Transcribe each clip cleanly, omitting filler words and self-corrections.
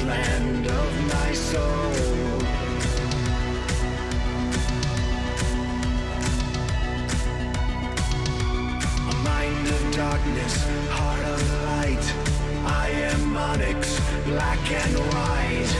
land of my soul. A mind of darkness, heart of light. I am onyx, black and white.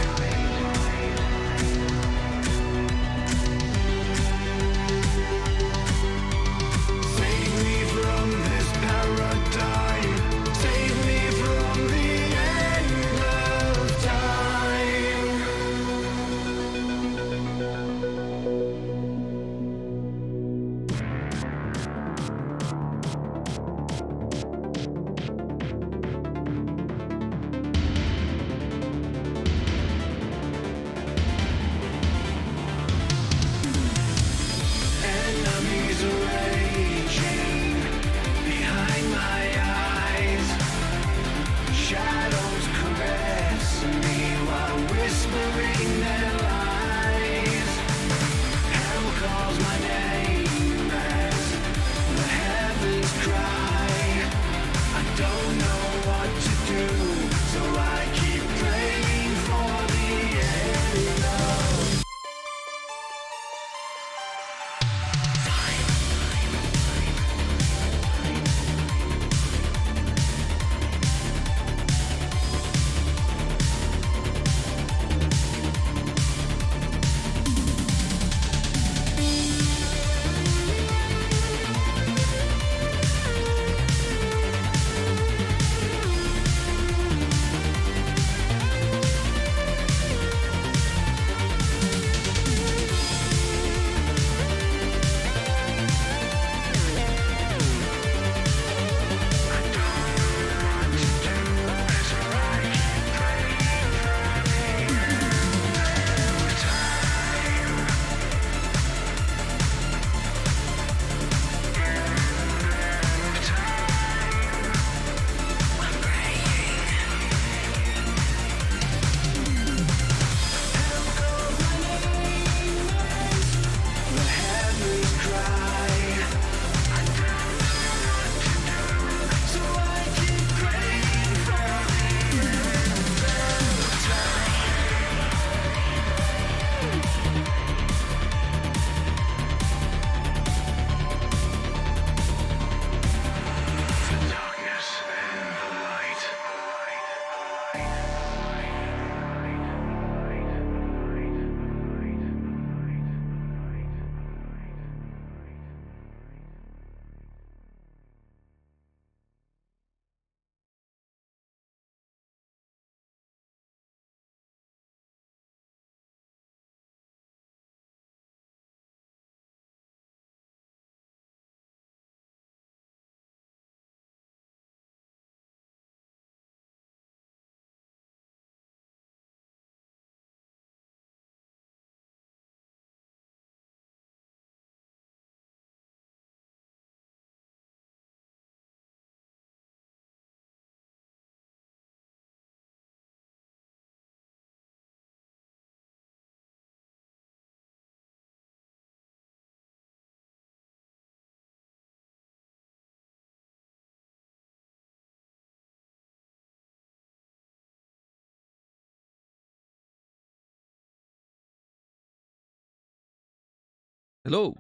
Hello.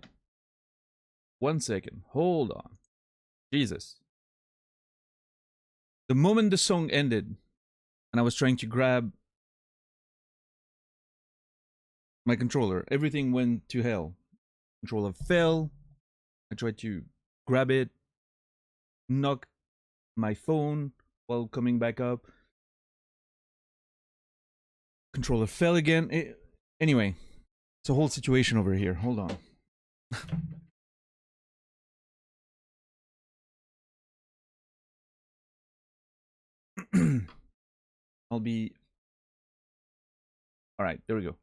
1 second. Hold on. Jesus. The moment the song ended and I was trying to grab my controller, everything went to hell. Controller fell. I tried to grab it, knock my phone while coming back up. Controller fell again. Anyway, it's a whole situation over here. Hold on. I'll be... Alright, there we go.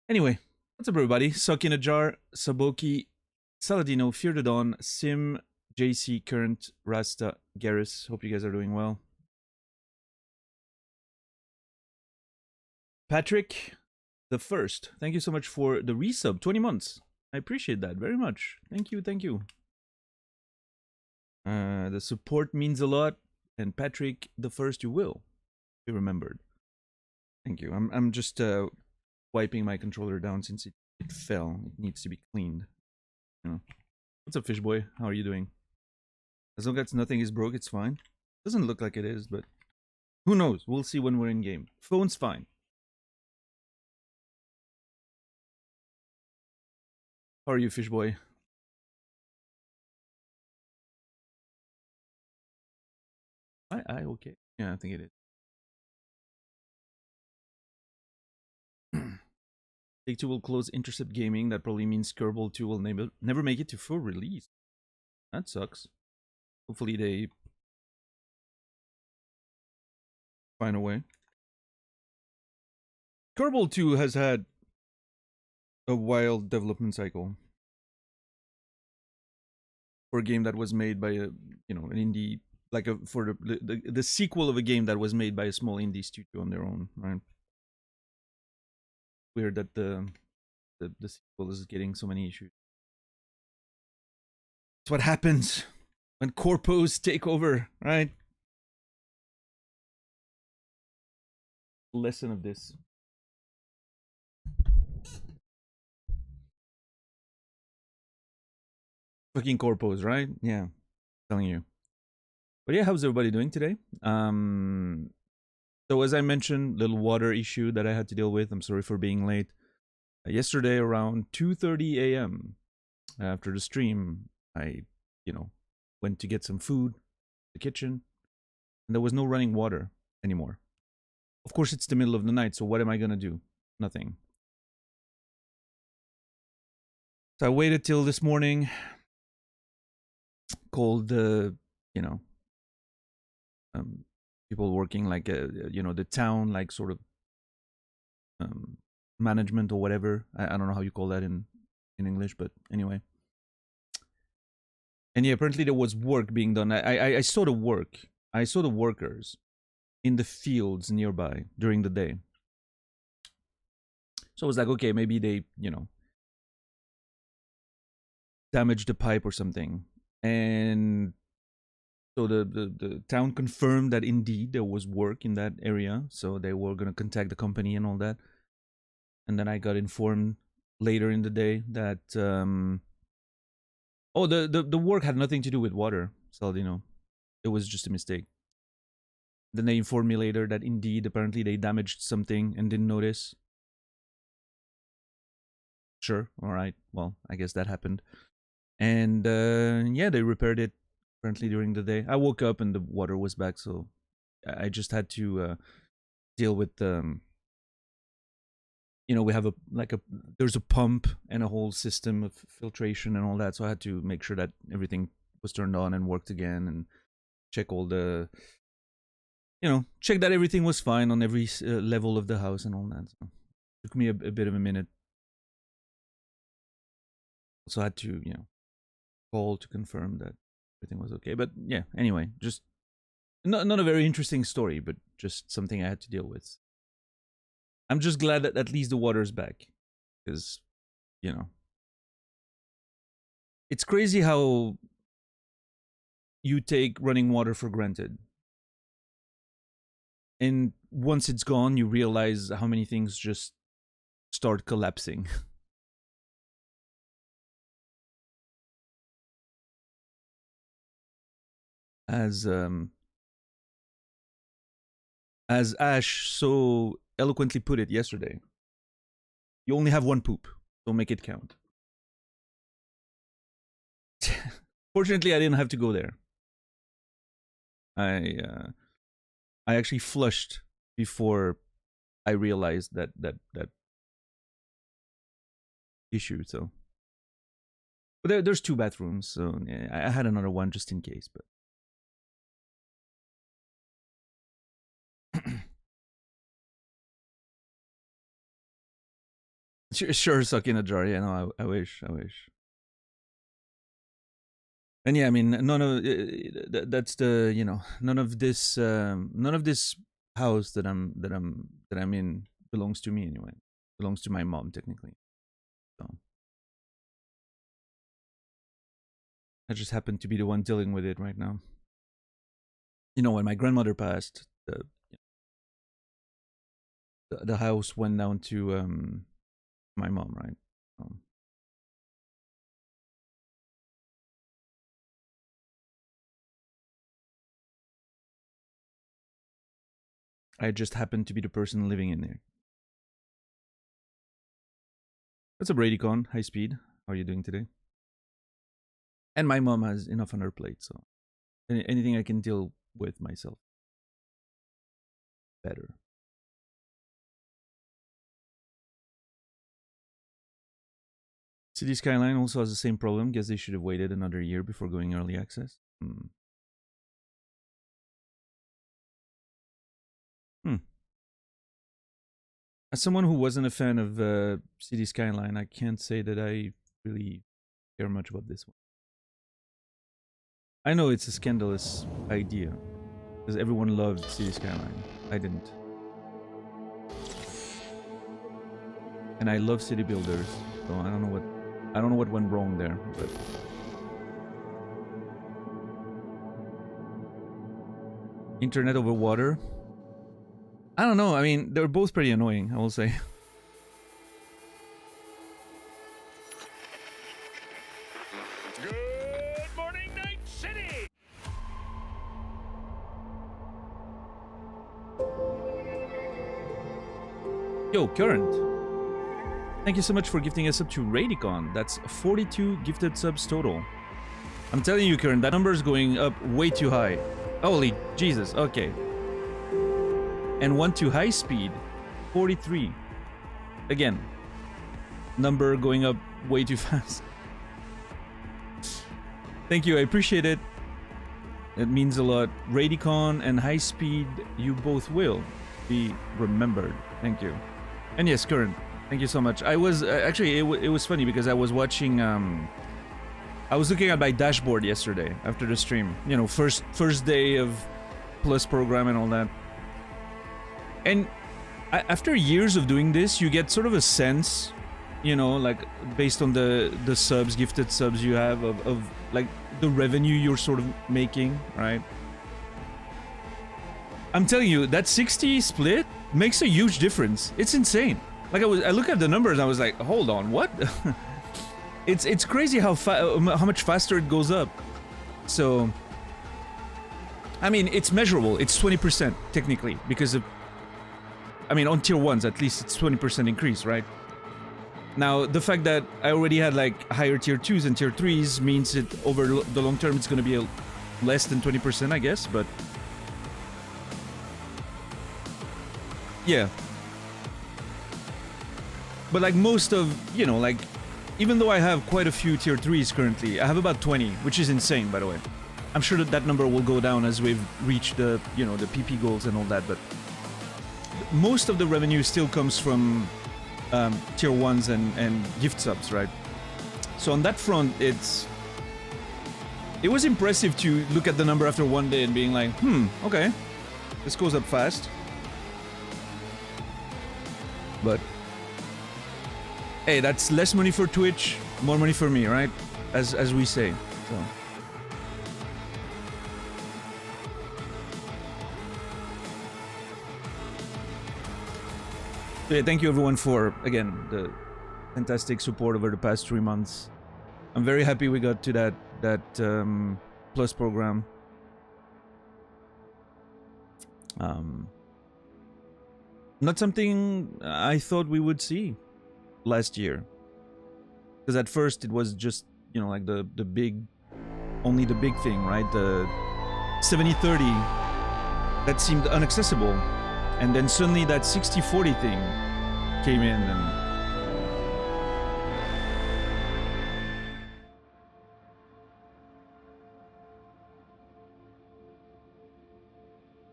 Anyway, what's up everybody? Suck in a Jar, Saboki, Saladino, Fear the Dawn, Sim, JC, Current, Rasta, Garrus. Hope you guys are doing well. Patrick the First, thank you so much for the resub. 20 months. I appreciate that very much. Thank you, thank you. The support means a lot. And Patrick the First, you will. You remembered. Thank you. I'm just wiping my controller down since it fell. It needs to be cleaned. You know. What's up, fish boy? How are you doing? As long as nothing is broke, it's fine. Doesn't look like it is, but who knows? We'll see when we're in game. Phone's fine. How are you, fish boy? I okay. Yeah, I think it is. Take-Two will close Intercept Gaming. That probably means Kerbal 2 will never make it to full release. That sucks. Hopefully they find a way. Kerbal 2 has had a wild development cycle for a game that was made by an indie, like for the sequel of a game that was made by a small indie studio on their own, right? Weird that the sequel is getting so many issues. It's what happens when corpos take over, right? Lesson of this. Fucking corpos, right? Yeah, I'm telling you. But yeah, how's everybody doing today? So as I mentioned, little water issue that I had to deal with. I'm sorry for being late. Yesterday around 2:30 a.m. after the stream, I, went to get some food, the kitchen, and there was no running water anymore. Of course, it's the middle of the night, so what am I gonna do? Nothing. So I waited till this morning, called the, people working like, the town, like sort of management or whatever. I don't know how you call that in English, but anyway. And yeah, apparently there was work being done. I saw the work. I saw the workers in the fields nearby during the day. So I was like, okay, maybe they, damaged the pipe or something. And so the town confirmed that indeed there was work in that area. So they were going to contact the company and all that. And then I got informed later in the day that, the work had nothing to do with water. So, it was just a mistake. Then they informed me later that indeed, apparently they damaged something and didn't notice. Sure, all right. Well, I guess that happened. And yeah, they repaired it apparently during the day. I woke up and the water was back, so I just had to deal with we have there's a pump and a whole system of filtration and all that, so I had to make sure that everything was turned on and worked again and check all the check that everything was fine on every level of the house and all that. So it took me a bit of a minute. Also had to call to confirm that everything was okay. But yeah, anyway, just not a very interesting story, but just something I had to deal with. I'm just glad that at least the water's back, because it's crazy how you take running water for granted, and once it's gone, you realize how many things just start collapsing. As Ash so eloquently put it yesterday, you only have one poop, so make it count. Fortunately, I didn't have to go there. I actually flushed before I realized that issue. So, but there's two bathrooms, so yeah, I had another one just in case. But sure, suck in a jar. Yeah, no, I wish. And yeah, I mean, none of that's the none of this house that I'm in belongs to me anyway. Belongs to my mom technically. So I just happen to be the one dealing with it right now. When my grandmother passed, the house went down to my mom, right? I just happened to be the person living in there. What's up, Bradycon? High speed. How are you doing today? And my mom has enough on her plate, so anything I can deal with myself, better. City Skyline also has the same problem. Guess they should have waited another year before going early access. As someone who wasn't a fan of City Skyline, I can't say that I really care much about this one. I know it's a scandalous idea because everyone loved City Skyline. I didn't. And I love city builders, so I don't know what went wrong there, but internet over water. I don't know. I mean, they're both pretty annoying, I will say. Good morning, Night City! Yo, Current. Thank you so much for gifting us up to Radicon. That's 42 gifted subs total. I'm telling you, Current, that number is going up way too high. Holy Jesus, okay. And one to high speed, 43. Again, number going up way too fast. Thank you, I appreciate it. It means a lot. Radicon and high speed, you both will be remembered. Thank you. And yes, Current, thank you so much. I was actually it was funny because I was watching I was looking at my dashboard yesterday after the stream. You know, first day of Plus program and all that. And after years of doing this, you get sort of a sense, you know, like based on the subs, gifted subs you have of like the revenue you're sort of making, right? I'm telling you, that 60 split makes a huge difference. It's insane. Like I look at the numbers and I was like, hold on, what? it's crazy how much faster it goes up. So, I mean, it's measurable. It's 20% technically because of, I mean, on tier 1s at least it's 20% increase, right? Now, the fact that I already had like higher tier 2s and tier 3s means it over the long term it's going to be less than 20%, I guess, but yeah. But like most of, you know, like even though I have quite a few tier 3s currently, I have about 20, which is insane, by the way. I'm sure that number will go down as we've reached the, you know, the PP goals and all that, but most of the revenue still comes from tier 1s and gift subs, right? So on that front, it was impressive to look at the number after one day and being like, okay, this goes up fast. But hey, that's less money for Twitch, more money for me, right? As we say. So. Yeah, thank you everyone for, again, the fantastic support over the past 3 months. I'm very happy we got to that Plus program. Not something I thought we would see last year. Because at first it was just, you know, like the big, only the big thing, right? The 70-30 that seemed inaccessible. And then suddenly that 60-40 thing came in and...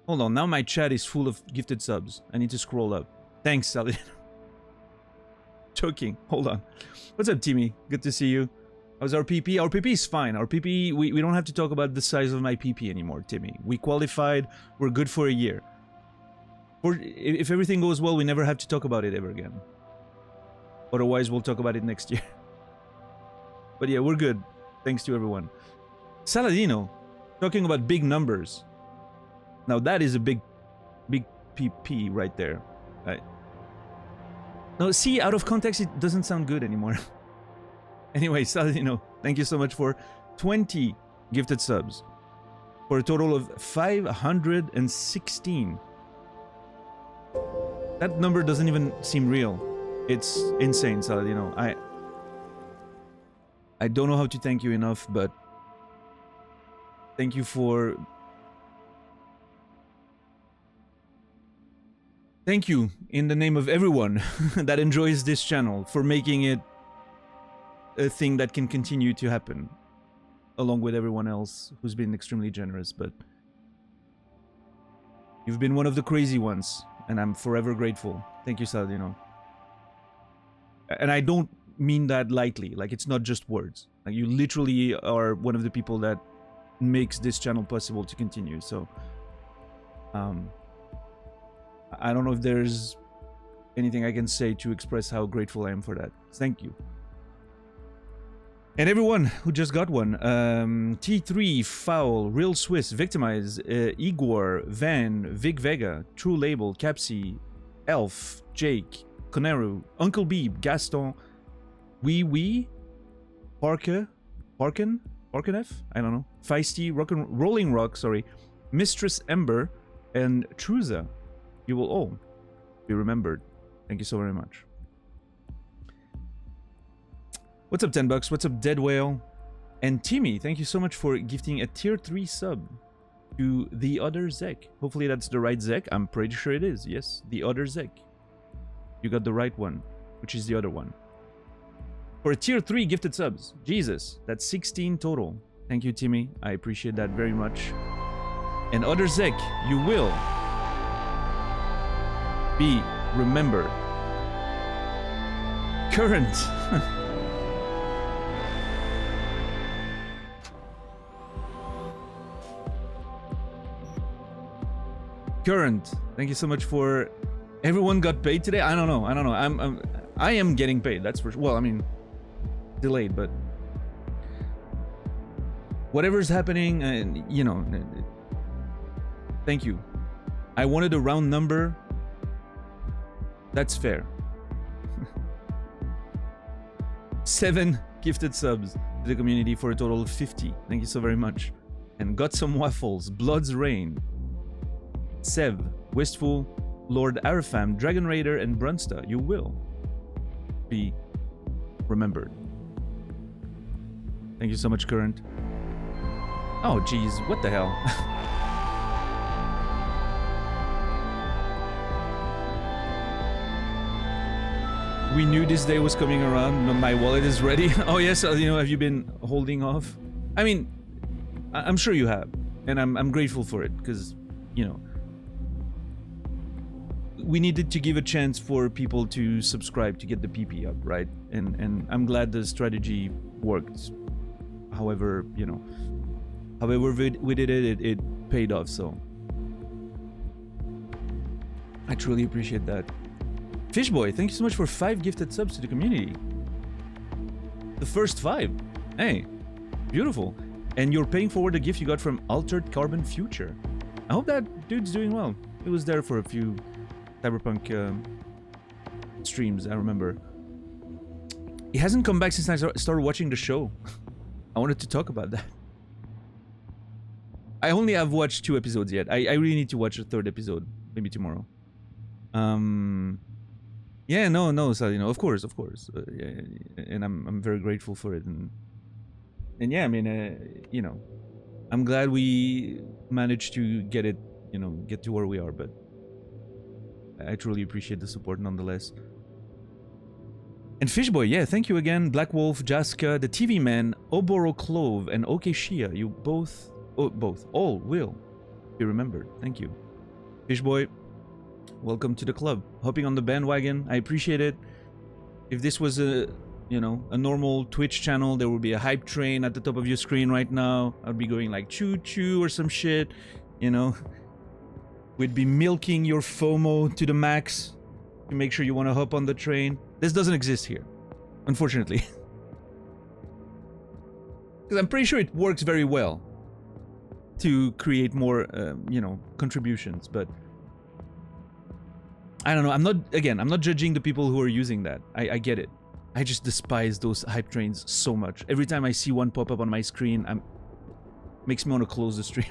Hold on, now my chat is full of gifted subs. I need to scroll up. Thanks, Sally. Joking. Hold on. What's up, Timmy? Good to see you. How's our PP? Our PP is fine. Our PP, we don't have to talk about the size of my PP anymore, Timmy. We qualified. We're good for a year. If everything goes well, we never have to talk about it ever again. Otherwise, we'll talk about it next year. But yeah, we're good. Thanks to everyone. Saladino, talking about big numbers. Now that is a big PP right there. No, see, out of context, it doesn't sound good anymore. Anyway, Saladino, thank you so much for 20 gifted subs. For a total of 516. That number doesn't even seem real. It's insane, Saladino. I don't know how to thank you enough, but thank you for... Thank you, in the name of everyone that enjoys this channel, for making it a thing that can continue to happen, along with everyone else who's been extremely generous, but you've been one of the crazy ones, and I'm forever grateful. Thank you, Saladino. And I don't mean that lightly, like it's not just words. Like you literally are one of the people that makes this channel possible to continue, so I don't know if there's anything I can say to express how grateful I am for that. Thank you. And everyone who just got one, T3, Foul, Real Swiss, Victimize, Igor, Van, Vic Vega, True Label, Capsy, Elf, Jake, Coneru, Uncle Beeb, Gaston, Wee, Parken, F? I don't know, Feisty, Rolling Rock, sorry, Mistress Ember, and Truza. You will all be remembered. Thank you so very much. What's up, 10 bucks? What's up, Dead Whale? And Timmy, thank you so much for gifting a tier 3 sub to the other Zek. Hopefully that's the right Zek. I'm pretty sure it is. Yes, the other Zek. You got the right one, which is the other one. For a tier 3 gifted subs. Jesus, that's 16 total. Thank you, Timmy. I appreciate that very much. And other Zek, you will be remembered. Current. Current, thank you so much for... Everyone got paid today? I don't know. I am getting paid, that's for sure. Well, I mean, delayed, but... Whatever's happening, you know... Thank you. I wanted a round number. That's fair. 7 gifted subs to the community for a total of 50. Thank you so very much. And got some waffles. Blood's Rain. Sev, Wistful, Lord Arafam, Dragon Raider, and Brunsta. You will be remembered. Thank you so much, Current. Oh, geez, what the hell? We knew this day was coming around. My wallet is ready. Oh yes, you know, have you been holding off? I mean, I'm sure you have, and I'm grateful for it, because, you know, we needed to give a chance for people to subscribe to get the PP up, right? And I'm glad the strategy worked. However, you know, however we did it, it paid off, so I truly appreciate that. Fishboy, thank you so much for 5 gifted subs to the community. The first 5. Hey, beautiful. And you're paying forward the gift you got from Altered Carbon Future. I hope that dude's doing well. He was there for a few Cyberpunk streams, I remember. He hasn't come back since I started watching the show. I wanted to talk about that. I only have watched 2 episodes yet. I really need to watch a 3rd episode, maybe tomorrow. Yeah, no, so, you know, of course. Yeah, and I'm very grateful for it, and yeah, I mean, you know, I'm glad we managed to get it, you know, get to where we are, but I truly appreciate the support nonetheless. And Fishboy, yeah, thank you again. Black Wolf, Jaska, the TV Man, Oboro Clove, and Okeshia. You all will be remembered. Thank you. Fishboy, welcome to the club. Hopping on the bandwagon, I appreciate it. If this was a, you know, a normal Twitch channel, there would be a hype train at the top of your screen right now. I'd be going like choo choo or some shit, you know. We'd be milking your FOMO to the max to make sure you want to hop on the train. This doesn't exist here, unfortunately. Because I'm pretty sure it works very well to create more, you know, contributions, but I don't know. I'm not judging the people who are using that. I get it. I just despise those hype trains so much. Every time I see one pop up on my screen, makes me want to close the stream.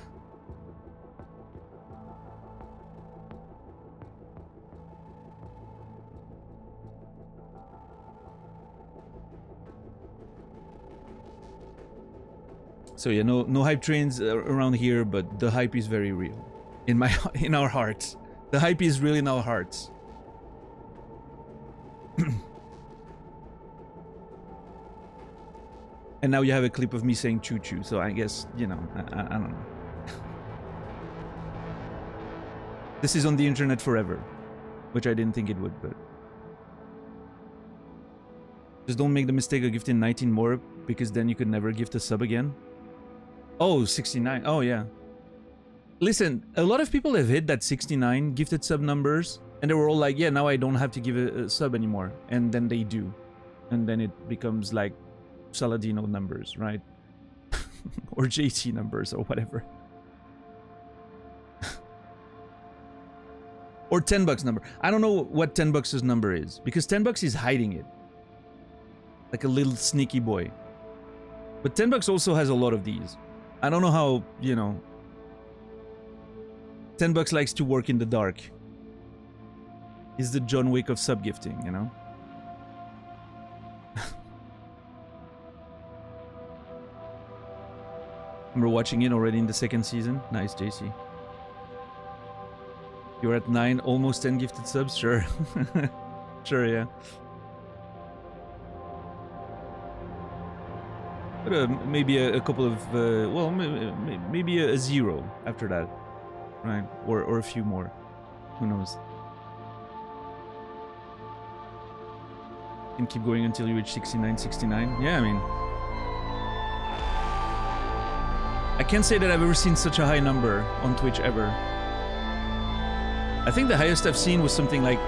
So yeah, no hype trains around here, but the hype is very real in our hearts. The hype is real in our hearts. And now you have a clip of me saying choo choo, so I guess, you know, I don't know. This is on the internet forever, which I didn't think it would, but just don't make the mistake of gifting 19 more, because then you could never gift a sub again. Oh, 69. Oh, yeah. Listen, a lot of people have hit that 69 gifted sub numbers, and they were all like, yeah, now I don't have to give a sub anymore. And then they do. And then it becomes like Saladino numbers, right? Or JT numbers, or whatever. Or $10 number. I don't know what $10's number is, because $10 is hiding it. Like a little sneaky boy. But $10 also has a lot of these. I don't know how, you know, $10 likes to work in the dark. He's the John Wick of sub-gifting, you know? We're watching it already in the second season. Nice, JC. You're at 9, almost 10 gifted subs? Sure. Sure, yeah. But maybe a couple of, well, maybe a 0 after that, right? Or a few more. Who knows? You can keep going until you reach 69, 69. Yeah, I mean, I can't say that I've ever seen such a high number on Twitch ever. I think the highest I've seen was something like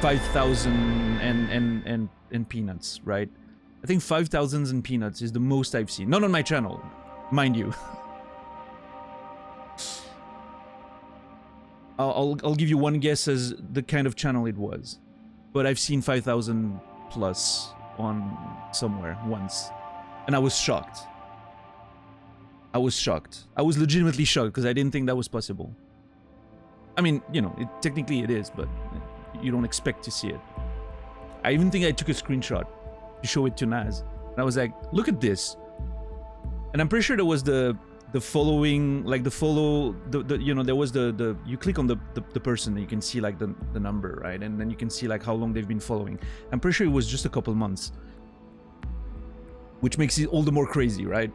5,000 and peanuts, right? I think 5,000 and peanuts is the most I've seen. Not on my channel, mind you. I'll give you one guess as the kind of channel it was. But I've seen 5,000 plus on somewhere once. And I was shocked. I was shocked. I was legitimately shocked because I didn't think that was possible. I mean, you know, technically it is, but you don't expect to see it. I even think I took a screenshot to show it to Naz. And I was like, look at this. And I'm pretty sure there was the following, like the follow, you know, there was the you click on the person and you can see like the number, right? And then you can see like how long they've been following. I'm pretty sure it was just a couple months. Which makes it all the more crazy, right?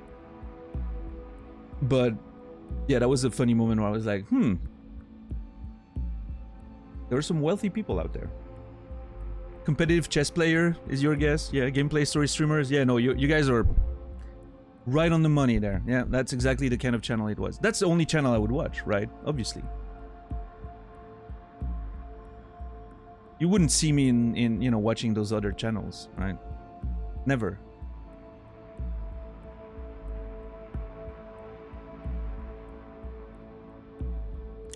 But yeah, that was a funny moment where I was like, there are some wealthy people out there. Competitive chess player is your guess? Yeah, gameplay story streamers? Yeah, no, you guys are right on the money there. Yeah, that's exactly the kind of channel it was. That's the only channel I would watch, right? Obviously. You wouldn't see me in you know, watching those other channels, right? Never.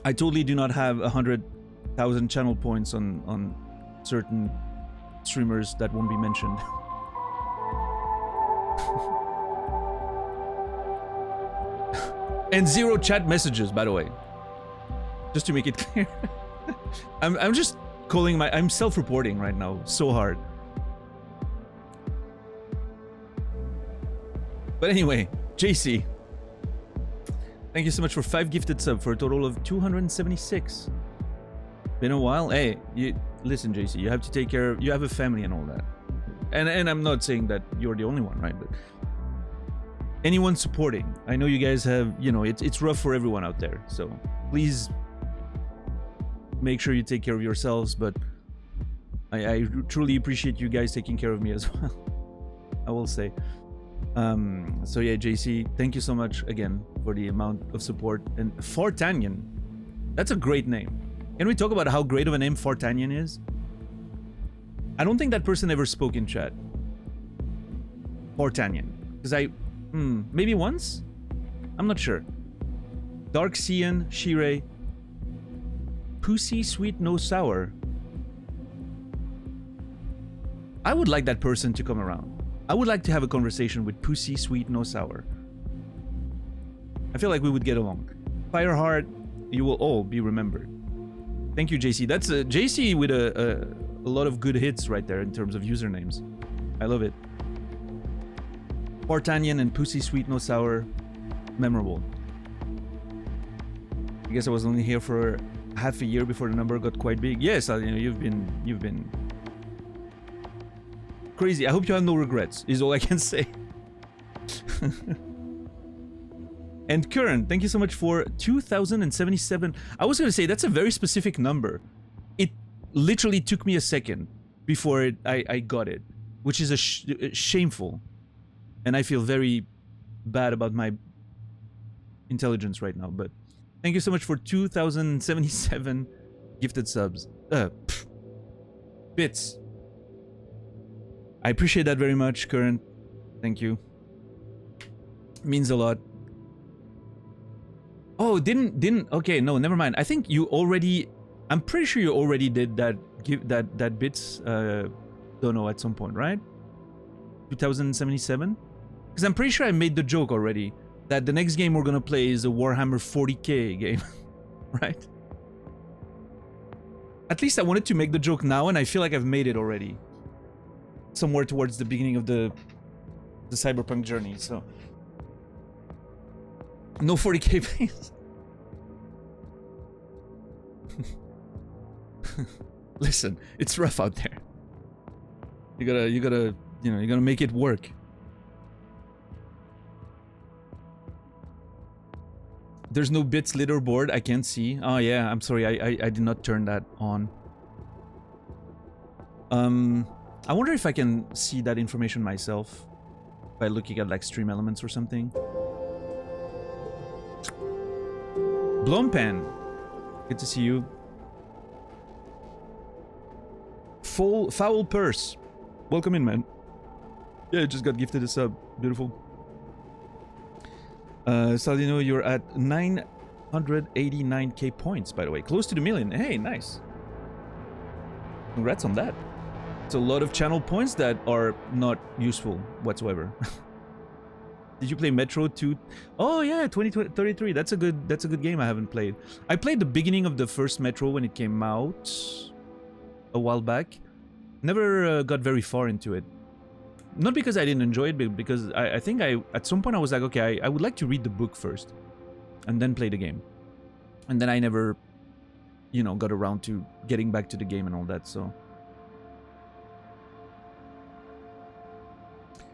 I totally do not have 100,000 channel points on certain streamers that won't be mentioned. And 0 chat messages, by the way. Just to make it clear. I'm just calling I'm self-reporting right now so hard. But anyway, JC. Thank you so much for 5 gifted subs for a total of 276. Been a while. Hey, listen, JC, you have to take care of, you have a family and all that. And I'm not saying that you're the only one, right? But anyone supporting, I know you guys have, you know, it's rough for everyone out there. So please make sure you take care of yourselves. But I truly appreciate you guys taking care of me as well. I will say. So yeah, JC, thank you so much again for the amount of support. And Fortanyan, that's a great name. Can we talk about how great of a name Fortanyan is? I don't think that person ever spoke in chat. Fortanyan. Because maybe once? I'm not sure. Dark Cian, Shire, Pussy Sweet No Sour. I would like that person to come around. I would like to have a conversation with Pussy Sweet No Sour. I feel like we would get along. Fireheart, you will all be remembered. Thank you, JC. That's JC with a lot of good hits right there in terms of usernames. I love it. Spartanian and Pussy Sweet No Sour, memorable. I guess I was only here for half a year before the number got quite big. Yes, you've been crazy. I hope you have no regrets, is all I can say. And Current, thank you so much for 2,077. I was gonna say, that's a very specific number. It literally took me a second before I got it, which is shameful. And I feel very bad about my intelligence right now, but thank you so much for 2,077 gifted subs. Bits. I appreciate that very much, Current. Thank you. Means a lot. Oh, didn't okay, no, never mind. I think you already, I'm pretty sure you already did that, that bits dono at some point, right? 2077? Because I'm pretty sure I made the joke already that the next game we're gonna play is a Warhammer 40k game, right? At least I wanted to make the joke now, and I feel like I've made it already. Somewhere towards the beginning of the Cyberpunk journey, so... No 40k please. Listen, it's rough out there. You gotta, you know, you gotta make it work. There's no bits leaderboard, I can't see. Oh yeah, I'm sorry, I did not turn that on. I wonder if I can see that information myself by looking at like stream elements or something. Blompan, good to see you. Foul Purse, welcome in, man. Yeah, just got gifted a sub, beautiful. Salino, you're at 989k points, by the way, close to the million. Hey, nice. Congrats on that. It's a lot of channel points that are not useful whatsoever. Did you play Metro 2? Oh yeah, 2033. That's a good game I haven't played. I played the beginning of the first Metro when it came out a while back. Never got very far into it. Not because I didn't enjoy it, but because I think at some point I was like, okay, I would like to read the book first and then play the game. And then I never, you know, got around to getting back to the game and all that, so.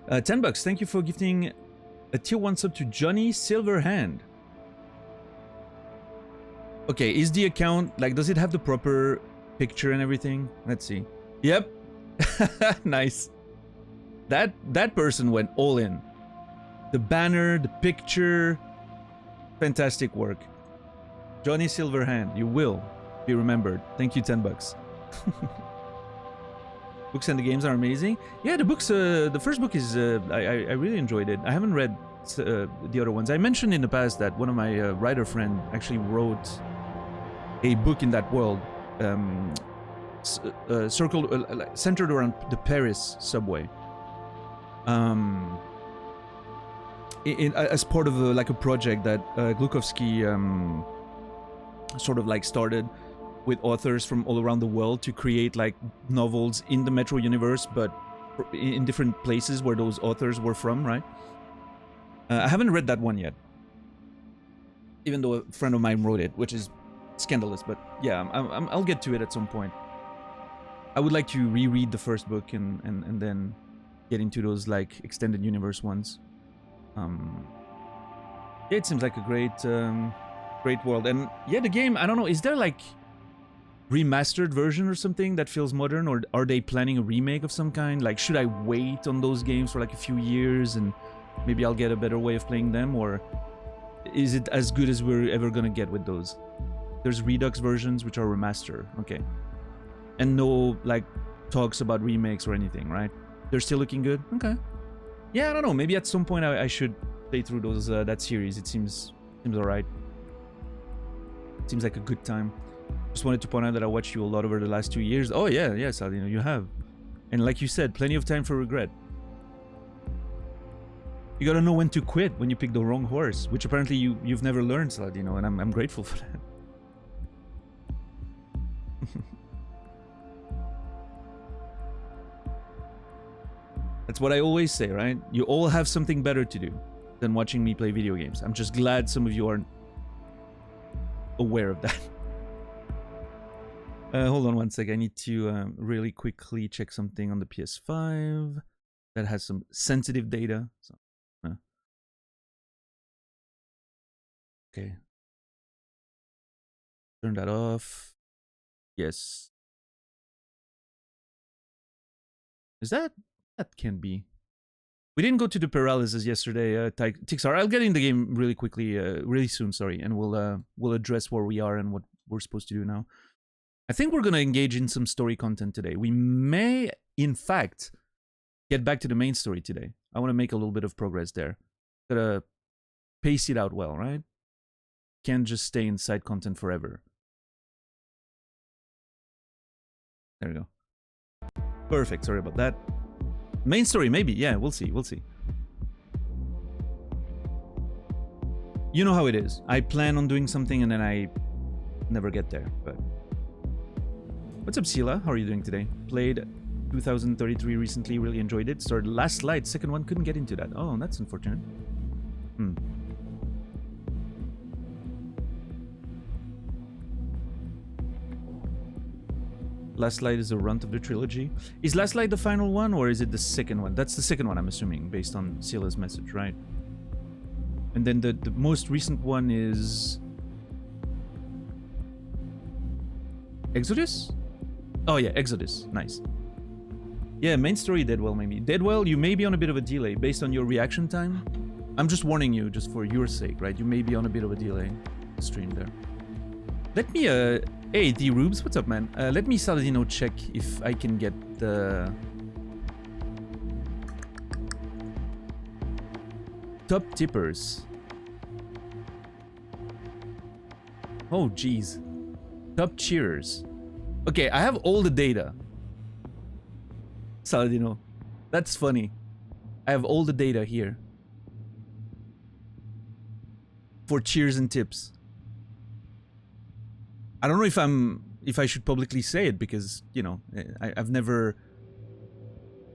$10, thank you for gifting a tier 1 sub to Johnny Silverhand. Okay, is the account, like, does it have the proper picture and everything? Let's see. Yep. Nice. That person went all in. The banner, the picture, fantastic work. Johnny Silverhand, you will be remembered. Thank you, $10. Books and the games are amazing. Yeah, the books, the first book is, I really enjoyed it. I haven't read the other ones. I mentioned in the past that one of my writer friend actually wrote a book in that world, centered around the Paris subway. As part of like a project that Glukowski sort of like started with authors from all around the world to create like novels in the Metro universe, but in different places where those authors were from, right? I haven't read that one yet, even though a friend of mine wrote it, which is scandalous, but yeah, I'll get to it at some point. I would like to reread the first book and then get into those like extended universe ones. Yeah, it seems like a great world. And yeah, the game, I don't know, is there like remastered version or something that feels modern, or are they planning a remake of some kind? Like, should I wait on those games for like a few years and maybe I'll get a better way of playing them, or is it as good as we're ever gonna get with those? There's Redux versions which are remastered, okay, and no like talks about remakes or anything, right? They're still looking good, okay. Yeah, I don't know, maybe at some point I should play through those that series. It seems alright. Seems like a good time. Just wanted to point out that I watched you a lot over the last 2 years. Oh yeah, yes, you know, you have. And like you said, plenty of time for regret. You gotta know when to quit when you pick the wrong horse, which apparently you've never learned, Saladino, and I'm grateful for that. That's what I always say, right? You all have something better to do than watching me play video games. I'm just glad some of you aren't aware of that. Hold on one sec. I need to really quickly check something on the PS5 that has some sensitive data. So, okay. Turn that off. Yes. Is that can be? We didn't go to the paralysis yesterday, Tixar. I'll get in the game really quickly, really soon. Sorry, and we'll address where we are and what we're supposed to do now. I think we're gonna engage in some story content today. We may, in fact, get back to the main story today. I want to make a little bit of progress there. Gotta pace it out well, right? Can't just stay in side content forever. There we go. Perfect. Sorry about that. Main story, maybe. Yeah, we'll see. We'll see. You know how it is. I plan on doing something and then I never get there. But what's up, Sila? How are you doing today? Played 2033 recently. Really enjoyed it. Started last light. Second one, couldn't get into that. Oh, that's unfortunate. Last Light is a runt of the trilogy. Is Last Light the final one, or is it the second one? That's the second one, I'm assuming, based on Sila's message, right? And then the most recent one is Exodus? Oh yeah, Exodus. Nice. Yeah, main story Deadwell maybe. Deadwell, you may be on a bit of a delay based on your reaction time. I'm just warning you, just for your sake, right? You may be on a bit of a delay. Stream there. Let me hey, D-Rubes, what's up, man? Let me, Saladino, check if I can get the top tippers. Oh, jeez. Top cheerers. Okay, I have all the data. Saladino. That's funny. I have all the data here. For cheers and tips. I don't know if I should publicly say it because, you know, I've never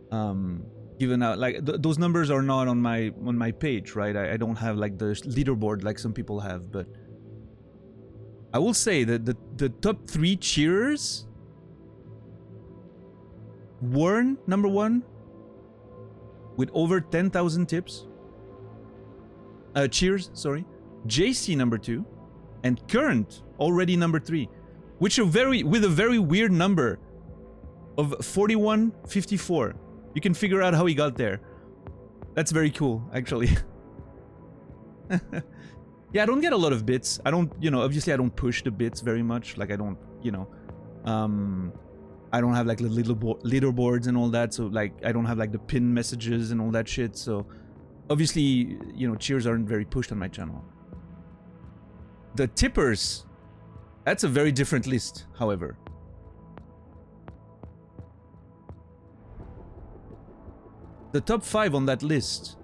given out like those numbers are not on my page, right? I don't have like the leaderboard like some people have, but I will say that the top 3 cheerers: Warren number 1 with over 10,000 tips. Cheers, sorry. JC number 2. And Current already number 3, which with a very weird number of 4154. You can figure out how he got there. That's very cool, actually. Yeah, I don't get a lot of bits. I don't, you know, obviously I don't push the bits very much. Like I don't, you know, I don't have like the little leaderboards and all that. So like I don't have like the pin messages and all that shit. So obviously, you know, cheers aren't very pushed on my channel. The tippers, that's a very different list, however. The top 5 on that list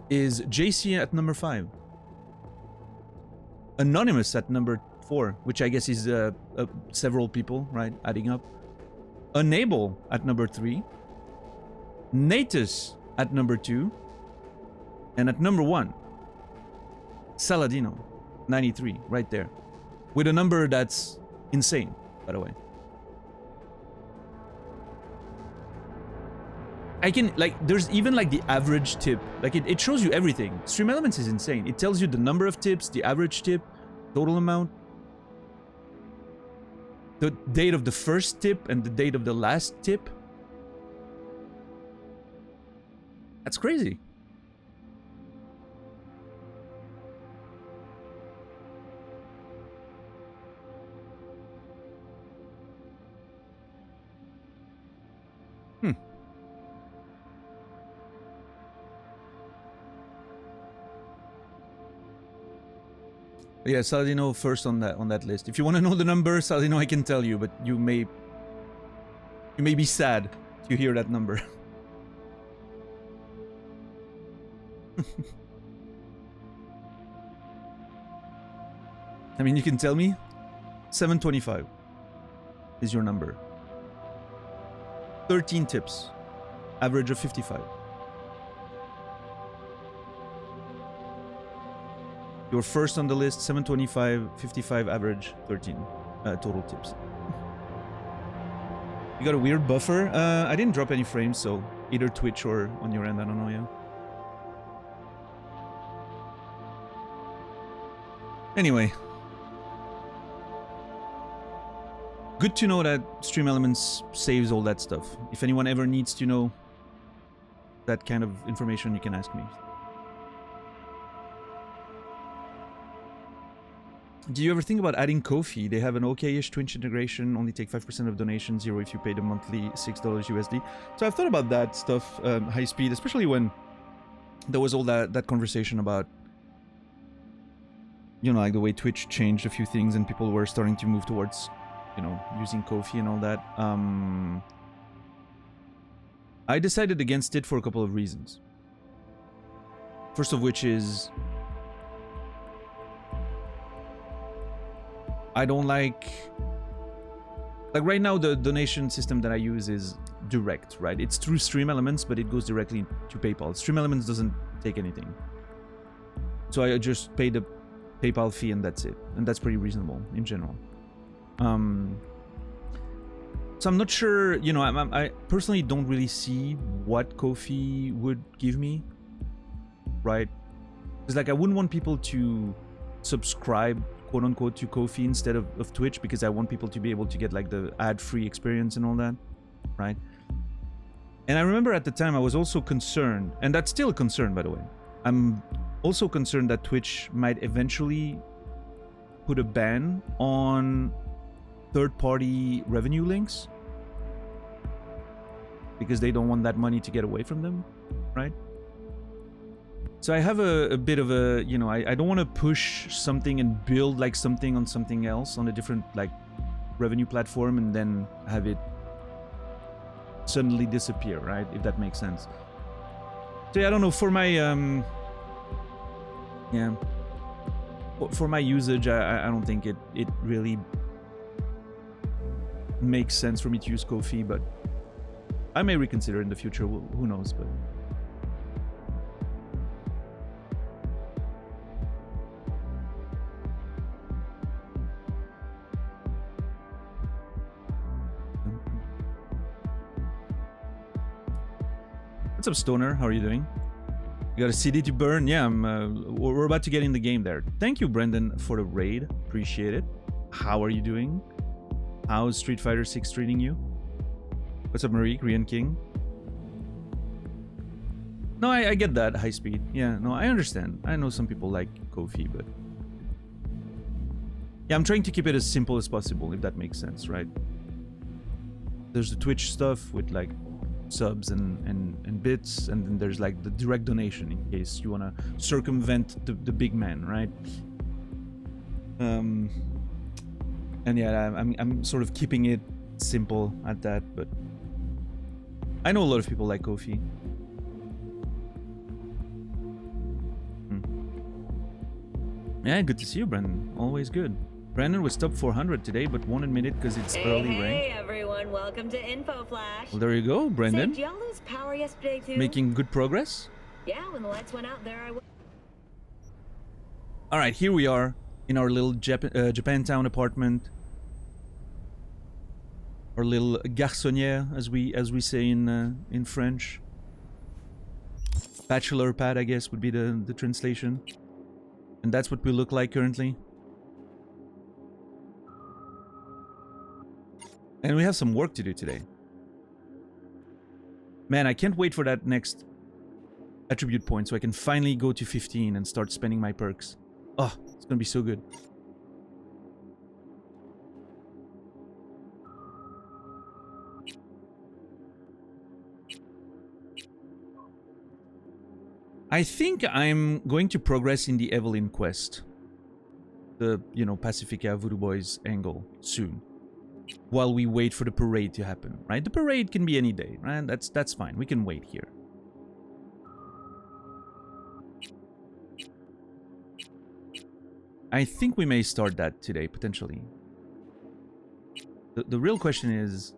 is JC at number 5. Anonymous at number 4, which I guess is several people, right, adding up. Unable at number 3. Natus at number 2. And at number 1, Saladino, 93, right there. With a number that's insane, by the way. I can, like, there's even like the average tip. Like it shows you everything. Stream Elements is insane. It tells you the number of tips, the average tip, total amount, the date of the first tip and the date of the last tip. That's crazy. Yeah, Saladino first on that list. If you want to know the number, Saladino, I can tell you, but you may You may be sad to hear that number. I mean, you can tell me. 725 is your number. 13 tips. Average of 55. You're first on the list, 725, 55 average, 13 total tips. You got a weird buffer. I didn't drop any frames, so either Twitch or on your end, I don't know yet. Anyway. Good to know that Stream Elements saves all that stuff. If anyone ever needs to know that kind of information, you can ask me. Do you ever think about adding Ko-fi? They have an okay-ish Twitch integration, only take 5% of donations, 0 if you pay the monthly $6 USD. So I've thought about that stuff, high speed, especially when there was all that conversation about, you know, like the way Twitch changed a few things and people were starting to move towards, you know, using Ko-fi and all that. I decided against it for a couple of reasons. First of which is I don't like right now the donation system that I use is direct, right? It's through Stream Elements, but it goes directly to PayPal. Stream Elements doesn't take anything. So I just pay the PayPal fee and that's it. And that's pretty reasonable in general. So I'm not sure, you know, I personally don't really see what Ko-fi would give me, right? It's like I wouldn't want people to subscribe, quote unquote, to Ko-fi instead of Twitch because I want people to be able to get like the ad-free experience and all that, right? And I remember at the time I was also concerned, and that's still a concern, by the way. I'm also concerned that Twitch might eventually put a ban on third-party revenue links because they don't want that money to get away from them, right? So I have a bit of a, you know, I don't want to push something and build like something on something else on a different like revenue platform and then have it suddenly disappear, right? If that makes sense. So yeah, I don't know, for my yeah, for my usage, I don't think it really makes sense for me to use Ko-fi, but I may reconsider in the future. Who knows? But what's up, Stoner? How are you doing? You got a CD to burn? Yeah, we're about to get in the game there. Thank you, Brendan, for the raid. Appreciate it. How are you doing? How's Street Fighter 6 treating you? What's up, Marie, Korean King? No, I get that, high speed. Yeah, no, I understand. I know some people like Ko-fi, but yeah, I'm trying to keep it as simple as possible, if that makes sense, right? There's the Twitch stuff with like subs and bits, and then there's like the direct donation in case you want to circumvent the big man, right? And yeah, I'm sort of keeping it simple at that, but I know a lot of people like Ko-fi. Yeah, good to see you, Brandon. Always good. Brandon was top 400 today, but won't admit it because it's early rank. Hey everyone, welcome to Info Flash. Well, there you go, Brandon. Say, did y'all lose power yesterday too? Making good progress. Yeah, when the lights went out, there I was. All right, here we are in our little Japantown apartment. Our little garçonnière, as we say in French. Bachelor pad, I guess, would be the translation. And that's what we look like currently. And we have some work to do today. Man, I can't wait for that next attribute point so I can finally go to 15 and start spending my perks. Oh, it's gonna be so good. I think I'm going to progress in the Evelyn quest. The, you know, Pacifica Voodoo Boys angle soon. while we wait for the parade to happen, right? The parade can be any day, right? That's fine. We can wait here. I think we may start that today, potentially. The real question is...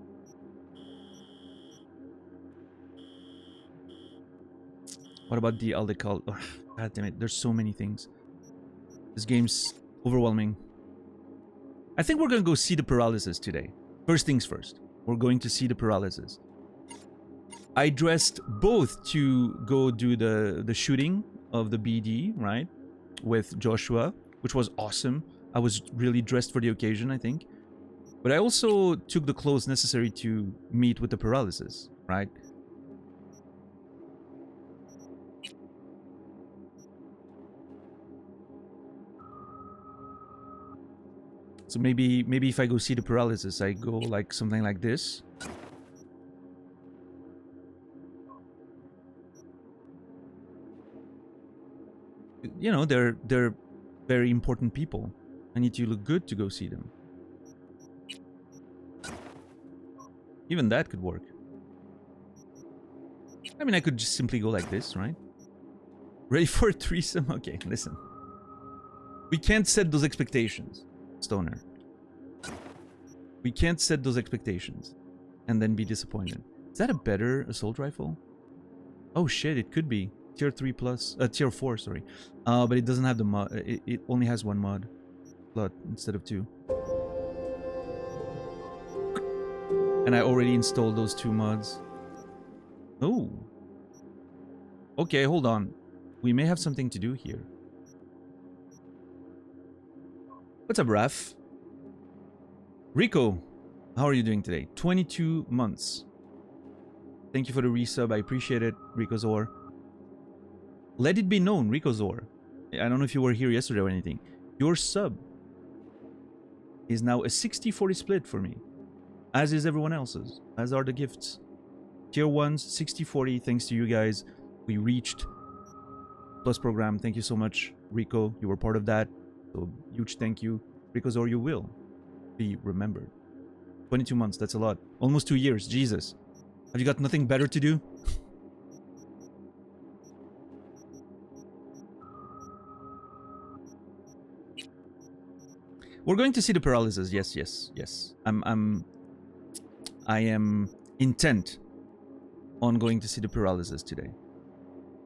what about the Aldecald? Oh, God damn it, there's so many things. This game's overwhelming. I think we're gonna go see the paralysis today. First things first. We're going to see the paralysis. I dressed both to go do the shooting of the BD, right? With Joshua, which was awesome. I was really dressed for the occasion, I think. But I also took the clothes necessary to meet with the paralysis, right? So maybe if I go see the paralysis, I go like something like this. You know, they're very important people. I need to look good to go see them. Even that could work. I mean, I could just simply go like this, right? Ready for a threesome? Okay, listen. We can't set those expectations, Stoner. We can't set those expectations and then be disappointed. Is that a better assault rifle? Oh shit, it could be. Tier 3 plus, tier 4, sorry. But it doesn't have the mod. It only has one mod slot instead of 2. And I already installed those 2 mods. Oh. Okay, hold on. We may have something to do here. What's up, Raph? Rico, how are you doing today? 22 months. Thank you for the resub. I appreciate it, Rico Zor. Let it be known, Rico Zor. I don't know if you were here yesterday or anything. Your sub is now a 60-40 split for me. As is everyone else's. As are the gifts. Tier 1s, 60-40. Thanks to you guys. We reached Plus program. Thank you so much, Rico. You were part of that. So huge thank you. Rico Zor, you will be remembered. 22 months, that's a lot. Almost 2 years, Jesus. Have you got nothing better to do? We're going to see the paralysis. Yes, yes, yes. I am intent on going to see the paralysis today.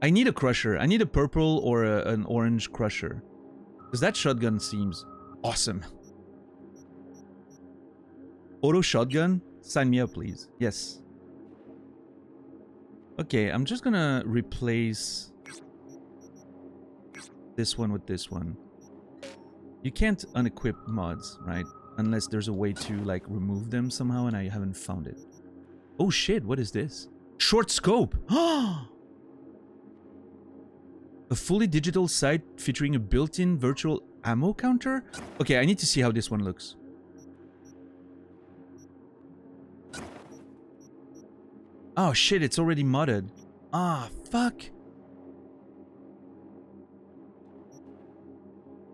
I need a crusher. I need a purple or an orange crusher. Because that shotgun seems awesome. Auto shotgun? Sign me up, please. Yes. Okay, I'm just gonna replace this one with this one. You can't unequip mods, right? Unless there's a way to, like, remove them somehow, and I haven't found it. Oh shit, what is this? Short scope! A fully digital sight featuring a built-in virtual ammo counter? Okay, I need to see how this one looks. Oh shit, it's already modded. Ah, fuck.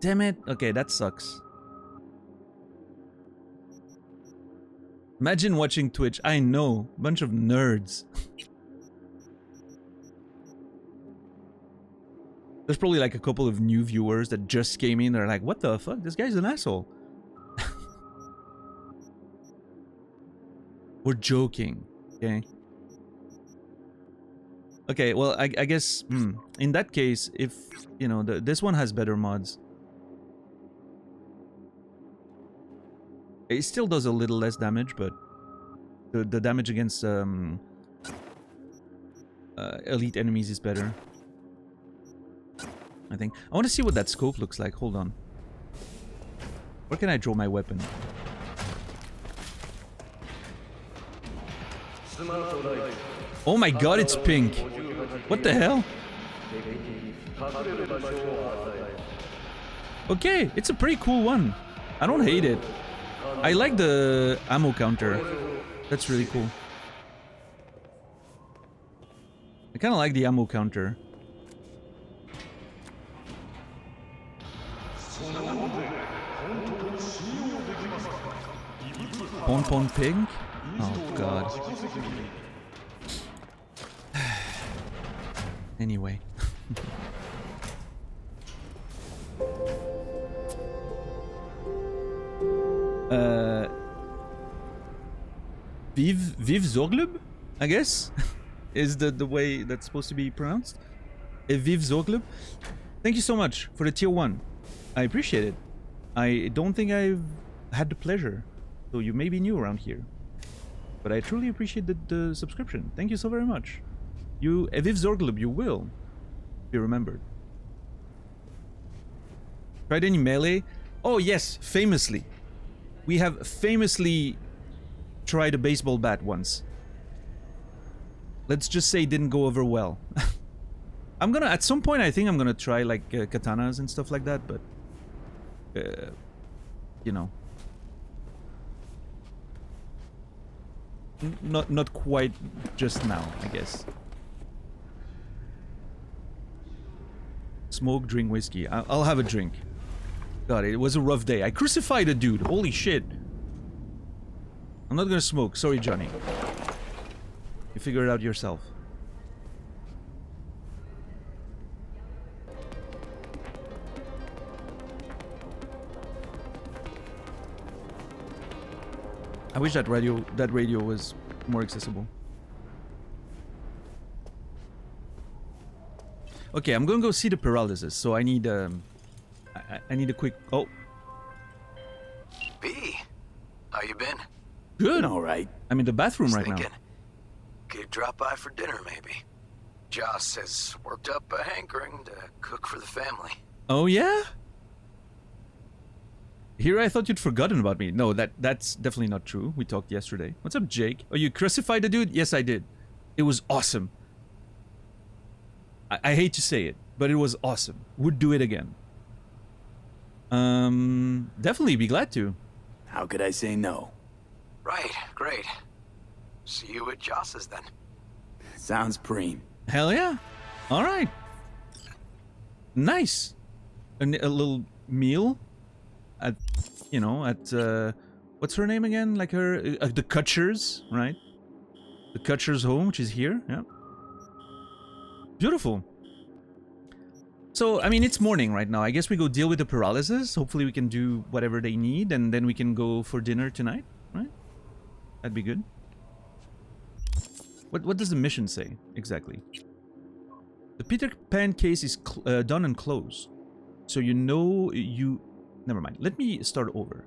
Damn it. Okay, that sucks. Imagine watching Twitch. I know. Bunch of nerds. There's probably like a couple of new viewers that just came in. They're like, what the fuck? This guy's an asshole. We're joking. Okay. Okay, well, I guess... in that case, if, you know, this one has better mods. It still does a little less damage, but the damage against elite enemies is better. I think. I want to see what that scope looks like. Hold on. Where can I draw my weapon? Oh my god, it's pink. What the hell? Okay, it's a pretty cool one. I don't hate it. I like the ammo counter. That's really cool. I kind of like the ammo counter. Pon Pon Pink? Oh god. Anyway. Viv Zorglub, I guess, is the way that's supposed to be pronounced. Viv Zorglub. Thank you so much for the tier 1. I appreciate it. I don't think I've had the pleasure, so you may be new around here. But I truly appreciate the subscription. Thank you so very much. You, Viv Zorglub, you will be remembered. Tried any melee? Oh yes, famously. We have famously tried a baseball bat once. Let's just say it didn't go over well. I'm gonna, at some point I think I'm gonna try like katanas and stuff like that, but you know, not quite just now, I guess. Smoke, drink whiskey. I'll have a drink. God, it was a rough day. I crucified a dude. Holy shit. I'm not gonna smoke. Sorry, Johnny. You figure it out yourself. I wish that radio was more accessible. Okay, I'm gonna go see the paralysis, so I need I need a quick... Oh. B, how you been? Good. All right. I'm in the bathroom right now. Could drop by for dinner, maybe. Joss has worked up a hankering to cook for the family. Oh, yeah? Here I thought you'd forgotten about me. No, that's definitely not true. We talked yesterday. What's up, Jake? Oh, you crucified the dude? Yes, I did. It was awesome. I hate to say it, but it was awesome. Would do it again. Definitely be glad to. How could I say no? Right, great. See you at Joss's then. Sounds preem. Hell yeah. All right. Nice. A little meal at, you know, at, what's her name again? Like her, the Kutchers, right? The Kutchers' home, which is here. Yeah. Beautiful. So, I mean, it's morning right now. I guess we go deal with the paralysis. Hopefully we can do whatever they need, and then we can go for dinner tonight, right? That'd be good. What does the mission say, exactly? The Peter Pan case is done and closed. So you know you... Never mind. Let me start over.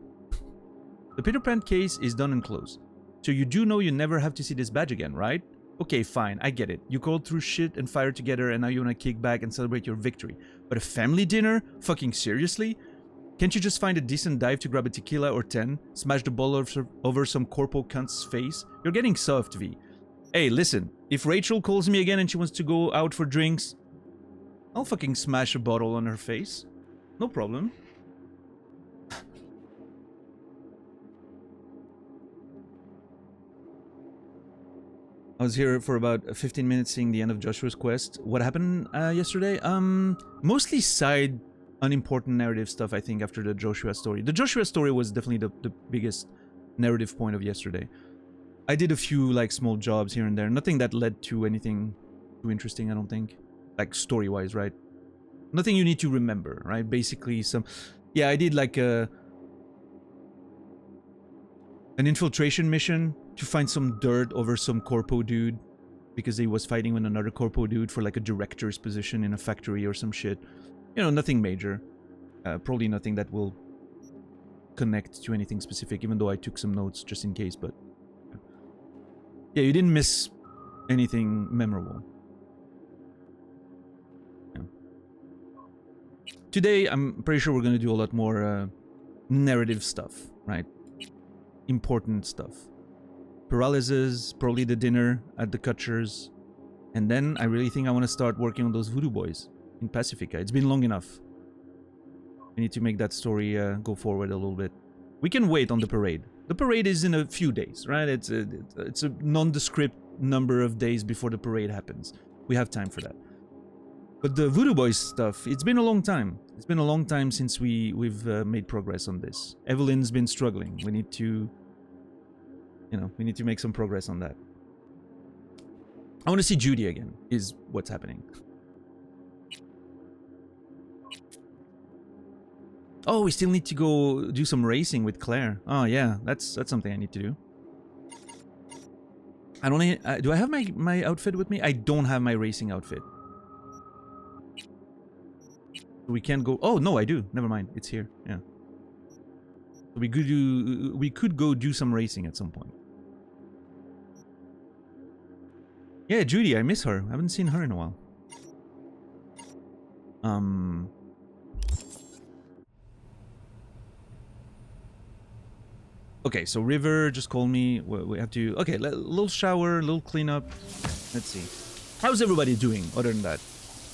The Peter Pan case is done and closed. So you do know you never have to see this badge again, right? Okay, fine, I get it. You crawled through shit and fire together and now you wanna kick back and celebrate your victory. But a family dinner? Fucking seriously? Can't you just find a decent dive to grab a tequila or 10? Smash the ball over some corpo cunt's face? You're getting soft, V. Hey, listen. If Rachel calls me again and she wants to go out for drinks, I'll fucking smash a bottle on her face. No problem. I was here for about 15 minutes seeing the end of Joshua's quest. What happened yesterday? Mostly side, unimportant narrative stuff, I think, after the Joshua story. The Joshua story was definitely the biggest narrative point of yesterday. I did a few, like, small jobs here and there. Nothing that led to anything too interesting, I don't think. Like, story-wise, right? Nothing you need to remember, right? Basically, some... Yeah, I did, like, an infiltration mission to find some dirt over some corpo dude because he was fighting with another corpo dude for like a director's position in a factory or some shit. You know, nothing major. Probably nothing that will connect to anything specific, even though I took some notes just in case, but... Yeah, you didn't miss anything memorable. Yeah. Today, I'm pretty sure we're gonna do a lot more narrative stuff, right? Important stuff. Paralysis, probably the dinner at the Kutchers. And then I really think I want to start working on those voodoo boys in Pacifica. It's been long enough. We need to make that story go forward a little bit. We can wait on the parade. The parade is in a few days, right? It's a nondescript number of days before the parade happens. We have time for that. But the voodoo boys stuff, it's been a long time. It's been a long time since we've made progress on this. Evelyn's been struggling. We need to you know, we need to make some progress on that. I want to see Judy again, is what's happening. Oh, we still need to go do some racing with Claire. Oh yeah, that's something I need to do. I don't need, do I have my outfit with me? I don't have my racing outfit. We can't go. Oh no, I do. Never mind. It's here. Yeah. We could go do some racing at some point. Yeah, Judy, I miss her. I haven't seen her in a while. Okay, so River just called me. We have to... Okay, little shower, little cleanup. Let's see. How's everybody doing other than that?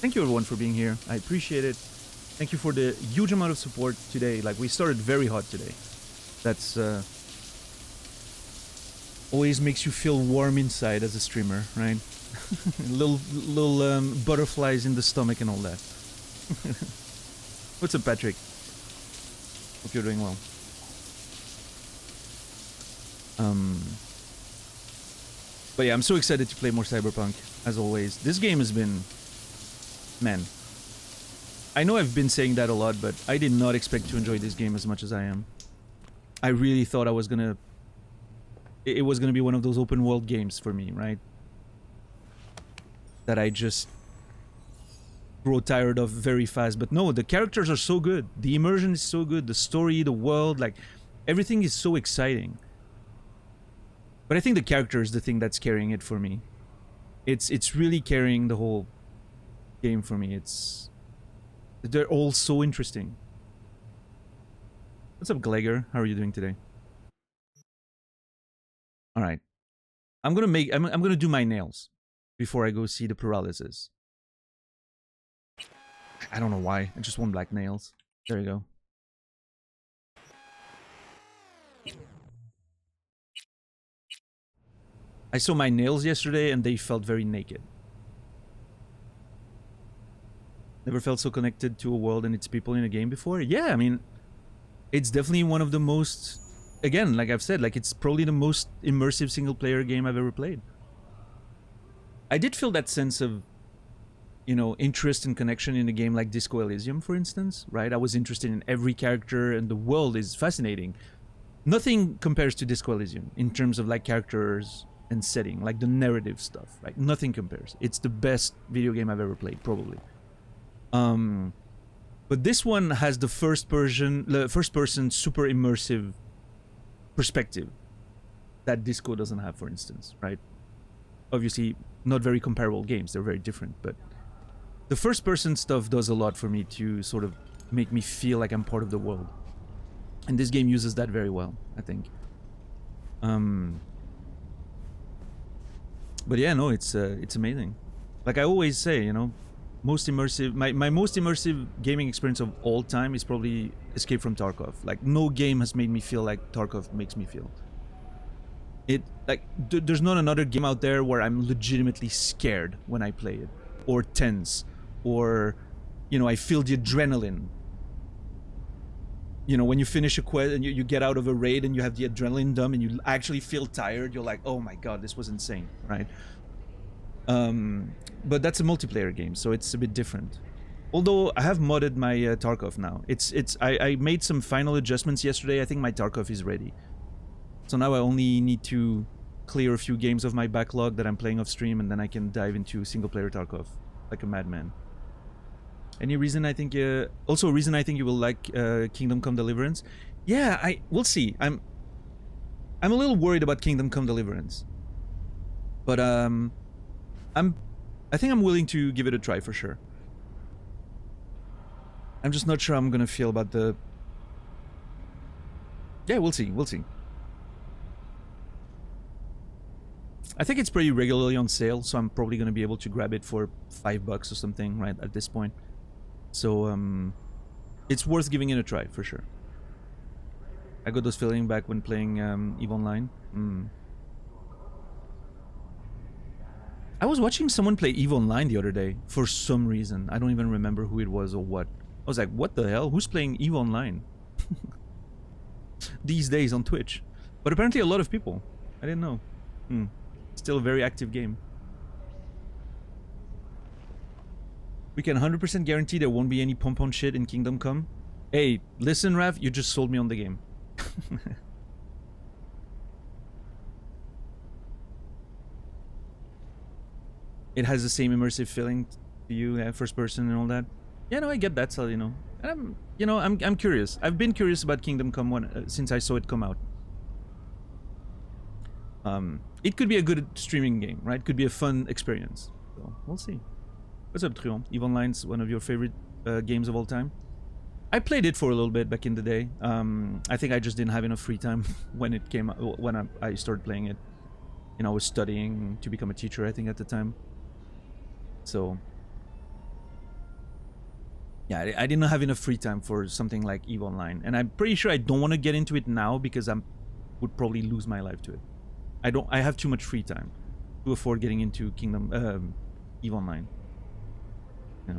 Thank you everyone for being here. I appreciate it. Thank you for the huge amount of support today. Like, we started very hot today. That's... always makes you feel warm inside as a streamer, right? little butterflies in the stomach and all that. What's up, Patrick? Hope you're doing well. But yeah, I'm so excited to play more Cyberpunk, as always. This game has been... Man. I know I've been saying that a lot, but I did not expect to enjoy this game as much as I am. I really thought I was gonna... It was gonna be one of those open world games for me, right? That I just grow tired of very fast. But no, the characters are so good. The immersion is so good. The story, the world, like... Everything is so exciting. But I think the character is the thing that's carrying it for me. It's really carrying the whole game for me. They're all so interesting. What's up, Glegor? How are you doing today? All right, I'm gonna do my nails before I go see the paralysis. I don't know why. I just want black nails. There you go. I saw my nails yesterday and they felt very naked. Never felt so connected to a world and its people in a game before. Yeah, I mean, it's definitely one of the most... Again, like I've said, like it's probably the most immersive single-player game I've ever played. I did feel that sense of, you know, interest and connection in a game like Disco Elysium, for instance, right? I was interested in every character and the world is fascinating. Nothing compares to Disco Elysium in terms of like characters and setting, like the narrative stuff, right? Nothing compares. It's the best video game I've ever played, probably. But this one has the first person super immersive perspective that Disco doesn't have, for instance, right? Obviously, not very comparable games. They're very different, but the first person stuff does a lot for me to sort of make me feel like I'm part of the world. And this game uses that very well, I think. But yeah, no, it's amazing. Like I always say, you know, most immersive, my most immersive gaming experience of all time is probably Escape from Tarkov. Like no game has made me feel like Tarkov makes me feel. There's not another game out there where I'm legitimately scared when I play it, or tense, or, you know, I feel the adrenaline. You know, when you finish a quest and you get out of a raid and you have the adrenaline dump and you actually feel tired, you're like, oh my god, this was insane, right? But that's a multiplayer game, so it's a bit different. Although I have modded my Tarkov now. I made some final adjustments yesterday. I think my Tarkov is ready. So now I only need to clear a few games of my backlog that I'm playing off stream, and then I can dive into single-player Tarkov like a madman. Any reason I think... also a reason I think you will like Kingdom Come Deliverance? Yeah, we'll see. I'm a little worried about Kingdom Come Deliverance. But I think I'm willing to give it a try for sure. I'm just not sure I'm gonna feel about the... Yeah, we'll see, we'll see. I think it's pretty regularly on sale, so I'm probably gonna be able to grab it for $5 or something, right, at this point. So, it's worth giving it a try, for sure. I got those feeling back when playing EVE Online. I was watching someone play EVE Online the other day, for some reason. I don't even remember who it was or what. I was like, what the hell? Who's playing EVE Online? These days on Twitch. But apparently a lot of people. I didn't know. Still a very active game. We can 100% guarantee there won't be any pump-on shit in Kingdom Come. Hey, listen, Rav, you just sold me on the game. It has the same immersive feeling to you, first person and all that. Yeah, no, I get that, so, you know. I'm curious. I've been curious about Kingdom Come since I saw it come out. It could be a good streaming game, right? Could be a fun experience. So, we'll see. What's up, Trion? EVE Online's one of your favorite games of all time? I played it for a little bit back in the day. I think I just didn't have enough free time when it came out, when I started playing it. You know, I was studying to become a teacher, I think, at the time. So, yeah, I didn't have enough free time for something like EVE Online. And I'm pretty sure I don't want to get into it now because I would probably lose my life to it. I have too much free time to afford getting into EVE Online. Yeah.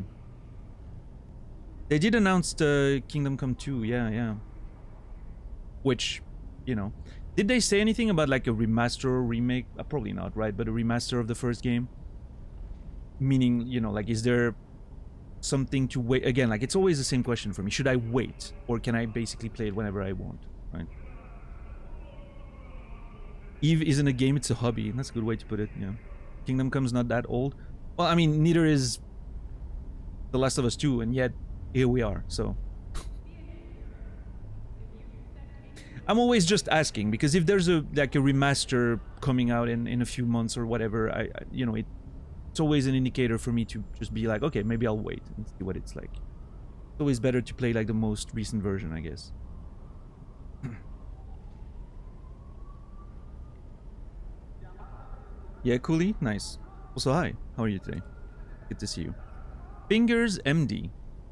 They did announce Kingdom Come 2, yeah. Which, you know, did they say anything about like a remaster or remake? Probably not, right? But a remaster of the first game? Meaning, you know, like, is there something to wait? Again, like, it's always the same question for me. Should I wait? Or can I basically play it whenever I want, right? EVE isn't a game, it's a hobby. That's a good way to put it, yeah. Kingdom Come's not that old. Well, I mean, neither is The Last of Us 2, and yet here we are, so. I'm always just asking, because if there's a remaster coming out in a few months or whatever, I you know, it's always an indicator for me to just be like, okay, maybe I'll wait and see what it's like. It's always better to play like the most recent version, I guess. Yeah, Cooley, nice. Also, hi, how are you today? Good to see you. Fingers MD,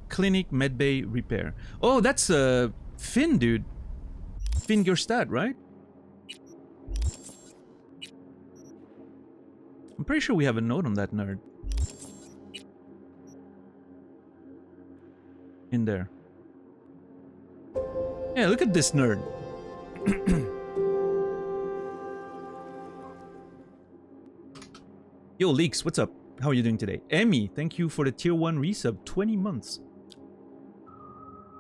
Clinic Medbay Repair. Oh, that's Finn, dude. Fingerstad, right? I'm pretty sure we have a note on that nerd. In there. Yeah, look at this nerd. Yo, Leaks, what's up? How are you doing today? Emmy, thank you for the tier 1 resub, 20 months.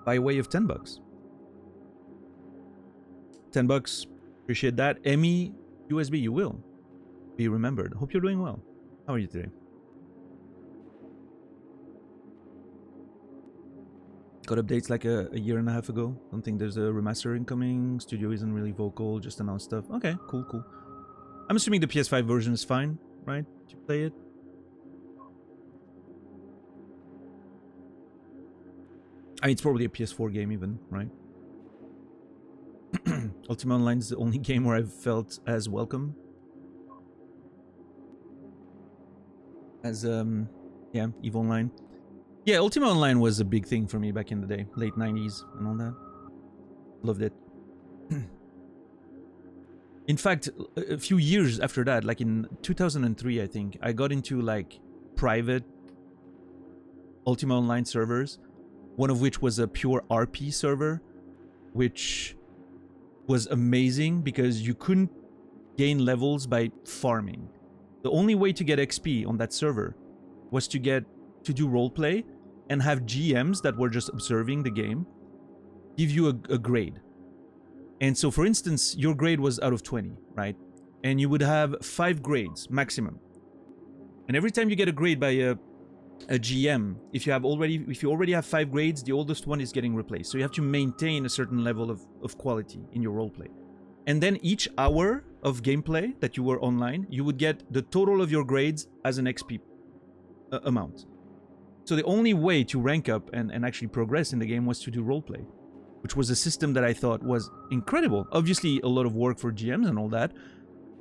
By way of $10. $10, appreciate that. Emmy, USB, you will be remembered. Hope you're doing well. How are you today? Got updates like a year and a half ago. Don't think there's a remaster incoming. Studio isn't really vocal, just announced stuff. Okay, cool. I'm assuming the PS5 version is fine, right? To play it. I mean, it's probably a PS4 game even, right? Ultima Online is the only game where I've felt as welcome as yeah, EVE Online. Yeah, Ultima Online was a big thing for me back in the day, late 90s and all that. Loved it. In fact, a few years after that, like in 2003, I think, I got into like private Ultima Online servers, one of which was a pure RP server, which was amazing because you couldn't gain levels by farming. The only way to get XP on that server was to do roleplay and have GMs that were just observing the game give you a grade. And so, for instance, your grade was out of 20, right? And you would have 5 grades maximum. And every time you get a grade by a GM, if you already have 5 grades, the oldest one is getting replaced. So you have to maintain a certain level of quality in your roleplay. And then each hour of gameplay that you were online, you would get the total of your grades as an XP amount. So the only way to rank up and actually progress in the game was to do roleplay, which was a system that I thought was incredible. Obviously, a lot of work for GMs and all that,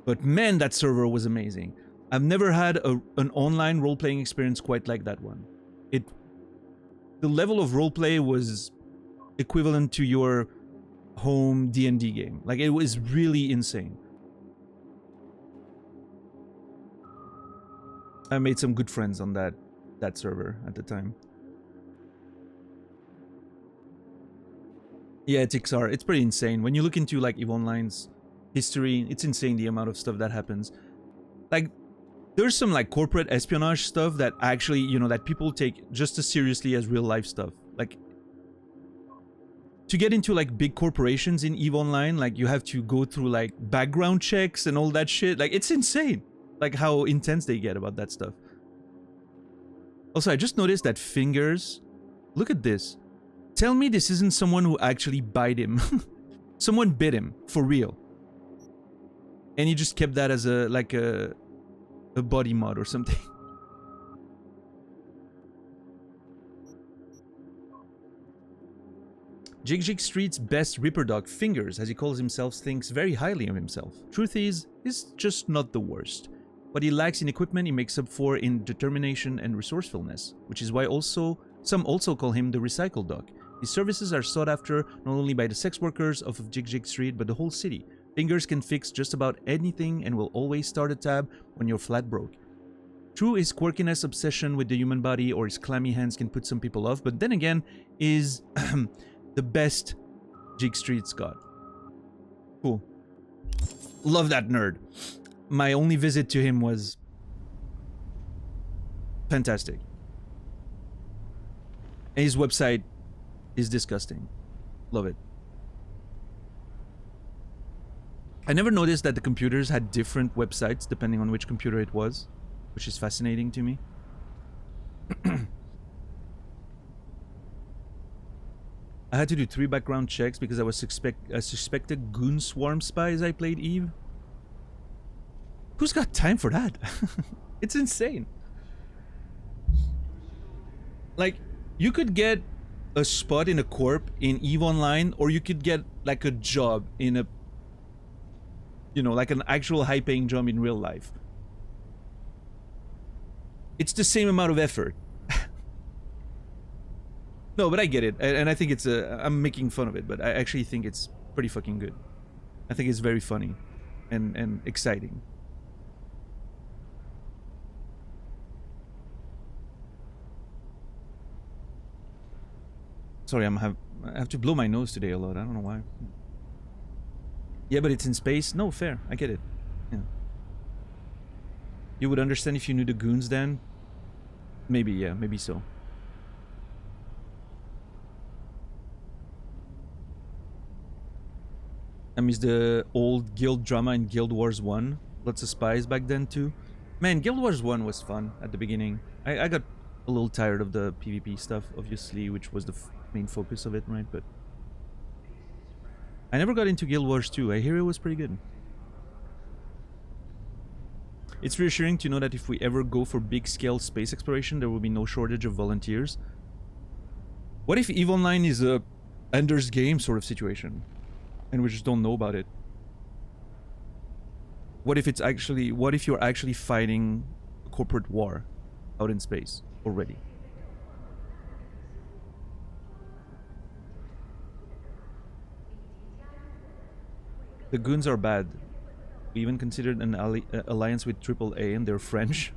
but man, that server was amazing. I've never had an online role-playing experience quite like that one. The level of roleplay was equivalent to your home D&D game. Like, it was really insane. I made some good friends on that server at the time. Yeah, it's XR. It's pretty insane. When you look into like EVE Online's history. It's insane the amount of stuff that happens. Like, there's some like corporate espionage stuff that actually, you know, that people take just as seriously as real life stuff. Like, to get into like big corporations in EVE Online, like you have to go through like background checks and all that shit. Like, it's insane, like how intense they get about that stuff. Also, I just noticed that Fingers, look at this. Tell me this isn't someone who actually bit him. Someone bit him for real, and he just kept that as a like a body mod or something. Jig Jig Street's best Ripper Dog, Fingers, as he calls himself, thinks very highly of himself. Truth is, he's just not the worst. What he lacks in equipment, he makes up for in determination and resourcefulness, which is why some also call him the Recycle Dog. His services are sought after not only by the sex workers of Jig Jig Street, but the whole city. Fingers can fix just about anything and will always start a tab when you're flat broke. True, his quirkiness, obsession with the human body, or his clammy hands can put some people off, but then again, is the best Jig Street's got. Cool. Love that nerd. My only visit to him was fantastic. And his website is disgusting. Love it. I never noticed that the computers had different websites depending on which computer it was, which is fascinating to me. I had to do 3 background checks because I suspected goon swarm spies I played EVE. Who's got time for that? It's insane. Like, you could get a spot in a corp in EVE Online, or you could get like a job in a, you know, like an actual high-paying job in real life. It's the same amount of effort. No, but I get it, and I think it's I'm making fun of it, but I actually think it's pretty fucking good. I think it's very funny and exciting. Sorry, I have to blow my nose today a lot. I don't know why. Yeah, but it's in space. No, fair. I get it. Yeah. You would understand if you knew the goons then? Maybe, yeah. Maybe so. I miss the old guild drama in Guild Wars 1. Lots of spies back then too. Man, Guild Wars 1 was fun at the beginning. I got a little tired of the PvP stuff, obviously, which was the main focus of it, right? But I never got into Guild Wars 2. I hear it was pretty good. It's reassuring to know that if we ever go for big-scale space exploration, there will be no shortage of volunteers. What if EVE Online is a Ender's Game sort of situation, and we just don't know about it? What if you're actually fighting a corporate war out in space already? The goons are bad. We even considered an alliance with AAA, and they're French.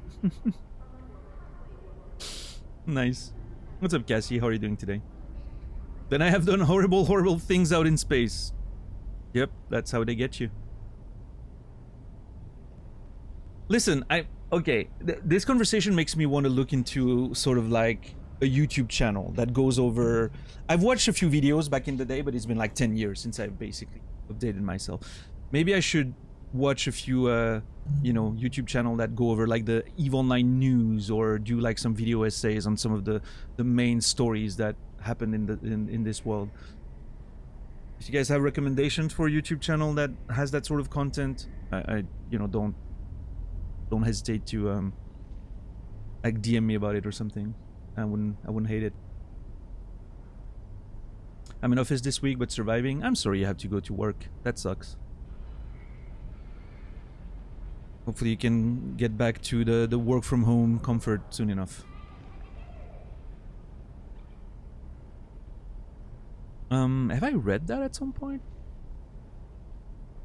Nice. What's up, Cassie? How are you doing today? Then I have done horrible, horrible things out in space. Yep, that's how they get you. Listen, okay, this conversation makes me want to look into sort of like a YouTube channel that goes over... I've watched a few videos back in the day, but it's been like 10 years since I've basically updated myself. Maybe I should watch a few, you know, YouTube channel that go over like the EVE Online news, or do like some video essays on some of the main stories that happen in this world. If you guys have recommendations for a YouTube channel that has that sort of content, I you know, don't hesitate to like DM me about it or something. I wouldn't hate it. I'm in office this week, but surviving. I'm sorry you have to go to work. That sucks. Hopefully you can get back to the work from home comfort soon enough. Have I read that at some point?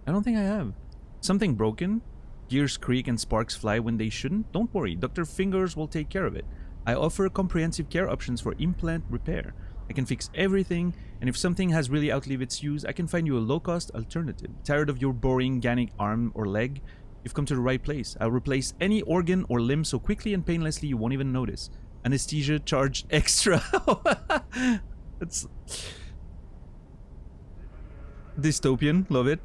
I don't think I have. Something broken? Gears creak and sparks fly when they shouldn't? Don't worry, Dr. Fingers will take care of it. I offer comprehensive care options for implant repair. I can fix everything, and if something has really outlived its use, I can find you a low-cost alternative. Tired of your boring organic arm or leg? You've come to the right place. I'll replace any organ or limb so quickly and painlessly you won't even notice. Anesthesia charged extra. That's dystopian. Love it.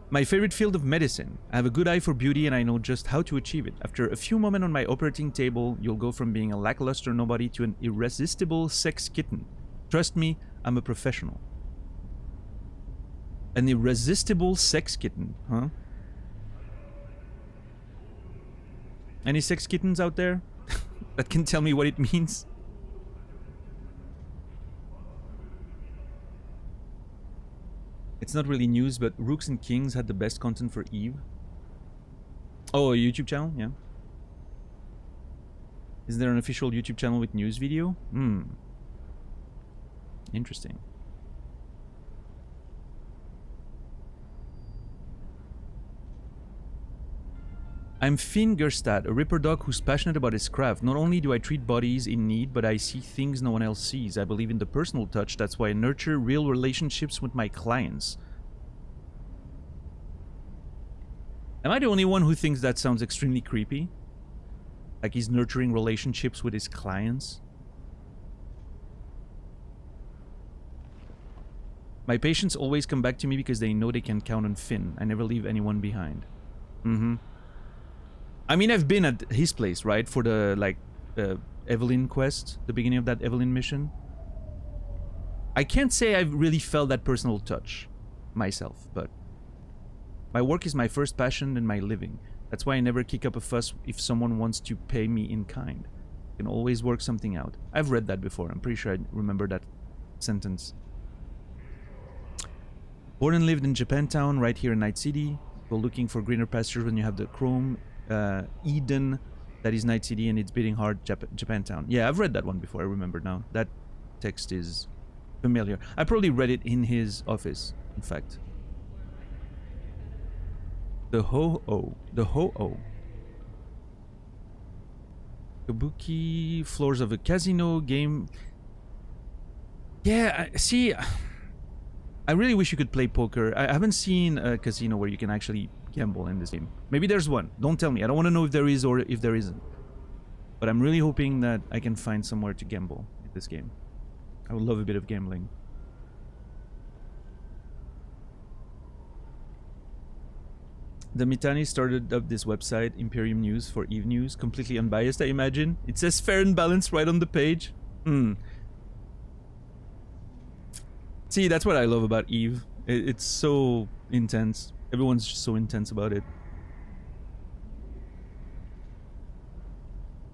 My favorite field of medicine. I have a good eye for beauty and I know just how to achieve it. After a few moments on my operating table, you'll go from being a lackluster nobody to an irresistible sex kitten. Trust me, I'm a professional. An irresistible sex kitten, huh? Any sex kittens out there that can tell me what it means? It's not really news, but Rooks and Kings had the best content for Eve. Oh, a YouTube channel? Yeah. Is there an official YouTube channel with news video? Interesting. I'm Finn Gerstad, a Ripper dog who's passionate about his craft. Not only do I treat bodies in need, but I see things no one else sees. I believe in the personal touch, that's why I nurture real relationships with my clients. Am I the only one who thinks that sounds extremely creepy? Like he's nurturing relationships with his clients? My patients always come back to me because they know they can count on Finn. I never leave anyone behind. I mean, I've been at his place, right? For the, like, Evelyn quest. The beginning of that Evelyn mission. I can't say I've really felt that personal touch myself, but my work is my first passion and my living. That's why I never kick up a fuss if someone wants to pay me in kind. I can always work something out. I've read that before. I'm pretty sure I remember that sentence. Born and lived in Japantown, right here in Night City. Go looking for greener pastures when you have the Chrome Eden, that is Night City, and it's beating hard, Japantown. Yeah, I've read that one before. I remember now. That text is familiar. I probably read it in his office, in fact. The Ho-Oh. The Ho-Oh. Kabuki, floors of a casino game. Yeah, see, I really wish you could play poker. I haven't seen a casino where you can actually gamble in this game. Maybe there's one. Don't tell me. I don't want to know if there is or if there isn't. But I'm really hoping that I can find somewhere to gamble in this game. I would love a bit of gambling. The Mitani started up this website, Imperium News, for Eve News. Completely unbiased, I imagine. It says fair and balanced right on the page. See, that's what I love about Eve. It's so intense. Everyone's just so intense about it.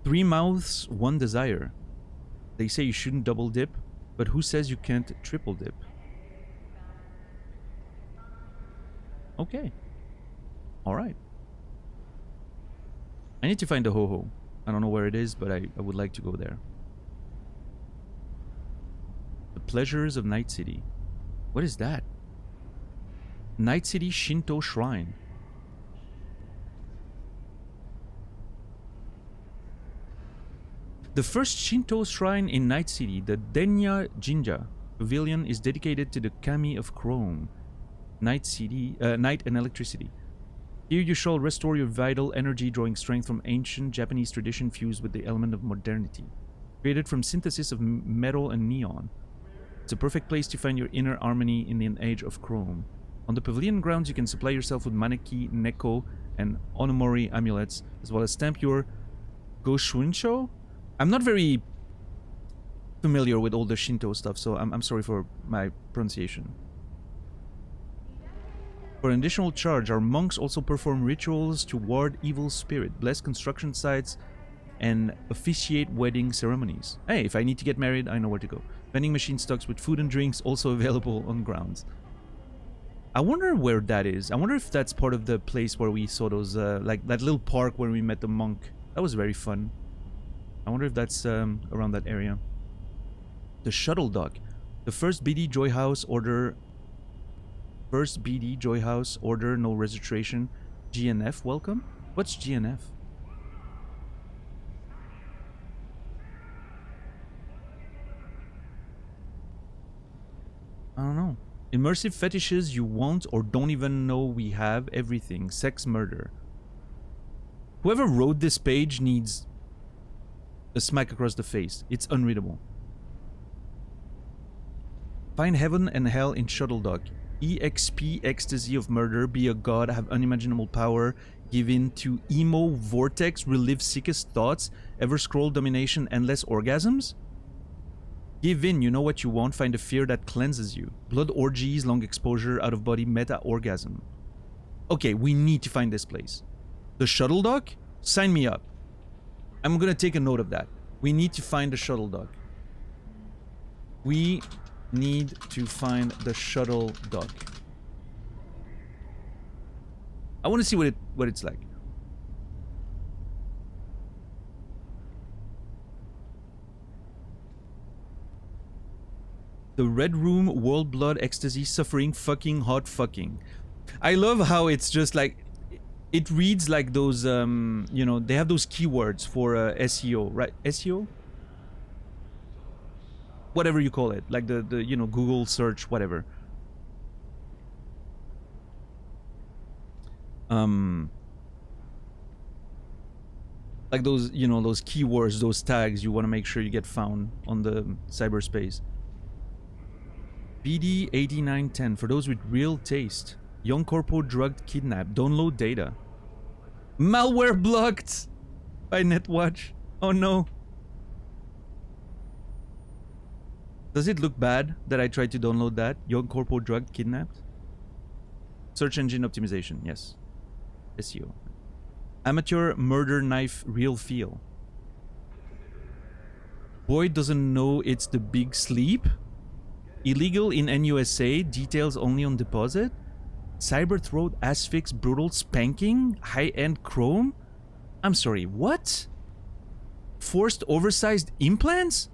3 mouths, 1 desire. They say you shouldn't double dip, but who says you can't triple dip? Okay. Alright. I need to find the Ho-Ho. I don't know where it is, but I would like to go there. The Pleasures of Night City. What is that? Night City Shinto Shrine. The first Shinto shrine in Night City, the Denya Jinja Pavilion, is dedicated to the Kami of Chrome, Night and electricity. Here you shall restore your vital energy, drawing strength from ancient Japanese tradition fused with the element of modernity. Created from synthesis of metal and neon. It's a perfect place to find your inner harmony in the age of Chrome. On the pavilion grounds, you can supply yourself with Maneki, Neko, and Onomori amulets, as well as stamp your Goshunsho? I'm not very familiar with all the Shinto stuff, so I'm sorry for my pronunciation. For an additional charge, our monks also perform rituals to ward evil spirit, bless construction sites, and officiate wedding ceremonies. Hey, if I need to get married, I know where to go. Vending machine stocks with food and drinks also available on grounds. I wonder where that is. I wonder if that's part of the place where we saw those, like that little park where we met the monk. That was very fun. I wonder if that's around that area. The shuttle dock. The first BD Joy House order. First BD Joy House order, no registration. GNF, welcome? What's GNF? I don't know. Immersive fetishes you won't or don't even know we have. Everything. Sex, murder. Whoever wrote this page needs a smack across the face. It's unreadable. Find heaven and hell in Shuttle Dock. EXP, ecstasy of murder, be a god, have unimaginable power, give in to emo vortex, relive sickest thoughts, ever scroll domination, endless orgasms? Give in, you know what you want, find a fear that cleanses you. Blood orgies, long exposure, out of body, meta orgasm. Okay, we need to find this place. The Shuttle Dock? Sign me up. I'm gonna take a note of that. We need to find the Shuttle Dock. We need to find the Shuttle Dock. I want to see what it's like. The Red Room, world blood, ecstasy, suffering, fucking, hot fucking. I love how it's just like it reads like those you know, they have those keywords for SEO, right? SEO? Whatever you call it, like the you know, Google search, whatever. Like those, you know, those keywords, those tags you want to make sure you get found on the cyberspace. BD 8910 for those with real taste. Young corpo drugged, kidnapped. Download data. Malware blocked by Netwatch. Oh no. Does it look bad that I tried to download that? Young corpo drugged, kidnapped? Search engine optimization, yes. SEO. Amateur murder knife, real feel. Boy doesn't know it's the big sleep. Illegal in NUSA, details only on deposit. Cyber throat, asphyx, brutal spanking, high-end chrome. I'm sorry, what? Forced oversized implants?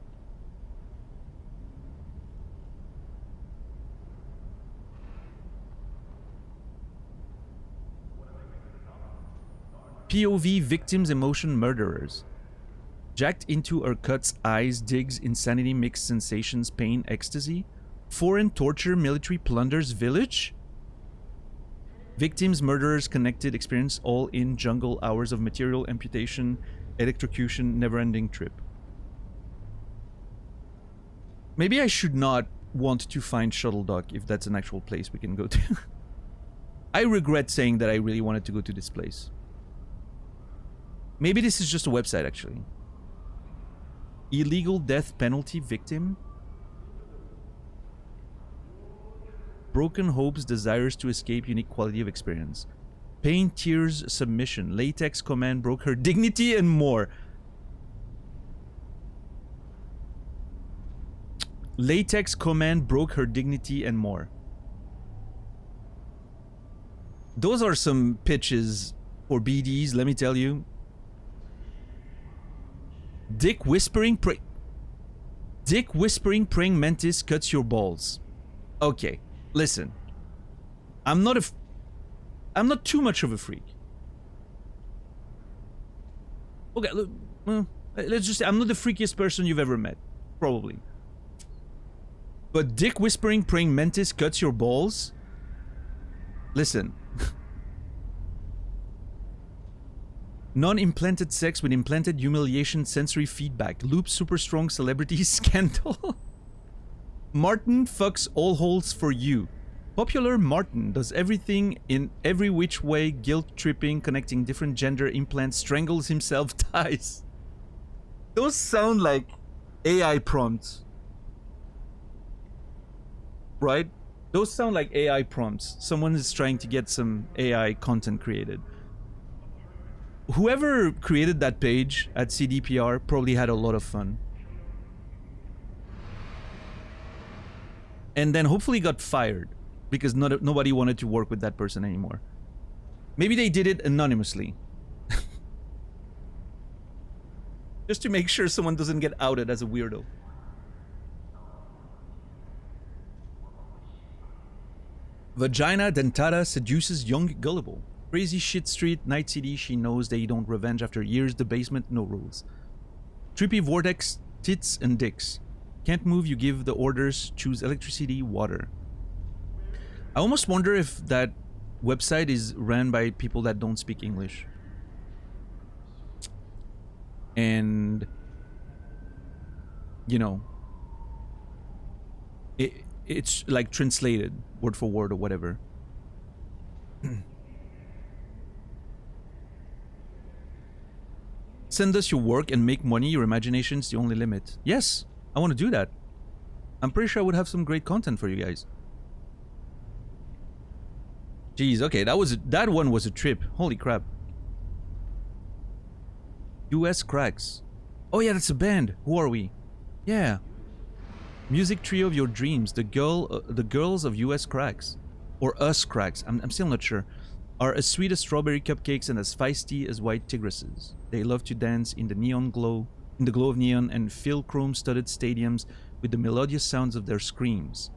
POV victims, emotion, murderers. Jacked into or cuts eyes, digs, insanity, mixed sensations, pain, ecstasy. Foreign torture, military plunders, village. Victims, murderers, connected, experience all in jungle, hours of material amputation, electrocution, never-ending trip. Maybe I should not want to find Shuttle Dock if that's an actual place we can go to. I regret saying that I really wanted to go to this place. Maybe this is just a website, actually. Illegal death penalty victim. Broken hopes, desires to escape, unique quality of experience. Pain, tears, submission. Latex command broke her dignity and more. Latex command broke her dignity and more. Those are some pitches for BDs, let me tell you. Dick whispering praying mantis cuts your balls. Okay, listen. I'm not too much of a freak. Okay, let's just say I'm not the freakiest person you've ever met, probably. But dick whispering praying mantis cuts your balls. Listen. Non-implanted sex with implanted humiliation, sensory feedback. Loop super strong celebrity scandal. Martin fucks all holes for you. Popular Martin does everything in every which way, guilt tripping, connecting different gender implants, strangles himself, dies. Those sound like AI prompts. Right? Those sound like AI prompts. Someone is trying to get some AI content created. Whoever created that page at CDPR probably had a lot of fun. And then hopefully got fired because nobody wanted to work with that person anymore. Maybe they did it anonymously. Just to make sure someone doesn't get outed as a weirdo. Vagina dentata seduces young gullible. Crazy shit street, night city, she knows they don't revenge after years, the basement, no rules. Trippy vortex, tits and dicks. Can't move, you give the orders. Choose electricity, water. I almost wonder if that website is ran by people that don't speak English. And, you know, it's like translated word for word or whatever. Send us your work and make money. Your imagination's the only limit. Yes, I want to do that. I'm pretty sure I would have some great content for you guys. Jeez, okay, that one was a trip. Holy crap. US Cracks. Oh yeah, that's a band. Who are we? Yeah. Music trio of your dreams. The girls of US Cracks. Or Us Cracks. I'm still not sure. Are as sweet as strawberry cupcakes and as feisty as white tigresses. They love to dance in the glow of neon and fill chrome-studded stadiums with the melodious sounds of their screams.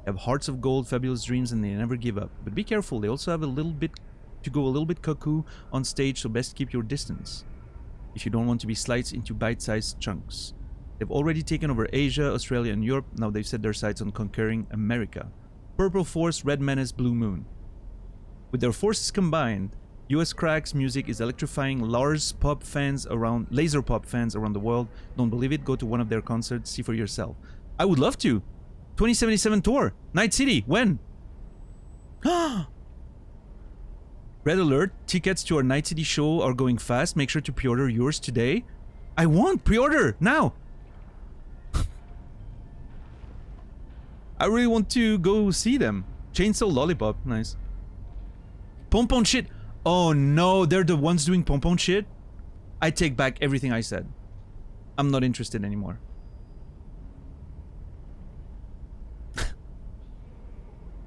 They have hearts of gold, fabulous dreams, and they never give up. But be careful, they also have a little bit cuckoo on stage, so best keep your distance if you don't want to be sliced into bite-sized chunks. They've already taken over Asia, Australia, and Europe. Now they've set their sights on conquering America. Purple Force, Red Menace, Blue Moon. With their forces combined, US Cracks music is electrifying laser pop fans around the world. Don't believe it? Go to one of their concerts, see for yourself. I would love to. 2077 tour, Night City. When? Red alert! Tickets to our Night City show are going fast. Make sure to pre-order yours today. I want pre-order now. I really want to go see them. Chainsaw Lollipop, nice. Pom-pom shit. Oh no, they're the ones doing pom-pom shit? I take back everything I said. I'm not interested anymore.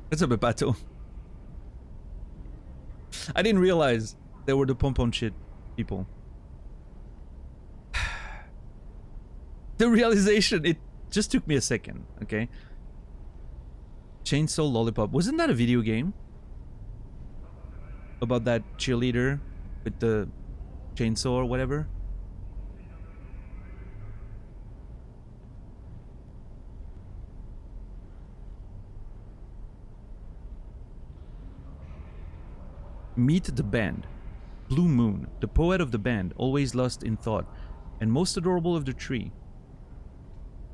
What's up, Bepato? I didn't realize they were the pom-pom shit people. The realization, it just took me a second, okay? Chainsaw Lollipop. Wasn't that a video game? About that cheerleader with the chainsaw or whatever? Meet the band. Blue Moon, the poet of the band, always lost in thought, and most adorable of the three.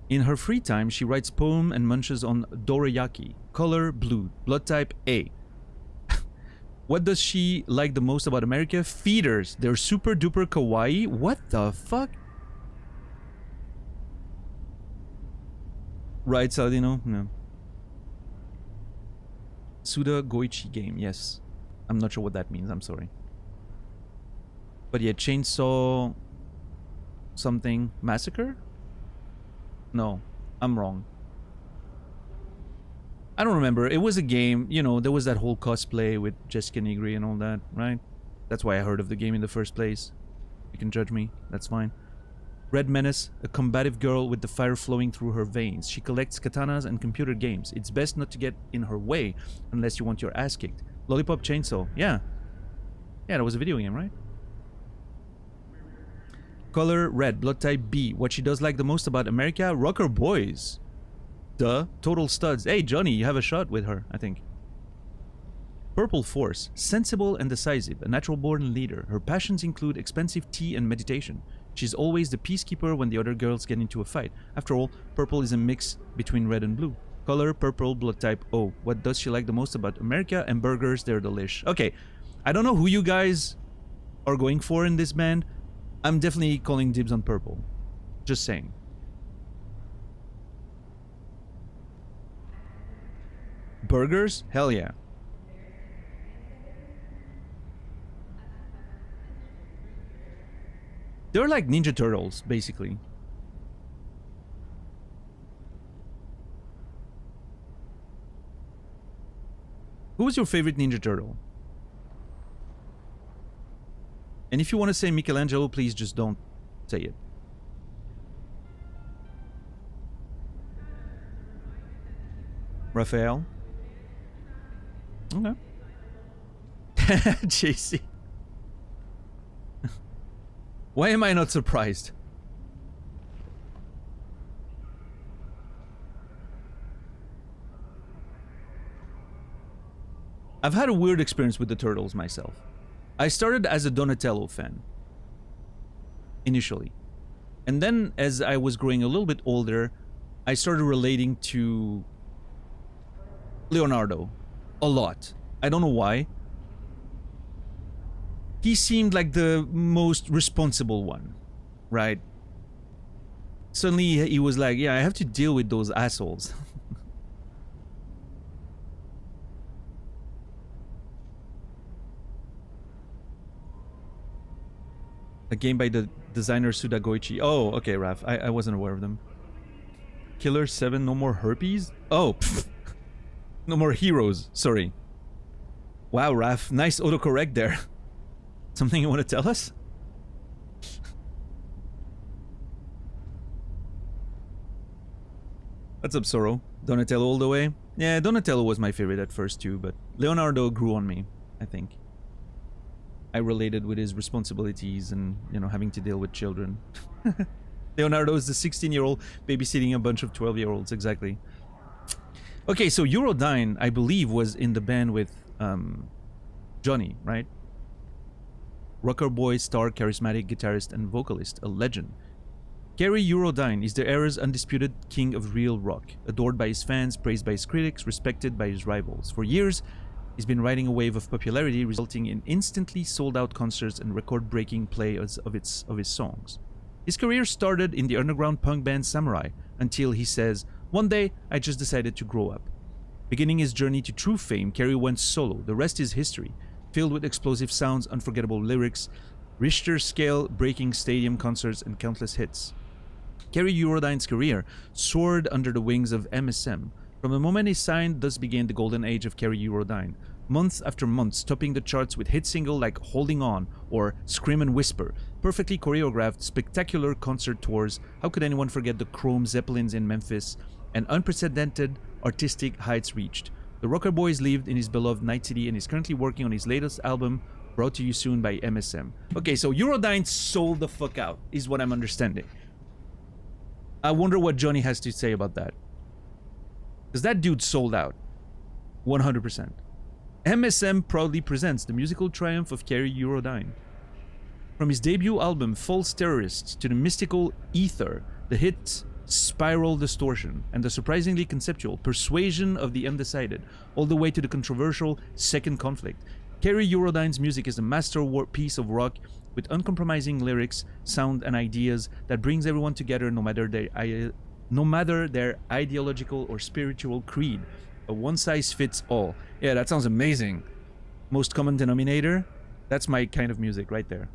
In her free time, she writes poem and munches on dorayaki. Color, blue. Blood type, A. What does she like the most about America? Feeders. They're super duper kawaii. What the fuck? Right, Saladino? No. Suda Goichi game, yes. I'm not sure what that means, I'm sorry. But yeah, Chainsaw... something. Massacre? No, I'm wrong. I don't remember. It was a game, you know, there was that whole cosplay with Jessica Nigri and all that, right? That's why I heard of the game in the first place. You can judge me, that's fine. Red Menace, a combative girl with the fire flowing through her veins. She collects katanas and computer games. It's best not to get in her way unless you want your ass kicked. Lollipop Chainsaw, yeah. Yeah, that was a video game, right? Color, red. Blood type, B. What she does like the most about America? Rocker boys. Duh. Total studs. Hey, Johnny, you have a shot with her, I think. Purple Force. Sensible and decisive. A natural-born leader. Her passions include expensive tea and meditation. She's always the peacekeeper when the other girls get into a fight. After all, purple is a mix between red and blue. Color, purple. Blood type, O. What does she like the most about America? And burgers, they're delish. Okay, I don't know who you guys are going for in this band. I'm definitely calling dibs on purple. Just saying. Burgers? Hell yeah. They're like Ninja Turtles, basically. Who was your favorite Ninja Turtle? And if you want to say Michelangelo, please just don't say it. Raphael? Okay. JC. Why am I not surprised? I've had a weird experience with the Turtles myself. I started as a Donatello fan, initially. And then, as I was growing a little bit older, I started relating to Leonardo a lot. I don't know why. He seemed like the most responsible one, right? Suddenly he was like, yeah, I have to deal with those assholes. A game by the designer Suda Goichi. Oh, okay, Raph. I wasn't aware of them. Killer 7, no more herpes? Oh, pfft. No more heroes. Sorry. Wow, Raph. Nice autocorrect there. Something you want to tell us? What's up, Soro? Donatello all the way? Yeah, Donatello was my favorite at first too, but Leonardo grew on me, I think. I related with his responsibilities and, you know, having to deal with children. Leonardo is the 16-year-old babysitting a bunch of 12-year-olds, exactly. Okay, so Eurodyne, I believe, was in the band with Johnny, right? Rocker boy, star, charismatic guitarist and vocalist, a legend. Gary Eurodyne is the era's undisputed king of real rock, adored by his fans, praised by his critics, respected by his rivals. For years, he's been riding a wave of popularity, resulting in instantly sold-out concerts and record-breaking plays of his songs. His career started in the underground punk band Samurai, until he says, "One day, I just decided to grow up." Beginning his journey to true fame, Kerry went solo. The rest is history, filled with explosive sounds, unforgettable lyrics, Richter-scale breaking stadium concerts, and countless hits. Kerry Eurodyne's career soared under the wings of MSM. From the moment he signed, thus began the golden age of Kerry Eurodyne. Month after month, topping the charts with hit singles like Holding On or Scream and Whisper, perfectly choreographed, spectacular concert tours. How could anyone forget the Chrome Zeppelins in Memphis, and unprecedented artistic heights reached? The Rocker Boys lived in his beloved Night City and is currently working on his latest album, brought to you soon by MSM. Okay, so Eurodyne sold the fuck out, is what I'm understanding. I wonder what Johnny has to say about that. Because that dude sold out. 100%. MSM proudly presents the musical triumph of Kerry Eurodyne. From his debut album, False Terrorists, to the mystical Ether, the hits Spiral Distortion, and the surprisingly conceptual Persuasion of the Undecided, all the way to the controversial Second Conflict. Kerry Eurodyne's music is a masterpiece of rock with uncompromising lyrics, sound, and ideas that brings everyone together no matter their ideological or spiritual creed. A one-size-fits-all. Yeah, that sounds amazing. Most common denominator? That's my kind of music right there.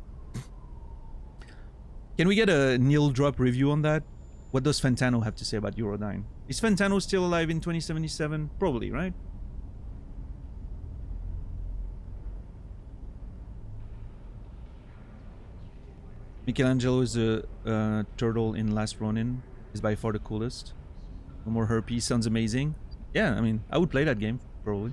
Can we get a Neil drop review on that? What does Fantano have to say about Eurodyne? Is Fantano still alive in 2077? Probably, right? Michelangelo is a turtle in Last Ronin. Is by far the coolest. No more herpes sounds amazing. Yeah, I mean, I would play that game, probably.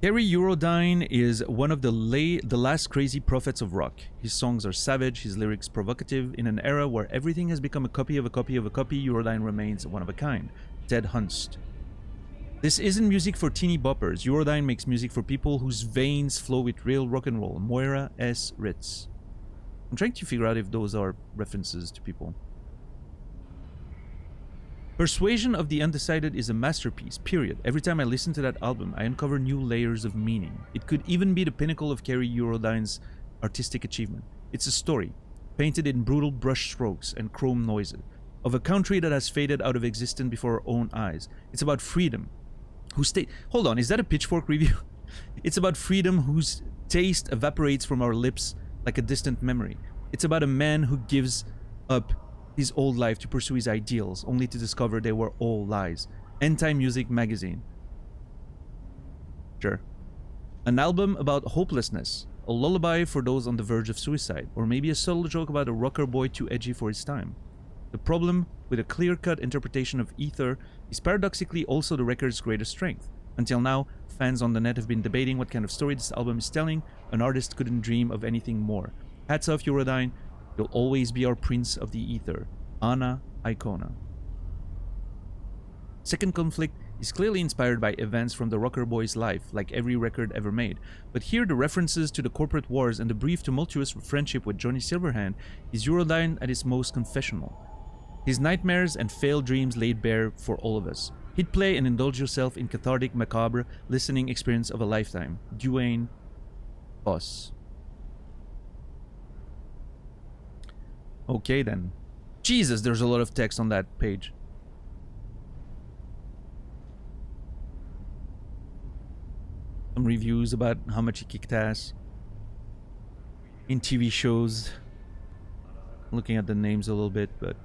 Kerry Eurodyne is one of the last crazy prophets of rock. His songs are savage, his lyrics provocative. In an era where everything has become a copy of a copy of a copy, Eurodyne remains one of a kind. Ted Hunst. This isn't music for teeny boppers. Eurodyne makes music for people whose veins flow with real rock and roll. Moira S. Ritz. I'm trying to figure out if those are references to people. Persuasion of the Undecided is a masterpiece, period. Every time I listen to that album, I uncover new layers of meaning. It could even be the pinnacle of Kerry Eurodyne's artistic achievement. It's a story, painted in brutal brush strokes and chrome noises, of a country that has faded out of existence before our own eyes. It's about freedom. Hold on, is that a Pitchfork review? It's about freedom whose taste evaporates from our lips like a distant memory. It's about a man who gives up his old life to pursue his ideals, only to discover they were all lies. Anti-Music Magazine. Sure. An album about hopelessness, a lullaby for those on the verge of suicide, or maybe a subtle joke about a rocker boy too edgy for his time. The problem with a clear-cut interpretation of Ether is paradoxically also the record's greatest strength. Until now, fans on the net have been debating what kind of story this album is telling. An artist couldn't dream of anything more. Hats off, Eurodyne. You'll always be our prince of the ether. Ana Icona. Second conflict is clearly inspired by events from the rocker boy's life, like every record ever made. But here the references to the corporate wars and the brief tumultuous friendship with Johnny Silverhand is Eurodyne at its most confessional. His nightmares and failed dreams laid bare for all of us. Hit play and indulge yourself in cathartic, macabre, listening experience of a lifetime. Duane Boss. Okay then. Jesus, there's a lot of text on that page. Some reviews about how much he kicked ass in TV shows. Looking at the names a little bit, but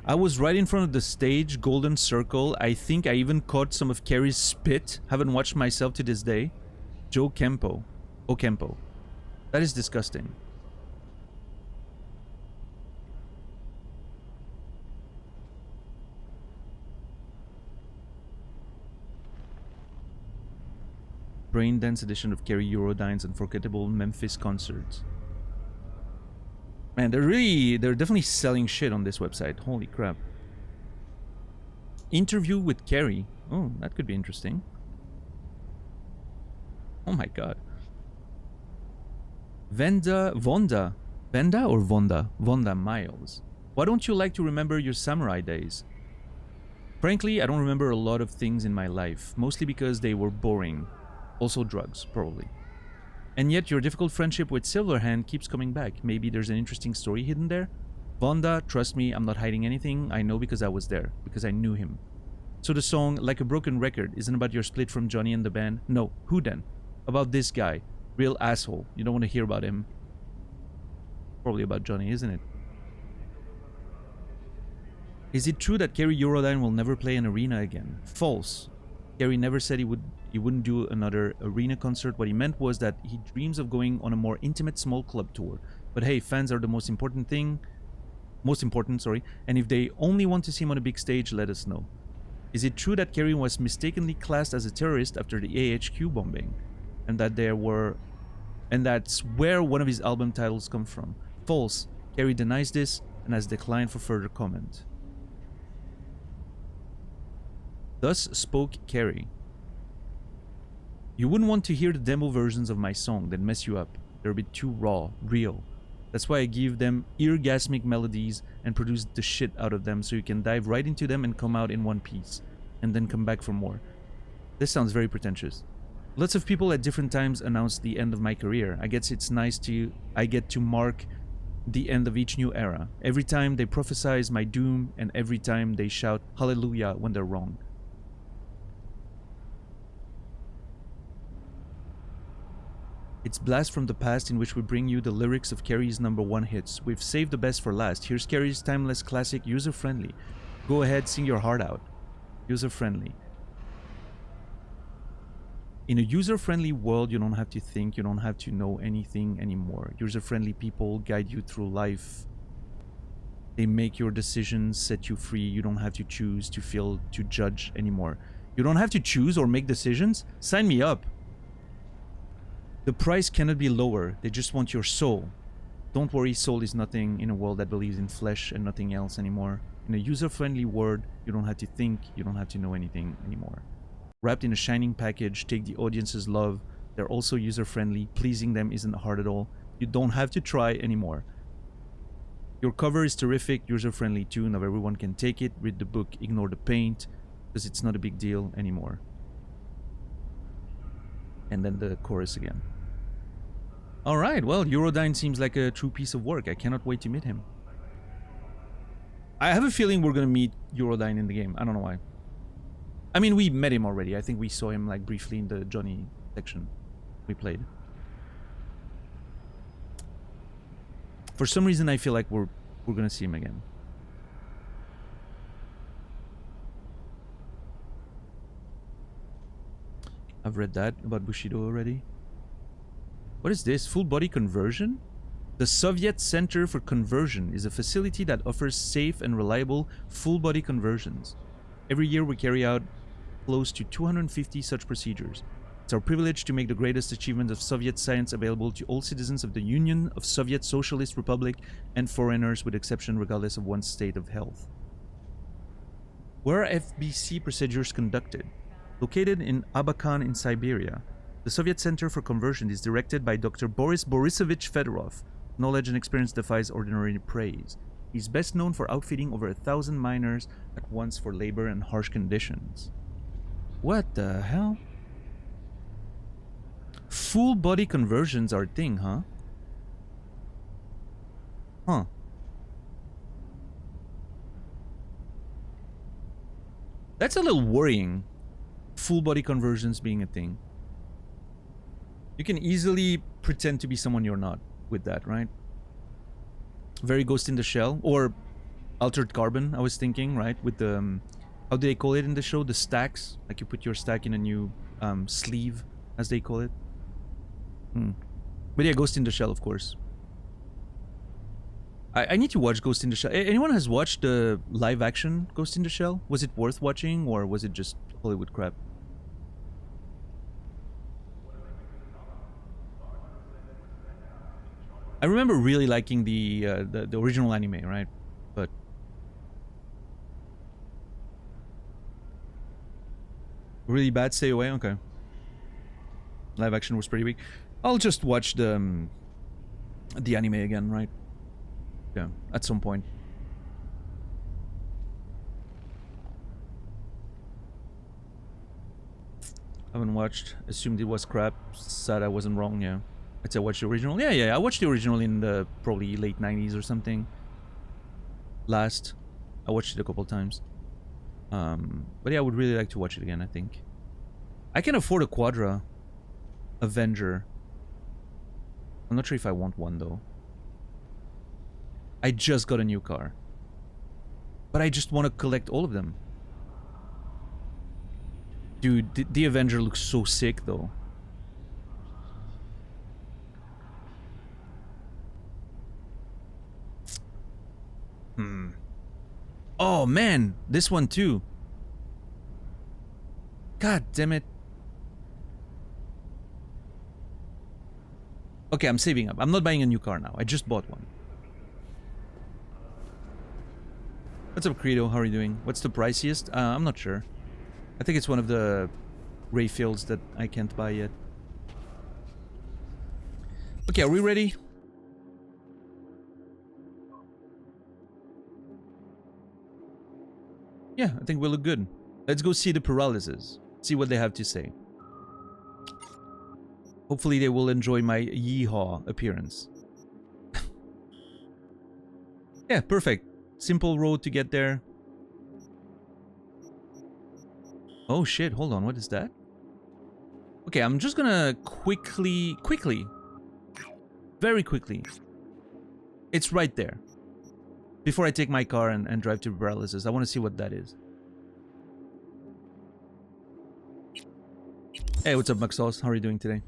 I was right in front of the stage, golden circle. I think I even caught some of Carrie's spit. Haven't watched myself to this day. Joe Kempo. Okempo. That is disgusting. Brain Dance edition of Carrie Eurodyne's unforgettable Memphis concerts. Man, they're definitely selling shit on this website. Holy crap. Interview with Carrie. Oh, that could be interesting. Oh my god. Vonda or Vonda? Vonda Miles. Why don't you like to remember your samurai days? Frankly, I don't remember a lot of things in my life, mostly because they were boring. Also drugs, probably. And yet your difficult friendship with Silverhand keeps coming back. Maybe there's an interesting story hidden there? Vonda, trust me, I'm not hiding anything. I know because I was there, because I knew him. So the song, Like a Broken Record, isn't about your split from Johnny and the band? No, who then? About this guy. Real asshole. You don't want to hear about him. Probably about Johnny, isn't it? Is it true that Carrie Eurodyne will never play an arena again? False. Carrie never said he wouldn't do another arena concert. What he meant was that he dreams of going on a more intimate small club tour. But hey, fans are the most important, and if they only want to see him on a big stage, let us know. Is it true that Carrie was mistakenly classed as a terrorist after the AHQ bombing? And that's where one of his album titles come from? False. Carrie denies this and has declined for further comment. Thus spoke Carrie. You wouldn't want to hear the demo versions of my song, they'd mess you up. They're a bit too raw, real. That's why I give them orgasmic melodies and produce the shit out of them so you can dive right into them and come out in one piece. And then come back for more. This sounds very pretentious. Lots of people at different times announce the end of my career. I guess it's nice I get to mark the end of each new era. Every time they prophesize my doom and every time they shout hallelujah when they're wrong. It's Blast from the Past in which we bring you the lyrics of Carrie's #1 hits. We've saved the best for last. Here's Carrie's timeless classic, user-friendly. Go ahead, sing your heart out. User-friendly. In a user-friendly world, you don't have to think, you don't have to know anything anymore. User-friendly people guide you through life. They make your decisions, set you free. You don't have to choose, to feel, to judge anymore. You don't have to choose or make decisions? Sign me up. The price cannot be lower. They just want your soul. Don't worry, soul is nothing in a world that believes in flesh and nothing else anymore. In a user-friendly world, you don't have to think, you don't have to know anything anymore. Wrapped in a shining package, take the audience's love. They're also user-friendly. Pleasing them isn't hard at all. You don't have to try anymore. Your cover is terrific, user-friendly too. Now everyone can take it, read the book, ignore the paint, because it's not a big deal anymore. And then the chorus again. Alright, well, Eurodyne seems like a true piece of work. I cannot wait to meet him. I have a feeling we're gonna meet Eurodyne in the game. I don't know why. I mean, we met him already. I think we saw him like briefly in the Johnny section we played. For some reason, I feel like we're gonna see him again. I've read that about Bushido already. What is this? Full body conversion? The Soviet Center for Conversion is a facility that offers safe and reliable full body conversions. Every year we carry out close to 250 such procedures. It's our privilege to make the greatest achievement of Soviet science available to all citizens of the Union of Soviet Socialist Republic and foreigners with exception regardless of one's state of health. Where are FBC procedures conducted? Located in Abakan in Siberia, the Soviet Center for Conversion is directed by Dr. Boris Borisovich Fedorov. Knowledge and experience defies ordinary praise. He's best known for outfitting over 1,000 miners at once for labor and harsh conditions. What the hell? Full body conversions are a thing, huh? Huh. That's a little worrying. Full body conversions being a thing. You can easily pretend to be someone you're not with that, right? Very Ghost in the Shell. Or Altered Carbon, I was thinking, right? With the... how do they call it in the show? The stacks? Like you put your stack in a new sleeve, as they call it. But yeah, Ghost in the Shell, of course. I need to watch Ghost in the Shell. Anyone has watched the live action Ghost in the Shell? Was it worth watching, or was it just Hollywood crap? I remember really liking the original anime, right? But really bad. Stay away. Okay. Live action was pretty weak. I'll just watch the anime again, right? Yeah, at some point. Haven't watched. Assumed it was crap. Sad I wasn't wrong. Yeah. I'd say watch the original. Yeah. I watched the original in the probably late 90s or something. Last. I watched it a couple times. But yeah, I would really like to watch it again, I think. I can afford a Quadra Avenger. I'm not sure if I want one, though. I just got a new car. But I just want to collect all of them. Dude, the Avenger looks so sick, though. Oh, man. This one, too. God damn it. Okay, I'm saving up. I'm not buying a new car now. I just bought one. What's up, Credo? How are you doing? What's the priciest? I'm not sure. I think it's one of the Rayfields that I can't buy yet. Okay, are we ready? Yeah, I think we look good. Let's go see the Paralysis. See what they have to say. Hopefully they will enjoy my yeehaw appearance. Yeah, perfect. Simple road to get there. Oh shit, hold on, what is that? Okay, I'm just gonna quickly, very quickly. It's right there. Before I take my car and drive to Paralysis, I want to see what that is. Hey, what's up, Maxos? How are you doing today?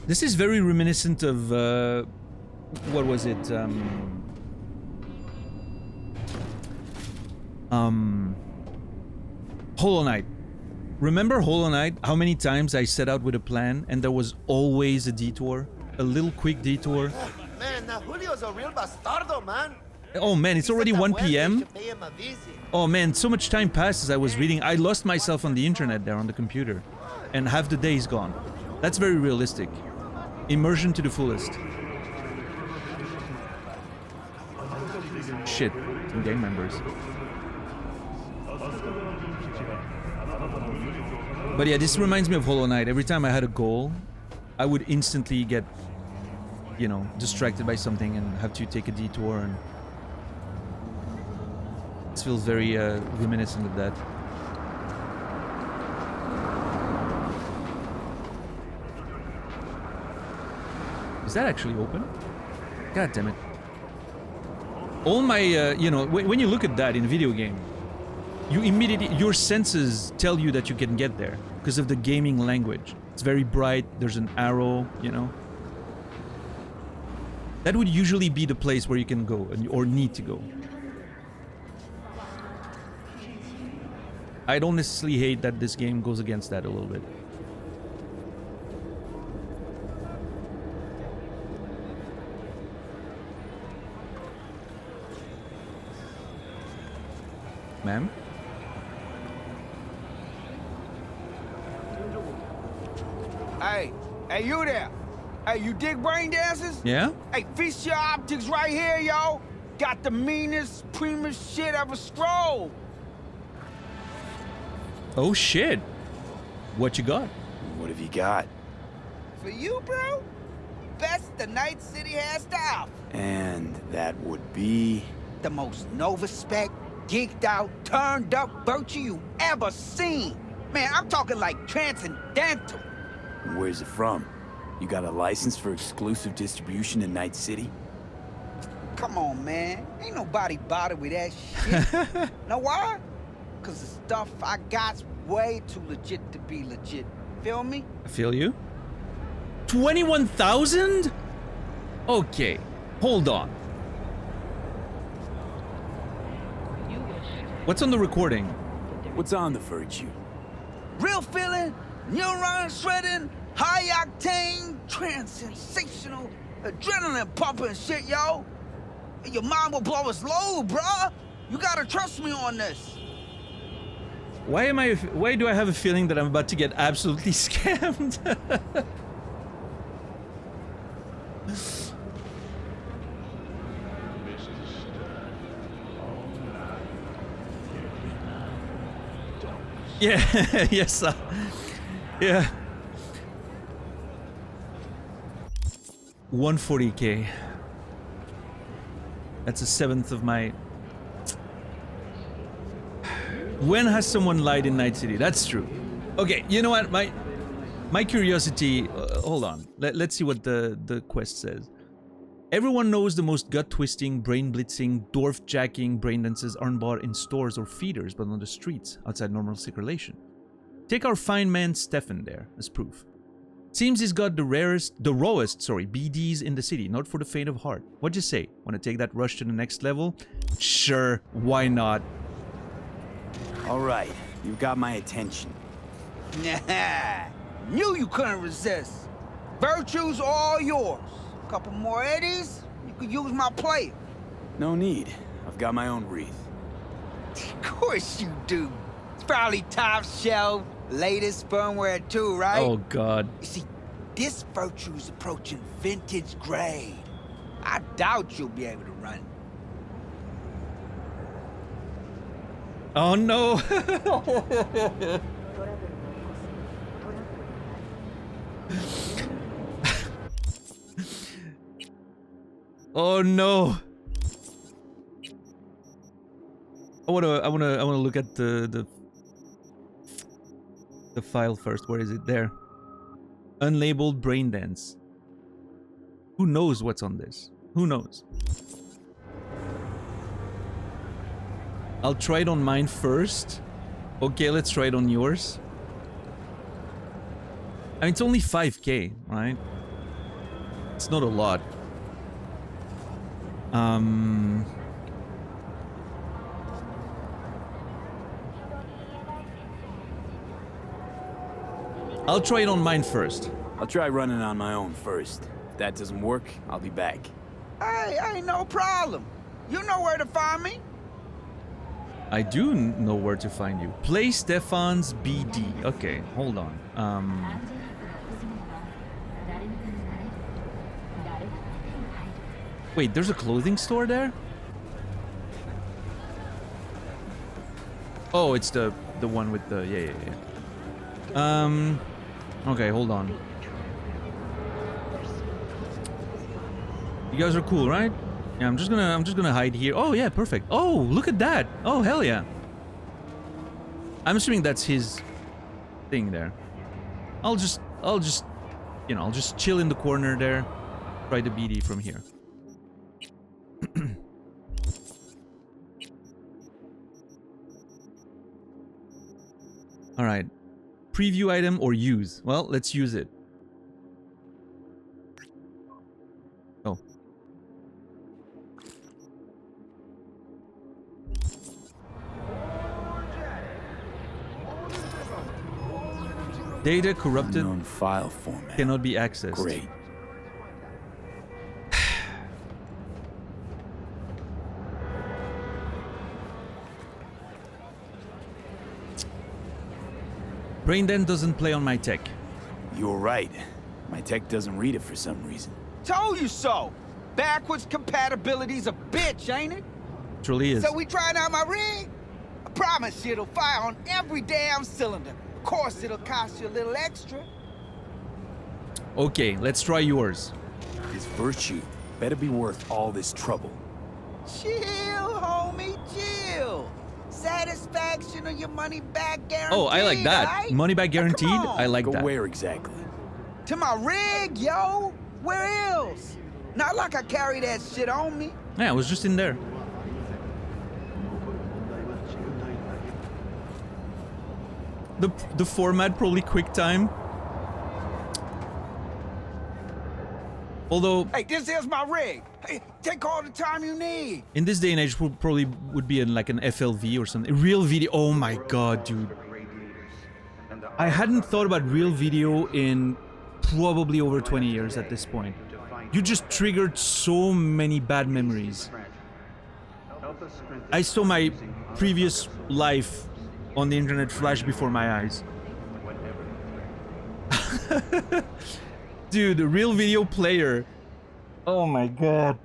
This is very reminiscent of, what was it? Hollow Knight. Remember Hollow Knight? How many times I set out with a plan and there was always a detour? A little quick detour. Man, now Julio's a real bastardo, man. Oh man, it's already 1 p.m. Oh man, so much time passes. I was reading. I lost myself on the internet there on the computer. And half the day is gone. That's very realistic. Immersion to the fullest. Shit, some gang members. But yeah, this reminds me of Hollow Knight. Every time I had a goal, I would instantly get, you know, distracted by something and have to take a detour, and this feels very reminiscent of that. Is that actually open? God damn it. All my, you know, when you look at that in a video game, you immediately, your senses tell you that you can get there because of the gaming language. It's very bright, there's an arrow, you know. That would usually be the place where you can go or need to go. I don't necessarily hate that this game goes against that a little bit. Ma'am? Hey, you there? Hey, you dig brain dances? Yeah? Hey, feast your optics right here, yo. Got the meanest, primest shit ever strolled. Oh shit. What you got? What have you got? For you, bro? Best the Night City has to offer. And that would be... The most Nova-spec, geeked out, turned up virtue you ever seen. Man, I'm talking like transcendental. Where's it from? You got a license for exclusive distribution in Night City? Come on, man. Ain't nobody bothered with that shit. Know why? Cause the stuff I got's way too legit to be legit. Feel me? I feel you. 21,000? Okay, hold on. What's on the recording? What's on the virtue? Real feeling, neuron shredding, high octane, trans-sensational, adrenaline pumping shit, yo. Your mind will blow its load, bruh. You gotta trust me on this. Why do I have a feeling that I'm about to get absolutely scammed? Yeah, yes, yeah. 140k. That's a seventh of my... When has someone lied in Night City? That's true. Okay, you know what? My curiosity... hold on. Let's see what the quest says. Everyone knows the most gut-twisting, brain-blitzing, dwarf-jacking brain dances aren't bought in stores or feeders, but on the streets, outside normal circulation. Take our fine man Stefan there, as proof. Seems he's got the rawest, BDs in the city, not for the faint of heart. What'd you say? Want to take that rush to the next level? Sure, why not? All right, you've got my attention. Nah, knew you couldn't resist. Virtue's all yours. Couple more eddies, you could use my plate. No need. I've got my own wreath. Of course you do. It's probably top shelf, latest firmware too, right? Oh god. You see, this Virtue's approaching vintage grade. I doubt you'll be able to run. Oh no. Oh no. I wanna look at the file first. Where is it? There. Unlabeled brain dance. Who knows what's on this? Who knows? I'll try it on mine first. Okay, let's try it on yours. I mean, it's only 5k, right? It's not a lot. I'll try it on mine first. I'll try running on my own first. If that doesn't work, I'll be back. Hey, ain't no problem. You know where to find me. I do know where to find you. Play Stefan's BD. Okay, hold on. Wait, there's a clothing store there? Oh, it's the one with the yeah. Okay, hold on. You guys are cool, right? Yeah, I'm just gonna hide here. Oh yeah, perfect. Oh, look at that. Oh hell yeah. I'm assuming that's his thing there. I'll just you know, I'll just chill in the corner there. Try the BD from here. All right. Preview item or use? Well, let's use it. Oh. Data corrupted Unknown file format. cannot be accessed. Great. Braindead doesn't play on my tech. You're right. My tech doesn't read it for some reason. Told you so. Backwards compatibility's a bitch, ain't it? Truly is. So we trying out my rig? I promise you it'll fire on every damn cylinder. Of course it'll cost you a little extra. Okay, let's try yours. This virtue better be worth all this trouble. Chill, homie, chill. Satisfaction or your money back guarantee. Oh, I like that. Right? Money back guaranteed. Now, come on. I like Go that. where exactly? To my rig, yo. Where else? Not like I carry that shit on me. Yeah, I was just in there. The format probably QuickTime. Although Hey, this is my rig. Hey, take all the time you need. in this day and age probably would be in like an FLV or something. Real video. Oh my god, dude. I hadn't thought about real video in probably over 20 years at this point. You just triggered so many bad memories. I saw my previous life on the internet flash before my eyes. Dude, the real video player. Oh my god.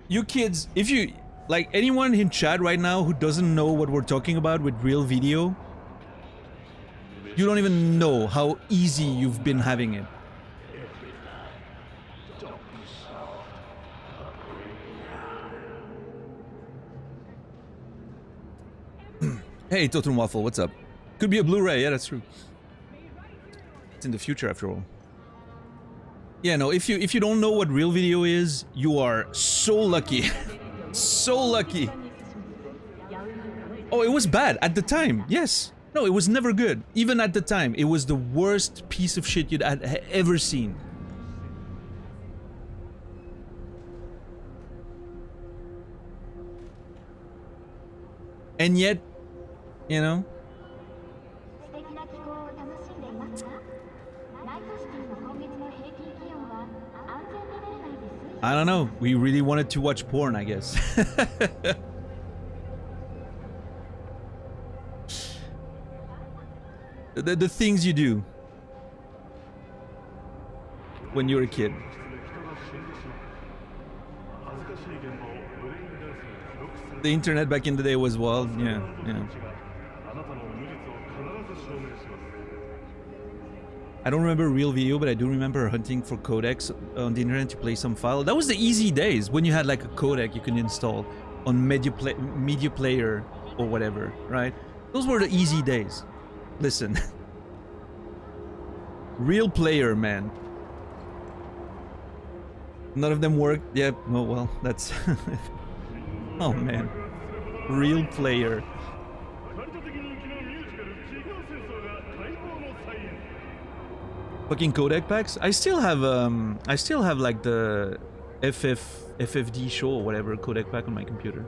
You kids, if you like anyone in chat right now who doesn't know what we're talking about with real video, you don't even know how easy you've been having it. Hey, Totem Waffle, what's up? Could be a Blu-ray, yeah, that's true. It's in the future after all. Yeah, no, if you don't know what real video is, you are so lucky. So lucky. Oh, it was bad at the time. Yes. No, it was never good. Even at the time, it was the worst piece of shit you'd ever seen. And yet, you know, I don't know. We really wanted to watch porn, I guess. the things you do when you're a kid. The internet back in the day was wild. Yeah, yeah. I don't remember real video, but I do remember hunting for codecs on the internet to play some file. That was the easy days when you had like a codec you can install on media player or whatever, right? Those were the easy days. Listen. Real player, man. None of them worked. Yep. Yeah, oh well, that's... Oh man. Real player. Fucking codec packs. I still have like the FFD show or whatever codec pack on my computer.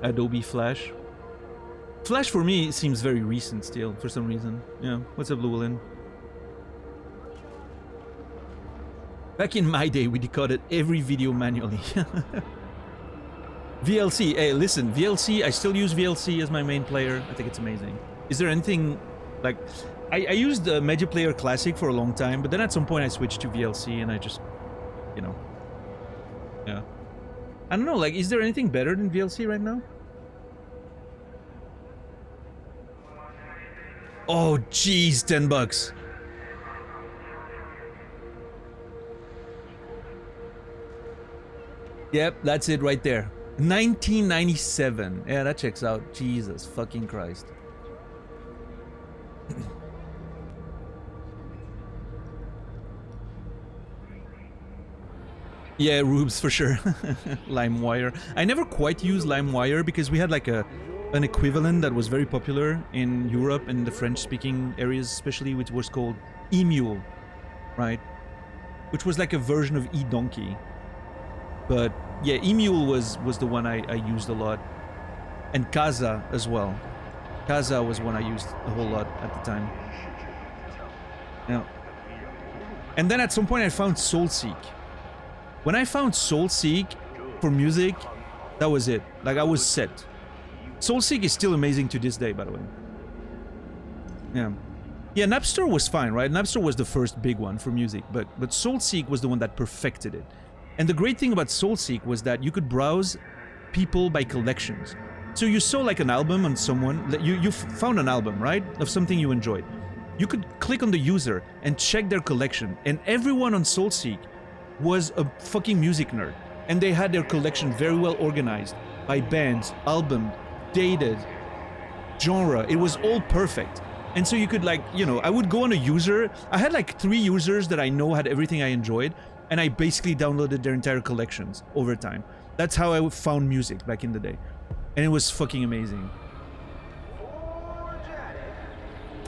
Adobe Flash. Flash for me seems very recent still for some reason. Yeah. What's up, Llewellyn? Back in my day, we decoded every video manually. VLC. Hey, listen, VLC. I still use VLC as my main player. I think it's amazing. Is there anything like? I used the Media Player Classic for a long time, but then at some point I switched to VLC and I just, you know, yeah. I don't know, like, is there anything better than VLC right now? Oh, jeez, $10. Yep, that's it right there. 1997. Yeah, that checks out. Jesus fucking Christ. Yeah, Rubes for sure. LimeWire. I never quite used LimeWire because we had like an equivalent that was very popular in Europe and the French-speaking areas, especially, which was called Emule, right? Which was like a version of eDonkey. But yeah, Emule was the one I used a lot. And Kaza as well. Kaza was one I used a whole lot at the time. Yeah. And then at some point I found Soulseek. When I found Soulseek for music, that was it. Like, I was set. Soulseek is still amazing to this day, by the way. Yeah. Yeah, Napster was fine, right? Napster was the first big one for music, but Soulseek was the one that perfected it. And the great thing about Soulseek was that you could browse people by collections. So you saw like an album on someone, you found an album, right? Of something you enjoyed. You could click on the user and check their collection, and everyone on Soulseek was a fucking music nerd. And they had their collection very well organized by bands, album, dated, genre. It was all perfect. And so you could, like, you know, I would go on a user. I had like 3 users that I know had everything I enjoyed, and I basically downloaded their entire collections over time. That's how I found music back in the day. And it was fucking amazing.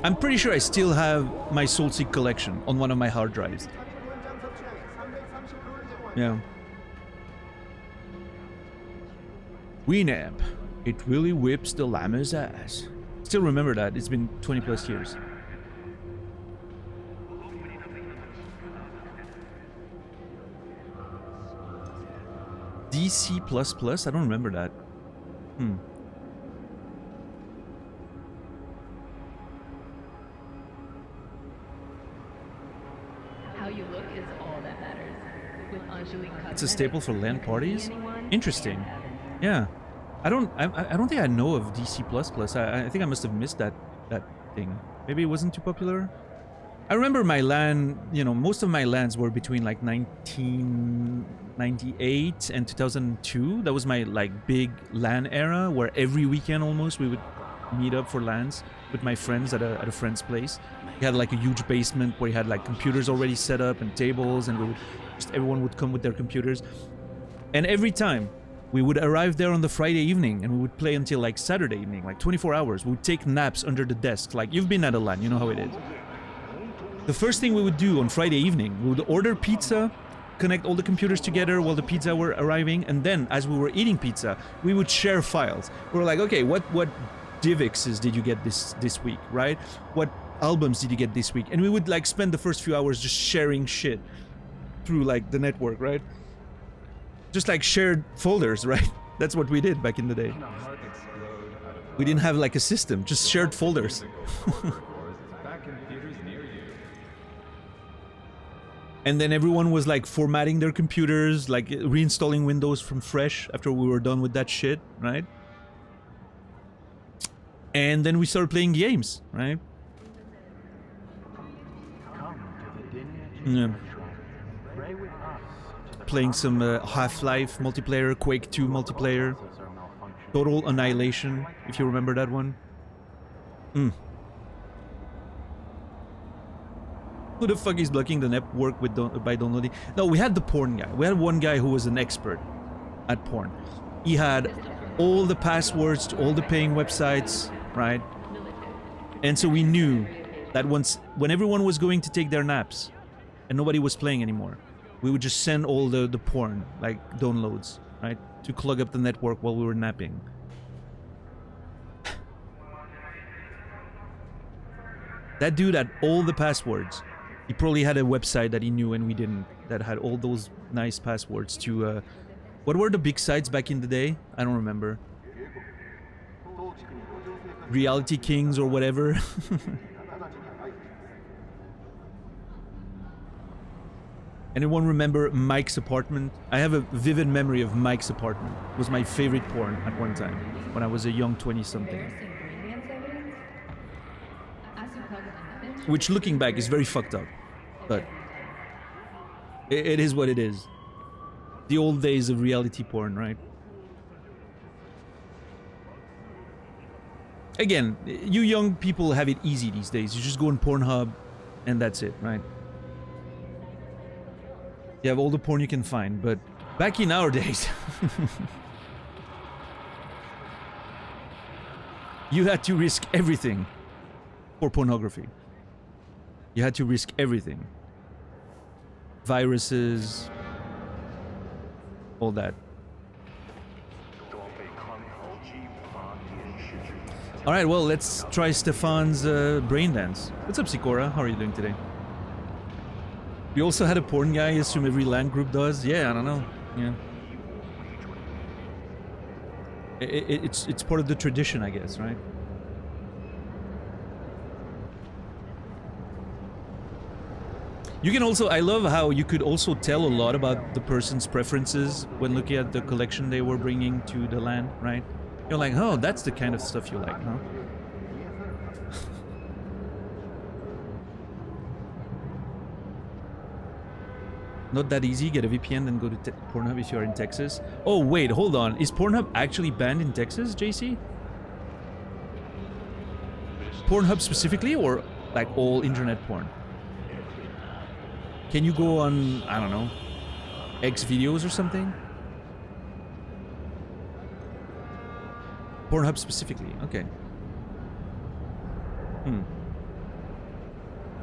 I'm pretty sure I still have my Soulseek collection on one of my hard drives. Yeah. Winamp. It really whips the llama's ass. Still remember that. It's been 20 plus years. DC++? I don't remember that. How you look is all that matters. With Angelique It's a staple for LAN parties? Anyone? Interesting. Yeah. I don't think I know of DC++. I think I must have missed that thing. Maybe it wasn't too popular. I remember my LAN, you know, most of my LANs were between like 1998 and 2002. That was my like big LAN era, where every weekend almost we would meet up for LANs with my friends at a friend's place. We had like a huge basement where we had like computers already set up and tables, and we would everyone would come with their computers. And every time we would arrive there on the Friday evening, and we would play until like Saturday evening, like 24 hours. We would take naps under the desks. Like, you've been at a LAN, you know how it is. The first thing we would do on Friday evening, we would order pizza, connect all the computers together while the pizza were arriving, and then as we were eating pizza, we would share files. We were like, okay, what DivX's did you get this week, right? What albums did you get this week? And we would like spend the first few hours just sharing shit through like the network, right? Just like shared folders, right? That's what we did back in the day. We didn't have like a system, just shared folders. And then everyone was like formatting their computers, like reinstalling Windows from fresh after we were done with that shit, right? And then we started playing games, right? Yeah. Playing some Half-Life multiplayer, Quake 2 multiplayer, Total Annihilation, if you remember that one. Who the fuck is blocking the network with by downloading? No, we had the porn guy. We had one guy who was an expert at porn. He had all the passwords to all the paying websites, right? And so we knew that when everyone was going to take their naps and nobody was playing anymore, we would just send all the porn, like downloads, right? To clog up the network while we were napping. That dude had all the passwords. He probably had a website that he knew and we didn't, that had all those nice passwords to, what were the big sites back in the day? I don't remember. Reality Kings or whatever. Anyone remember Mike's Apartment? I have a vivid memory of Mike's Apartment. It was my favorite porn at one time, when I was a young 20-something. Which, looking back, is very fucked up. But it is what it is. The old days of reality porn, right? Again, you young people have it easy these days. You just go on Pornhub and that's it, right? You have all the porn you can find, but back in our days, you had to risk everything for pornography. You had to risk everything. Viruses, all that. All right, well, let's try Stefan's brain dance. What's up, Sikora? How are you doing today? We also had a porn guy. I assume every LAN group does. Yeah, I don't know. Yeah. It's part of the tradition, I guess, right? You can also, I love how you could also tell a lot about the person's preferences when looking at the collection they were bringing to the LAN, right? You're like, oh, that's the kind of stuff you like, huh? Not that easy. Get a VPN, then go to Pornhub if you are in Texas. Oh, wait, hold on. Is Pornhub actually banned in Texas, JC? Pornhub specifically, or like all internet porn? Can you go on, I don't know, X videos or something? Pornhub specifically, okay.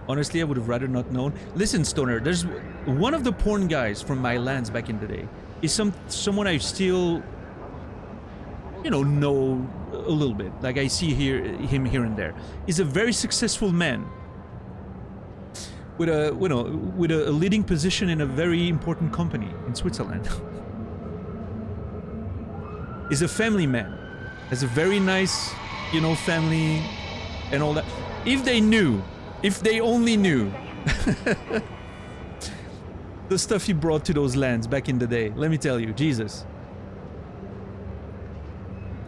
Honestly, I would have rather not known. Listen, Stoner, there's one of the porn guys from my lands back in the day is someone I still, you know a little bit. Like I see him here and there. He's a very successful man with a leading position in a very important company in Switzerland. He's a family man, has a very nice, family and all that. If they only knew the stuff he brought to those lands back in the day, let me tell you, Jesus.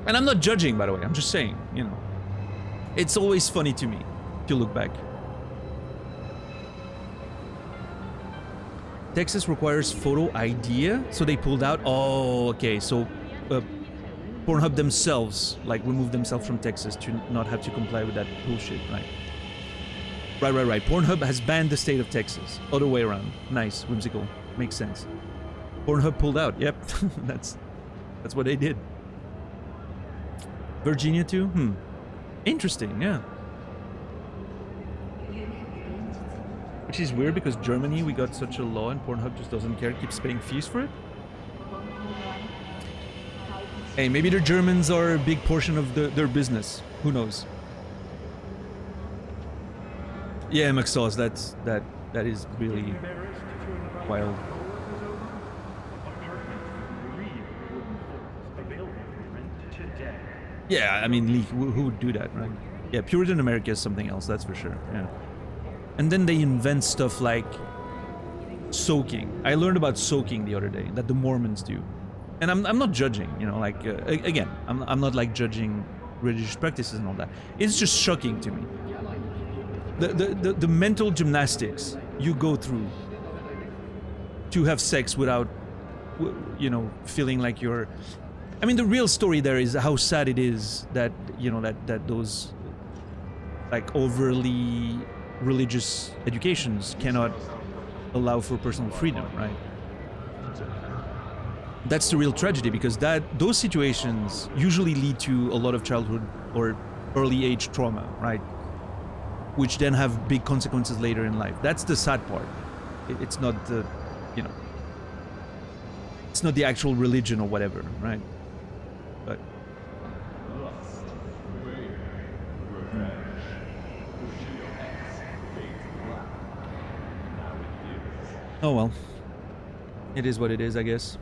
And I'm not judging, by the way, I'm just saying, it's always funny to me to look back. Texas requires photo ID, so they pulled out. Oh, okay, so Pornhub themselves, like, removed themselves from Texas to not have to comply with that bullshit, right? Right. Pornhub has banned the state of Texas. Other way around. Nice, whimsical, makes sense. Pornhub pulled out. Yep, that's what they did. Virginia too? Interesting, yeah. Which is weird because Germany, we got such a law and Pornhub just doesn't care, keeps paying fees for it. Hey, maybe the Germans are a big portion of their business. Who knows? Yeah, McSauce, that is really wild. Yeah, I mean, Lee, who would do that, right? Yeah, Puritan America is something else, that's for sure, yeah. And then they invent stuff like soaking. I learned about soaking the other day, that the Mormons do. And I'm not judging, again, I'm not like judging religious practices and all that. It's just shocking to me. The mental gymnastics you go through to have sex without, feeling like you're... I mean, the real story there is how sad it is that, that those, like, overly religious educations cannot allow for personal freedom, right? That's the real tragedy, because those situations usually lead to a lot of childhood or early age trauma, right? Which then have big consequences later in life. That's the sad part. It's not the, it's not the actual religion or whatever, right? But oh well, it is what it is, I guess.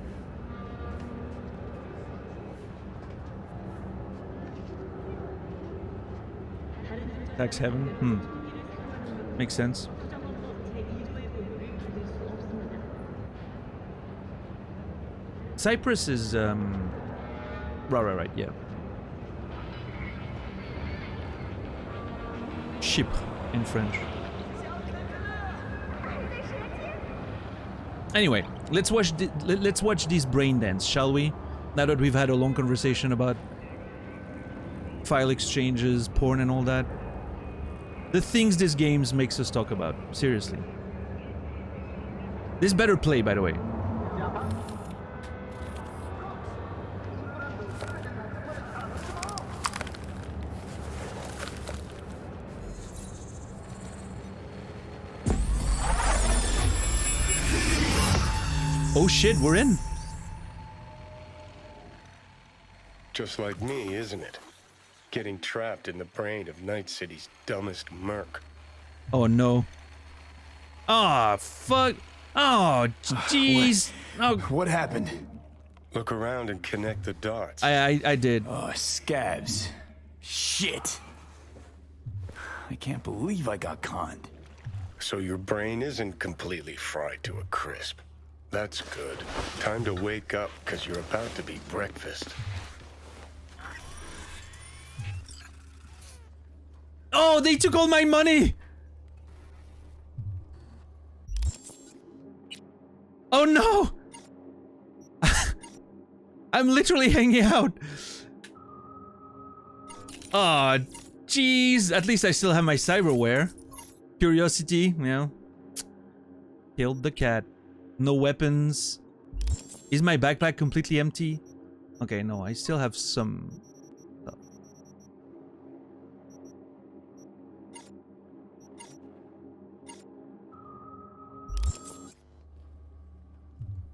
Tax heaven? Makes sense. Cyprus is, right, yeah. Ship in French. Anyway, let's watch this brain dance, shall we? Now that we've had a long conversation about file exchanges, porn and all that. The things this game makes us talk about. Seriously. This better play, by the way. Oh shit, we're in. Just like me, isn't it? getting trapped in the brain of Night City's dumbest merc. Oh no. Oh fuck. Oh jeez. Oh, What happened? Look around and connect the dots. I did. Oh, scabs. Shit. I can't believe I got conned. So your brain isn't completely fried to a crisp. That's good. Time to wake up, because you're about to be breakfast. Oh, they took all my money. Oh no. I'm literally hanging out. Oh, jeez. At least I still have my cyberware. Curiosity, you know. Killed the cat. No weapons. Is my backpack completely empty? Okay, no, I still have some stuff.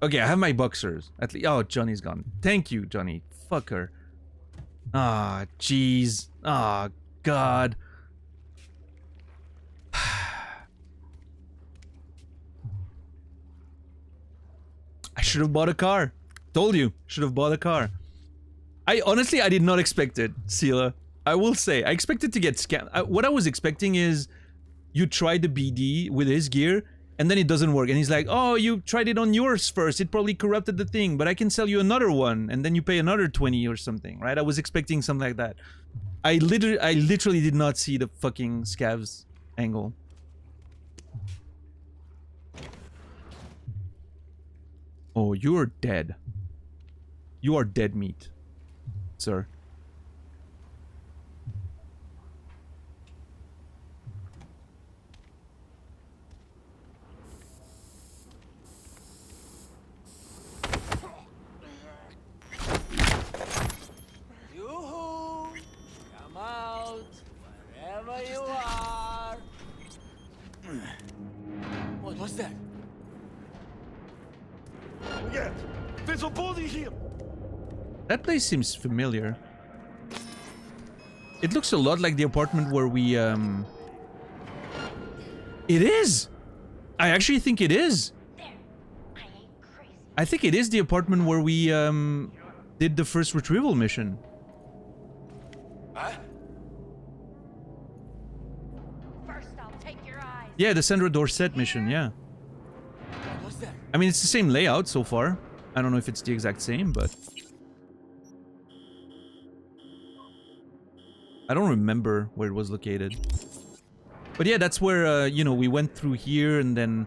Okay, I have my boxers. At least. Oh, Johnny's gone. Thank you, Johnny. Fucker. Ah, jeez. Ah, God. I should have bought a car. Told you. Should have bought a car. I did not expect it, Sela. I will say. I expected to get scammed. What I was expecting is you try the BD with his gear and then it doesn't work. And he's like, oh, you tried it on yours first. It probably corrupted the thing, but I can sell you another one. And then you pay another 20 or something, right? I was expecting something like that. I literally did not see the fucking scavs angle. Oh, you're dead. You are dead meat, sir. Yoo-hoo! Come out, wherever you are. What's that? Yeah, there's a body here. That place seems familiar. It looks a lot like the apartment where we, It is! I actually think it is. I think it is the apartment where we, did the first retrieval mission. Huh? First, I'll take your eyes. Yeah, the Sandra Dorset mission, yeah. What's that? I mean, it's the same layout so far. I don't know if it's the exact same, but... I don't remember where it was located. But yeah, that's where, you know, we went through here and then...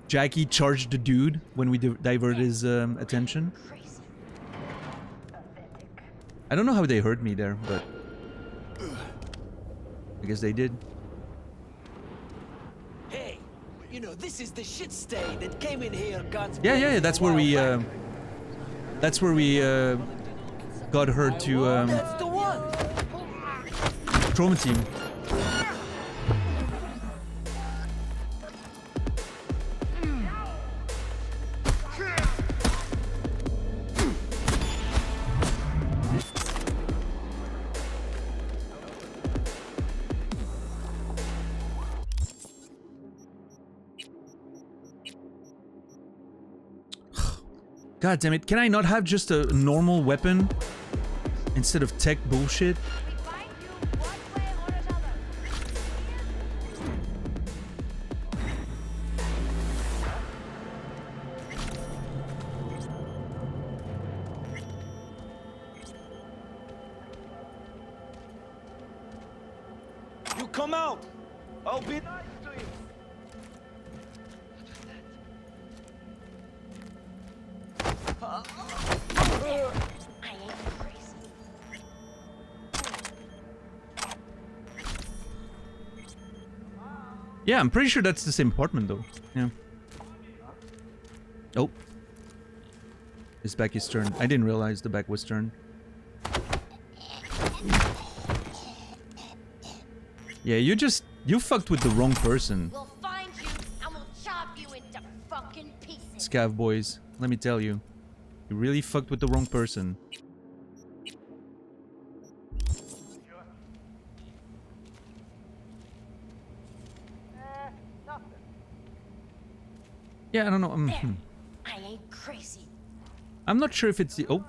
Jackie charged the dude when we diverted his attention. I don't know how they heard me there, but... I guess they did. Hey, you know, this is the shit stain that came in here, God's Yeah, that's where we, got her to, That's the one! trauma team. God damn it, can I not have just a normal weapon instead of tech bullshit? You come out. I'll be nice to you. Yeah, I'm pretty sure that's the same apartment though. Yeah. Oh. His back is turned. I didn't realize the back was turned. Yeah, you fucked with the wrong person. We'll find you and we'll chop you into fucking pieces. Scav boys, let me tell you. You really fucked with the wrong person. Yeah, I don't know. There. I ain't crazy. I'm not sure if it's the... Oh.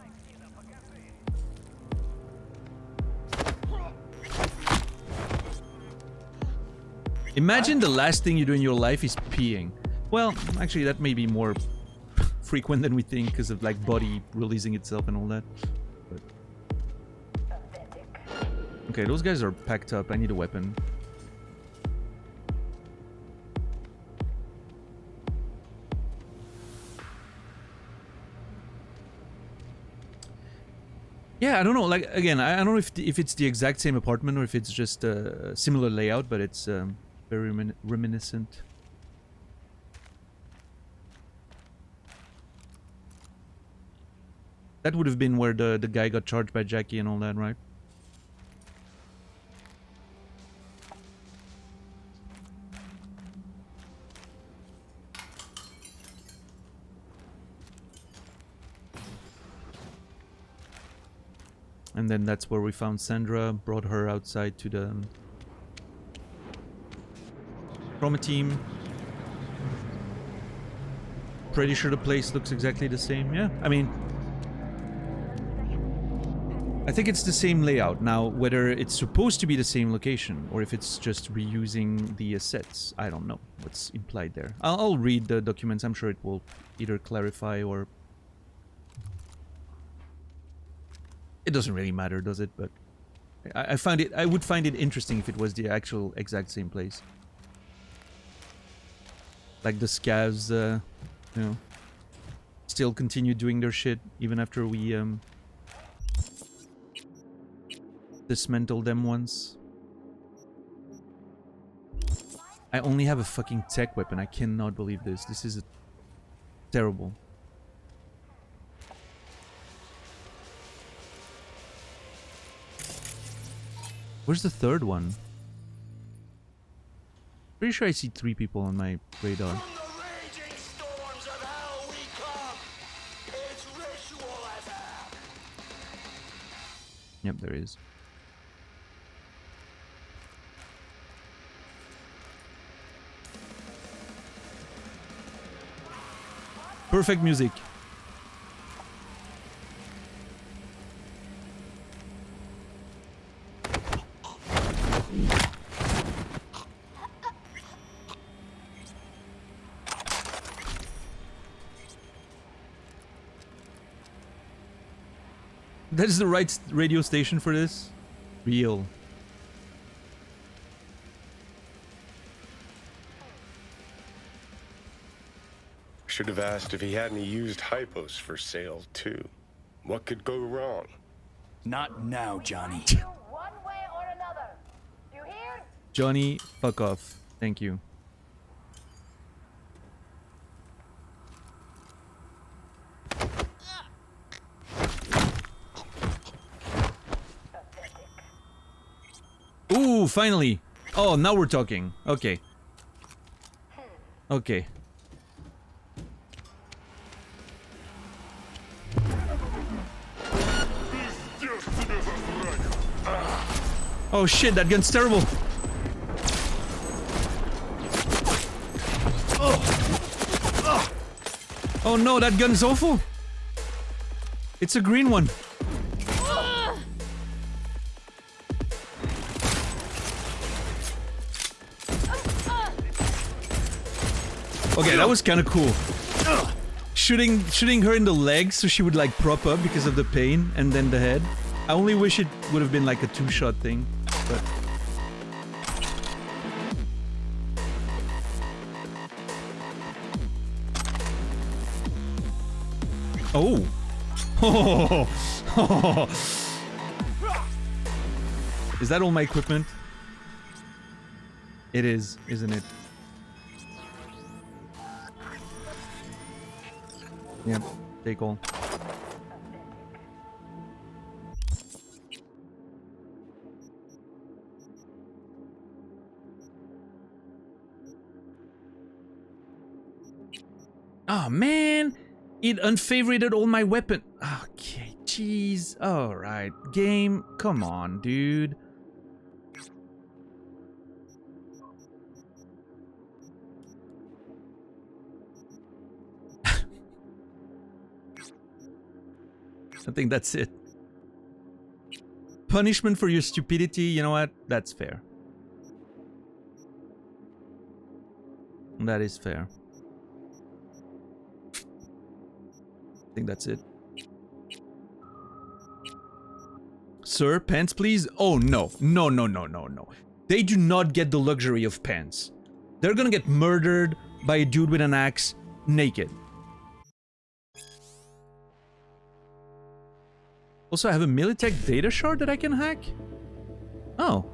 Imagine the last thing you do in your life is peeing. Well, actually, that may be more frequent than we think because of like body releasing itself and all that. But... Okay, those guys are packed up. I need a weapon. Yeah, I don't know. Like again, I don't know if it's the exact same apartment or if it's just a similar layout, but it's very reminiscent. That would have been where the guy got charged by Jackie and all that, right? And then that's where we found Sandra, brought her outside to the trauma team. Pretty sure the place looks exactly the same. Yeah, I mean, I think it's the same layout. Now, whether it's supposed to be the same location or if it's just reusing the sets, I don't know what's implied there. I'll read the documents. I'm sure it will either clarify or... It doesn't really matter, does it? But I would find it interesting if it was the actual exact same place. Like the scavs, you know, still continue doing their shit even after we dismantled them once. I only have a fucking tech weapon. I cannot believe this. This is terrible. Where's the third one? Pretty sure I see 3 people on my radar. Yep, there is. Perfect music. That is the right radio station for this? Real. Should have asked if he had any used hypos for sale, too. What could go wrong? Not now, Johnny. One way or another. You hear? Johnny, fuck off. Thank you. Ooh, finally. Oh, now we're talking. Okay. Okay. Oh shit, that gun's terrible. Oh no, that gun's awful. It's a green one. Okay, that was kind of cool. Shooting her in the legs so she would like prop up because of the pain, and then the head. I only wish it would have been like a 2-shot thing, but... Oh! Is that all my equipment? It is, isn't it? Yep, take all. Oh man, it unfavorited all my weapon. Okay, jeez. All right, game. Come on, dude. I think that's it. Punishment for your stupidity, you know what? That's fair. That is fair. I think that's it. Sir, pants please? Oh no. No, no, no, no, no. They do not get the luxury of pants. They're gonna get murdered by a dude with an axe, naked. Also, I have a Militech data shard that I can hack? Oh.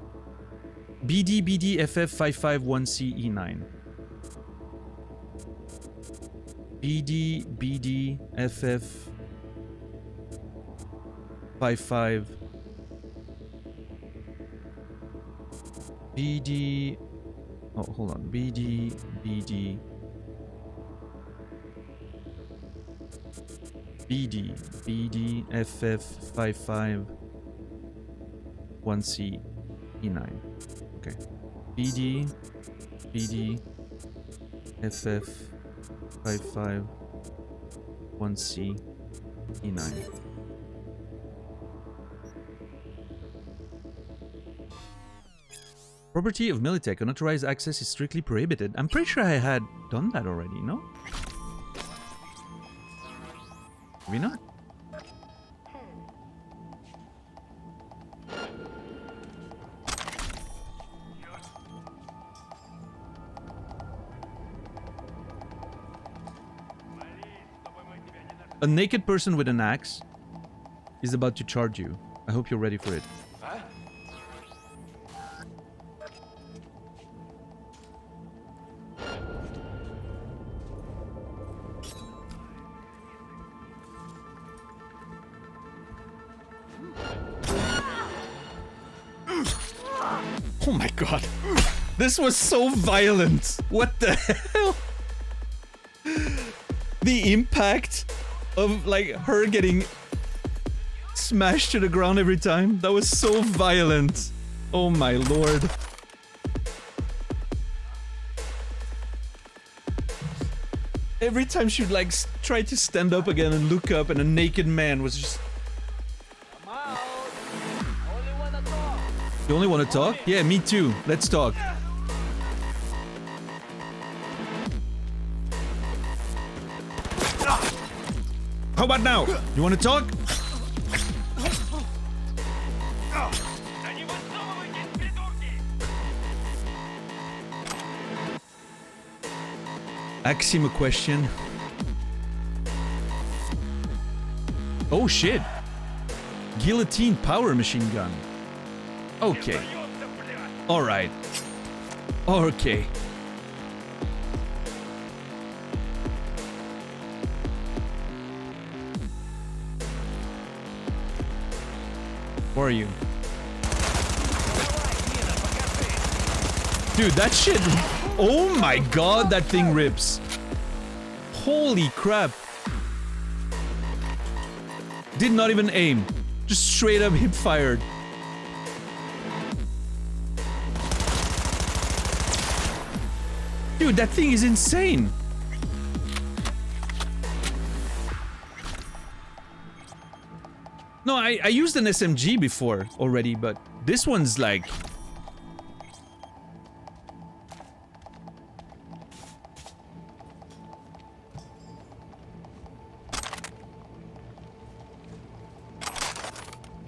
BDBDFF551CE9. BDBDFF55 BD. Oh, hold on. BD. FF55 1C E9. Okay. BD FF55 1C E9. Property of Militech. Unauthorized access is strictly prohibited. I'm pretty sure I had done that already, no? Maybe not. A naked person with an axe is about to charge you. I hope you're ready for it. Oh my god. This was so violent. What the hell? The impact of like her getting smashed to the ground every time. That was so violent. Oh my lord. Every time she would like try to stand up again and look up, and a naked man was just... You only want to talk? Yeah, me too. Let's talk. How about now? You want to talk? Ask him a question. Oh shit. Guillotine power machine gun. Okay. Alright. Okay. Where are you? Dude, that shit... Oh my god, that thing rips. Holy crap. Did not even aim. Just straight up hip fired. Dude, that thing is insane. No, I used an SMG before already, but this one's like...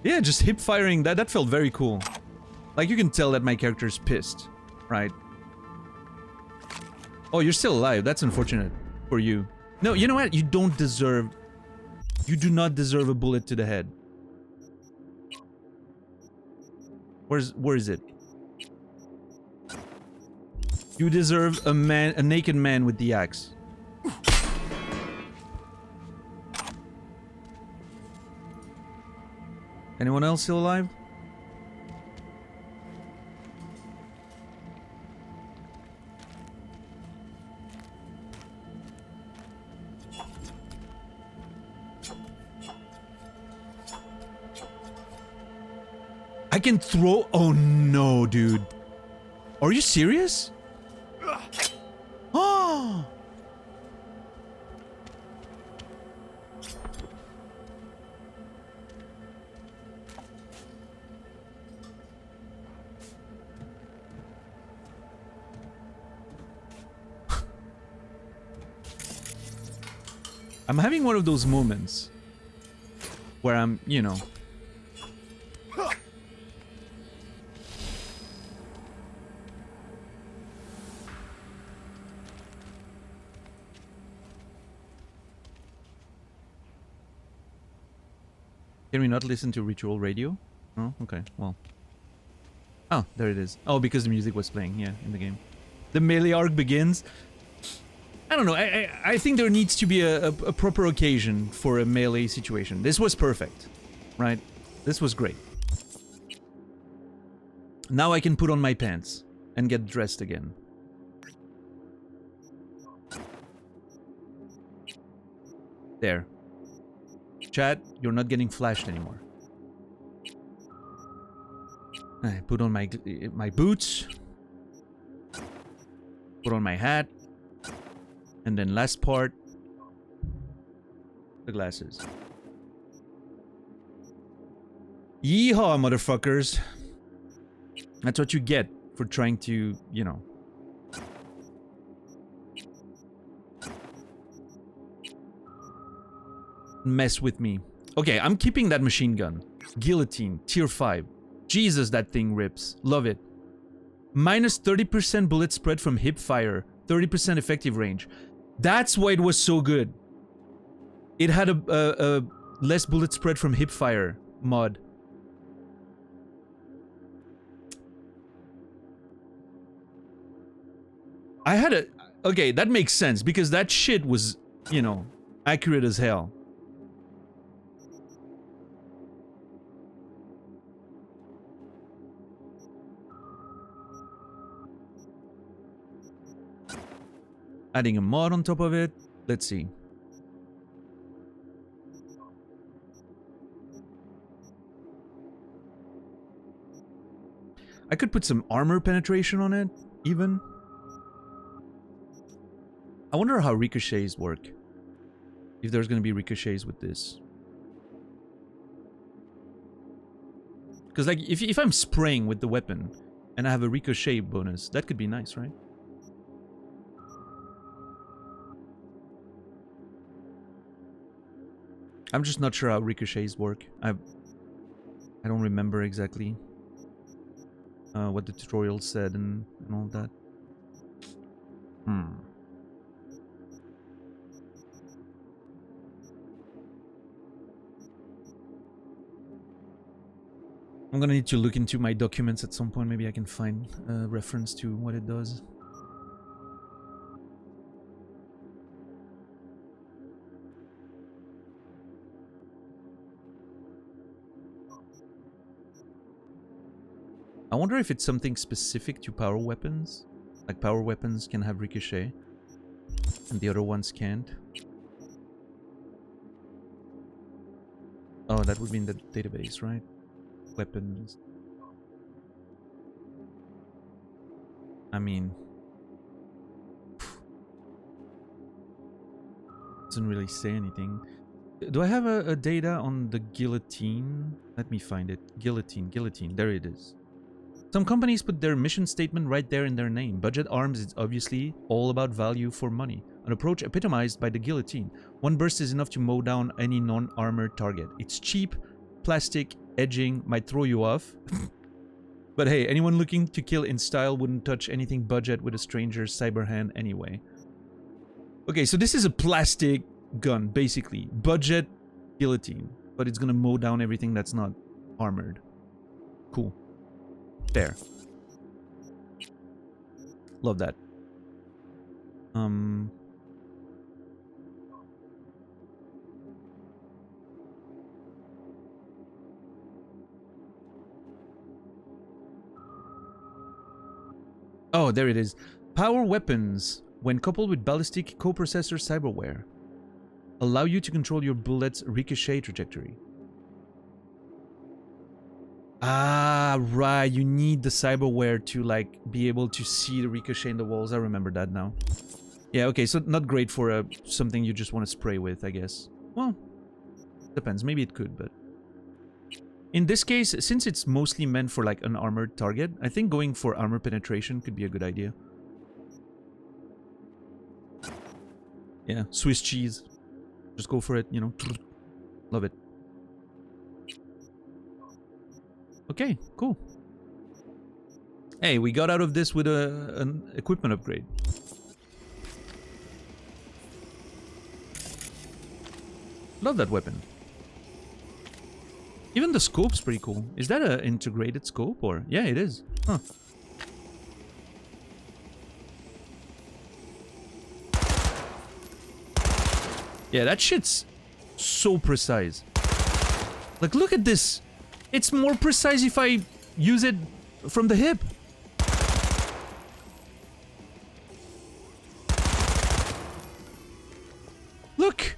Yeah, just hip firing, that felt very cool. Like, you can tell that my character is pissed, right? Oh, you're still alive. That's unfortunate for you. No, you know what? You don't deserve... You do not deserve a bullet to the head. Where is it? You deserve a naked man with the axe. Anyone else still alive? I can throw... Oh no, dude. Are you serious? Oh! I'm having one of those moments where I'm, you know... Can we not listen to Ritual Radio? Oh, okay, well. Oh, there it is. Oh, because the music was playing, yeah, in the game. The melee arc begins. I don't know, I think there needs to be a proper occasion for a melee situation. This was perfect, right? This was great. Now I can put on my pants and get dressed again. There. Chat, you're not getting flashed anymore. I put on my boots. Put on my hat. And then last part, the glasses. Yeehaw, motherfuckers. That's what you get for trying to, you know. Mess with me. Okay, I'm keeping that machine gun. Guillotine, tier 5. Jesus, that thing rips. Love it. Minus 30% bullet spread from hip fire. 30% effective range. That's why it was so good. It had a less bullet spread from hip fire mod. I had a... Okay, that makes sense because that shit was, you know, accurate as hell. Adding a mod on top of it. Let's see. I could put some armor penetration on it, even. I wonder how ricochets work. If there's gonna be ricochets with this. Because, like, if I'm spraying with the weapon and I have a ricochet bonus, that could be nice, right? I'm just not sure how ricochets work. I don't remember exactly what the tutorial said and all that. I'm gonna need to look into my documents at some point. Maybe I can find a reference to what it does. I wonder if it's something specific to power weapons. Like power weapons can have ricochet and the other ones can't. Oh, that would be in the database, right? Weapons. I mean... doesn't really say anything. Do I have a data on the guillotine? Let me find it. Guillotine. There it is. Some companies put their mission statement right there in their name. Budget Arms is obviously all about value for money. An approach epitomized by the guillotine. One burst is enough to mow down any non-armored target. It's cheap, plastic, edging, might throw you off. But hey, anyone looking to kill in style wouldn't touch anything budget with a stranger's cyber hand anyway. Okay, so this is a plastic gun, basically. Budget guillotine. But it's gonna mow down everything that's not armored. Cool. There. Love that. Oh, there it is. Power weapons, when coupled with ballistic coprocessor cyberware, allow you to control your bullet's ricochet trajectory. Ah, right. You need the cyberware to, like, be able to see the ricochet in the walls. I remember that now. Yeah, okay, so not great for something you just want to spray with, I guess. Well, depends. Maybe it could, but... in this case, since it's mostly meant for, like, an armored target, I think going for armor penetration could be a good idea. Yeah, Swiss cheese. Just go for it, you know. Love it. Okay, cool. Hey, we got out of this with an equipment upgrade. Love that weapon. Even the scope's pretty cool. Is that an integrated scope or? Yeah, it is. Huh. Yeah, that shit's so precise. Like, look at this. It's more precise if I use it from the hip. Look!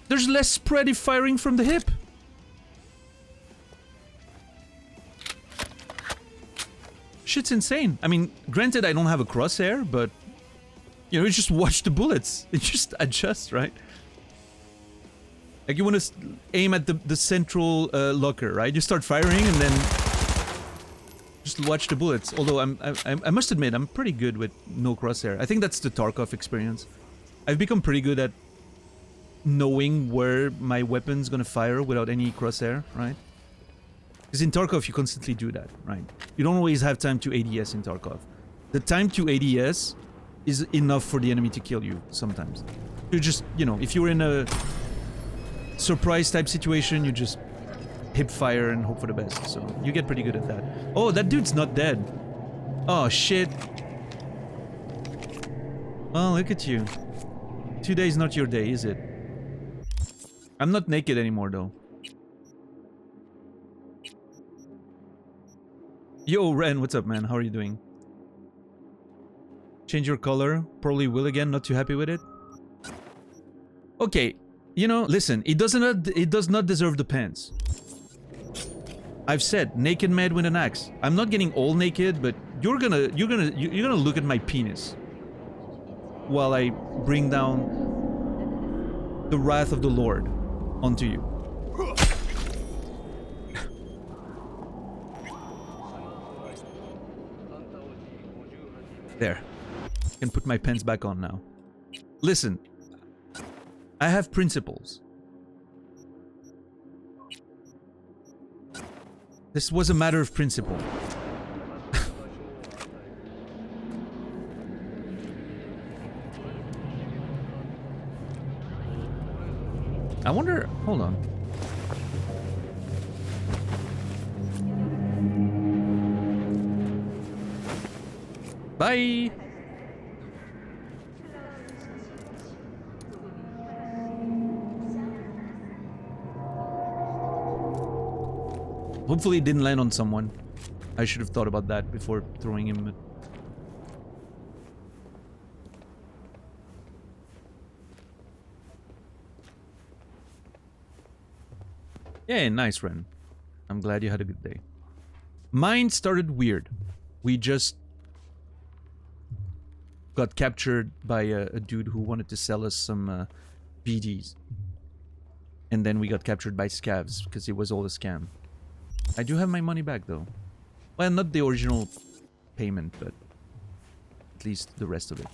There's less spread if firing from the hip. Shit's insane. I mean, granted, I don't have a crosshair, but... You know, you just watch the bullets. It just adjusts, right? Like, you want to aim at the central locker, right? You start firing and then... Just watch the bullets. Although, I must admit, I'm pretty good with no crosshair. I think that's the Tarkov experience. I've become pretty good at knowing where my weapon's gonna fire without any crosshair, right? Because in Tarkov, you constantly do that, right? You don't always have time to ADS in Tarkov. The time to ADS is enough for the enemy to kill you, sometimes. You just, you know, if you're in a surprise type situation, you just hip fire and hope for the best. So, you get pretty good at that. Oh, that dude's not dead. Oh, shit. Well, look at you. Today's not your day, is it? I'm not naked anymore, though. Yo, Ren, what's up, man? How are you doing? Change your color. Probably will again. Not too happy with it. Okay, you know, listen. It does not deserve the pants. I've said naked man with an axe. I'm not getting all naked, but you're gonna look at my penis while I bring down the wrath of the Lord onto you. There. I can put my pants back on now. Listen. I have principles. This was a matter of principle. I wonder... Hold on. Bye! Hopefully it didn't land on someone. I should have thought about that before throwing him. Yeah, nice, Ren. I'm glad you had a good day. Mine started weird. We just got captured by a dude who wanted to sell us some BDs. And then we got captured by scavs because it was all a scam. I do have my money back though. Well, not the original payment, but at least the rest of it.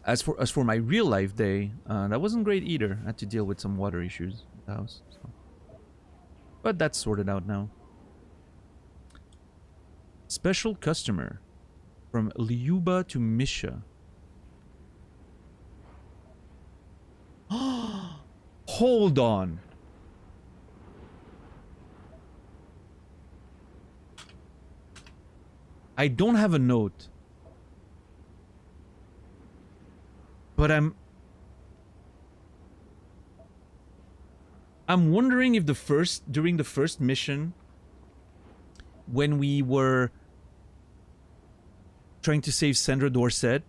As for my real life day, that wasn't great either. I had to deal with some water issues at the house. So. But that's sorted out now. Special customer. From Lyuba to Misha. Hold on. I don't have a note. But I'm wondering if during the first mission, when we were trying to save Sandra Dorset,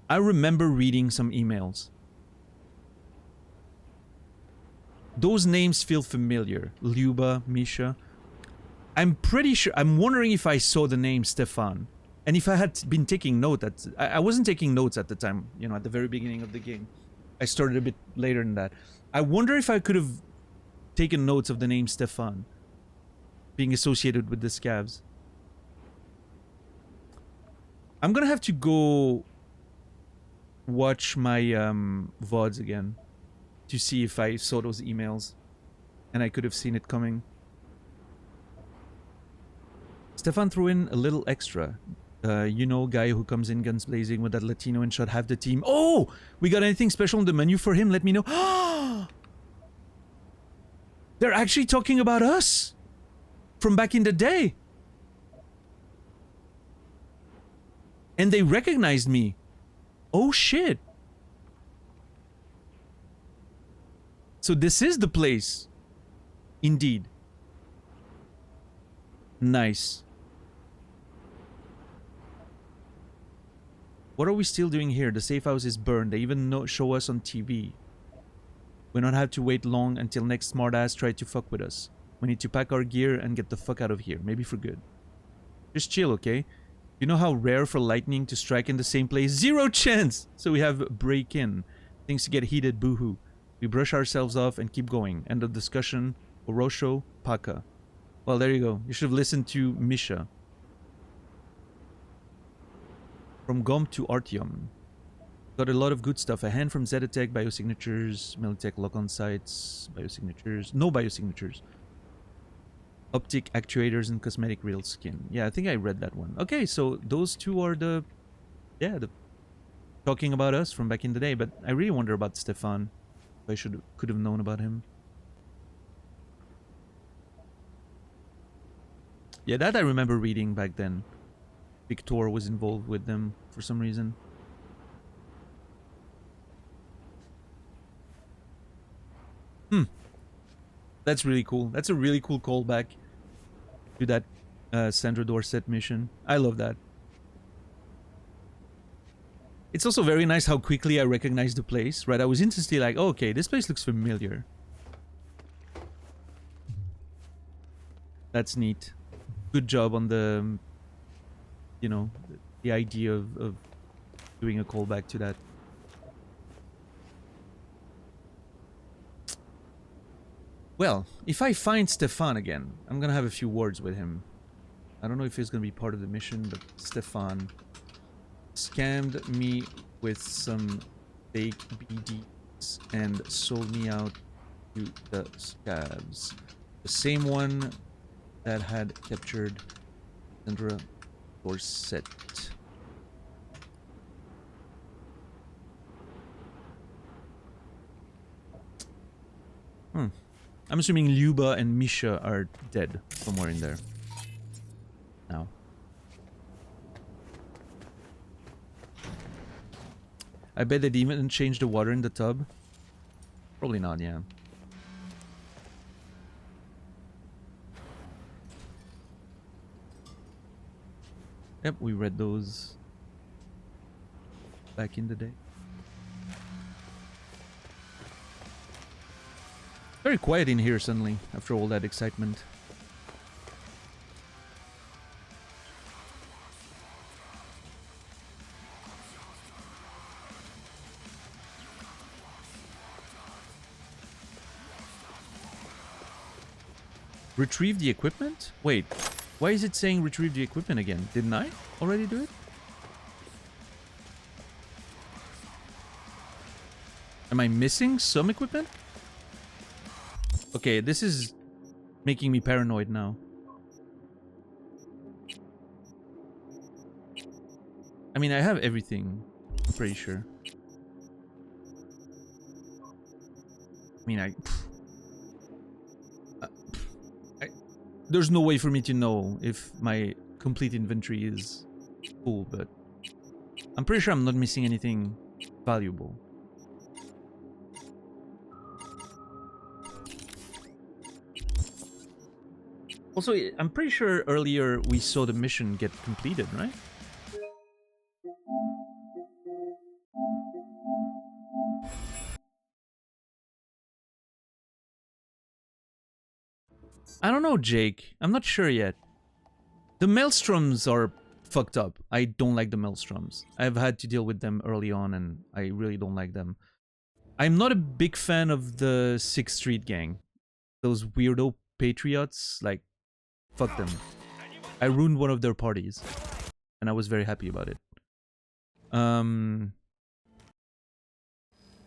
I remember reading some emails. Those names feel familiar. Lyuba, Misha. I'm pretty sure, I'm wondering if I saw the name Stefan. And if I had been taking note I wasn't taking notes at the time, you know, at the very beginning of the game. I started a bit later than that. I wonder if I could have taken notes of the name Stefan being associated with the scavs. I'm gonna have to go watch my VODs again to see if I saw those emails, and I could have seen it coming. Stefan threw in a little extra. You know, guy who comes in guns blazing with that Latino and shot half the team. Oh, we got anything special on the menu for him? Let me know. They're actually talking about us from back in the day. And they recognized me. Oh shit. So this is the place. Indeed. Nice. What are we still doing here? The safe house is burned. They even show us on TV. We don't have to wait long until next smartass try to fuck with us. We need to pack our gear and get the fuck out of here. Maybe for good. Just chill, okay? You know how rare for lightning to strike in the same place? Zero chance! So we have break-in. Things get heated, boohoo. We brush ourselves off and keep going. End of discussion. Orosho, Paka. Well, there you go. You should have listened to Misha. From GOM to Artyom. Got a lot of good stuff. A hand from Zetatech, biosignatures, Militech lock-on sites, biosignatures. No biosignatures. Optic actuators and cosmetic real skin. Yeah, I think I read that one. Okay, so those two are the... Yeah, the... talking about us from back in the day. But I really wonder about Stefan. I could have known about him. Yeah, that I remember reading back then. Victor was involved with them for some reason. That's really cool. That's a really cool callback to that Sandra Dorset mission. I love that. It's also very nice how quickly I recognized the place, right? I was instantly like, oh, okay, this place looks familiar. That's neat. Good job on the, you know, the idea of doing a callback to that. Well, if I find Stefan again, I'm gonna have a few words with him. I don't know if he's gonna be part of the mission, but Stefan scammed me with some fake BDs and sold me out to the scabs. The same one that had captured Sandra Dorset. I'm assuming Luba and Misha are dead somewhere in there. Now. I bet they didn't even change the water in the tub. Probably not, yeah. Yep, we read those back in the day. Very quiet in here suddenly, after all that excitement. Retrieve the equipment? Wait, why is it saying retrieve the equipment again? Didn't I already do it? Am I missing some equipment? Okay, this is making me paranoid now. I mean, I have everything, I'm pretty sure. I mean, there's no way for me to know if my complete inventory is full, but I'm pretty sure I'm not missing anything valuable. Also, I'm pretty sure earlier we saw the mission get completed, right? I don't know, Jake. I'm not sure yet. The Maelstroms are fucked up. I don't like the Maelstroms. I've had to deal with them early on, and I really don't like them. I'm not a big fan of the 6th Street gang. Those weirdo patriots, like, fuck them. I ruined one of their parties, and I was very happy about it.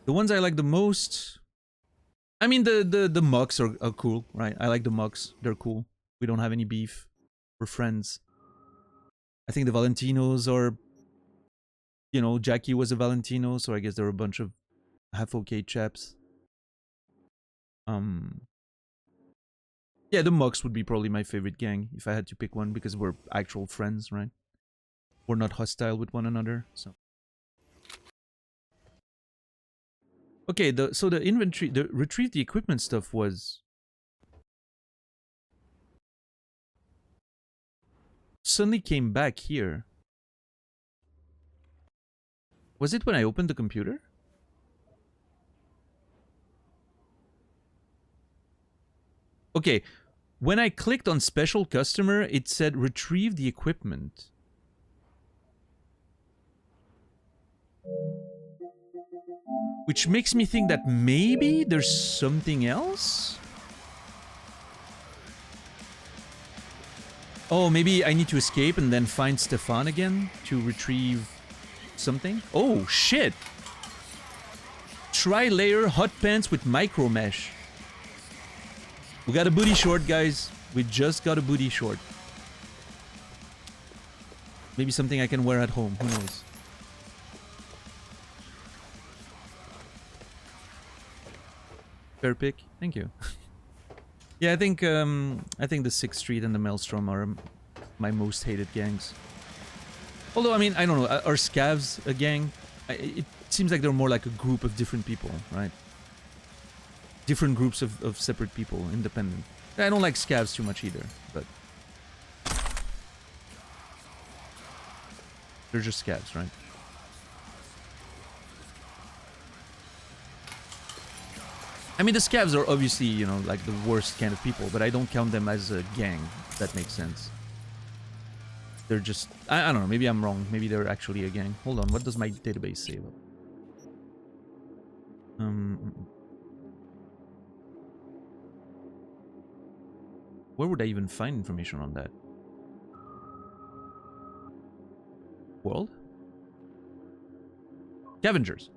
The ones I like the most... I mean, the mucks are cool, right? I like the mucks. They're cool. We don't have any beef. We're friends. I think the Valentinos are... You know, Jackie was a Valentino, so I guess there were a bunch of half-okay chaps. Yeah, the mucks would be probably my favorite gang if I had to pick one, because we're actual friends, right? We're not hostile with one another, so... Okay, so the inventory, the retrieve the equipment stuff was... Suddenly came back here. Was it when I opened the computer? Okay, when I clicked on special customer, it said retrieve the equipment. Which makes me think that maybe there's something else? Oh, maybe I need to escape and then find Stefan again to retrieve something? Oh, shit! Tri-layer hot pants with micro mesh. We got a booty short, guys. We just got a booty short. Maybe something I can wear at home. Who knows? Fair pick. Thank you. Yeah, I think the 6th Street and the Maelstrom are my most hated gangs. Although, I mean, I don't know. Are Scavs a gang? It seems like they're more like a group of different people, right? Different groups of separate people, independent. I don't like Scavs too much either, but... They're just Scavs, right? I mean, the Scavs are obviously, you know, like the worst kind of people, but I don't count them as a gang, if that makes sense. They're just... I don't know, maybe I'm wrong. Maybe they're actually a gang. Hold on, what does my database say about... Where would I even find information on that? World? Scavengers.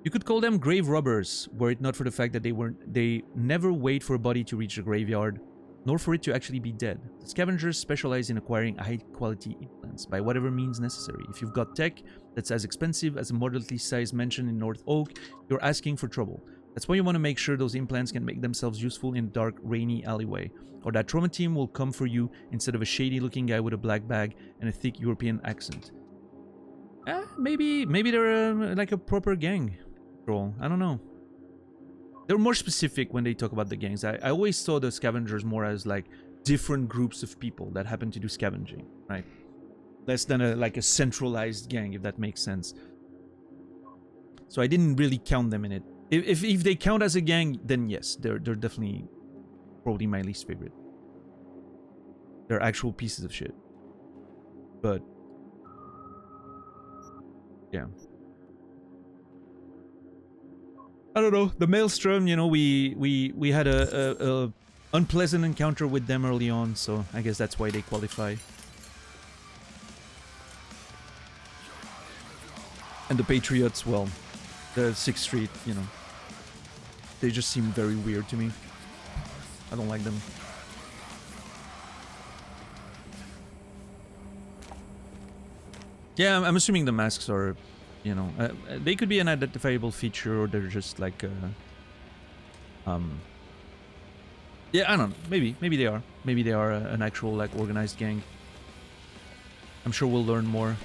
You could call them grave robbers, were it not for the fact that they never wait for a body to reach the graveyard, nor for it to actually be dead. The scavengers specialize in acquiring high-quality implants by whatever means necessary. If you've got tech that's as expensive as a moderately sized mansion in North Oak, you're asking for trouble. That's why you want to make sure those implants can make themselves useful in a dark, rainy alleyway, or that trauma team will come for you instead of a shady-looking guy with a black bag and a thick European accent. Maybe they're like a proper gang. I don't know. They're more specific when they talk about the gangs. I always saw the scavengers more as like different groups of people that happen to do scavenging, right? Less than like a centralized gang, if that makes sense. So I didn't really count them in it. If they count as a gang, then yes, they're definitely probably my least favorite. They're actual pieces of shit. But yeah. I don't know, the Maelstrom, you know, we had a unpleasant encounter with them early on, so I guess that's why they qualify. And the Patriots, well, the 6th Street, you know, they just seem very weird to me. I don't like them. Yeah, I'm assuming the masks are... You know, they could be an identifiable feature, or they're just like, yeah, I don't know. Maybe they are. Maybe they are an actual like organized gang. I'm sure we'll learn more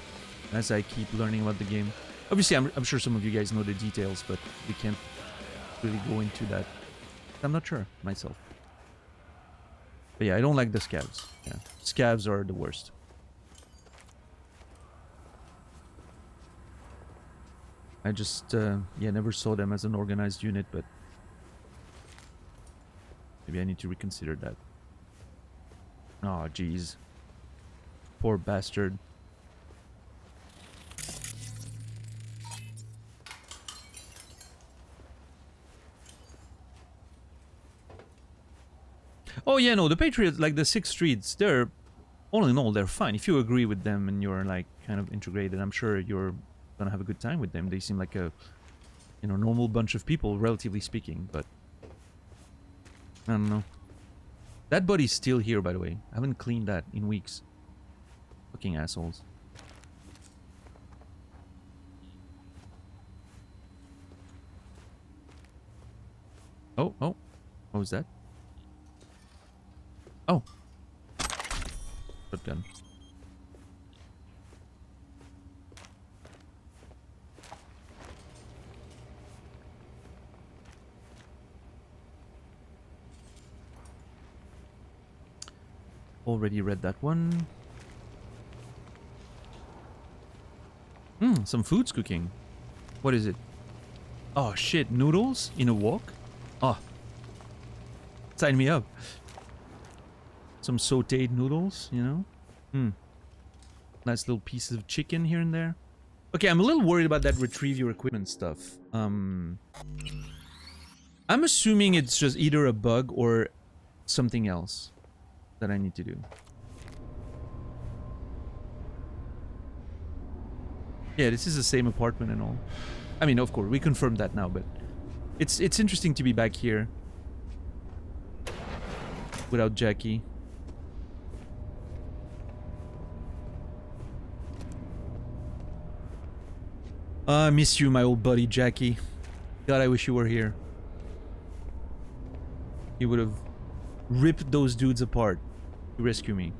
as I keep learning about the game. Obviously, I'm sure some of you guys know the details, but we can't really go into that. I'm not sure myself. But yeah, I don't like the scavs. Yeah, scavs are the worst. I just, yeah, never saw them as an organized unit, but maybe I need to reconsider that. Oh, jeez. Poor bastard. Oh, yeah, no, the Patriots, like the 6th Streets, they're, all in all, they're fine. If you agree with them and you're, like, kind of integrated, I'm sure you're gonna have a good time with them. They seem like a you know, normal bunch of people, relatively speaking, but I don't know. That body's still here, by the way. I haven't cleaned that in weeks. Fucking assholes. Oh, oh. What was that? Oh. Shotgun. Already read that one. Some food's cooking. What is it? Oh shit, noodles in a wok? Oh. Sign me up. Some sauteed noodles, you know? Nice little pieces of chicken here and there. Okay, I'm a little worried about that retrieve your equipment stuff. I'm assuming it's just either a bug or something else that I need to do. Yeah, this is the same apartment and all. I mean, of course, we confirmed that now, but it's interesting to be back here without Jackie. I miss you, my old buddy Jackie. God, I wish you were here. You would have ripped those dudes apart to rescue me.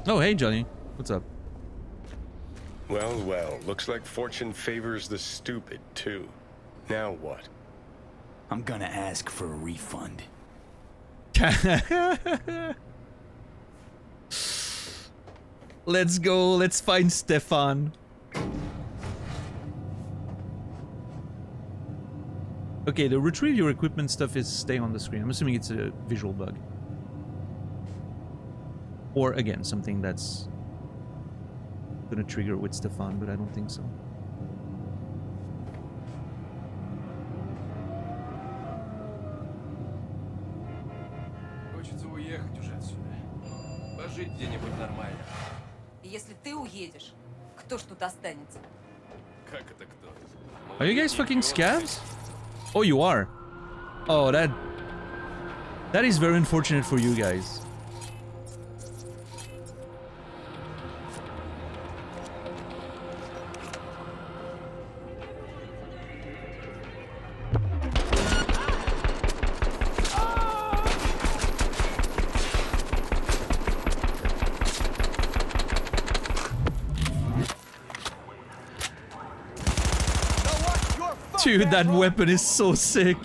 Oh, hey, Johnny. What's up? Well, well, looks like fortune favors the stupid, too. Now what? I'm gonna ask for a refund. Let's go. Let's find Stefan. Okay, the retrieve your equipment stuff is staying on the screen. I'm assuming it's a visual bug. Or, again, something that's gonna trigger with Stefan, but I don't think so. Хочется уехать уже отсюда. Пожить где-нибудь нормально. Если ты уедешь, кто ж тут останется? Как это кто? Are you guys fucking scabs? Oh, you are. Oh, that is very unfortunate for you guys. Dude, that weapon is so sick.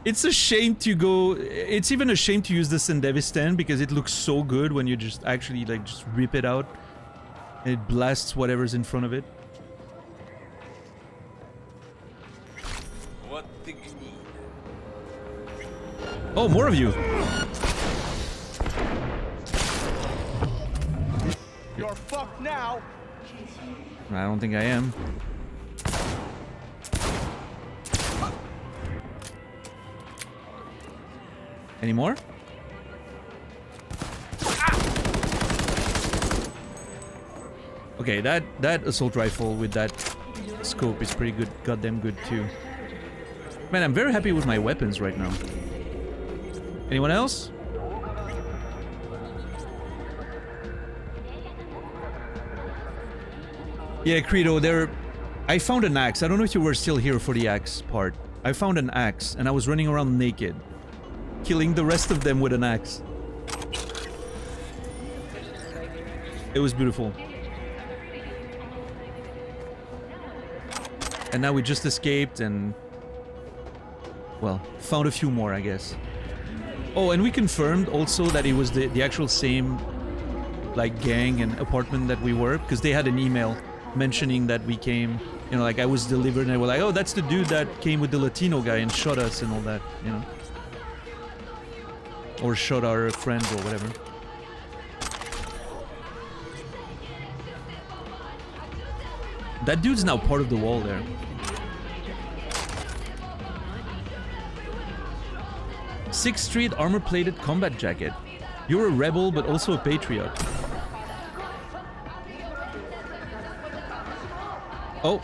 It's a shame to go... It's even a shame to use the Sendevistan because it looks so good when you just actually, like, just rip it out. And it blasts whatever's in front of it. Oh, more of you! You're fucked now. I don't think I am. Any more? Okay, that assault rifle with that scope is pretty good, goddamn good too. Man, I'm very happy with my weapons right now. Anyone else? Yeah, Credo, I found an axe. I don't know if you were still here for the axe part. I found an axe and I was running around naked, killing the rest of them with an axe. It was beautiful. And now we just escaped and... well, found a few more, I guess. Oh, and we confirmed also that it was the actual same, like, gang and apartment that we were, because they had an email mentioning that we came, you know, like, I was delivered, and they were like, oh, that's the dude that came with the Latino guy and shot us and all that, you know. Or shot our friends or whatever. That dude's now part of the wall there. 6th Street armor-plated combat jacket. You're a rebel, but also a patriot. Oh.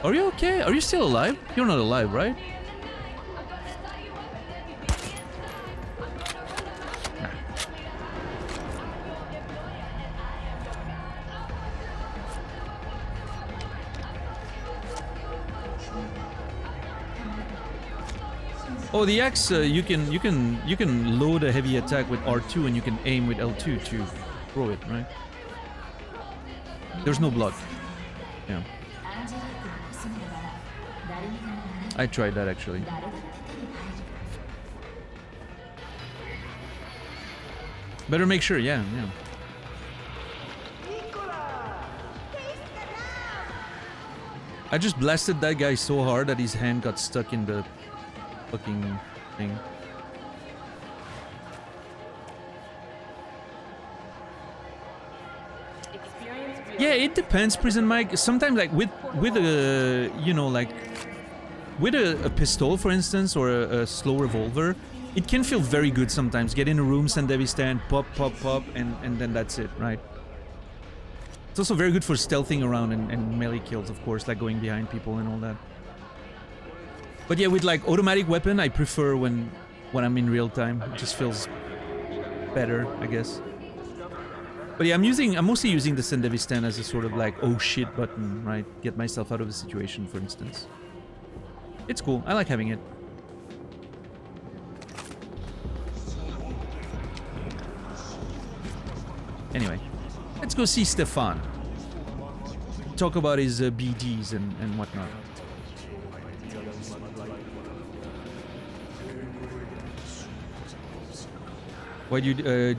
Are you okay? Are you still alive? You're not alive, right? Oh, the axe, you can load a heavy attack with R2 and you can aim with L2 to throw it, right? There's no block. Yeah. I tried that actually. Better make sure, yeah. I just blasted that guy so hard that his hand got stuck in the fucking thing. Yeah, it depends, Prison Mike. Sometimes, like with a you know, like with a pistol, for instance, or a slow revolver, it can feel very good sometimes. Get in a room, send heavy stand, pop, and then that's it, right? It's also very good for stealthing around and melee kills, of course, like going behind people and all that. But yeah, with like automatic weapon, I prefer when I'm in real time. It just feels better, I guess. But yeah, I'm mostly using the send heavy stand as a sort of like oh shit button, right? Get myself out of a situation, for instance. It's cool. I like having it. Anyway, let's go see Stefan. Talk about his BDs and whatnot. Why do you,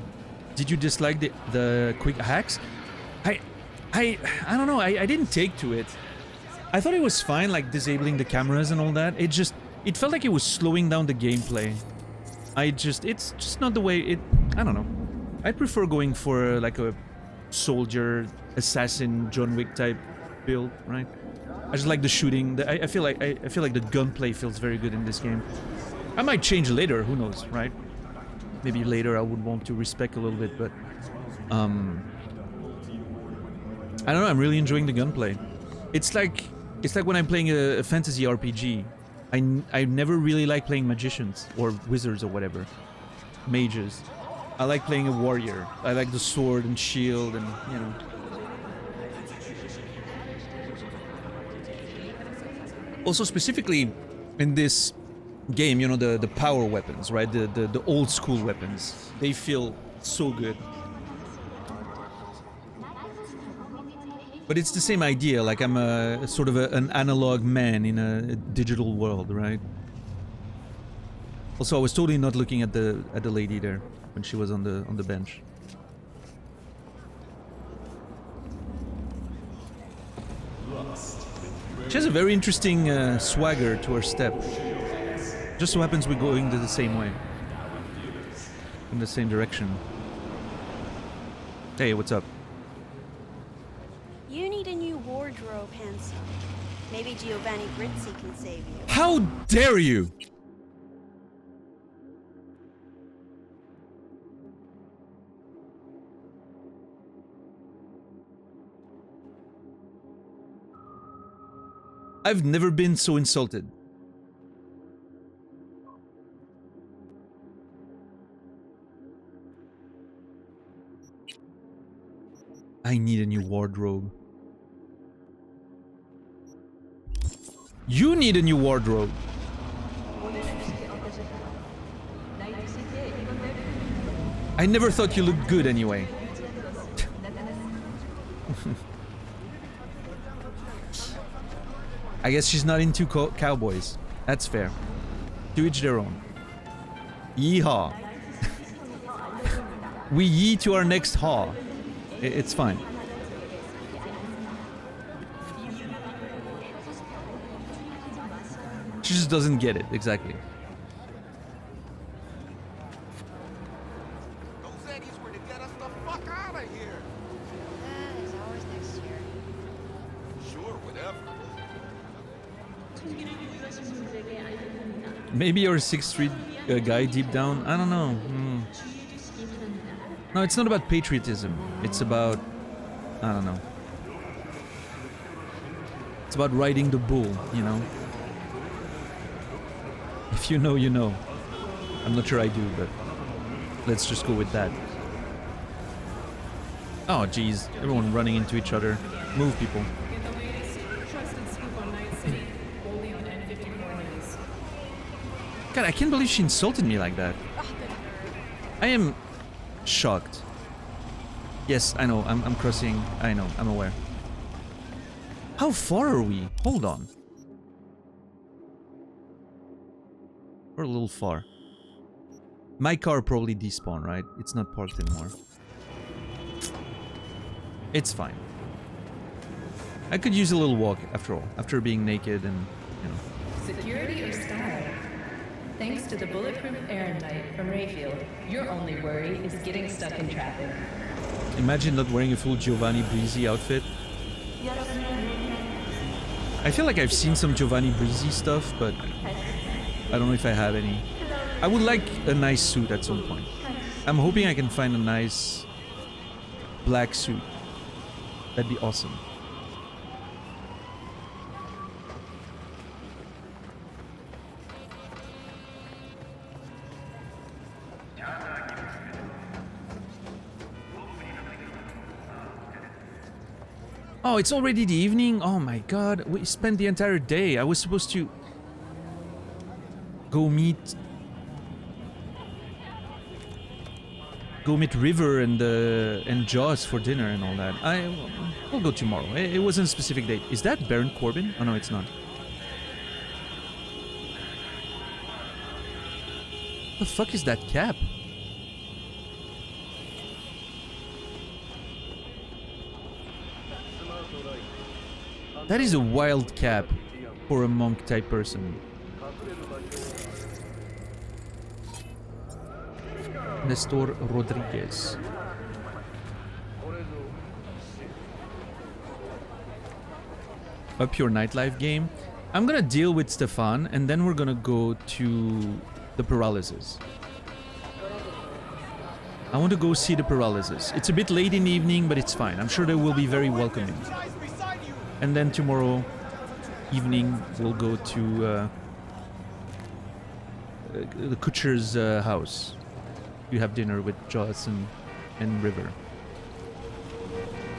did you dislike the quick hacks? I don't know, I didn't take to it. I thought it was fine, like disabling the cameras and all that. It felt like it was slowing down the gameplay. It's just not the way I don't know. I prefer going for like a soldier, assassin, John Wick type build, right? I just like the shooting. I feel like the gunplay feels very good in this game. I might change later, who knows, right? Maybe later I would want to respec a little bit, but I don't know, I'm really enjoying the gunplay. It's like when I'm playing a fantasy RPG. I never really like playing magicians or wizards or whatever. Mages. I like playing a warrior. I like the sword and shield and, you know. Also specifically in this game, you know, the power weapons, right? The old school weapons. They feel so good. But it's the same idea, like I'm a sort of an analog man in a digital world, right? Also, I was totally not looking at the lady there when she was on the bench. She has a very interesting swagger to her step. Just so happens we're going the same way. In the same direction. Hey, what's up? You need a new wardrobe, handsome. Maybe Giovanni Brizzi can save you. How dare you! I've never been so insulted. I need a new wardrobe. You need a new wardrobe. I never thought you looked good anyway. I guess she's not into cowboys. That's fair. To each their own. Yeehaw. We yee to our next haw. It's fine. She just doesn't get it, exactly. Those Eddies were to get us the fuck out of here. There's always next year. Sure, whatever. Maybe you're a 6th Street guy deep down. I don't know. No, it's not about patriotism. It's about... I don't know. It's about riding the bull, you know? If you know, you know. I'm not sure I do, but let's just go with that. Oh, jeez. Everyone running into each other. Move, people. God, I can't believe she insulted me like that. I am shocked. Yes, I know. I'm crossing. I know. I'm aware. How far are we? Hold on. We're a little far. My car probably despawned, right? It's not parked anymore. It's fine. I could use a little walk after all. After being naked and, you know. Security or style? Thanks to the bulletproof Erendite from Rayfield, your only worry is getting stuck in traffic. Imagine not wearing a full Giovanni Breezy outfit. I feel like I've seen some Giovanni Breezy stuff, but I don't know if I have any. I would like a nice suit at some point. I'm hoping I can find a nice black suit. That'd be awesome. Oh, it's already the evening? Oh my god, we spent the entire day. I was supposed to go meet River and Jaws for dinner and all that. We'll go tomorrow. It wasn't a specific date. Is that Baron Corbin? Oh no, it's not. The fuck is that cap? That is a wild cap for a monk type person. Nestor Rodriguez. Up your nightlife game. I'm gonna deal with Stefan and then we're gonna go to the paralysis. I want to go see the paralysis. It's a bit late in the evening, but it's fine. I'm sure they will be very welcoming. And then tomorrow evening we'll go to the Kutcher's house. You have dinner with Joss and River.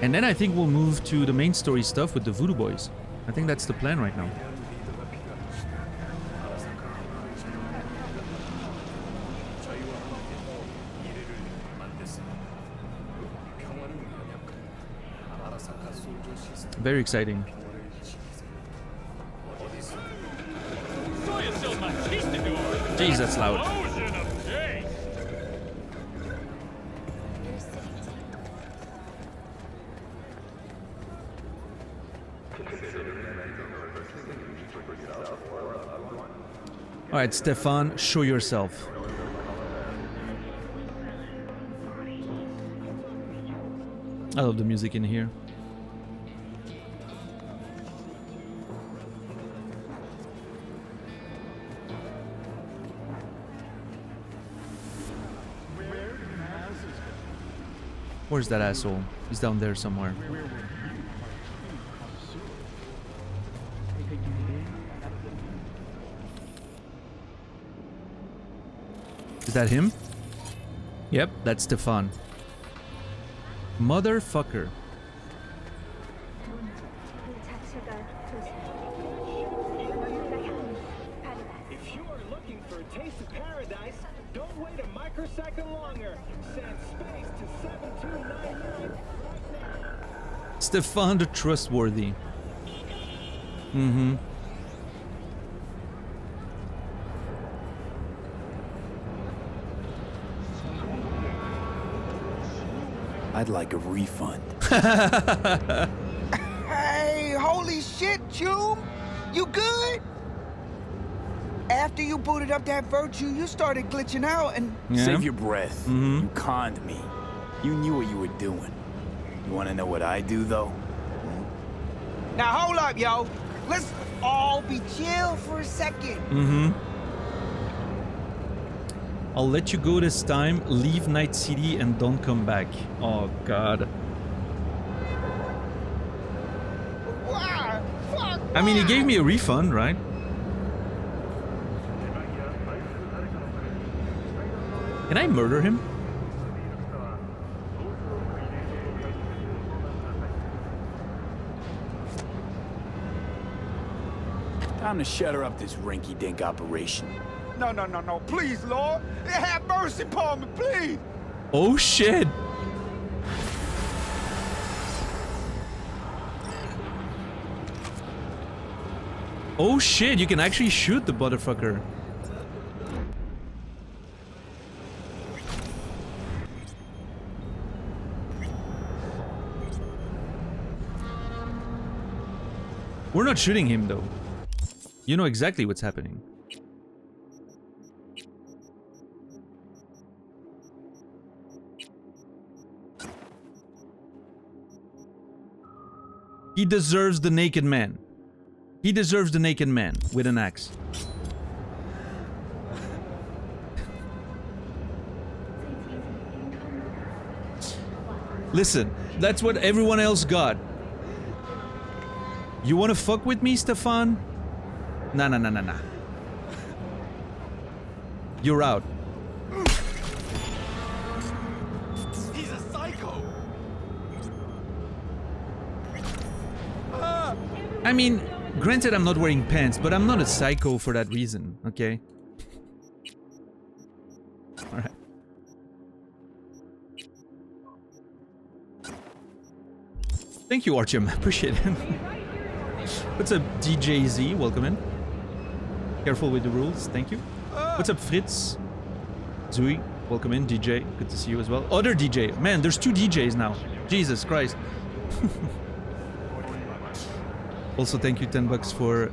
And then I think we'll move to the main story stuff with the Voodoo Boys. I think that's the plan right now. Very exciting. Jeez, that's loud. Alright, Stefan, show yourself. I love the music in here. Where's that asshole? He's down there somewhere. Is that him? Yep, that's Stefan. Motherfucker. If you are looking for a taste of paradise, don't wait a microsecond longer. Send space to 7299 right now. Stefan the Trustworthy. Mm-hmm. I'd like a refund. Hey, holy shit, June! You good? After you booted up that virtue, you started glitching out and... Yeah. Save your breath. Mm-hmm. You conned me. You knew what you were doing. You want to know what I do, though? Now hold up, yo. all be chill for a second. Mm-hmm. I'll let you go this time. Leave Night City and don't come back. Oh, God. Why? Fuck. I mean, he gave me a refund, right? Can I murder him? Time to shutter up this rinky-dink operation. No, no, no, no. Please, Lord. Have mercy upon me, please. Oh, shit. Oh, shit. You can actually shoot the motherfucker. We're not shooting him, though. You know exactly what's happening. He deserves the naked man. He deserves the naked man with an axe. Listen, that's what everyone else got. You wanna fuck with me, Stefan? Nah, nah, nah, nah, nah. You're out. He's a psycho. I mean, granted I'm not wearing pants, but I'm not a psycho for that reason, okay? Alright. Thank you, Artyom. Appreciate it. What's up, DJ Z? Welcome in. Careful with the rules. Thank you. What's up, Fritz? Zui, welcome in. DJ, good to see you as well. Other DJ. Man, there's 2 DJs now. Jesus Christ. Also, thank you, $10 for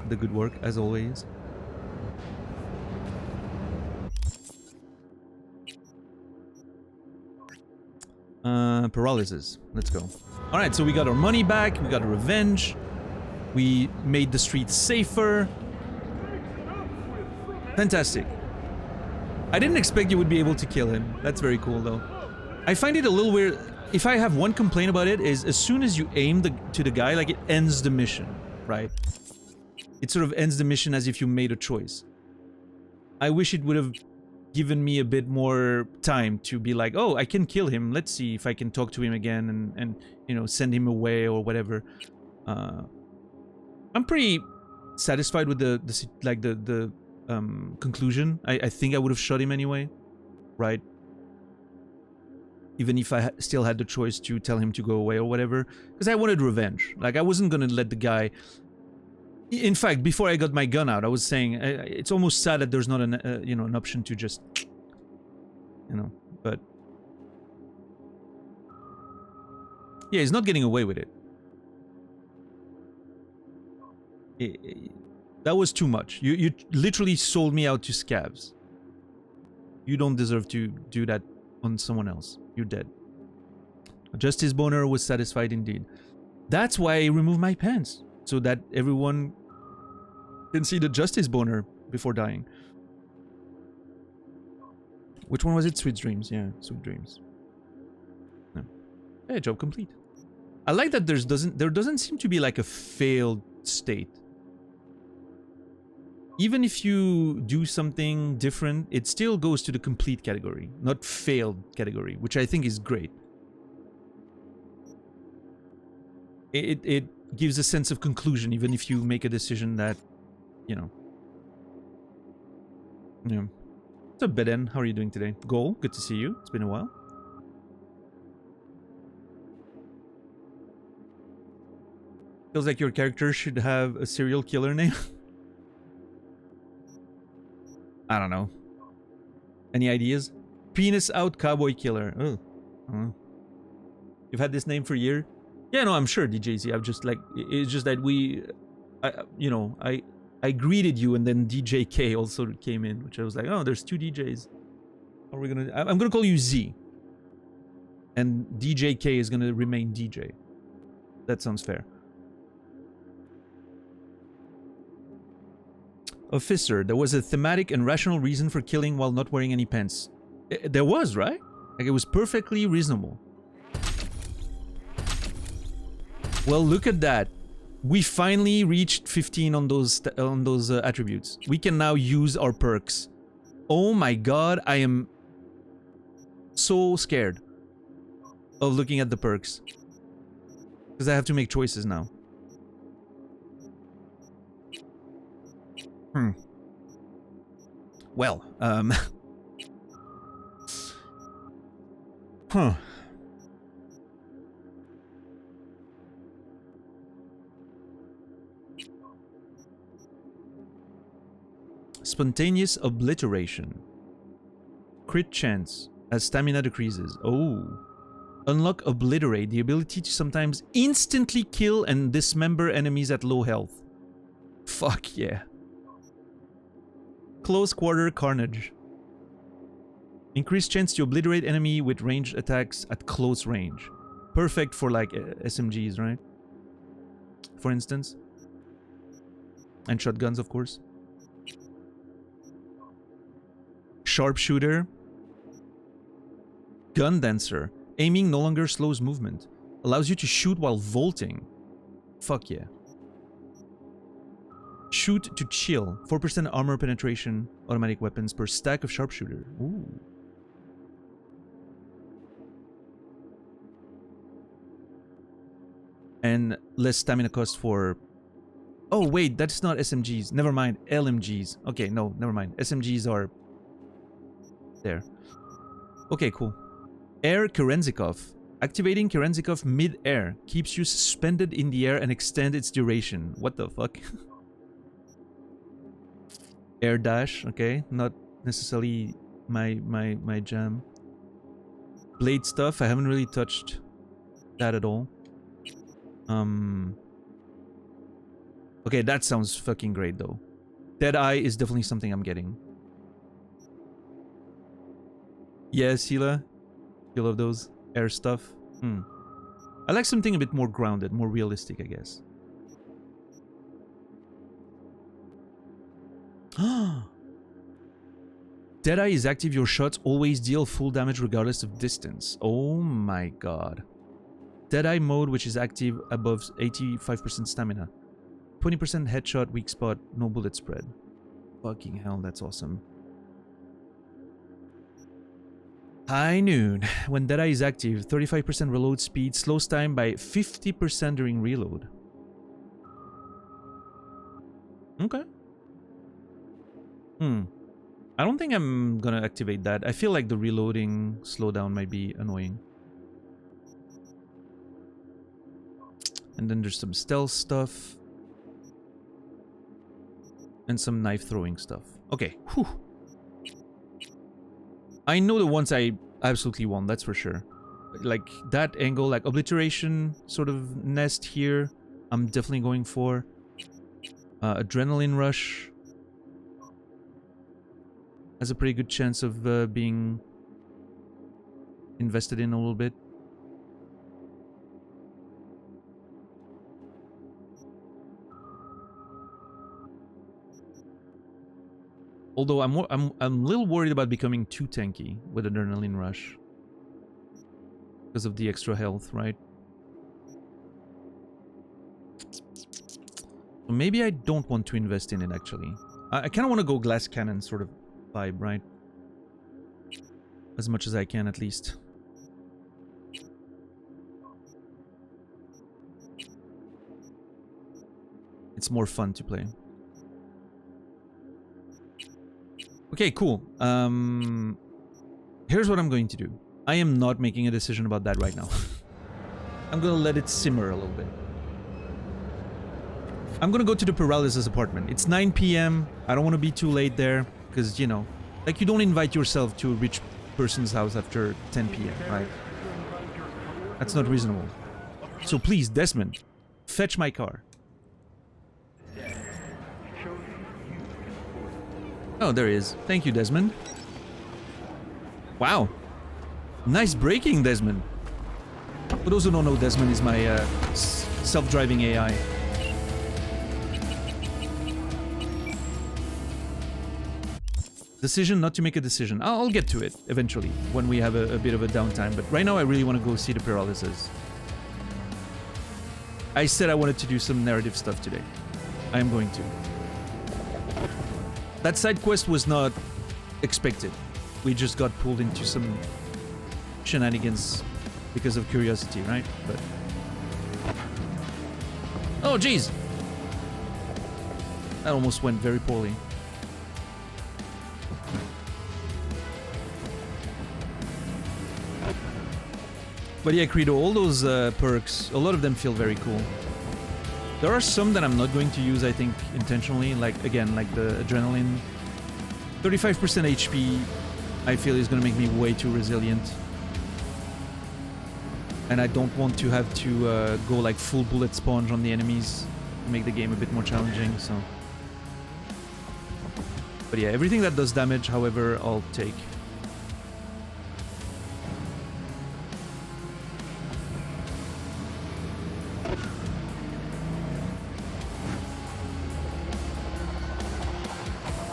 the good work, as always. Paralysis. Let's go. Alright, so we got our money back. We got our revenge. We made the streets safer. Fantastic. I didn't expect you would be able to kill him. That's very cool, though. I find it a little weird. If I have one complaint about it, is as soon as you aim to the guy, like, it ends the mission, right? It sort of ends the mission as if you made a choice. I wish it would have given me a bit more time to be like, oh, I can kill him. Let's see if I can talk to him again and you know, send him away or whatever. I'm pretty satisfied with the conclusion. I think I would have shot him anyway, right? Even if I still had the choice to tell him to go away or whatever, because I wanted revenge. Like, I wasn't gonna let the guy. In fact, before I got my gun out, I was saying it's almost sad that there's not an you know, an option to just, you know. But yeah, he's not getting away with it. That was too much. You literally sold me out to scabs. You don't deserve to do that on someone else. You're dead. Justice Boner was satisfied indeed. That's why I removed my pants, so that everyone can see the Justice Boner before dying. Which one was it? Sweet Dreams. Yeah, Sweet Dreams. Yeah. Hey, job complete. I like that there doesn't seem to be like a failed state. Even if you do something different, it still goes to the complete category, not failed category, which I think is great. It gives a sense of conclusion, even if you make a decision that, you know. Yeah. What's up, Beden? How are you doing today? Goal, good to see you. It's been a while. Feels like your character should have a serial killer name. I don't know. Any ideas? Penis out cowboy killer. Oh. You've had this name for a year? Yeah, no, I'm sure, DJZ. I'm just like, it's just that you know, I greeted you and then DJK also came in, which I was like, oh, there's 2 DJs. How are we gonna? I'm gonna call you Z. And DJK is gonna remain DJ. That sounds fair. Officer, there was a thematic and rational reason for killing while not wearing any pants. There was, right? Like, it was perfectly reasonable. Well, look at that. We finally reached 15 on those attributes. We can now use our perks. Oh my god, I am so scared of looking at the perks. Because I have to make choices now. Well, huh. Spontaneous obliteration. Crit chance as stamina decreases. Oh. Unlock obliterate, the ability to sometimes instantly kill and dismember enemies at low health. Fuck yeah. Close quarter carnage. Increased chance to obliterate enemy with ranged attacks at close range. Perfect for like SMGs, right? For instance. And shotguns, of course. Sharpshooter. Gun dancer. Aiming no longer slows movement. Allows you to shoot while vaulting. Fuck yeah. Shoot to chill. 4% armor penetration. Automatic weapons per stack of sharpshooter. Ooh. And less stamina cost for... Oh wait, that's not SMGs. Never mind. LMGs. Okay, no, never mind. SMGs are... there. Okay, cool. Air Kerenzikov. Activating Kerenzikov mid-air keeps you suspended in the air and extend its duration. What the fuck? Air dash, okay. Not necessarily my jam. Blade stuff, I haven't really touched that at all. Okay, that sounds fucking great though. Deadeye is definitely something I'm getting. Yes, Hila. You love those air stuff? I like something a bit more grounded, more realistic, I guess. Deadeye is active. Your shots always deal full damage regardless of distance. Oh my god. Deadeye mode, which is active above 85% stamina. 20% headshot, weak spot, no bullet spread. Fucking hell, that's awesome. High noon. When Deadeye is active, 35% reload speed, slows time by 50% during reload. Okay. I don't think I'm gonna activate that. I feel like the reloading slowdown might be annoying. And then there's some stealth stuff. And some knife throwing stuff. Okay. Whew. I know the ones I absolutely want, that's for sure. Like that angle, like obliteration sort of nest here, I'm definitely going for. Adrenaline rush has a pretty good chance of being invested in a little bit. Although I'm a little worried about becoming too tanky with Adrenaline Rush. Because of the extra health, right? So maybe I don't want to invest in it, actually. I kind of want to go glass cannon sort of vibe, right? As much as I can, at least. It's more fun to play. Okay, cool. Here's what I'm going to do. I am not making a decision about that right now. I'm gonna let it simmer a little bit. I'm gonna go to the Paralysis apartment. It's 9 PM. I don't want to be too late there. Because, you know, like you don't invite yourself to a rich person's house after 10 PM, right? That's not reasonable. So please, Desmond, fetch my car. Oh, there he is. Thank you, Desmond. Wow. Nice braking, Desmond. For those who don't know, Desmond is my self-driving AI. Decision not to make a decision. I'll get to it eventually when we have a bit of a downtime. But right now I really want to go see the Paralysis. I said I wanted to do some narrative stuff today. I am going to. That side quest was not expected. We just got pulled into some shenanigans because of curiosity, right? But oh, jeez! That almost went very poorly. But yeah, Credo, all those perks, a lot of them feel very cool. There are some that I'm not going to use, I think, intentionally. Like, again, like the Adrenaline. 35% HP, I feel, is going to make me way too resilient. And I don't want to have to go like full bullet sponge on the enemies to make the game a bit more challenging, so... But yeah, everything that does damage, however, I'll take.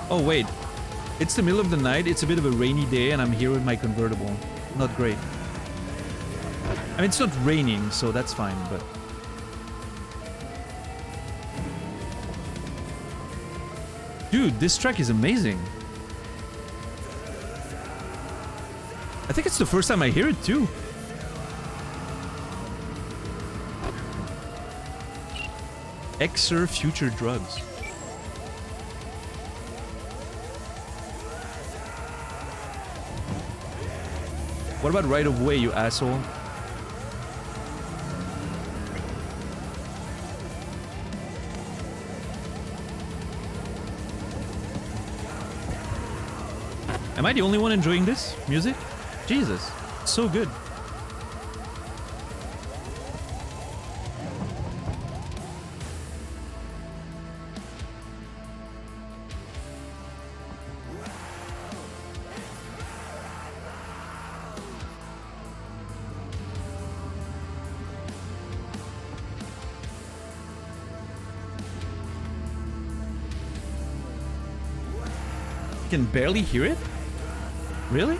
Oh wait, it's the middle of the night, it's a bit of a rainy day, and I'm here with my convertible. Not great. I mean, it's not raining, so that's fine, but... Dude, this track is amazing. I think it's the first time I hear it, too. Exer Future Drugs. What about right of way, you asshole? Am I the only one enjoying this music? Jesus, it's so good. Can barely hear it? Really?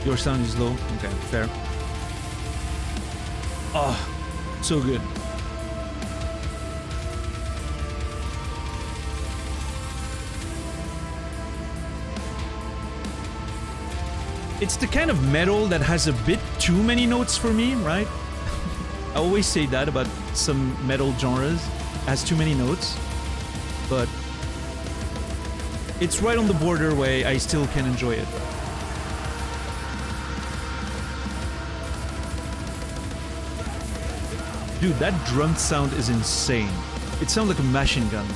Your sound is low? Okay, fair. Oh, so good. It's the kind of metal that has a bit too many notes for me, right? I always say that about some metal genres. It has too many notes. But it's right on the border where I still can enjoy it. Dude, that drum sound is insane. It sounds like a machine gun.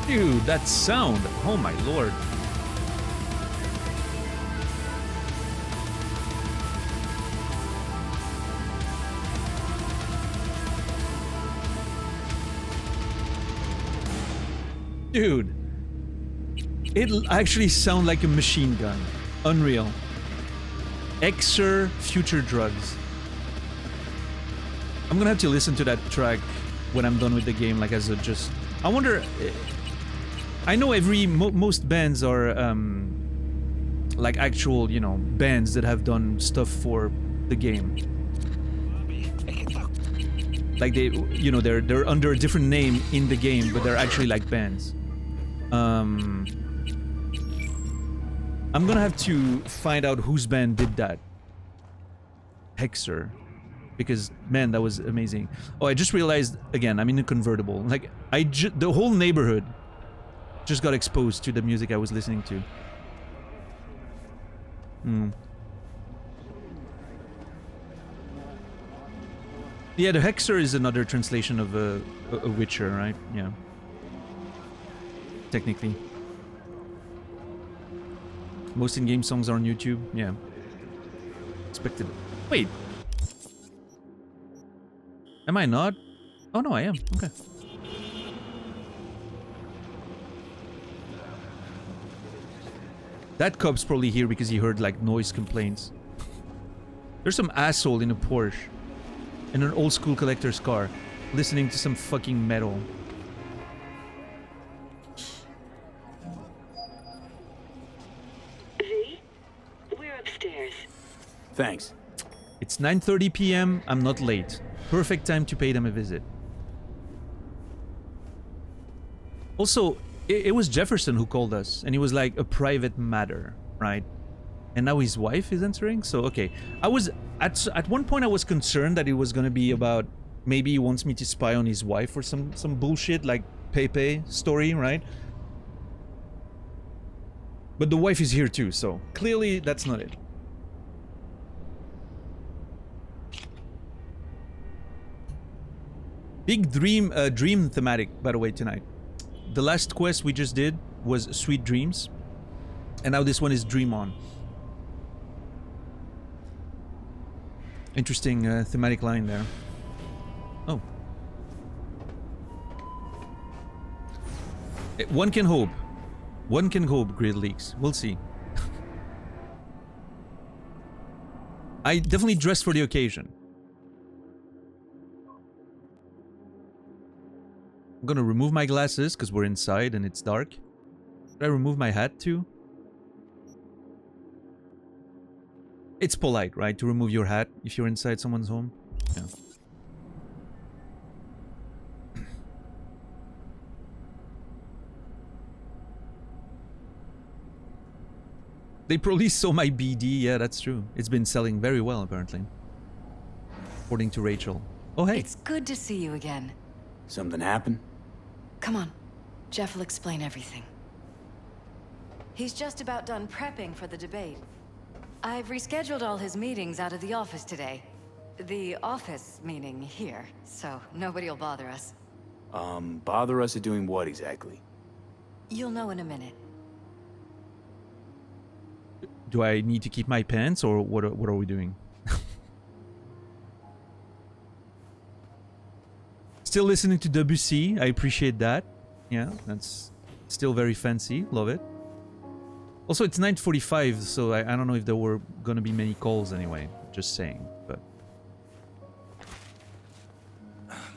Dude, that sound! Oh my lord. Dude. It actually sounds like a machine gun. Unreal. Exer Future Drugs. I'm gonna have to listen to that track when I'm done with the game, like as a just... I wonder... I know most bands are like actual, you know, bands that have done stuff for the game. Like they, you know, they're under a different name in the game, but they're actually like bands. I'm gonna have to find out whose band did that. Hexer. Because, man, that was amazing. Oh, I just realized, again, I'm in a convertible. Like, the whole neighborhood just got exposed to the music I was listening to. Yeah, the Hexer is another translation of a Witcher, right? Yeah. technically. Most in-game songs are on YouTube. Yeah. Expected. Wait. Am I not? Oh no, I am. Okay. That cop's probably here because he heard like noise complaints. There's some asshole in a Porsche in an old school collector's car listening to some fucking metal. V, we're upstairs. Thanks. It's 9:30 p.m. I'm not late. Perfect time to pay them a visit. Also, it was Jefferson who called us, and he was like a private matter, right? And now his wife is answering, so okay. I was at one point I was concerned that it was gonna be about maybe he wants me to spy on his wife or some bullshit like Pepe story, right? But the wife is here too, so clearly that's not it. Big dream thematic, by the way, tonight. The last quest we just did was Sweet Dreams, and now this one is Dream On. Interesting thematic line there. Oh. One can hope. One can hope, Grid Leaks. We'll see. I definitely dressed for the occasion. I'm gonna remove my glasses because we're inside and it's dark. Should I remove my hat too? It's polite, right? To remove your hat if you're inside someone's home. Yeah. They probably saw my BD. Yeah, that's true. It's been selling very well, apparently. According to Rachel. Oh, hey. It's good to see you again. Something happened? Come on. Jeff will explain everything. He's just about done prepping for the debate. I've rescheduled all his meetings out of the office today. The office meaning here, so nobody will bother us. Bother us at doing what exactly? You'll know in a minute. Do I need to keep my pants or what are we doing? Still listening to Debussy. I appreciate that. Yeah, that's still very fancy. Love it. Also, it's 9:45, so I don't know if there were gonna be many calls anyway. Just saying, but...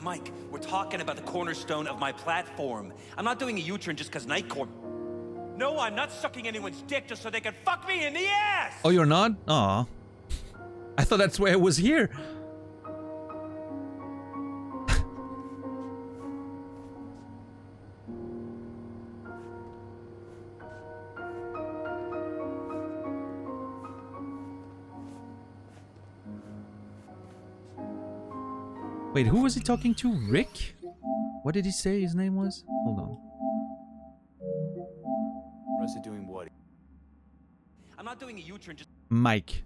Mike, we're talking about the cornerstone of my platform. I'm not doing a U-turn just because Night Court... No, I'm not sucking anyone's dick just so they can fuck me in the ass! Oh, you're not? Aw. I thought that's why I was here. Wait, who was he talking to? Rick? What did he say his name was? Hold on. Us are doing what? I'm not doing a U-turn just... Mike.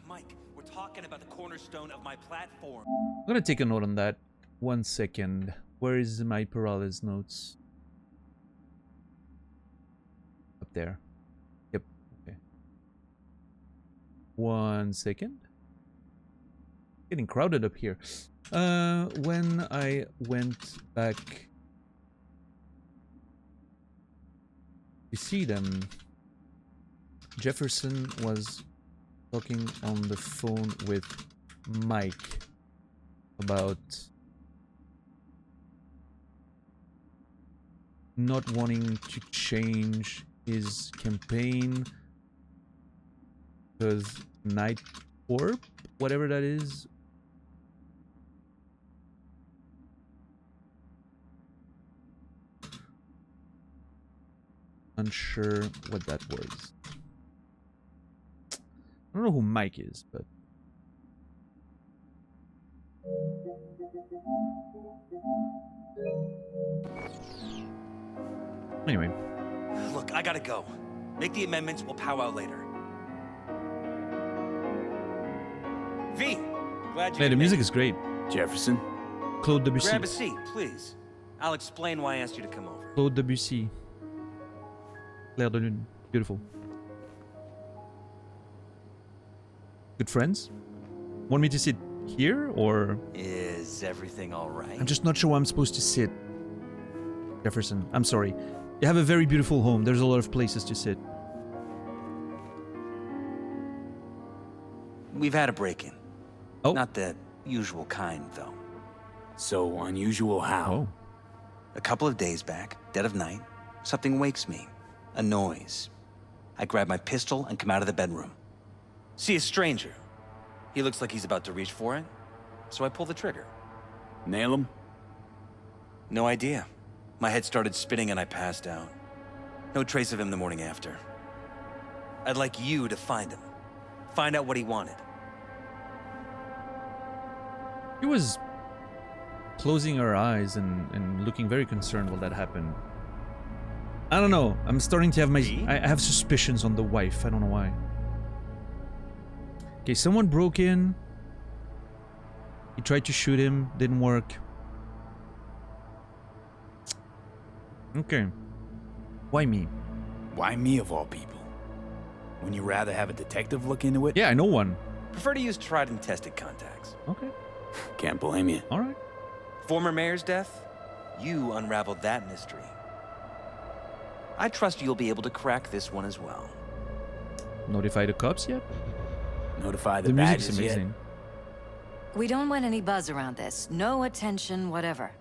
Mike, we're talking about the cornerstone of my platform. I'm gonna take a note on that. 1 second. Where is my Perales notes? Up there. Yep. Okay. 1 second. Getting crowded up here. When I went back to see them, Jefferson was talking on the phone with Mike about not wanting to change his campaign because Night Corp, whatever that is. Unsure what that was. I don't know who Mike is, but... Anyway. Look, I gotta go. Make the amendments, we'll powwow later. V! Glad you Hey, the could music make is great. Jefferson? Claude Debussy. Grab a seat, please. I'll explain why I asked you to come over. Claude Debussy. Clair de Lune. Beautiful. Good friends? Want me to sit here or? Is everything all right? I'm just not sure where I'm supposed to sit. Jefferson, I'm sorry. You have a very beautiful home. There's a lot of places to sit. We've had a break-in. Oh. Not the usual kind, though. So unusual how? Oh. A couple of days back, dead of night, something wakes me. A noise. I grab my pistol and come out of the bedroom. See a stranger. He looks like he's about to reach for it, so I pull the trigger. Nail him? No idea. My head started spinning and I passed out. No trace of him the morning after. I'd like you to find him. Find out what he wanted. She was closing her eyes and looking very concerned while that happened. I don't know. I'm starting to have I have suspicions on the wife. I don't know why. Okay, someone broke in. He tried to shoot him. Didn't work. Okay. Why me? Why me of all people? Wouldn't you rather have a detective look into it? Yeah, I know one. Prefer to use tried and tested contacts. Okay. Can't blame you. All right. Former mayor's death? You unraveled that mystery. I trust you'll be able to crack this one as well. Notify the cops yet? Notify the music's badges amazing. yet? We don't want any buzz around this. No attention, whatever.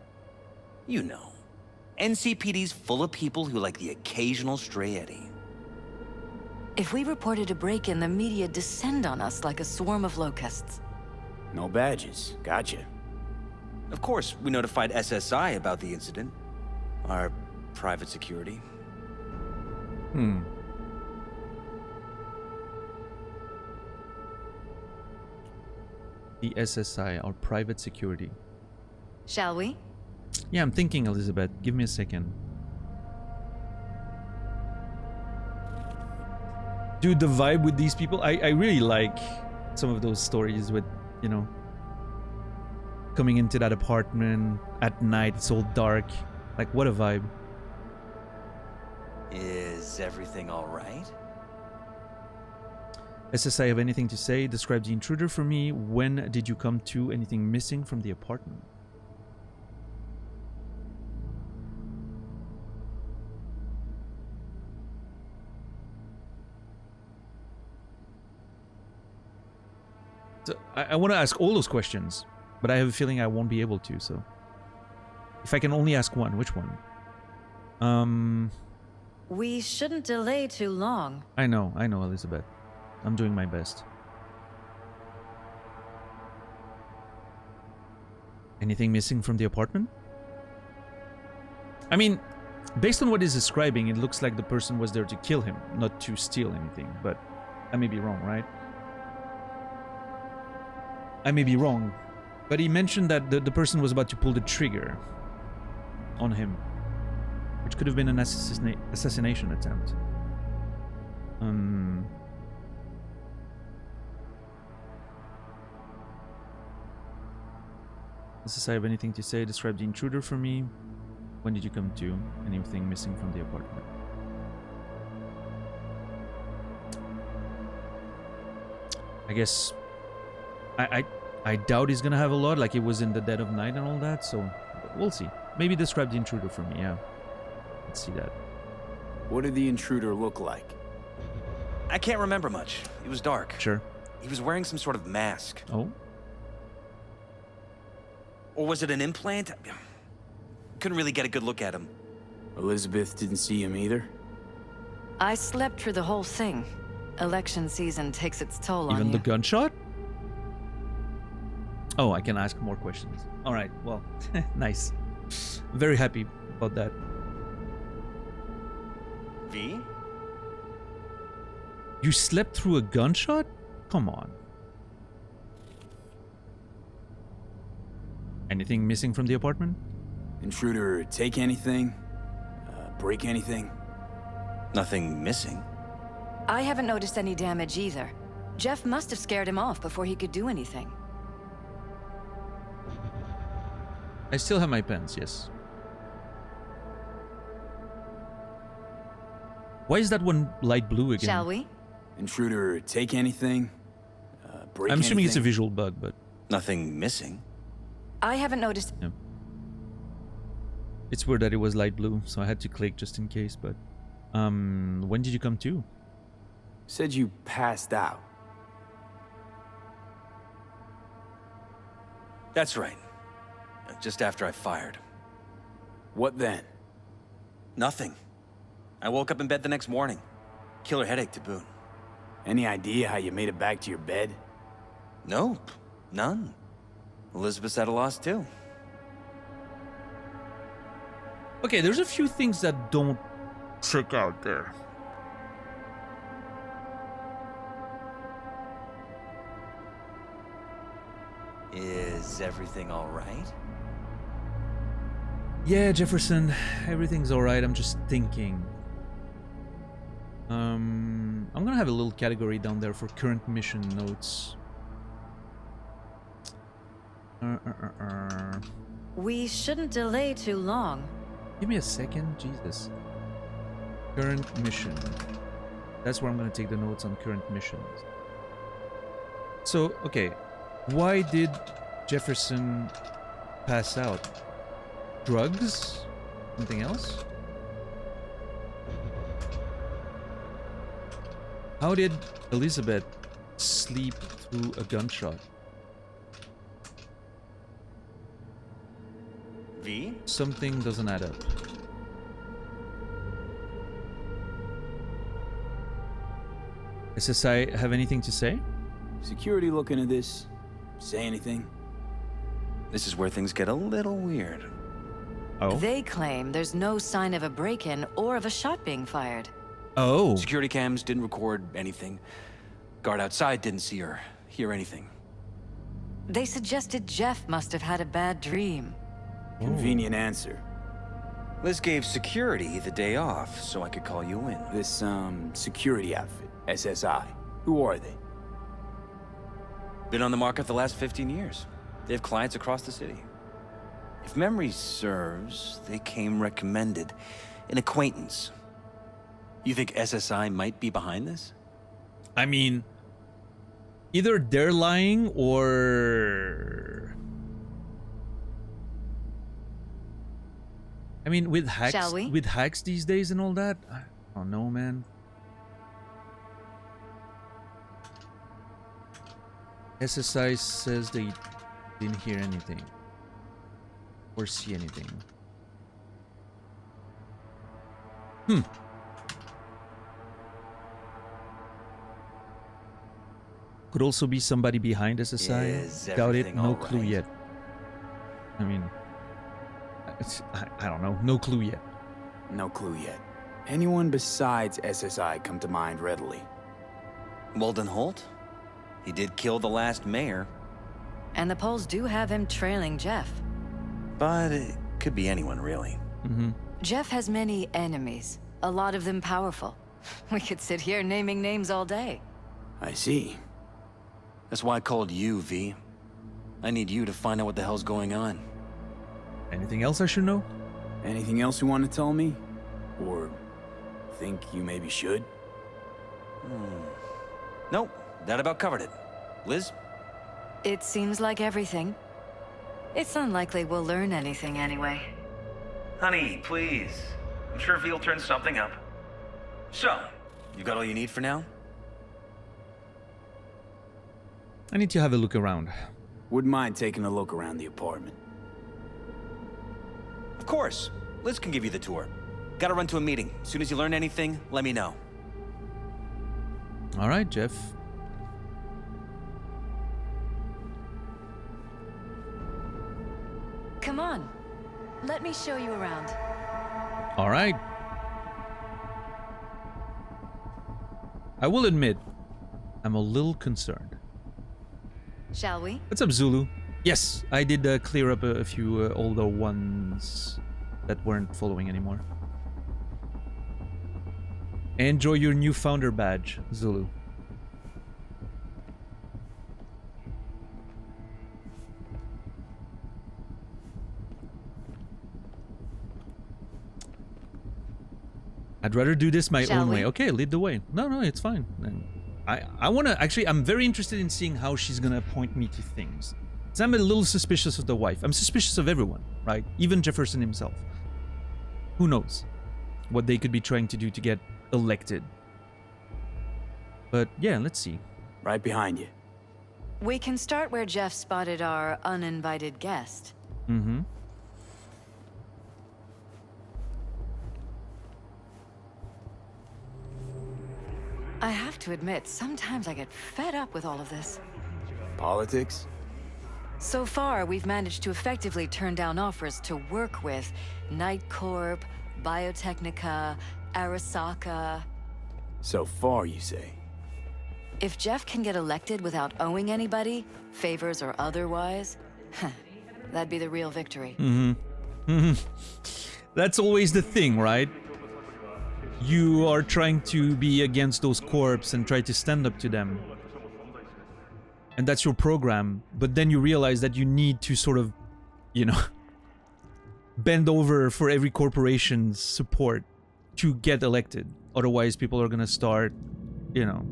You know. NCPD's full of people who like the occasional stray eddy. If we reported a break-in, the media descend on us like a swarm of locusts. No badges. Gotcha. Of course, we notified SSI about the incident. Our private security. The SSI, our private security. Shall we? Yeah, I'm thinking, Elizabeth. Give me a second. Dude, the vibe with these people, I really like some of those stories with, you know, coming into that apartment at night, it's all dark. Like, what a vibe. Is everything all right? SSI, have anything to say? Describe the intruder for me. When did you come to? Anything missing from the apartment? So, I want to ask all those questions, but I have a feeling I won't be able to, so... If I can only ask one, which one? We shouldn't delay too long. I know, Elizabeth. I'm doing my best. Anything missing from the apartment? I mean, based on what he's describing, it looks like the person was there to kill him, not to steal anything, but I may be wrong, right? I may be wrong, but he mentioned that the person was about to pull the trigger on him, which could have been an assassination attempt. Does I have anything to say? Describe the intruder for me. When did you come to? Anything missing from the apartment? I guess I doubt he's gonna have a lot, like it was in the dead of night and all that, so we'll see. Maybe describe the intruder for me, yeah. Let's see that. What did the intruder look like? I can't remember much. It was dark. Sure. He was wearing some sort of mask. Oh? Or was it an implant? Couldn't really get a good look at him. Elizabeth didn't see him either? I slept through the whole thing. Election season takes its toll on you. Even the gunshot? Oh, I can ask more questions. All right, well, nice. Very happy about that. V? You slept through a gunshot? Come on. Anything missing from the apartment? Intruder take anything? Break anything? Nothing missing. I haven't noticed any damage either. Jeff must have scared him off before he could do anything. I still have my pens, yes. Why is that one light blue again? Shall we? Intruder take anything? Break I'm assuming it's a anything? visual bug, but... Nothing missing. I haven't noticed. Yeah. It's weird that it was light blue, so I had to click just in case, but... when did you come to? Said you passed out. That's right. Just after I fired. What then? Nothing. I woke up in bed the next morning. Killer headache to boot. Any idea how you made it back to your bed? Nope. None. Elizabeth's at a loss too. Okay, there's a few things that don't check out there. Is everything all right? Yeah, Jefferson, everything's alright. I'm just thinking. I'm gonna have a little category down there for current mission notes. We shouldn't delay too long. Give me a second, Jesus. Current mission. That's where I'm gonna take the notes on current missions. So, okay. Why did Jefferson pass out? Drugs? Something else? How did Elizabeth sleep through a gunshot? V? Something doesn't add up. SSI have anything to say? Security looking at this? Say anything? This is where things get a little weird. Oh? They claim there's no sign of a break-in or of a shot being fired. Oh. Security cams didn't record anything. Guard outside didn't see or hear anything. They suggested Jeff must have had a bad dream. Convenient answer. Liz gave security the day off so I could call you in. This, security outfit, SSI. Who are they? Been on the market the last 15 years. They have clients across the city. If memory serves, they came recommended. An acquaintance. You think SSI might be behind this? I mean, either they're lying or... I mean, with hacks these days and all that, I don't know, man. SSI says they didn't hear anything or see anything. Could also be somebody behind SSI. Doubt it. No clue yet. I mean, I don't know. No clue yet. No clue yet. Anyone besides SSI come to mind readily? Walden Holt? He did kill the last mayor. And the polls do have him trailing Jeff. But it could be anyone, really. Jeff has many enemies, a lot of them powerful. We could sit here naming names all day. I see. That's why I called you, V. I need you to find out what the hell's going on. Anything else I should know? Anything else you want to tell me? Or think you maybe should? Nope, that about covered it. Liz? It seems like everything. It's unlikely we'll learn anything anyway. Honey, please. I'm sure V'll turn something up. So, you got all you need for now? I need to have a look around. Wouldn't mind taking a look around the apartment. Of course. Liz can give you the tour. Gotta run to a meeting. As soon as you learn anything, let me know. All right, Jeff. Come on. Let me show you around. All right. I will admit, I'm a little concerned. Shall we? What's up, Zulu? Yes, I did clear up a few older ones that weren't following anymore. Enjoy your new founder badge, Zulu. I'd rather do this my Shall own way. we? Okay, lead the way. No, it's fine. I want to... Actually, I'm very interested in seeing how she's going to point me to things. So I'm a little suspicious of the wife. I'm suspicious of everyone, right? Even Jefferson himself. Who knows what they could be trying to do to get elected. But yeah, let's see. Right behind you. We can start where Jeff spotted our uninvited guest. Mm-hmm. I have to admit, sometimes I get fed up with all of this. Politics? So far, we've managed to effectively turn down offers to work with Night Corp, Biotechnica, Arasaka. So far, you say? If Jeff can get elected without owing anybody, favors or otherwise, that'd be the real victory. That's always the thing, right? You are trying to be against those corps and try to stand up to them. And that's your program. But then you realize that you need to sort of, you know, bend over for every corporation's support to get elected. Otherwise, people are gonna start, you know,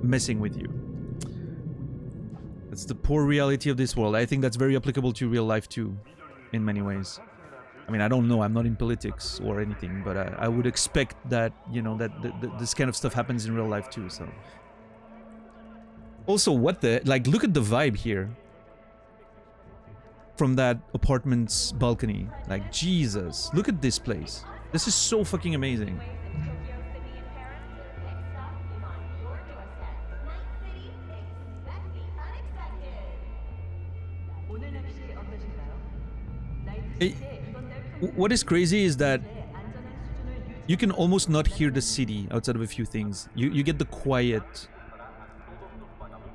messing with you. That's the poor reality of this world. I think that's very applicable to real life too, in many ways. I mean, I don't know, I'm not in politics or anything, but I would expect that, you know, that this kind of stuff happens in real life too, so. Also, what the, like, look at the vibe here. From that apartment's balcony. Like, Jesus, look at this place. This is so fucking amazing. What is crazy is that you can almost not hear the city outside of a few things. You get the quiet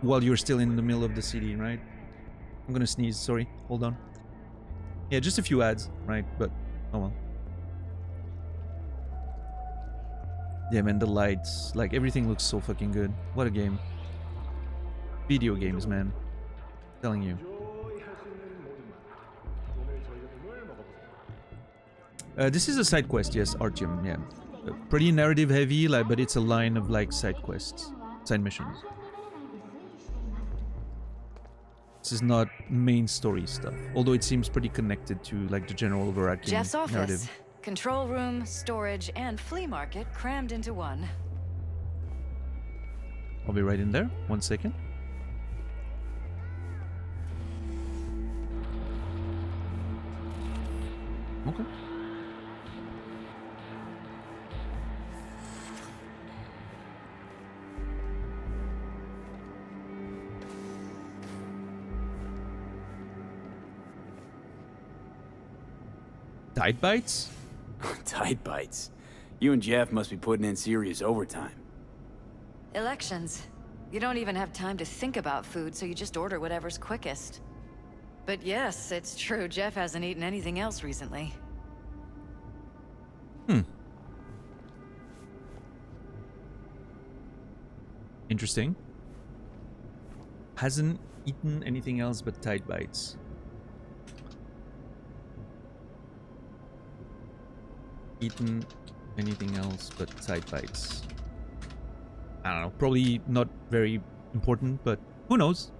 while you're still in the middle of the city, right? I'm gonna sneeze, sorry. Hold on. Yeah, just a few ads, right? But, oh well. Yeah, man, the lights. Like, everything looks so fucking good. What a game. Video games, man. I'm telling you. This is a side quest, yes, Artyom, yeah. Pretty narrative heavy, like, but it's a line of, like, side quests. Side missions. This is not main story stuff, although it seems pretty connected to, like, the general overarching Jeff's office, narrative. control room, storage, and flea market crammed into one. I'll be right in there. 1 second. Okay. Tide bites? Tight bites. You and Jeff must be putting in serious overtime. Elections. You don't even have time to think about food, so you just order whatever's quickest. But yes, it's true, Jeff hasn't eaten anything else recently. Interesting. Hasn't eaten anything else but Tide bites. Eaten anything else but Tide bites. I don't know, probably not very important, but who knows?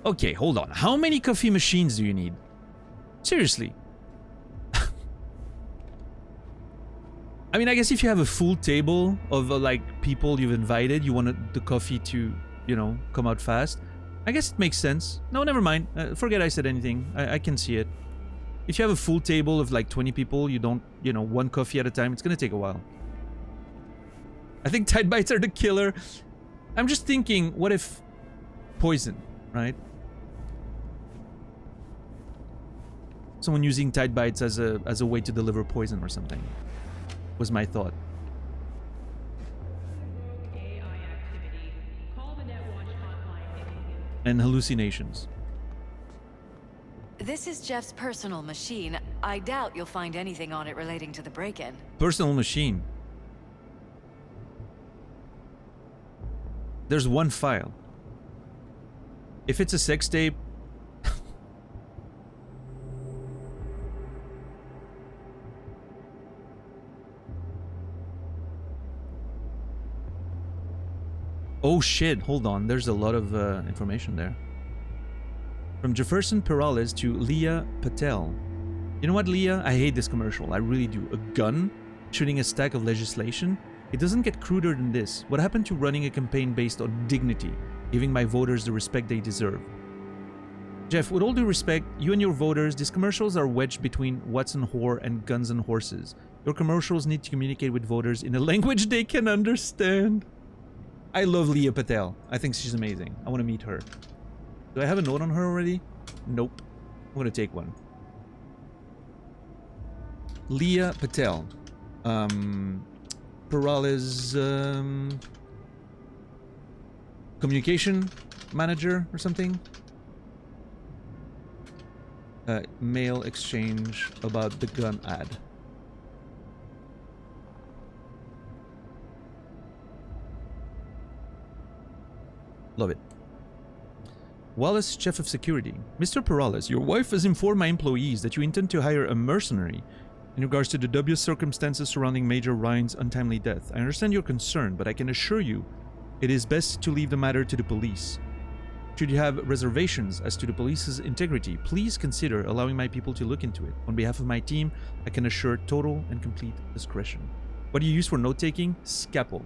Okay, hold on. How many coffee machines do you need? Seriously. I mean, I guess if you have a full table of like people you've invited, you want the coffee to, you know, come out fast. I guess it makes sense. No, never mind. Forget I said anything. I can see it. If you have a full table of like 20 people, you don't, you know, one coffee at a time, it's gonna take a while. I think Tide bites are the killer. I'm just thinking, what if poison, right? Someone using Tide bites as a way to deliver poison or something. Was my thought. And hallucinations. This is Jeff's personal machine. I doubt you'll find anything on it relating to the break-in. Personal machine. There's one file. If it's a sex tape... Oh shit, hold on. There's a lot of information there. From Jefferson Perales to Leah Patel. You know what, Leah? I hate this commercial. I really do. A gun shooting a stack of legislation? It doesn't get cruder than this. What happened to running a campaign based on dignity, giving my voters the respect they deserve? Jeff, with all due respect, you and your voters, these commercials are wedged between Watson Whore and Guns and Horses. Your commercials need to communicate with voters in a language they can understand. I love Leah Patel. I think she's amazing. I want to meet her. Do I have a note on her already? Nope. I'm going to take one. Leah Patel. Perales, communication manager or something? Mail exchange about the gun ad. Love it. Wallace, Chief of Security. Mr. Perales, your wife has informed my employees that you intend to hire a mercenary in regards to the dubious circumstances surrounding Major Ryan's untimely death. I understand your concern, but I can assure you it is best to leave the matter to the police. Should you have reservations as to the police's integrity, please consider allowing my people to look into it. On behalf of my team, I can assure total and complete discretion. What do you use for note-taking? Scapel.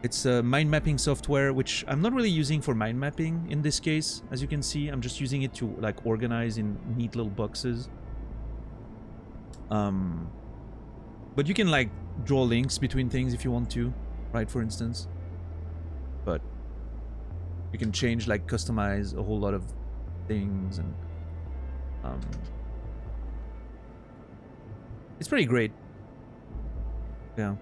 It's a mind mapping software, which I'm not really using for mind mapping in this case. As you can see, I'm just using it to like organize in neat little boxes. But you can like draw links between things if you want to, right? For instance. But you can change, like customize a whole lot of things, and it's pretty great. Yeah.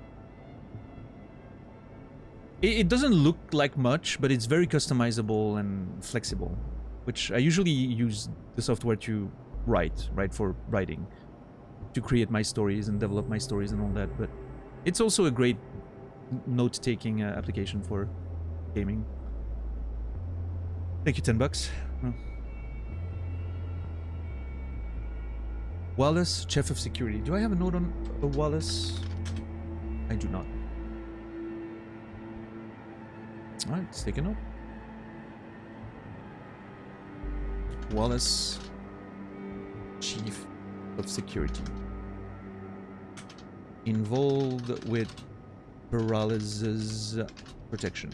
It doesn't look like much, but it's very customizable and flexible, which I usually use the software to write for writing, to create my stories and develop my stories and all that. But it's also a great note-taking application for gaming. Thank you, $10. Oh. Wallace, Chief of Security. Do I have a note on Wallace? I do not. Alright, let's take a note. Wallace, Chief of Security. Involved with Peralez's protection.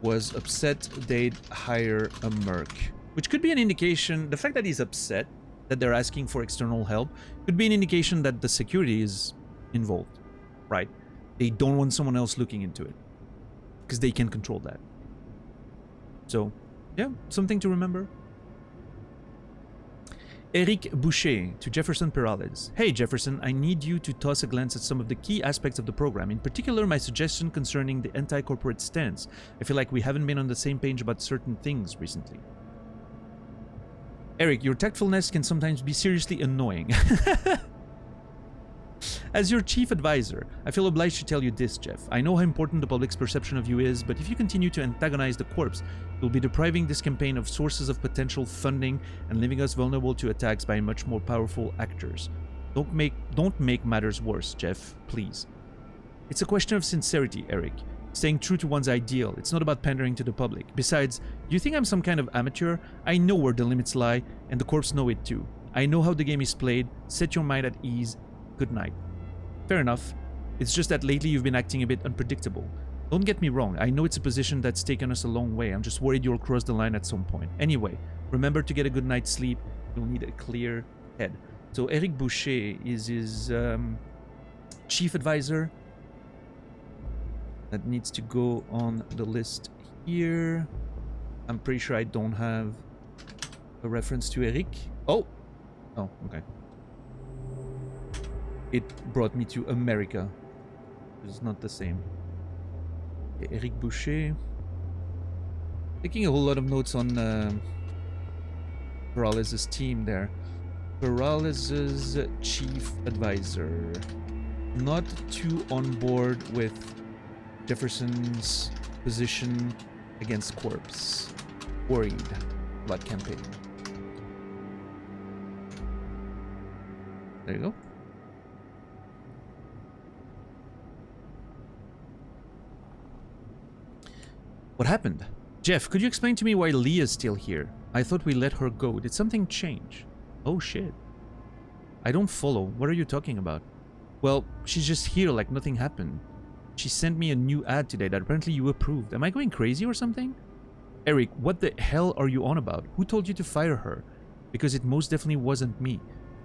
Was upset they'd hire a merc. Which could be an indication, the fact that he's upset that they're asking for external help, could be an indication that the security is involved, right? They don't want someone else looking into it, because they can control that. So, yeah, something to remember. Eric Boucher to Jefferson Perales. Hey Jefferson, I need you to toss a glance at some of the key aspects of the program, in particular my suggestion concerning the anti-corporate stance. I feel like we haven't been on the same page about certain things recently. Eric, your tactfulness can sometimes be seriously annoying. As your chief advisor, I feel obliged to tell you this, Jeff. I know how important the public's perception of you is, but if you continue to antagonize the corps, you'll be depriving this campaign of sources of potential funding and leaving us vulnerable to attacks by much more powerful actors. Don't make matters worse, Jeff, please. It's a question of sincerity, Eric. Staying true to one's ideal. It's not about pandering to the public. Besides, do you think I'm some kind of amateur? I know where the limits lie, and the corps know it too. I know how the game is played. Set your mind at ease. Good night. Fair enough. It's just that lately you've been acting a bit unpredictable. Don't get me wrong, I know it's a position that's taken us a long way. I'm just worried you'll cross the line at some point. Anyway, remember to get a good night's sleep. You'll need a clear head. So Eric Boucher is his chief advisor. That needs to go on the list here. I'm pretty sure I don't have a reference to Eric. Oh! Oh, okay. It brought me to America. It's not the same. Okay, Eric Boucher. Taking a whole lot of notes on Peralez's team there. Peralez's chief advisor. Not too on board with Jefferson's position against corpse. Worried about campaign. There you go. What happened? Jeff, could you explain to me why Leah's still here? I thought we let her go. Did something change? Oh shit. I don't follow. What are you talking about? Well, she's just here like nothing happened. She sent me a new ad today that apparently you approved. Am I going crazy or something? Eric, what the hell are you on about? Who told you to fire her? Because it most definitely wasn't me.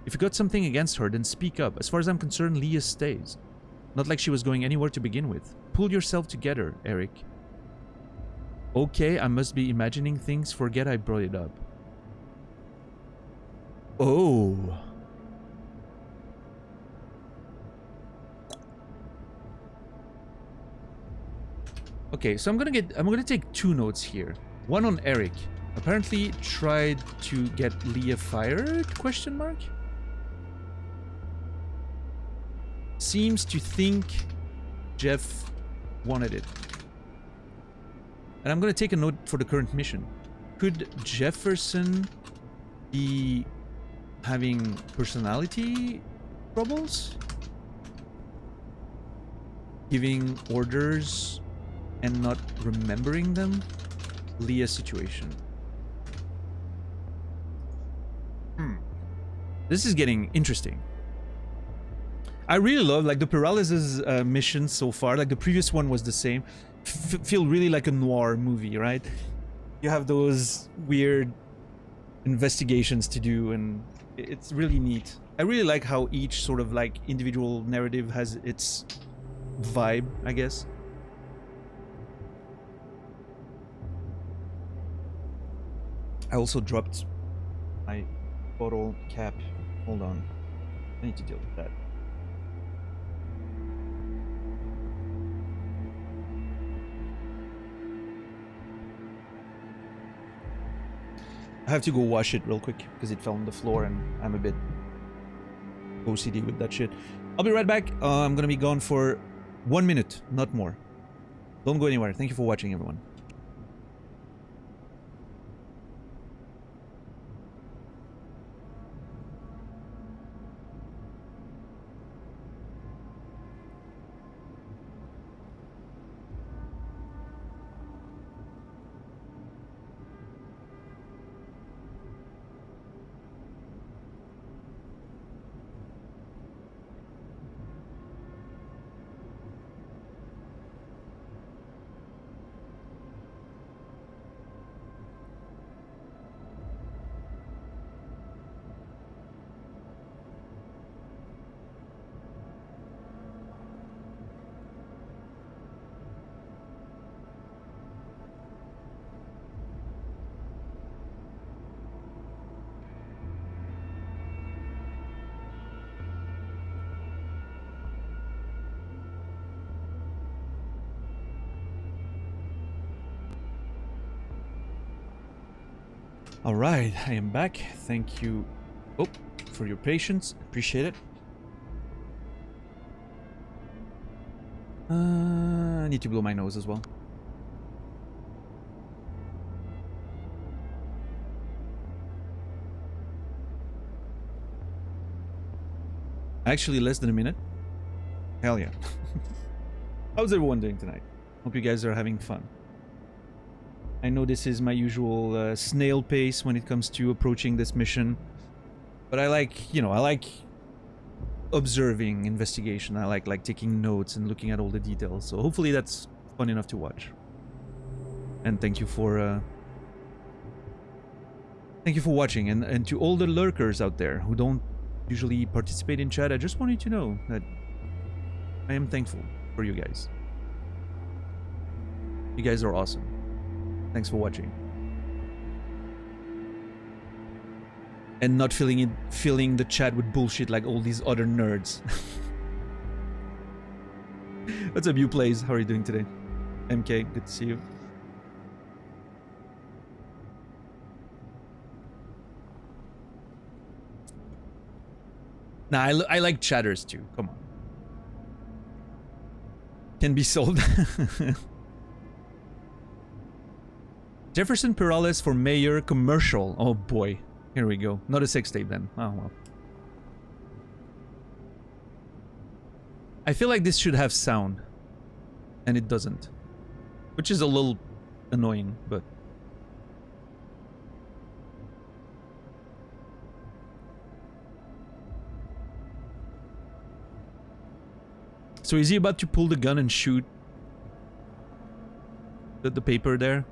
If you got something against her, then speak up. As far as I'm concerned, Leah stays. Not like she was going anywhere to begin with. Pull yourself together, Eric. Okay, I must be imagining things. Forget I brought it up. Oh. Okay, so I'm gonna take 2 notes here. One on Eric. Apparently tried to get Leah fired? Question mark? Seems to think Jeff wanted it. And I'm gonna take a note for the current mission. Could Jefferson be having personality troubles? Giving orders and not remembering them? Leah situation. This is getting interesting. I really love like the Paralysis mission so far. Like the previous one was the same. Feel really like a noir movie, right? You have those weird investigations to do, and it's really neat. I really like how each sort of like individual narrative has its vibe, I guess. I also dropped my bottle cap. Hold on. I need to deal with that. I have to go wash it real quick because it fell on the floor and I'm a bit OCD with that shit. I'll be right back. I'm gonna be gone for 1 minute, not more. Don't go anywhere. Thank you for watching, everyone. All right, I am back. Thank you for your patience. Appreciate it. I need to blow my nose as well. Actually, less than a minute. Hell yeah. How's everyone doing tonight? Hope you guys are having fun. I know this is my usual snail pace when it comes to approaching this mission, but I like, you know, I like observing investigation. I like taking notes and looking at all the details. So hopefully that's fun enough to watch. And thank you for watching, and to all the lurkers out there who don't usually participate in chat. I just want you to know that I am thankful for you guys. You guys are awesome. Thanks for watching. And not filling the chat with bullshit like all these other nerds. What's up, you plays? How are you doing today? MK, good to see you. Nah, I like chatters too. Come on. Can be sold. Jefferson Perales for mayor commercial. Oh boy. Here we go. Not a sex tape then. Oh well. I feel like this should have sound. And it doesn't. Which is a little annoying, but... So is he about to pull the gun and shoot the paper there?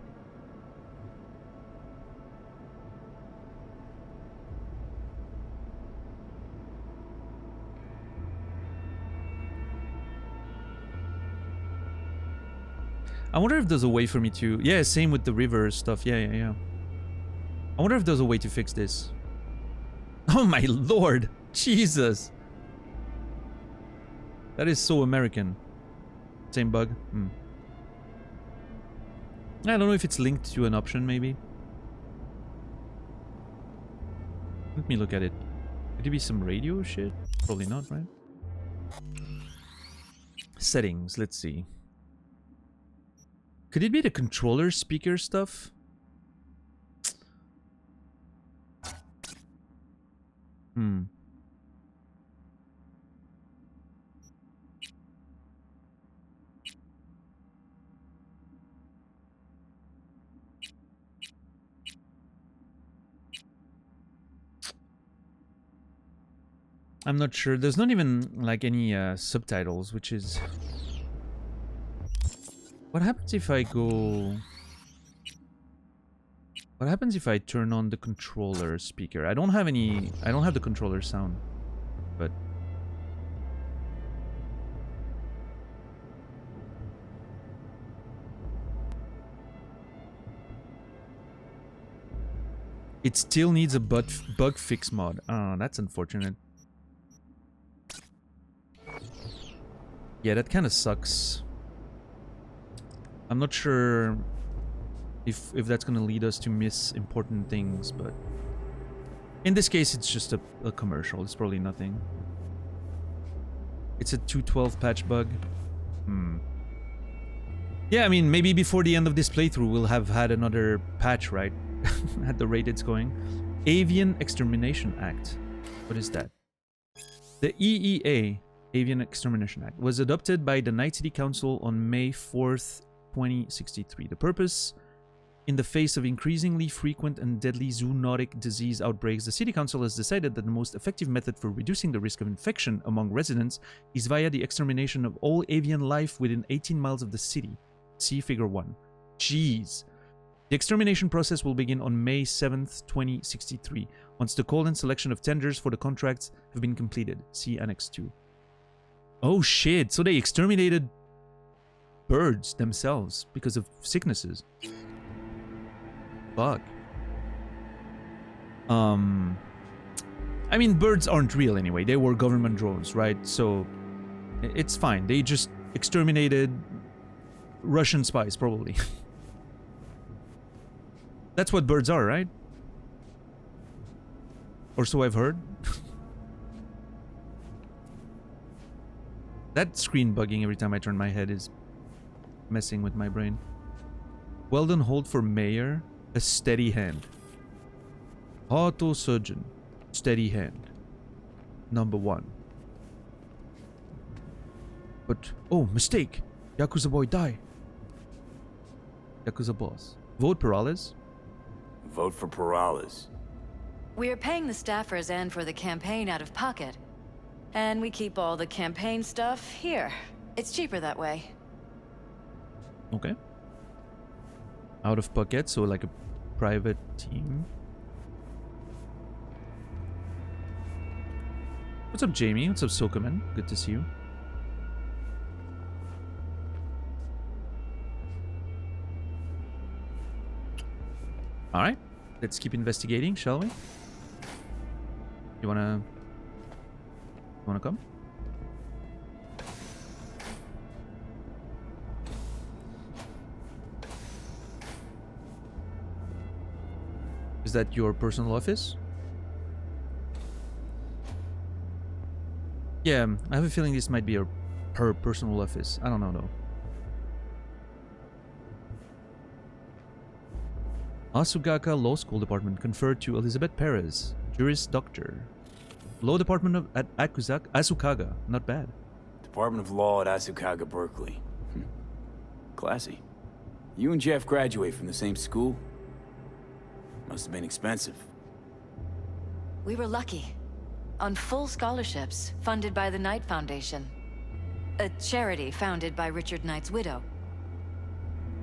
I wonder if there's a way for me to... Yeah, same with the river stuff. Yeah. I wonder if there's a way to fix this. Oh my lord! Jesus! That is so American. Same bug. I don't know if it's linked to an option, maybe. Let me look at it. Could it be some radio shit? Probably not, right? Settings, let's see. Could it be the controller speaker stuff? I'm not sure. There's not even like any subtitles, which is... What happens if I go... What happens if I turn on the controller speaker? I don't have any... I don't have the controller sound, but... It still needs a bug fix mod. Oh, that's unfortunate. Yeah, that kind of sucks. I'm not sure if that's gonna lead us to miss important things, but in this case, it's just a commercial. It's probably nothing. It's a 2.12 patch bug. Yeah, I mean, maybe before the end of this playthrough, we'll have had another patch, right? At the rate it's going. Avian Extermination Act. What is that? The EEA, Avian Extermination Act, was adopted by the Night City Council on May 4th, 2063. The purpose: in the face of increasingly frequent and deadly zoonotic disease outbreaks, the City Council has decided that the most effective method for reducing the risk of infection among residents is via the extermination of all avian life within 18 miles of the city. See Figure 1. Jeez. The extermination process will begin on May 7th, 2063, once the call and selection of tenders for the contracts have been completed. See Annex 2. Oh shit, so they exterminated birds themselves because of sicknesses. Fuck. I mean, birds aren't real anyway. They were government drones, right? So it's fine. They just exterminated Russian spies, probably. That's what birds are, right? Or so I've heard. That screen bugging every time I turn my head is messing with my brain. Weldon Holt for mayor. A steady hand. Auto surgeon. Steady hand. Number 1. But, oh, mistake. Yakuza boy die. Yakuza boss. Vote Perales. Vote for Perales. We're paying the staffers and for the campaign out of pocket. And we keep all the campaign stuff here. It's cheaper that way. Okay. Out of pocket, so like a private team. What's up, Jamie? What's up, Sokaman? Good to see you. Alright. Let's keep investigating, shall we? You wanna come? Is that your personal office? Yeah, I have a feeling this might be her personal office. I don't know though. Asugaka Law School Department conferred to Elizabeth Perez, Juris Doctor. Law Department at Asukaga. Not bad. Department of Law at Asukaga, Berkeley. Classy. You and Jeff graduate from the same school? Must have been expensive. We were lucky. On full scholarships, funded by the Knight Foundation. A charity founded by Richard Knight's widow.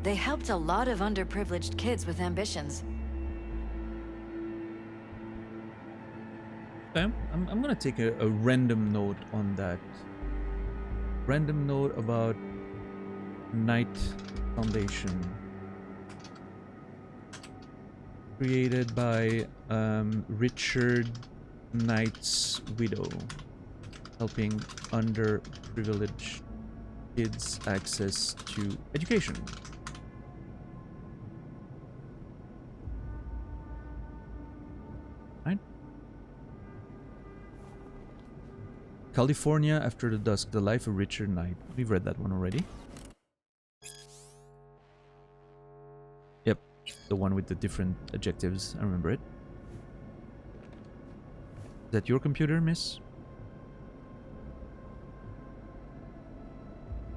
They helped a lot of underprivileged kids with ambitions. Okay, I'm gonna take a random note on that. Random note about Knight Foundation. Created by Richard Knight's widow. Helping underprivileged kids access to education. Right? California After the Dusk, The Life of Richard Knight. We've read that one already. Yep, the one with the different adjectives. I remember it. Is that your computer, miss?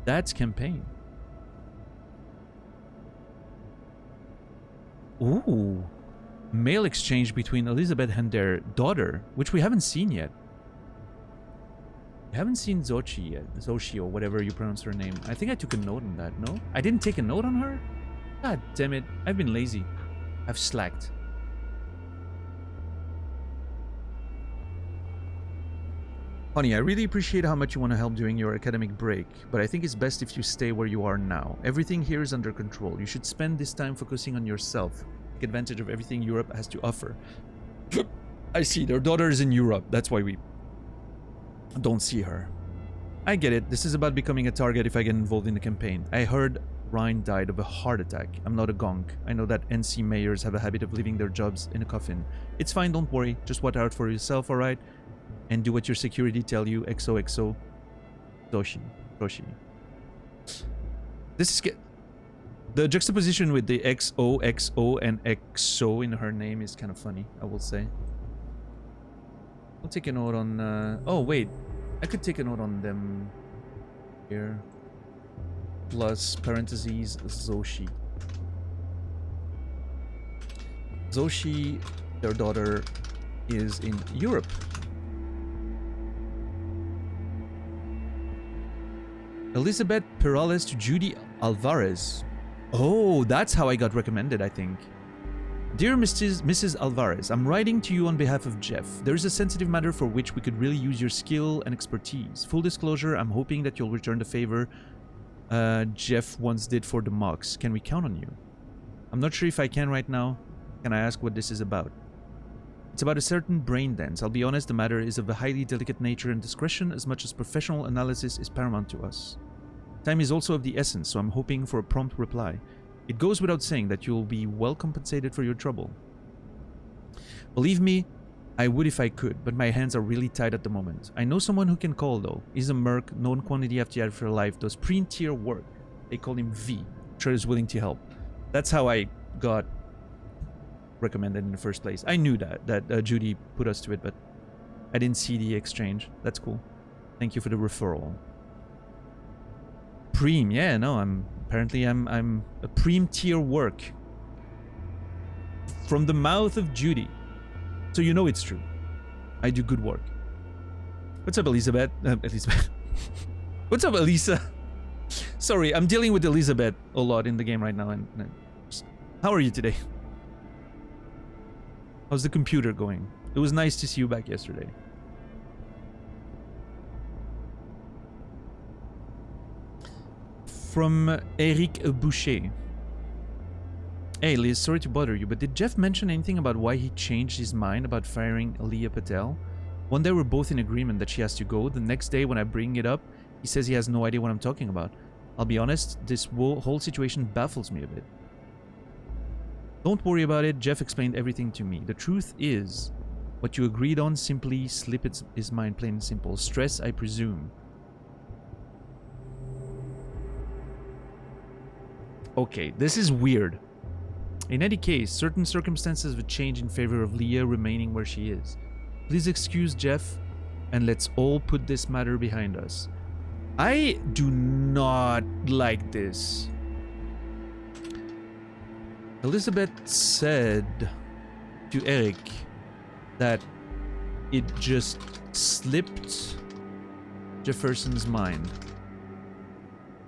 That's campaign. Ooh. Mail exchange between Elizabeth and their daughter, which we haven't seen yet. We haven't seen Xochi yet. Xochi or whatever you pronounce her name. I think I took a note on that, no? I didn't take a note on her? God damn it. I've been lazy. I've slacked. Honey, I really appreciate how much you want to help during your academic break, but I think it's best if you stay where you are now. Everything here is under control. You should spend this time focusing on yourself. Take advantage of everything Europe has to offer. I see, their daughter is in Europe. That's why we don't see her. I get it. This is about becoming a target if I get involved in the campaign. I heard Ryan died of a heart attack. I'm not a gonk. I know that NC mayors have a habit of leaving their jobs in a coffin. It's fine, don't worry. Just watch out for yourself, alright? And do what your security tell you. XOXO. Doshi. This is the juxtaposition with the XOXO and XO in her name is kind of funny, I will say. I'll take a note on... oh, wait. I could take a note on them here. Plus, parentheses, Xochi. Xochi, their daughter, is in Europe. Elizabeth Perales to Judy Alvarez. Oh, that's how I got recommended, I think. Dear Mrs. Alvarez, I'm writing to you on behalf of Jeff. There is a sensitive matter for which we could really use your skill and expertise. Full disclosure, I'm hoping that you'll return the favor Jeff once did for the mocks. Can we count on you? I'm not sure if I can right now. Can I ask what this is about? It's about a certain brain dance. I'll be honest, the matter is of a highly delicate nature, and discretion as much as professional analysis is paramount to us. Time is also of the essence, so I'm hoping for a prompt reply. It goes without saying that you'll be well compensated for your trouble. Believe me, I would if I could, but my hands are really tied at the moment. I know someone who can call, though. He's a merc, known quantity after life, does pre-tier work. They call him V. Sure is willing to help. That's how I got recommended in the first place. I knew that Judy put us to it, but I didn't see the exchange. That's cool. Thank you for the referral. Preem, yeah, no, I'm a Preem tier work. From the mouth of Judy. So you know it's true. I do good work. What's up, Elizabeth? Elizabeth. What's up, Elisa? Sorry, I'm dealing with Elizabeth a lot in the game right now. And how are you today? How's the computer going? It was nice to see you back yesterday. From Eric Boucher. Hey Liz, sorry to bother you, but did Jeff mention anything about why he changed his mind about firing Leah Patel? One day we're both in agreement that she has to go. The next day when I bring it up, he says he has no idea what I'm talking about. I'll be honest, this whole situation baffles me a bit. Don't worry about it, Jeff explained everything to me. The truth is, what you agreed on simply slipped his mind, plain and simple. Stress, I presume. Okay, this is weird. In any case, certain circumstances would change in favor of Leah remaining where she is. Please excuse Jeff, and let's all put this matter behind us. I do not like this. Elizabeth said to Eric that it just slipped Jefferson's mind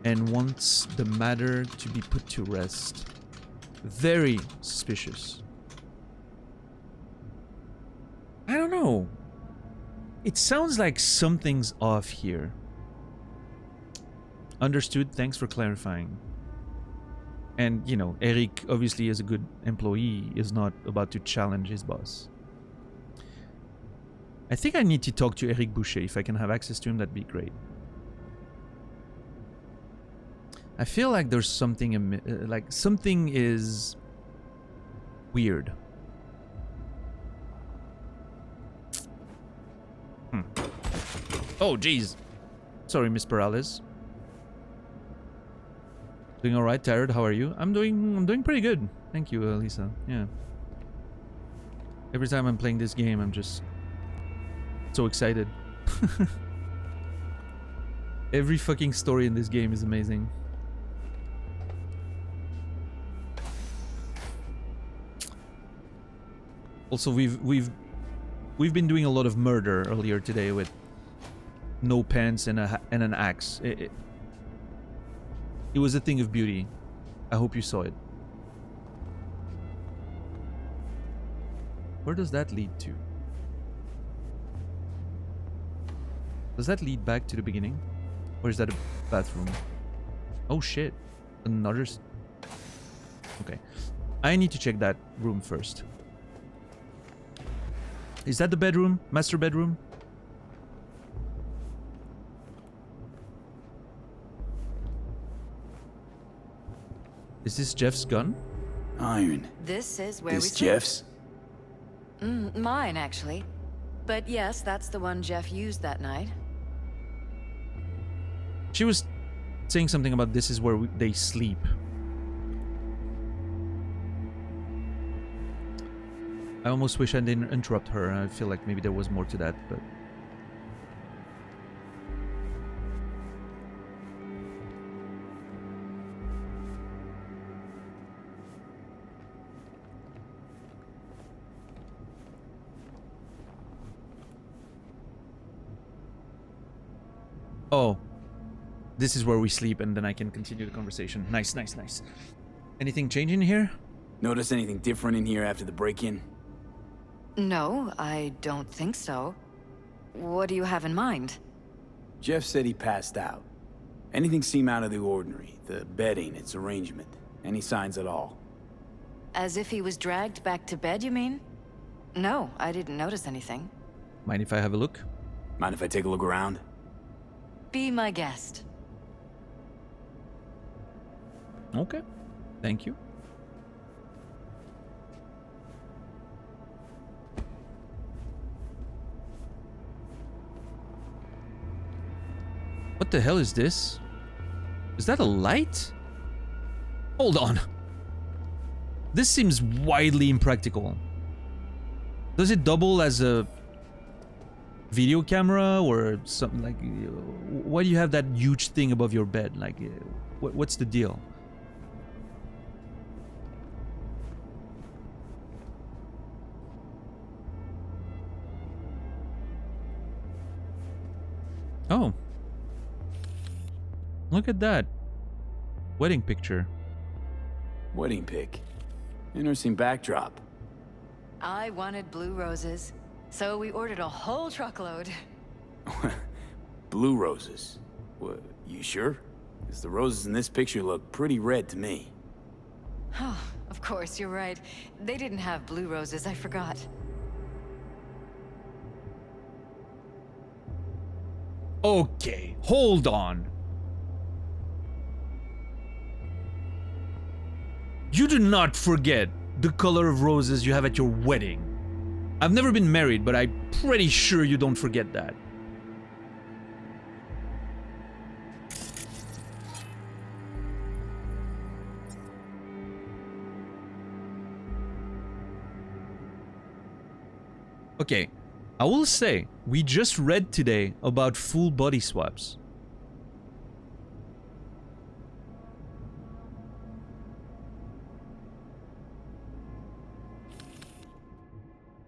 and wants the matter to be put to rest. Very suspicious. I don't know. It sounds like something's off here. Understood. Thanks for clarifying. And, you know, Eric, obviously as a good employee, is not about to challenge his boss. I think I need to talk to Eric Boucher. If I can have access to him, that'd be great. I feel like there's something, like something is weird. Oh, jeez. Sorry, Miss Perales. Doing all right, tired. How are you? I'm doing pretty good. Thank you, Lisa. Yeah. Every time I'm playing this game, I'm just so excited. Every fucking story in this game is amazing. Also, we've been doing a lot of murder earlier today with no pants and an axe. It was a thing of beauty. I hope you saw it. Where does that lead to? Does that lead back to the beginning? Or is that a bathroom? Oh shit. Another... Okay. I need to check that room first. Is that the bedroom? Master bedroom? Is this Jeff's gun? Iron. This is where This Jeff's? Mine, actually. But yes, that's the one Jeff used that night. She was saying something about this is where they sleep. I almost wish I didn't interrupt her. I feel like maybe there was more to that, but... Oh. This is where we sleep and then I can continue the conversation. Nice, nice, nice. Anything changing here? Notice anything different in here after the break-in? No, I don't think so. What do you have in mind? Jeff said he passed out. Anything seem out of the ordinary? The bedding, its arrangement? Any signs at all? As if he was dragged back to bed, you mean? No, I didn't notice anything. Mind if I have a look? Mind if I take a look around? Be my guest. Okay. Thank you. What the hell is this? Is that a light? Hold on. This seems wildly impractical. Does it double as a video camera or something like... Why do you have that huge thing above your bed? Like, what's the deal? Oh. Look at that. Wedding picture. Wedding pic. Interesting backdrop. I wanted blue roses, so we ordered a whole truckload. Blue roses. What, you sure? Because the roses in this picture look pretty red to me. Oh, of course, you're right. They didn't have blue roses, I forgot. Okay, hold on. You do not forget the color of roses you have at your wedding. I've never been married, but I'm pretty sure you don't forget that. Okay, I will say, we just read today about full body swaps.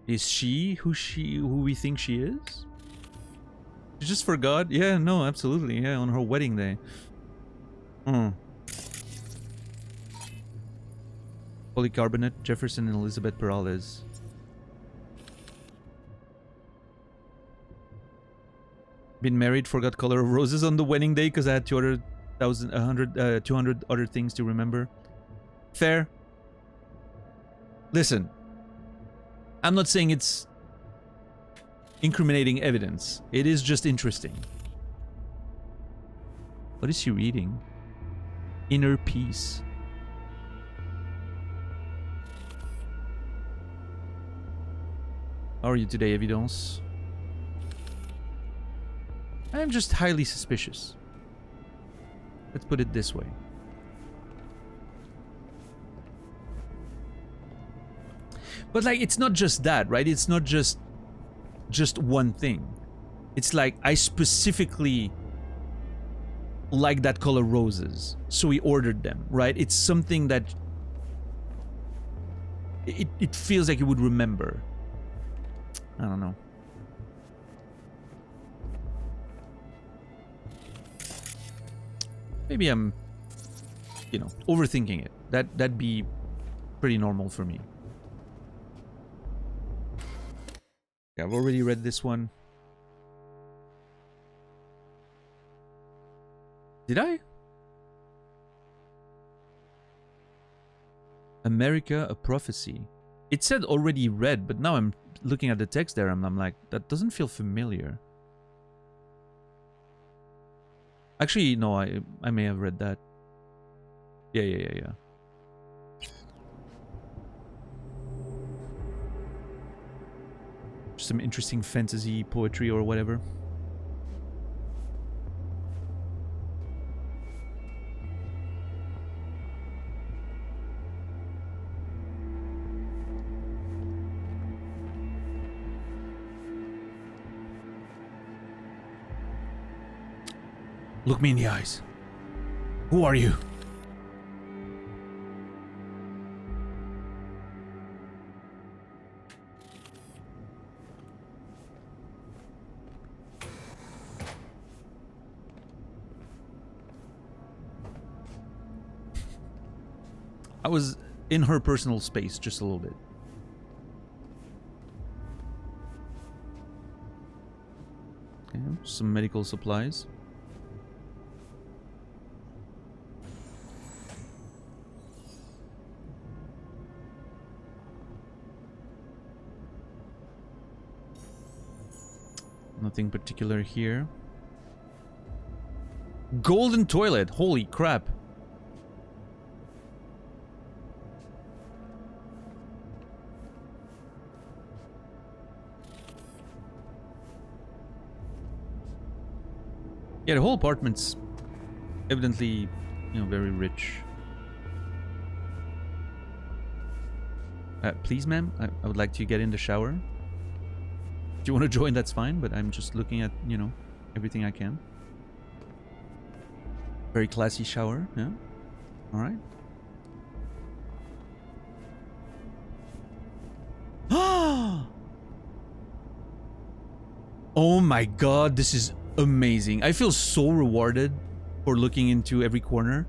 Is she who we think she is? She just forgot? Yeah, no, absolutely. Yeah, on her wedding day. Polycarbonate, Jefferson and Elizabeth Peralez. Been married, forgot color of roses on the wedding day because I had 200 other things to remember. Fair. Listen, I'm not saying it's incriminating evidence. It is just interesting. What is she reading? Inner Peace. How are you today, Evidence? I'm just highly suspicious. Let's put it this way. But like, it's not just that, right? It's not just one thing. It's like, I specifically like that color roses, so we ordered them, right? It's something that it feels like you would remember. I don't know. Maybe I'm, you know, overthinking it. That'd be pretty normal for me. Okay, I've already read this one. Did I? America, a Prophecy. It said already read, but now I'm looking at the text there and I'm like, that doesn't feel familiar. Actually, no, I may have read that. Yeah. Some interesting fantasy poetry or whatever. Look me in the eyes. Who are you? I was in her personal space just a little bit. Okay, some medical supplies. Nothing particular here. Golden toilet. Holy crap. Yeah, the whole apartment's evidently, you know, very rich. Please, ma'am, I would like to get in the shower. If you want to join, that's fine, but I'm just looking at, you know, everything I can. Very classy shower, yeah. All right. Oh my god, this is amazing. I feel so rewarded for looking into every corner.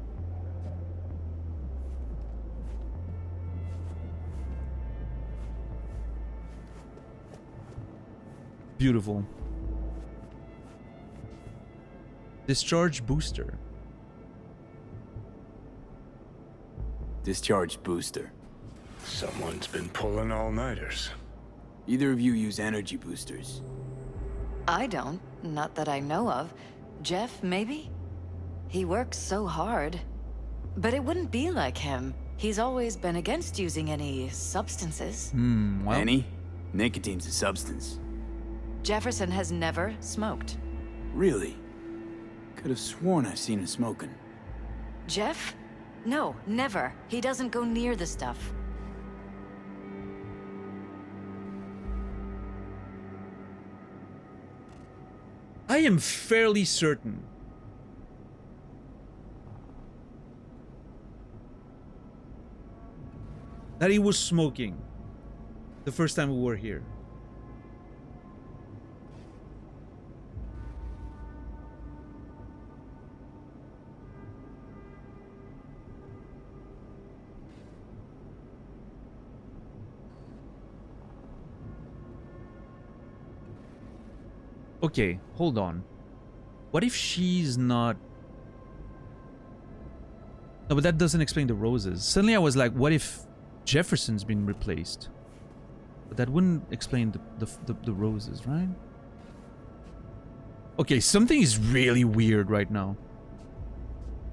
Beautiful. Discharge booster. Discharge booster. Someone's been pulling all-nighters. Either of you use energy boosters? I don't. Not that I know of. Jeff, maybe? He works so hard. But it wouldn't be like him. He's always been against using any substances. Well. Any? Nicotine's a substance. Jefferson has never smoked. Really? Could have sworn I've seen him smoking. Jeff? No, never. He doesn't go near the stuff. I am fairly certain that he was smoking The first time we were here. Okay, hold on. What if she's not... No, but that doesn't explain the roses. Suddenly I was like, what if Jefferson's been replaced? But that wouldn't explain the roses, right? Okay, something is really weird right now.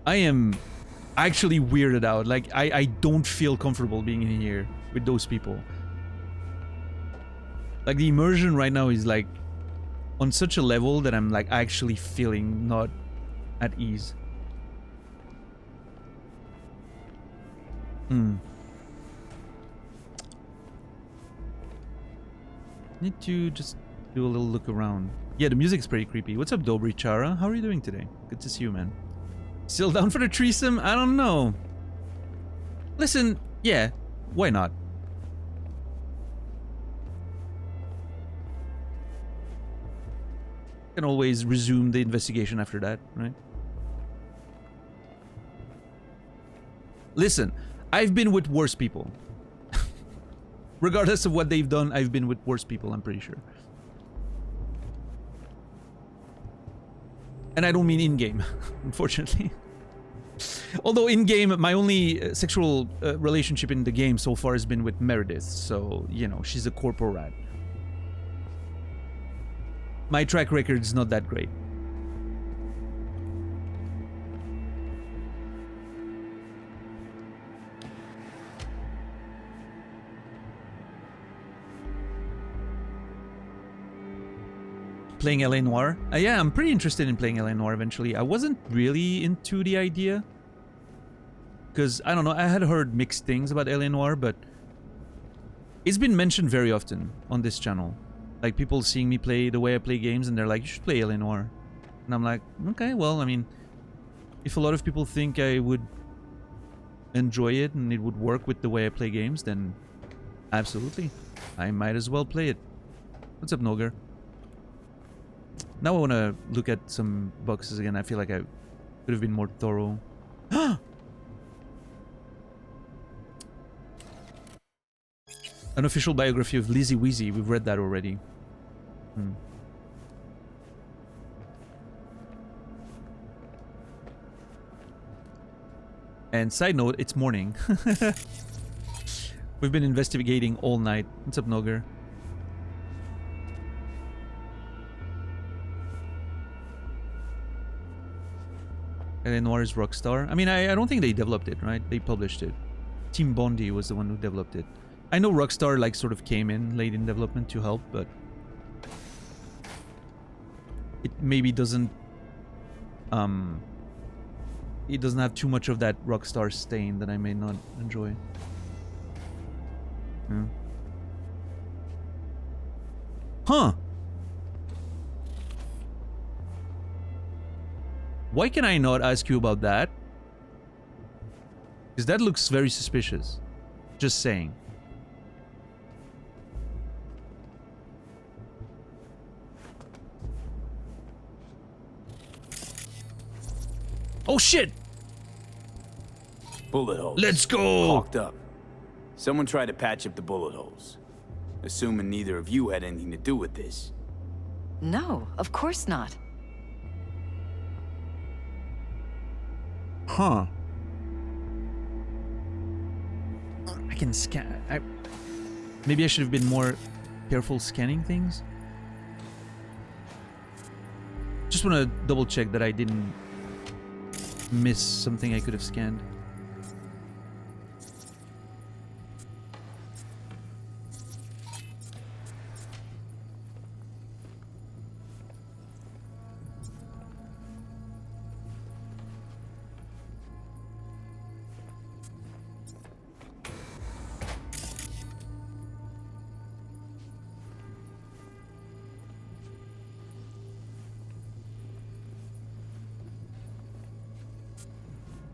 I am actually weirded out. Like, I don't feel comfortable being in here with those people. Like, the immersion right now is like on such a level that I'm like actually feeling not at ease. Need to just do a little look around. Yeah, the music's pretty creepy. What's up, Dobry Chara? How are you doing today? Good to see you, man. Still down for the threesome? I don't know. Listen, yeah, why not? Can always resume the investigation after that, right? Listen, I've been with worse people. Regardless of what they've done, I've been with worse people, I'm pretty sure. And I don't mean in-game, unfortunately. Although in-game, my only sexual relationship in the game so far has been with Meredith, so, you know, she's a corporal rat. My track record's not that great. Playing LA Noire? Yeah, I'm pretty interested in playing LA Noire eventually. I wasn't really into the idea. Because, I don't know, I had heard mixed things about LA Noire, but it's been mentioned very often on this channel. Like, people seeing me play the way I play games, and they're like, you should play LA Noire. And I'm like, okay, well, I mean, if a lot of people think I would enjoy it and it would work with the way I play games, then absolutely. I might as well play it. What's up, Noger? Now I want to look at some boxes again. I feel like I could have been more thorough. An official biography of Lizzie Weezy. We've read that already. And side note, it's morning. We've been investigating all night. What's up, Noger? LA Noire's Rockstar. I mean, I don't think they developed it, right? They published it. Team Bondi was the one who developed it. I know Rockstar, like, sort of came in late in development to help, but it maybe doesn't... it doesn't have too much of that Rockstar stain that I may not enjoy. Yeah. Huh! Why can I not ask you about that? Because that looks very suspicious. Just saying. Oh shit! Bullet holes. Let's go! Caulked up. Someone tried to patch up the bullet holes. Assuming neither of you had anything to do with this. No, of course not. Huh. I can scan... Maybe I should have been more careful scanning things? Just want to double check that I didn't miss something I could have scanned.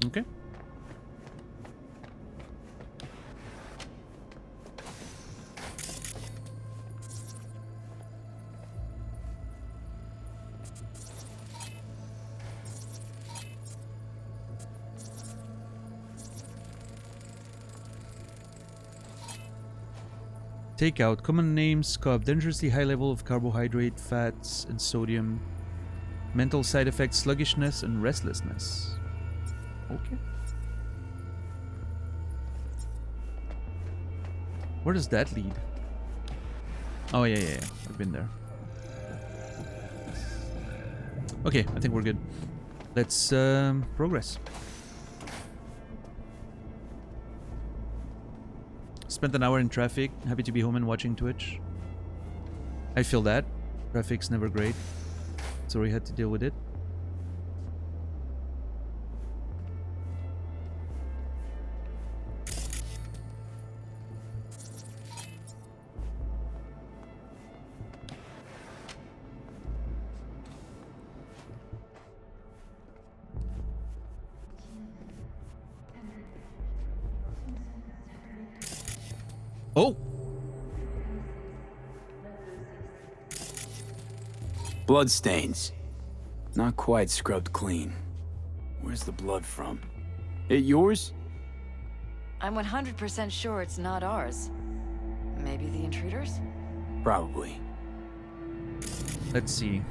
Okay. takeout. Common names: cough, dangerously high level of carbohydrate, fats, and sodium. Mental side effects: sluggishness and restlessness. Okay. Where does that lead? Oh, yeah. I've been there. Okay, I think we're good. Let's progress. Spent an hour in traffic. Happy to be home and watching Twitch. I feel that. Traffic's never great. Sorry, had to deal with it. Oh! Bloodstains. Not quite scrubbed clean. Where's the blood from? It yours? I'm 100% sure it's not ours. Maybe the intruders? Probably. Let's see.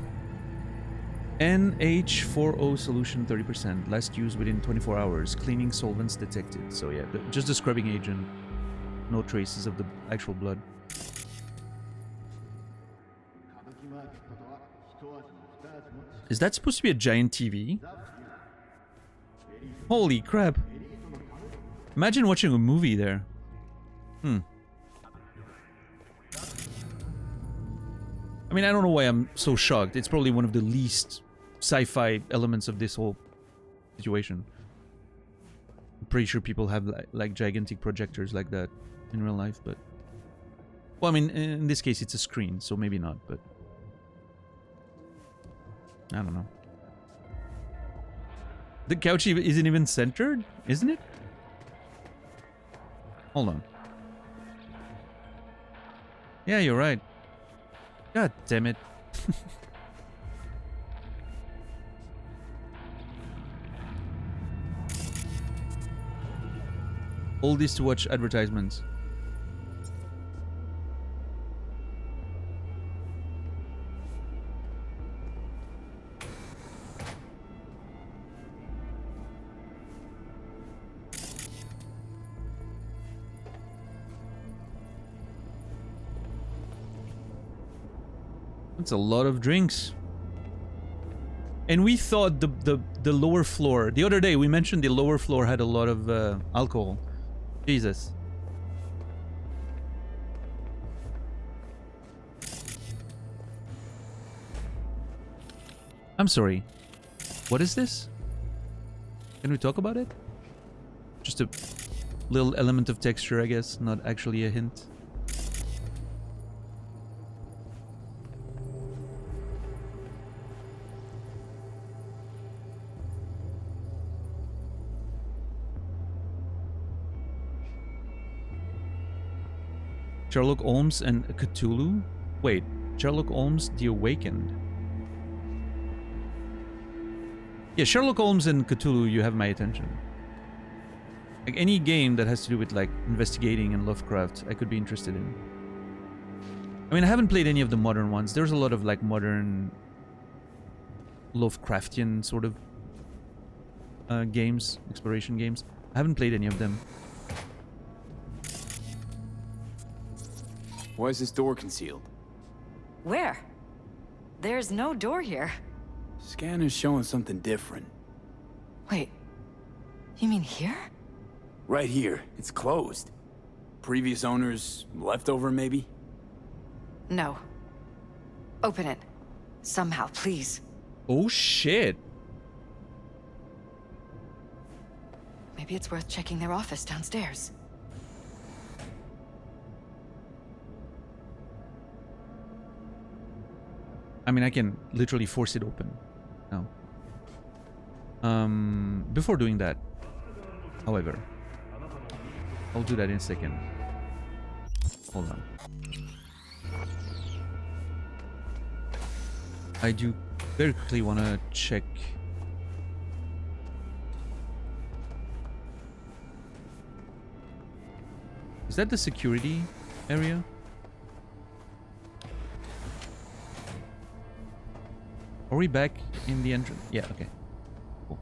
NH40 solution 30%. Last used within 24 hours. Cleaning solvents detected. So yeah, just the scrubbing agent. No traces of the actual blood. Is that supposed to be a giant TV? Holy crap. Imagine watching a movie there. I mean, I don't know why I'm so shocked. It's probably one of the least sci-fi elements of this whole situation. I'm pretty sure people have like gigantic projectors like that in real life, but... Well, I mean, in this case it's a screen, so maybe not, but... I don't know. The couch isn't even centered, isn't it? Hold on. Yeah, you're right. God damn it. All this to watch advertisements. That's a lot of drinks. And we thought the lower floor... The other day we mentioned the lower floor had a lot of alcohol. Jesus. I'm sorry. What is this? Can we talk about it? Just a little element of texture, I guess. Not actually a hint. Sherlock Holmes and Cthulhu? Wait, Sherlock Holmes The Awakened. Yeah, Sherlock Holmes and Cthulhu, you have my attention. Like any game that has to do with like investigating and Lovecraft, I could be interested in. I mean, I haven't played any of the modern ones. There's a lot of like modern Lovecraftian sort of games, exploration games. I haven't played any of them. Why is this door concealed? Where? There's no door here. Scanner's showing something different. Wait, you mean here? Right here. It's closed. Previous owners left over, maybe? No. Open it. Somehow, please. Oh shit. Maybe it's worth checking their office downstairs. I mean, I can literally force it open now. Before doing that, however, I'll do that in a second. Hold on. I do very quickly want to check. Is that the security area? Are we back in the entrance? Yeah, okay. Cool.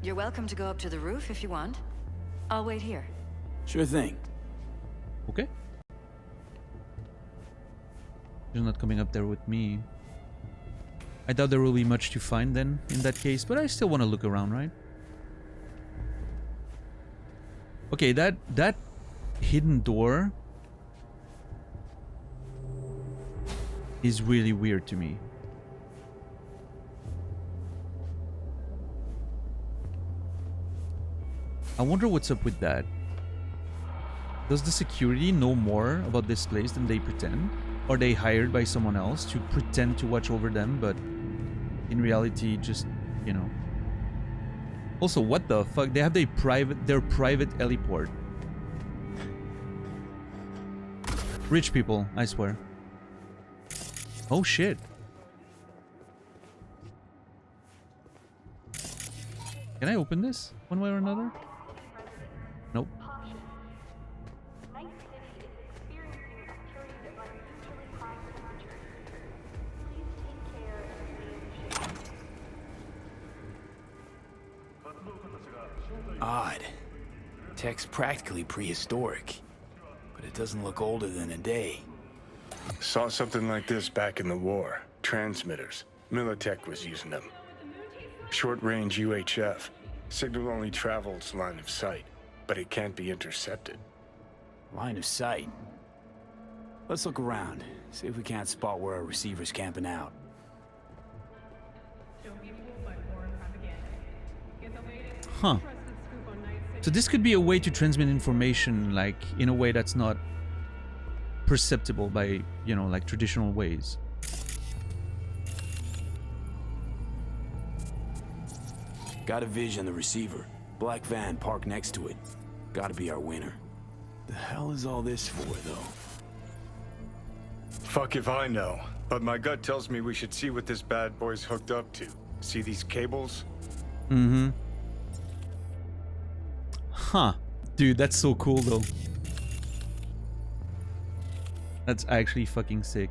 You're welcome to go up to the roof if you want. I'll wait here. Sure thing. Okay. You're not coming up there with me. I doubt there will be much to find then, in that case, but I still want to look around, right? Okay, that hidden door is really weird to me. I wonder what's up with that. Does the security know more about this place than they pretend? Are they hired by someone else to pretend to watch over them, but in reality just, you know. Also, what the fuck? They have their private heliport. Rich people, I swear. Oh shit. Can I open this one way or another? Nope. Odd. Tech's practically prehistoric, but it doesn't look older than a day. Saw something like this back in the war. Transmitters. Militech was using them. Short-range UHF. Signal only travels line of sight, but it can't be intercepted. Line of sight. Let's look around, see if we can't spot where our receiver's camping out. Huh. So this could be a way to transmit information, like, in a way that's not perceptible by, you know, like traditional ways. Got a vision, the receiver. Black van parked next to it. Gotta be our winner. The hell is all this for, though? Fuck if I know, but my gut tells me we should see what this bad boy's hooked up to. See these cables? Mm-hmm. Huh. Dude, that's so cool, though. That's actually fucking sick.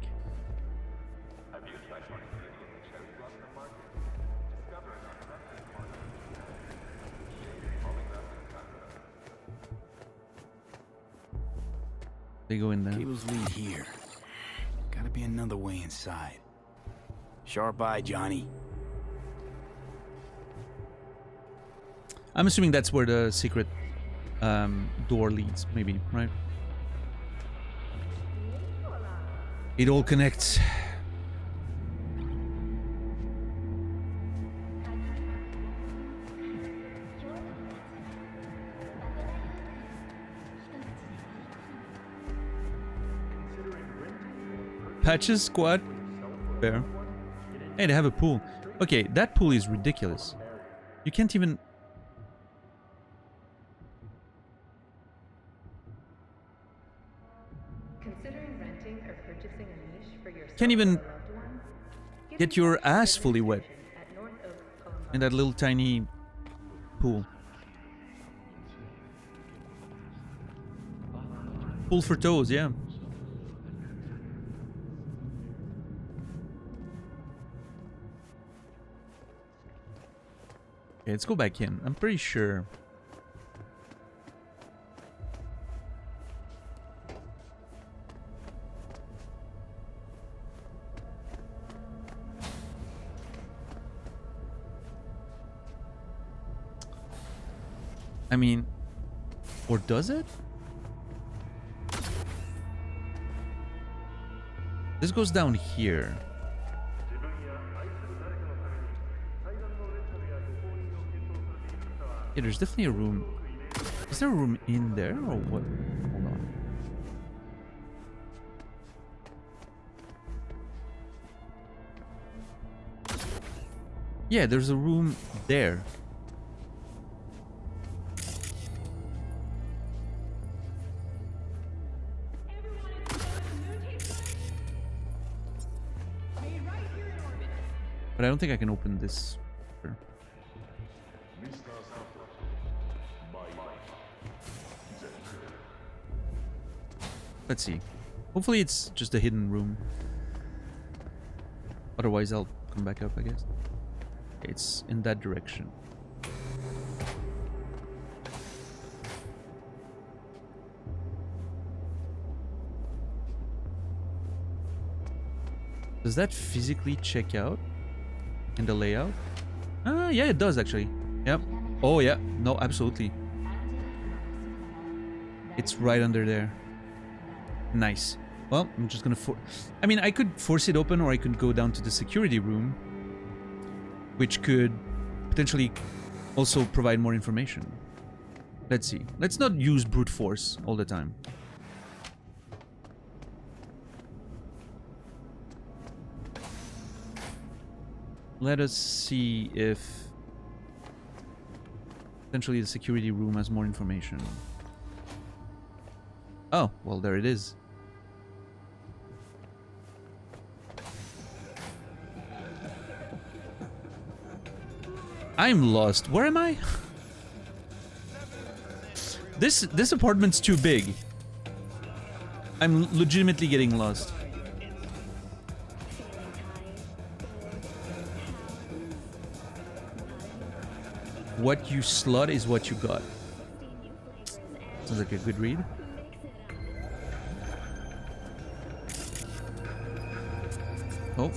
They go in there. Cables lead here. Gotta be another way inside. Sharp eye, Johnny. I'm assuming that's where the secret door leads, maybe, right? It all connects. Patches squad. Fair. Hey, they have a pool. Okay, that pool is ridiculous. You can't even... Can't even get your ass fully wet in that little tiny pool. Pool for toes, yeah. Okay, let's go back in. I'm pretty sure. I mean, or does it? This goes down here. Yeah, there's definitely a room. Is there a room in there or what? Hold on. Yeah, there's a room there. But I don't think I can open this. Let's see. Hopefully it's just a hidden room. Otherwise I'll come back up, I guess. It's in that direction. Does that physically check out in the layout? Yeah, it does actually. Yep. Oh yeah, no, absolutely. It's right under there. Nice. Well, I'm just gonna I mean, I could force it open, or I could go down to the security room, which could potentially also provide more information. Let's see. Let's not use brute force all the time. Let us see if potentially the security room has more information. Oh, well, there it is. I'm lost. Where am I? This apartment's too big. I'm legitimately getting lost. What you slut is what you got. Sounds like a good read. Oh.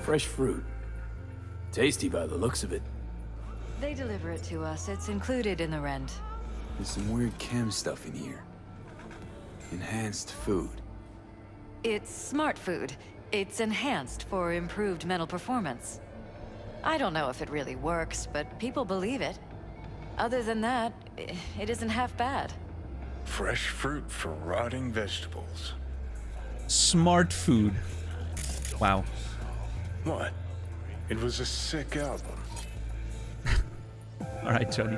Fresh fruit. Tasty by the looks of it. They deliver it to us. It's included in the rent. There's some weird chem stuff in here. Enhanced food. It's smart food. It's enhanced for improved mental performance. I don't know if it really works, but people believe it. Other than that, it isn't half bad. Fresh fruit for rotting vegetables. Smart food. Wow. What? It was a sick album. Alright, Johnny.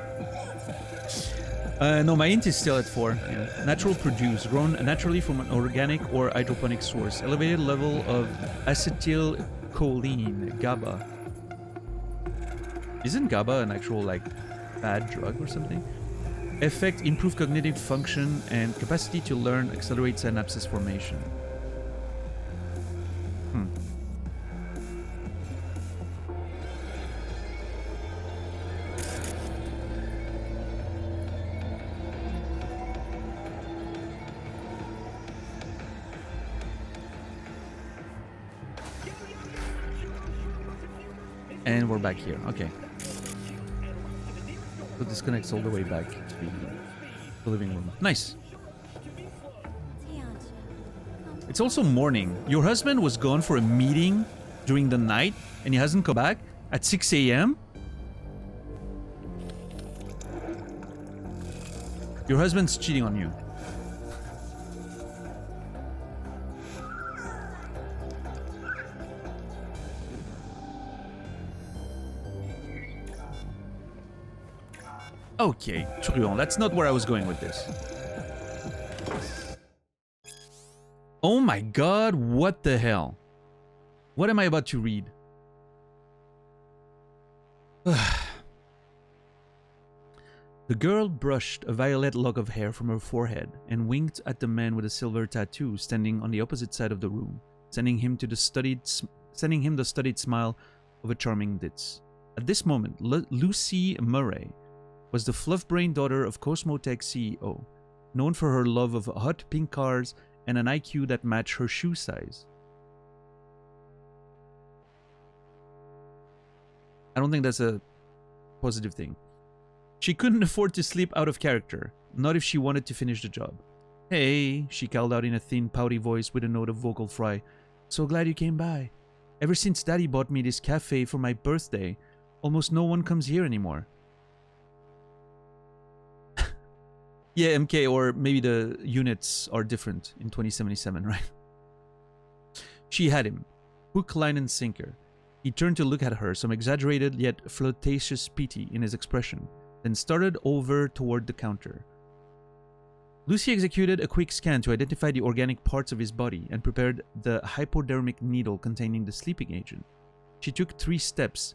No, my int is still at 4. Yeah. Natural produce, grown naturally from an organic or hydroponic source. Elevated level of acetylcholine, GABA. Isn't GABA an actual, like, bad drug or something? Effect, improve cognitive function and capacity to learn, accelerate synapses formation. And we're back here. Okay. So this connects all the way back to the living room. Nice. It's also morning. Your husband was gone for a meeting during the night and he hasn't come back at 6 a.m.? Your husband's cheating on you. Okay, truand. That's not where I was going with this. Oh my god, what the hell? What am I about to read? The girl brushed a violet lock of hair from her forehead and winked at the man with a silver tattoo standing on the opposite side of the room, sending him the studied smile of a charming ditz. At this moment, Lucy Murray was the fluff-brained daughter of Cosmotech CEO, known for her love of hot pink cars and an IQ that matched her shoe size. I don't think that's a positive thing. She couldn't afford to sleep out of character, not if she wanted to finish the job. Hey, she called out in a thin, pouty voice with a note of vocal fry. So glad you came by. Ever since Daddy bought me this cafe for my birthday, almost no one comes here anymore. Yeah, MK, or maybe the units are different in 2077, right? She had him. Hook, line, and sinker. He turned to look at her, some exaggerated yet flirtatious pity in his expression, then started over toward the counter. Lucy executed a quick scan to identify the organic parts of his body and prepared the hypodermic needle containing the sleeping agent. She took 3 steps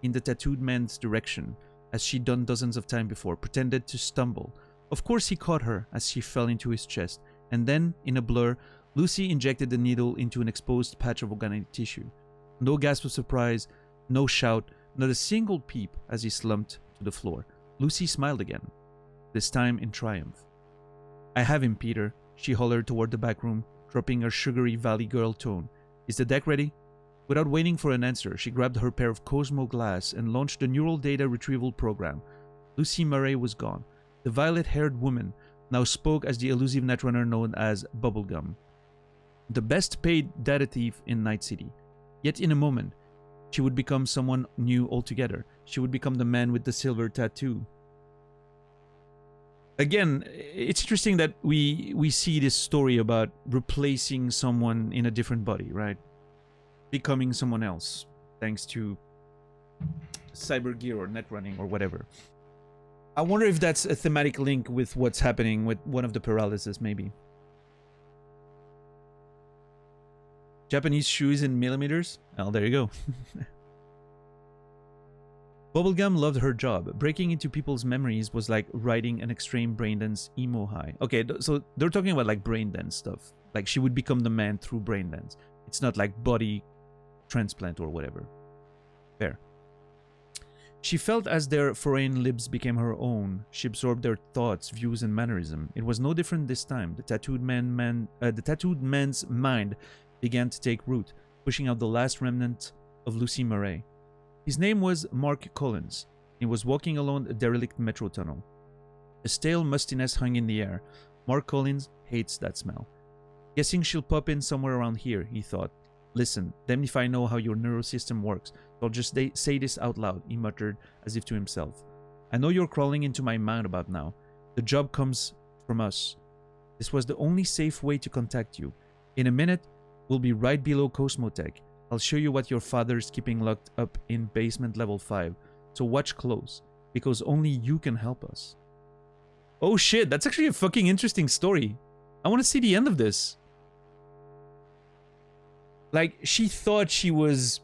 in the tattooed man's direction, as she'd done dozens of times before, pretended to stumble, Of course he caught her as she fell into his chest, and then, in a blur, Lucy injected the needle into an exposed patch of organic tissue. No gasp of surprise, no shout, not a single peep as he slumped to the floor. Lucy smiled again, this time in triumph. "I have him, Peter," she hollered toward the back room, dropping her sugary Valley Girl tone. "Is the deck ready?" Without waiting for an answer, she grabbed her pair of Cosmo Glass and launched the neural data retrieval program. Lucy Murray was gone. The violet-haired woman now spoke as the elusive netrunner known as Bubblegum, the best-paid data thief in Night City. Yet in a moment, she would become someone new altogether. She would become the man with the silver tattoo. Again, it's interesting that we see this story about replacing someone in a different body, right? Becoming someone else, thanks to cyber gear or net running or whatever. I wonder if that's a thematic link with what's happening with one of the paralysis, maybe. Japanese shoes in millimeters? Oh, there you go. Bubblegum loved her job. Breaking into people's memories was like riding an extreme braindance emo high. Okay, so they're talking about like braindance stuff. Like she would become the man through braindance. It's not like body transplant or whatever. Fair. She felt as their foreign lips became her own. She absorbed their thoughts, views, and mannerism. It was no different this time. The tattooed man's mind began to take root, pushing out the last remnant of Lucy Murray. His name was Mark Collins. He was walking along a derelict metro tunnel. A stale mustiness hung in the air. Mark Collins hates that smell. Guessing she'll pop in somewhere around here, he thought. Listen, damned if I know how your neural system works, so I'll just say this out loud, he muttered, as if to himself. I know you're crawling into my mind about now. The job comes from us. This was the only safe way to contact you. In a minute, we'll be right below Cosmotech. I'll show you what your father's keeping locked up in basement level 5. So watch close, because only you can help us. Oh shit, that's actually a fucking interesting story. I want to see the end of this. Like, she thought she was,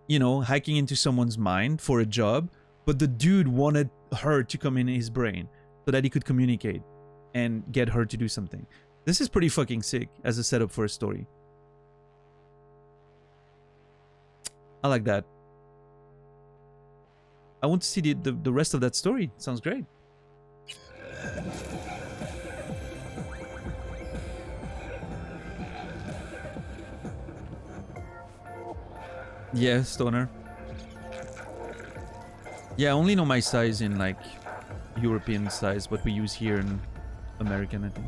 you know, hacking into someone's mind for a job, but the dude wanted her to come in his brain so that he could communicate and get her to do something. This is pretty fucking sick as a setup for a story. I like that. I want to see the rest of that story. Sounds great. Yeah, stoner. Yeah, I only know my size in like European size, what we use here in American, I think.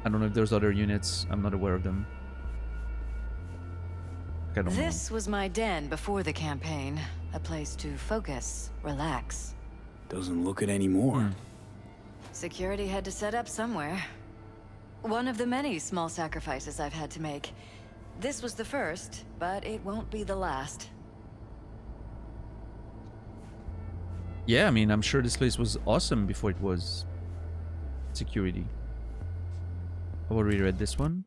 I don't know if there's other units. I'm not aware of them. I don't know. This was my den before the campaign. A place to focus, relax. Doesn't look it anymore. Security had to set up somewhere. One of the many small sacrifices I've had to make. This was the first, but it won't be the last. Yeah, I mean, I'm sure this place was awesome before it was security. I already read this one.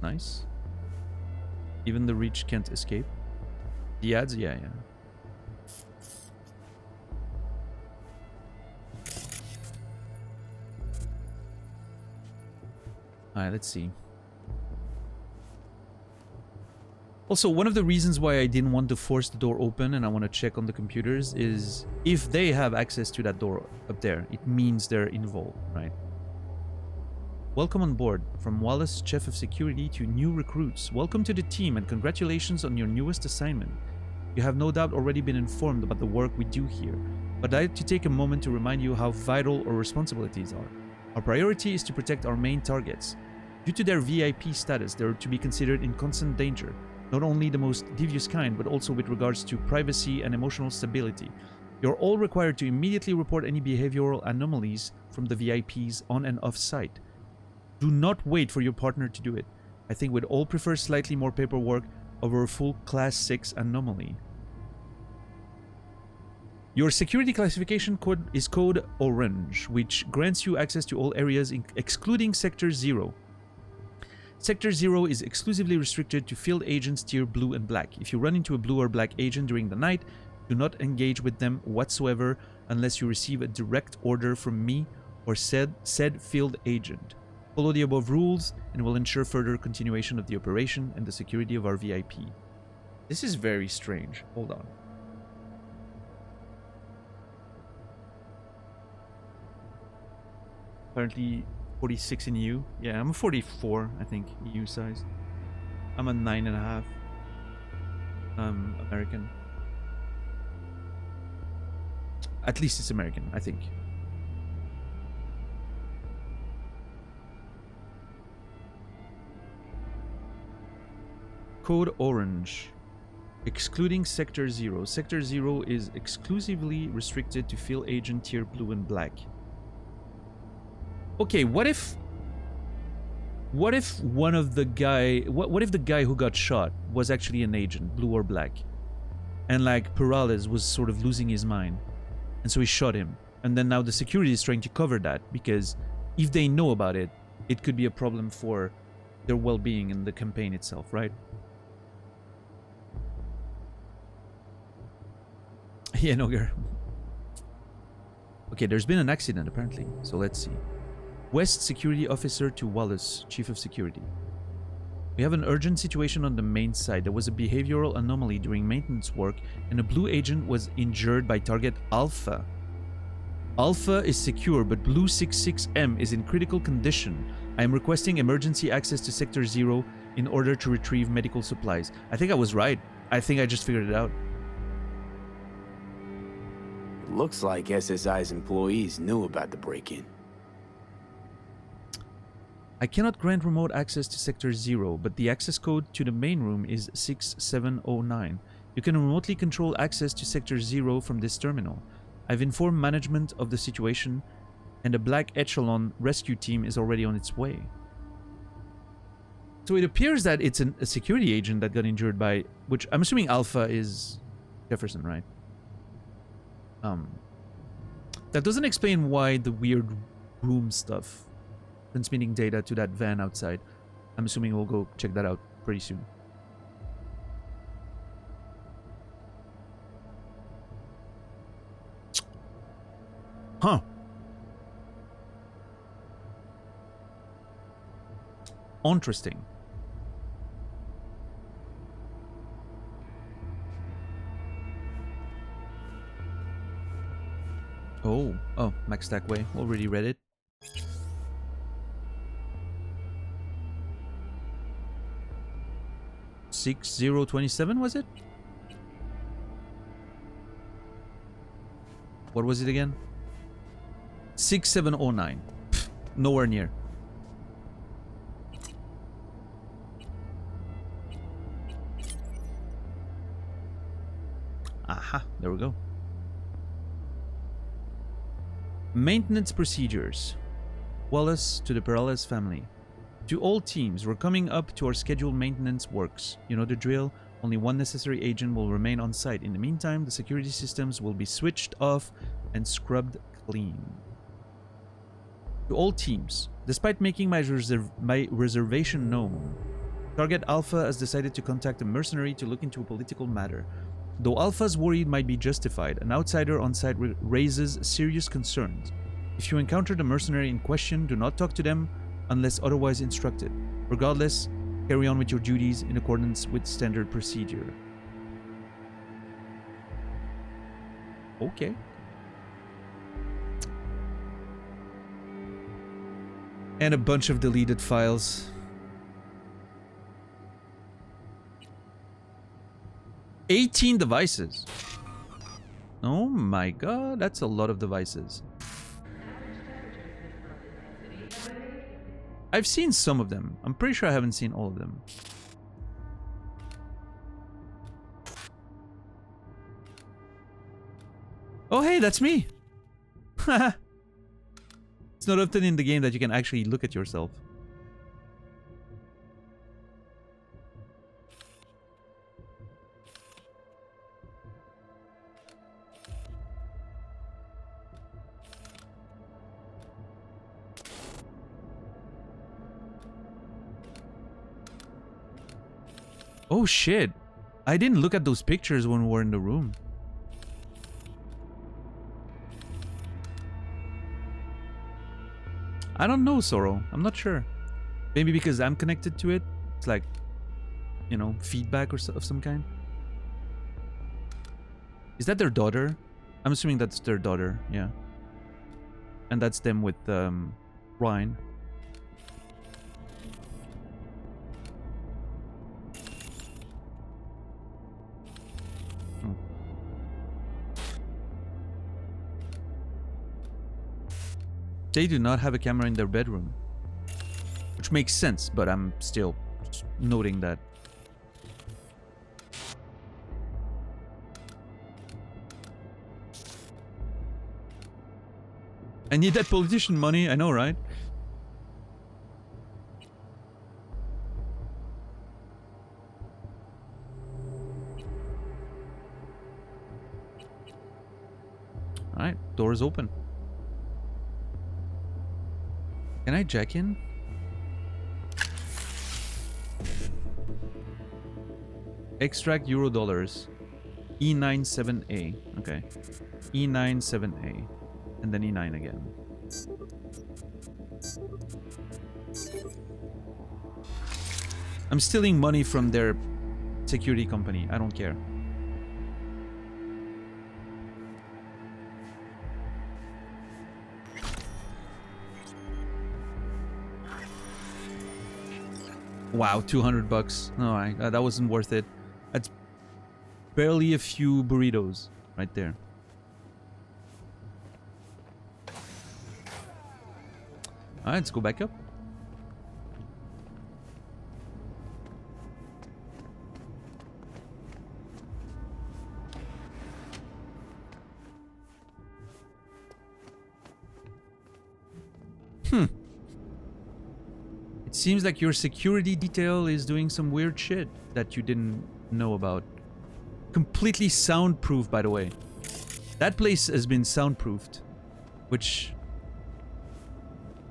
Nice. Even the Reach can't escape. The ads? Yeah. Alright, let's see. Also, one of the reasons why I didn't want to force the door open and I want to check on the computers is if they have access to that door up there, it means they're involved, right? Welcome on board. From Wallace, Chief of Security, to new recruits. Welcome to the team and congratulations on your newest assignment. You have no doubt already been informed about the work we do here, but I'd like to take a moment to remind you how vital our responsibilities are. Our priority is to protect our main targets. Due to their VIP status, they are to be considered in constant danger, not only the most devious kind, but also with regards to privacy and emotional stability. You're all required to immediately report any behavioral anomalies from the VIPs on and off site. Do not wait for your partner to do it. I think we'd all prefer slightly more paperwork over a full Class 6 anomaly. Your security classification code is Code Orange, which grants you access to all areas excluding Sector 0. Sector 0 is exclusively restricted to field agents tier Blue and Black. If you run into a Blue or Black agent during the night, Do not engage with them whatsoever unless you receive a direct order from me or said field agent. Follow the above rules and will ensure further continuation of the operation and the security of our VIP. This is very strange. Hold on. Apparently 46 in EU. Yeah, I'm a 44, I think, EU size. I'm a 9.5. American. At least it's American, I think. Code Orange. Excluding Sector 0. Sector 0 is exclusively restricted to field agent tier blue and black. Okay, what if one of the guy... What if the guy who got shot was actually an agent, blue or black? And like Perales was sort of losing his mind. And so he shot him. And then now the security is trying to cover that, because if they know about it, it could be a problem for their well-being in the campaign itself, right? Yeah, Nogar. Okay, there's been an accident apparently, so let's see. West Security Officer to Wallace, Chief of Security. We have an urgent situation on the main side. There was a behavioral anomaly during maintenance work and a blue agent was injured by target Alpha. Alpha is secure, but Blue 66M is in critical condition. I am requesting emergency access to Sector 0 in order to retrieve medical supplies. I think I was right. I think I just figured it out. It looks like SSI's employees knew about the break-in. I cannot grant remote access to Sector 0, but the access code to the main room is 6709. You can remotely control access to Sector 0 from this terminal. I've informed management of the situation, and a Black Echelon rescue team is already on its way. So it appears that it's a security agent that got injured by... Which, I'm assuming Alpha is Jefferson, right? That doesn't explain why the weird room stuff... transmitting data to that van outside. I'm assuming we'll go check that out pretty soon. Huh. Interesting. Oh, Max Stackway. Already read it. $6027 was it? What was it again? 6709. Pfft, nowhere near. Aha, there we go. Maintenance procedures. Wallace to the Perales family. To all teams, we're coming up to our scheduled maintenance works. You know the drill. Only one necessary agent will remain on site. In the meantime, the security systems will be switched off and scrubbed clean. To all teams, despite making my reservation known, Target Alpha has decided to contact a mercenary to look into a political matter. Though Alpha's worry might be justified, an outsider on site raises serious concerns. If you encounter the mercenary in question, do not talk to them unless otherwise instructed. Regardless, carry on with your duties in accordance with standard procedure. Okay. And a bunch of deleted files. $18 devices. Oh my god, that's a lot of devices. I've seen some of them. I'm pretty sure I haven't seen all of them. Oh hey, that's me! It's not often in the game that you can actually look at yourself. Oh shit, I didn't look at those pictures when we were in the room. I don't know, Sorrow. I'm not sure. Maybe because I'm connected to it. It's like, you know, feedback or of some kind. Is that their daughter? I'm assuming that's their daughter, yeah. And that's them with Ryan. They do not have a camera in their bedroom. Which makes sense, but I'm still noting that. I need that politician money, I know, right? Alright, door is open. Can I jack in? Extract euro dollars. E97A. Okay. E97A. And then E9 again. I'm stealing money from their security company. I don't care. Wow, 200 bucks. No, that wasn't worth it. That's barely a few burritos right there. Alright, let's go back up. It seems like your security detail is doing some weird shit that you didn't know about. Completely soundproof, by the way. That place has been soundproofed, which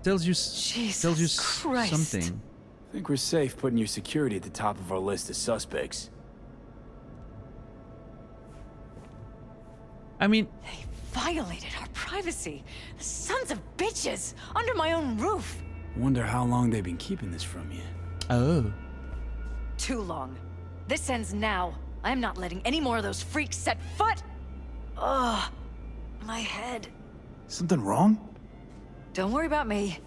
tells you something. I think we're safe putting your security at the top of our list of suspects. I mean, They violated our privacy. The sons of bitches! Under my own roof! Wonder how long they've been keeping this from you. Oh. Too long. This ends now. I'm not letting any more of those freaks set foot! Ugh. My head. Something wrong? Don't worry about me.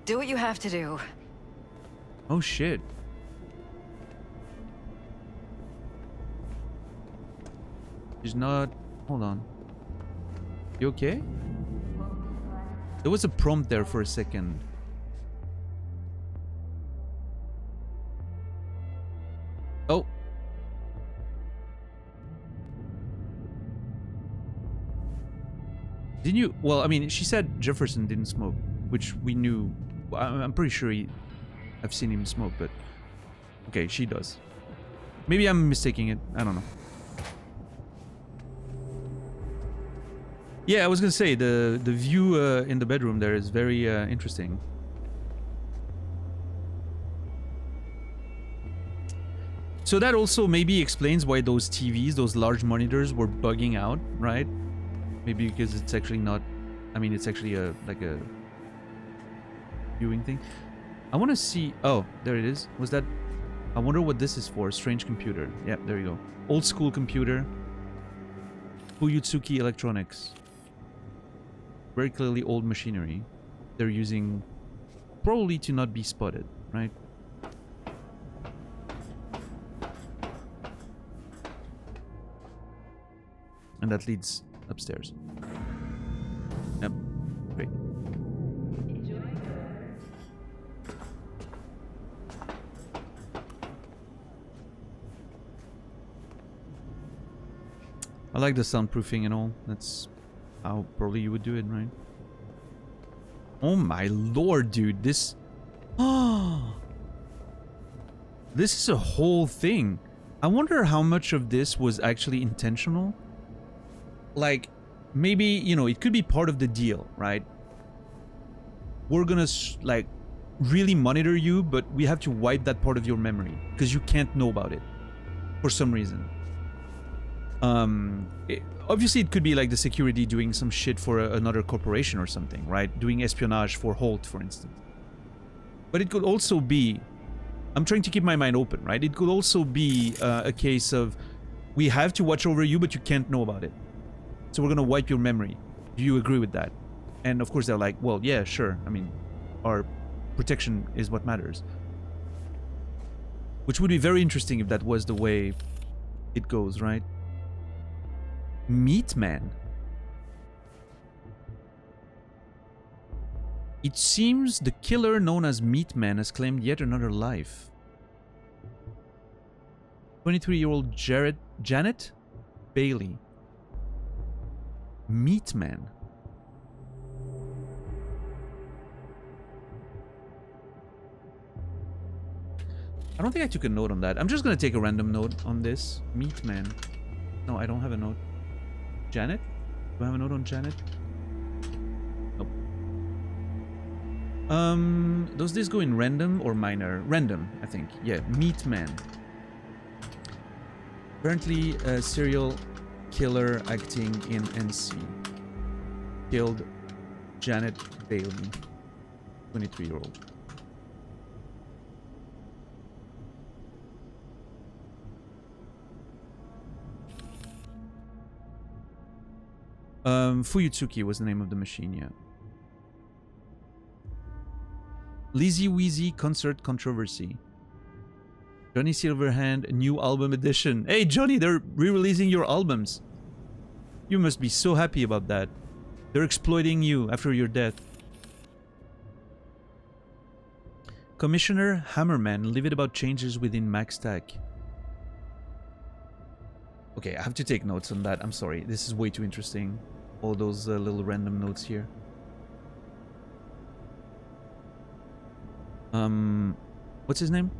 Do what you have to do. Oh shit. She's not... Hold on. You okay? There was a prompt there for a second. Oh. Didn't you... Well, I mean, she said Jefferson didn't smoke, which we knew. I'm pretty sure I've seen him smoke, but... Okay, she does. Maybe I'm mistaking it. I don't know. Yeah, I was gonna say, the view in the bedroom there is very interesting. So that also maybe explains why those TVs, those large monitors, were bugging out, right? Maybe because it's actually not... I mean, it's actually like a viewing thing. I want to see... Oh, there it is. Was that... I wonder what this is for. Strange computer. Yeah, there you go. Old school computer. Fuyutsuki Electronics. Very clearly old machinery. They're using... Probably to not be spotted, right? And that leads upstairs. Yep. Great. I like the soundproofing and all. That's how probably you would do it, right? Oh my lord, dude. This... Oh! This is a whole thing. I wonder how much of this was actually intentional. Like, maybe, you know, it could be part of the deal, right? We're gonna, like, really monitor you, but we have to wipe that part of your memory because you can't know about it for some reason. Obviously, it could be like the security doing some shit for another corporation or something, right? Doing espionage for Holt, for instance. But it could also be... I'm trying to keep my mind open, right? It could also be a case of, we have to watch over you, but you can't know about it. So we're going to wipe your memory. Do you agree with that? And of course, they're like, well, yeah, sure. I mean, our protection is what matters. Which would be very interesting if that was the way it goes, right? Meat Man. It seems the killer known as Meat Man has claimed yet another life. 23-year-old Janet Bailey. Meat Man. I don't think I took a note on that. I'm just gonna take a random note on this. Meat Man. No, I don't have a note. Janet? Do I have a note on Janet? Nope. Does this go in random or minor? Random, I think. Yeah, Meat Man. Apparently a serial killer acting in NC. Killed Janet Bailey, 23-year-old. Fuyutsuki was the name of the machine, yeah. Lizzy Weezy Concert Controversy. Johnny Silverhand new album edition. Hey Johnny, they're re-releasing your albums. You must be so happy about that. They're exploiting you after your death. Commissioner Hammerman livid about changes within MaxTac. Okay, I have to take notes on that. I'm sorry. This is way too interesting. All those little random notes here. What's his name?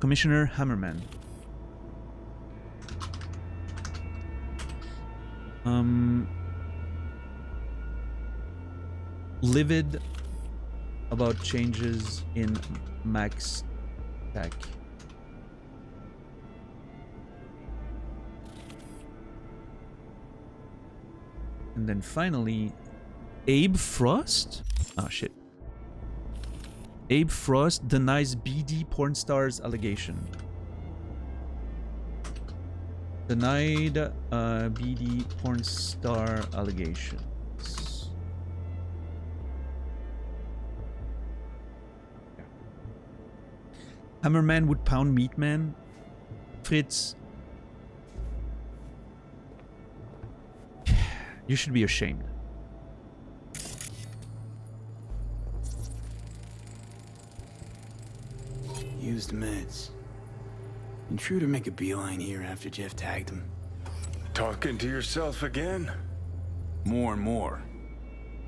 Commissioner Hammerman. Livid about changes in MaxTac. And then finally, Abe Frost? Oh shit. Abe Frost denies BD porn stars allegation. Denied BD porn star allegations. Yeah. Hammerman would pound Meat Man. Fritz. You should be ashamed. Used meds. Intruder make a beeline here after Jeff tagged him. Talking to yourself again? More and more.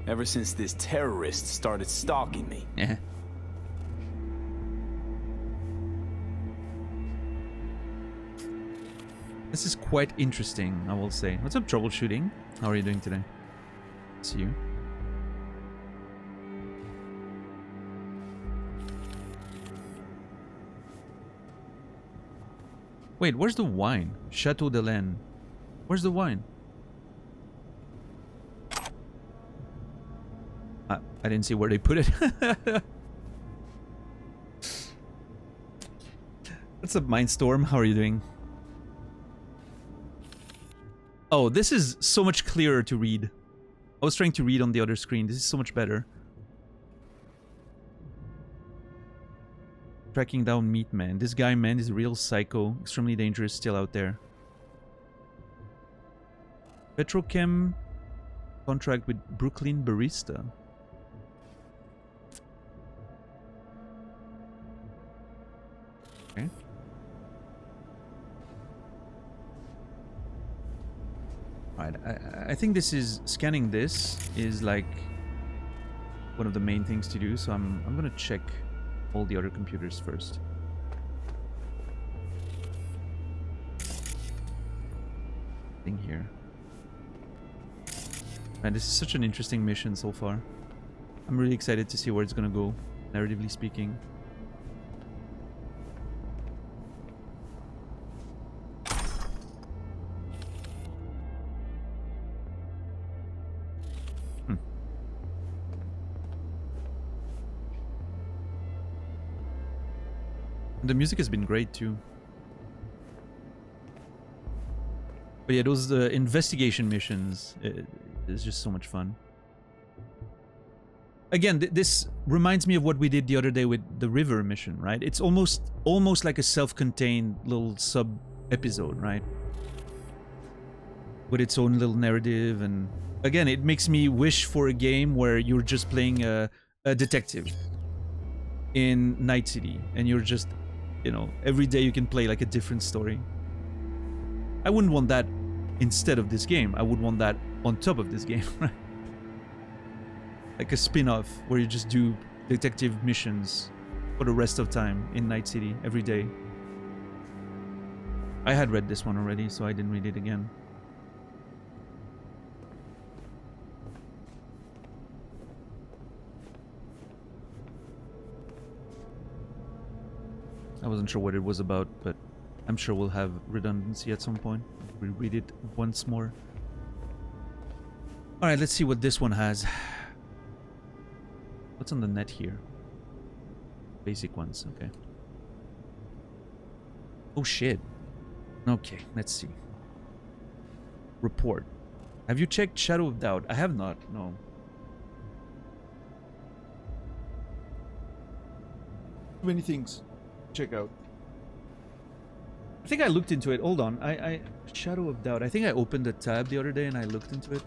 Ever since this terrorist started stalking me. Yeah. This is quite interesting, I will say. What's up, troubleshooting? How are you doing today? See you. Wait, where's the wine? Chateau de Laine. Where's the wine? I didn't see where they put it. What's up, Mindstorm? How are you doing? Oh, this is so much clearer to read. I was trying to read on the other screen. This is so much better. Tracking down Meat Man. This guy, man, is a real psycho. Extremely dangerous, still out there. Petrochem contract with Brooklyn Barista. Okay. Alright, I think this is... Scanning this is like one of the main things to do, so I'm gonna check all the other computers first. Thing here. Man, this is such an interesting mission so far. I'm really excited to see where it's gonna go, narratively speaking. The music has been great too. But yeah, those investigation missions is just so much fun. Again, this reminds me of what we did the other day with the river mission, right? It's almost like a self-contained little sub-episode, right? With its own little narrative, and again, it makes me wish for a game where you're just playing a detective in Night City, and you're just, you know, every day you can play like a different story. I wouldn't want that instead of this game. I would want that on top of this game, right? Like a spin-off where you just do detective missions for the rest of time in Night City every day. I had read this one already, so I didn't read it again. I wasn't sure what it was about, but I'm sure we'll have redundancy at some point. We'll read it once more. Alright, let's see what this one has. What's on the net here? Basic ones, okay. Oh shit. Okay, let's see. Report. Have you checked Shadow of Doubt? I have not, no. Too many things. Check out. I think I looked into it. Hold on. Shadow of Doubt. I think I opened the tab the other day and I looked into it.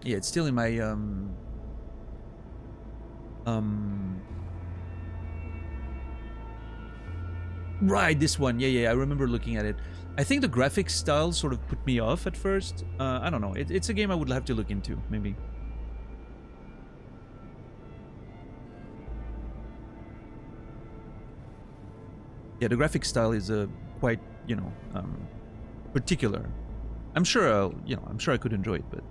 Yeah, it's still in my right, this one. Yeah, I remember looking at it. I think the graphics style sort of put me off at first. I don't know. It's a game I would have to look into, maybe. Yeah, the graphic style is quite, you know, particular. I'm sure I'm sure I could enjoy it, but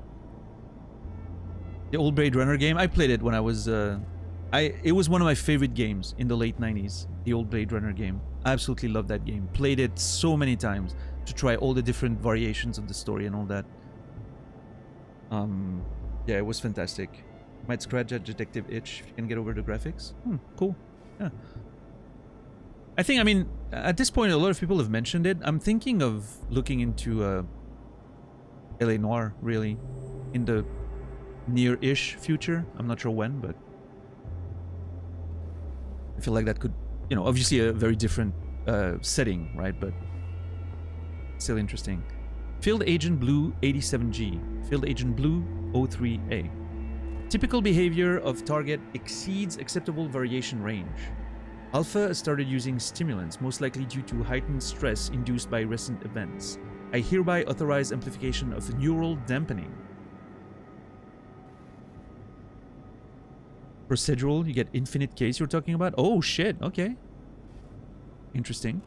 the old Blade Runner game, I played it when I was it was one of my favorite games in the late 90s, the old Blade Runner game. I absolutely loved that game. Played it so many times to try all the different variations of the story and all that. Yeah, it was fantastic. Might scratch that detective itch if you can get over the graphics. Cool. Yeah. I mean, at this point, a lot of people have mentioned it. I'm thinking of looking into LA Noire, really, in the near-ish future. I'm not sure when, but I feel like that could, you know, obviously a very different setting, right? But still interesting. Field Agent Blue 87G. Field Agent Blue 03A. Typical behavior of target exceeds acceptable variation range. Alpha has started using stimulants, most likely due to heightened stress induced by recent events. I hereby authorize amplification of neural dampening. Procedural, you get infinite case you're talking about? Oh shit, okay. Interesting.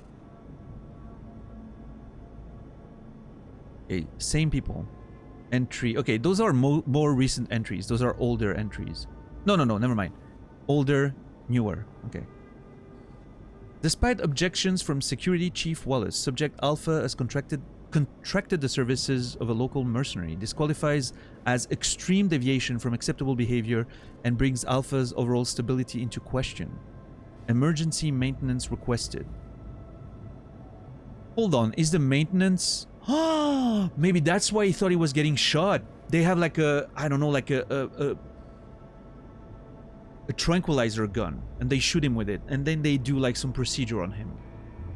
Okay, same people. Entry, okay, those are more recent entries. Those are older entries. No, never mind. Older, newer, okay. Despite objections from Security Chief Wallace, Subject Alpha has contracted the services of a local mercenary. This qualifies as extreme deviation from acceptable behavior and brings Alpha's overall stability into question. Emergency maintenance requested. Hold on, is the maintenance... maybe that's why he thought he was getting shot. They have like a, I don't know, like a tranquilizer gun, and they shoot him with it, and then they do like some procedure on him,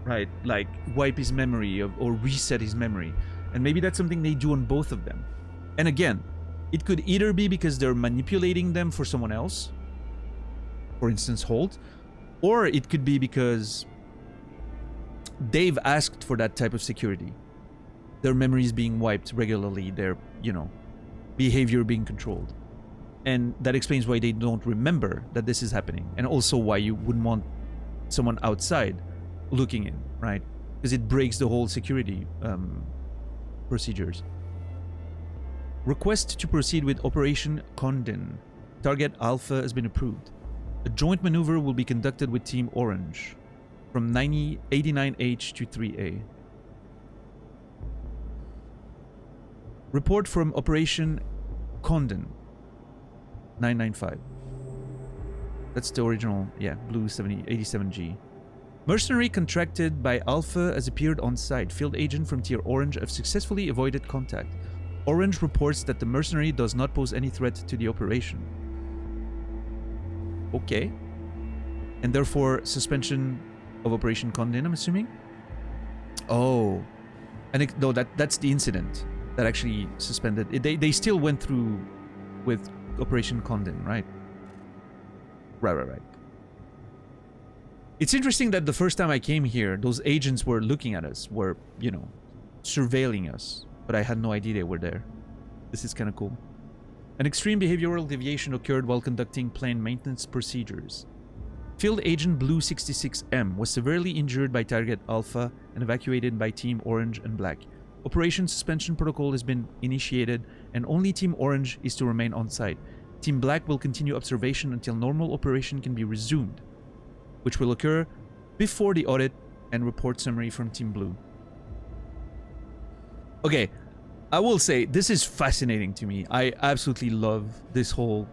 right? Like wipe his memory or reset his memory, and maybe that's something they do on both of them. And again, it could either be because they're manipulating them for someone else, for instance Holt, or it could be because they've asked for that type of security. Their memories being wiped regularly, their, you know, behavior being controlled. And that explains why they don't remember that this is happening. And also why you wouldn't want someone outside looking in, right? Because it breaks the whole security procedures. Request to proceed with Operation Condon. Target Alpha has been approved. A joint maneuver will be conducted with Team Orange from 89H to 3A. Report from Operation Condon. 995. That's the original, yeah, Blue 87G. Mercenary contracted by Alpha has appeared on site. Field agent from Tier Orange have successfully avoided contact. Orange reports that the mercenary does not pose any threat to the operation. Okay. And therefore, suspension of Operation Condon, I'm assuming? Oh. And no, that's the incident that actually suspended. They still went through with Operation Condon, right? Right. It's interesting that the first time I came here, those agents were looking at us, were, you know, surveilling us. But I had no idea they were there. This is kind of cool. An extreme behavioral deviation occurred while conducting plane maintenance procedures. Field Agent Blue 66M was severely injured by Target Alpha and evacuated by Team Orange and Black. Operation suspension protocol has been initiated and only Team Orange is to remain on site. Team Black will continue observation until normal operation can be resumed, which will occur before the audit and report summary from Team Blue. Okay, I will say this is fascinating to me. I absolutely love this whole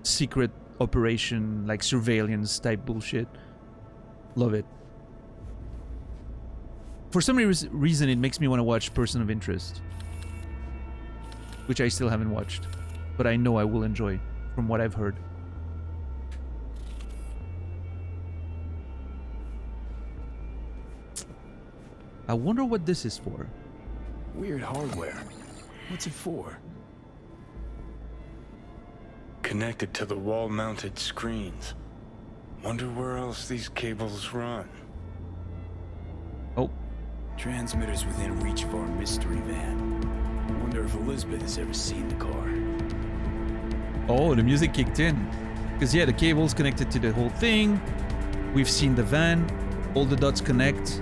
secret operation, like surveillance type bullshit. Love it. For some reason, it makes me want to watch Person of Interest, which I still haven't watched, but I know I will enjoy from what I've heard. I wonder what this is for. Weird hardware. What's it for? Connected to the wall-mounted screens. Wonder where else these cables run. Oh. Transmitters within reach of our mystery van. Wonder if Elizabeth has ever seen the car. Oh, the music kicked in. Because yeah, the cable's connected to the whole thing. We've seen the van. All the dots connect.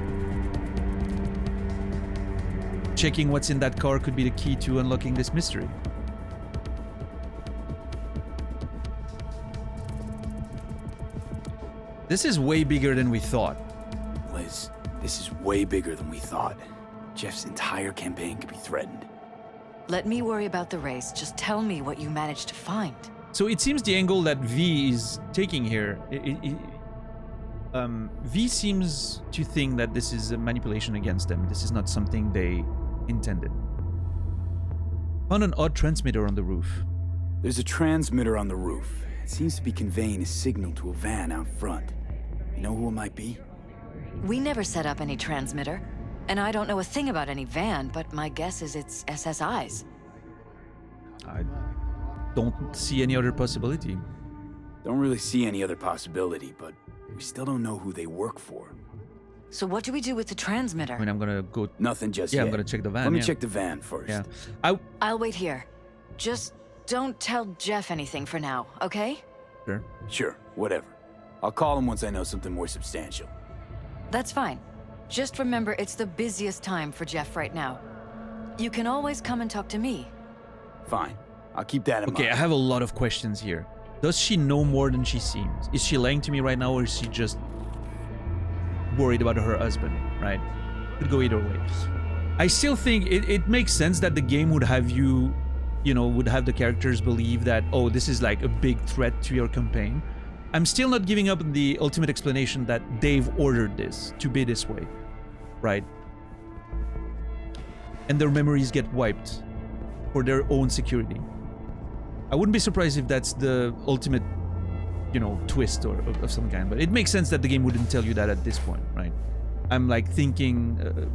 Checking what's in that car could be the key to unlocking this mystery. This is way bigger than we thought. Liz, this is way bigger than we thought. Jeff's entire campaign could be threatened. Let me worry about the race. Just tell me what you managed to find. So it seems the angle that V is taking here, V seems to think that this is a manipulation against them. This is not something they intended. Found an odd transmitter on the roof. There's a transmitter on the roof. It seems to be conveying a signal to a van out front. You know who it might be? We never set up any transmitter, and I don't know a thing about any van, but my guess is it's SSI's. I don't see any other possibility. Don't really see any other possibility, but we still don't know who they work for. So what do we do with the transmitter? I mean, I'm gonna go... Nothing just yet. yet. I'm gonna check the van. Let me check the van first. Yeah. I'll wait here. Just don't tell Jeff anything for now, okay? Sure. Sure, whatever. I'll call him once I know something more substantial. That's fine. Just remember it's the busiest time for Jeff right now. You can always come and talk to me. Fine. I'll keep that in mind. Okay, I have a lot of questions here. Does she know more than she seems? Is she lying to me right now, or is she just worried about her husband, right? Could go either way. I still think it makes sense that the game would have you know, would have the characters believe that, oh, this is like a big threat to your campaign. I'm still not giving up the ultimate explanation that Dave ordered this to be this way, right? And their memories get wiped for their own security. I wouldn't be surprised if that's the ultimate, you know, twist or of some kind, but it makes sense that the game wouldn't tell you that at this point, right? I'm like thinking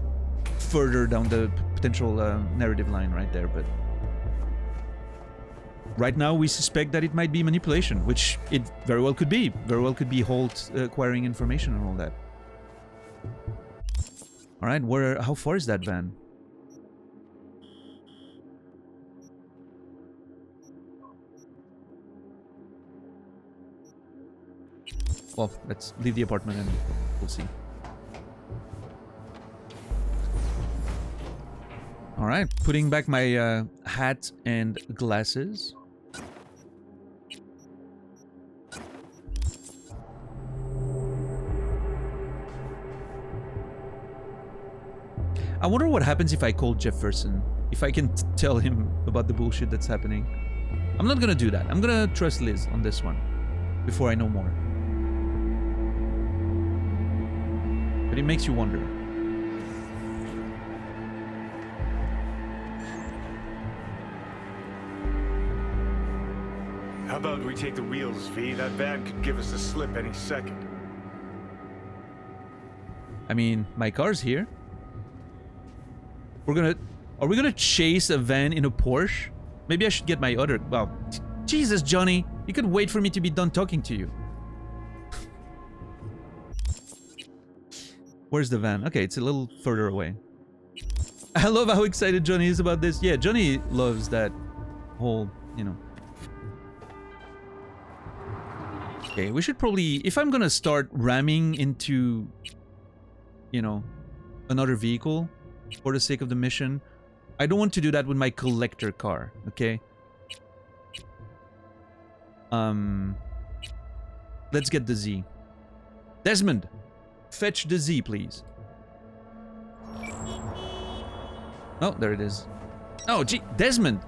further down the potential narrative line right there, but right now we suspect that it might be manipulation, which it very well could be. Very well could be Holt acquiring information and all that. All right, how far is that van? Well, let's leave the apartment and we'll see. All right, putting back my hat and glasses. I wonder what happens if I call Jefferson. If I can tell him about the bullshit that's happening. I'm not gonna do that. I'm gonna trust Liz on this one before I know more. But it makes you wonder. How about we take the wheels, V? That van could give us a slip any second. I mean, my car's here. Are we gonna chase a van in a Porsche? Maybe I should get my other... Well, Jesus, Johnny. You could wait for me to be done talking to you. Where's the van? Okay, it's a little further away. I love how excited Johnny is about this. Yeah, Johnny loves that whole, you know... Okay, we should probably... If I'm gonna start ramming into, you know, another vehicle for the sake of the mission, I don't want to do that with my collector car, okay? Let's get the Z. Desmond, fetch the Z, please. Oh, there it is. Oh, gee, Desmond!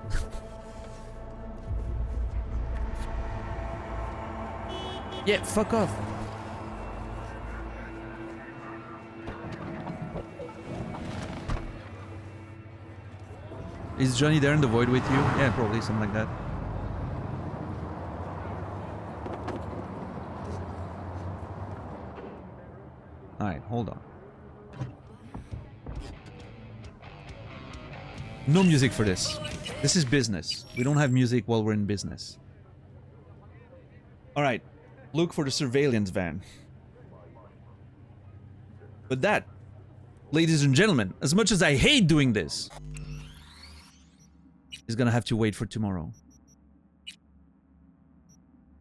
Yeah, fuck off. Is Johnny there in the void with you? Yeah, probably something like that. Alright, hold on. No music for this. This is business. We don't have music while we're in business. Alright, look for the surveillance van. But that, ladies and gentlemen, as much as I hate doing this, is gonna have to wait for tomorrow.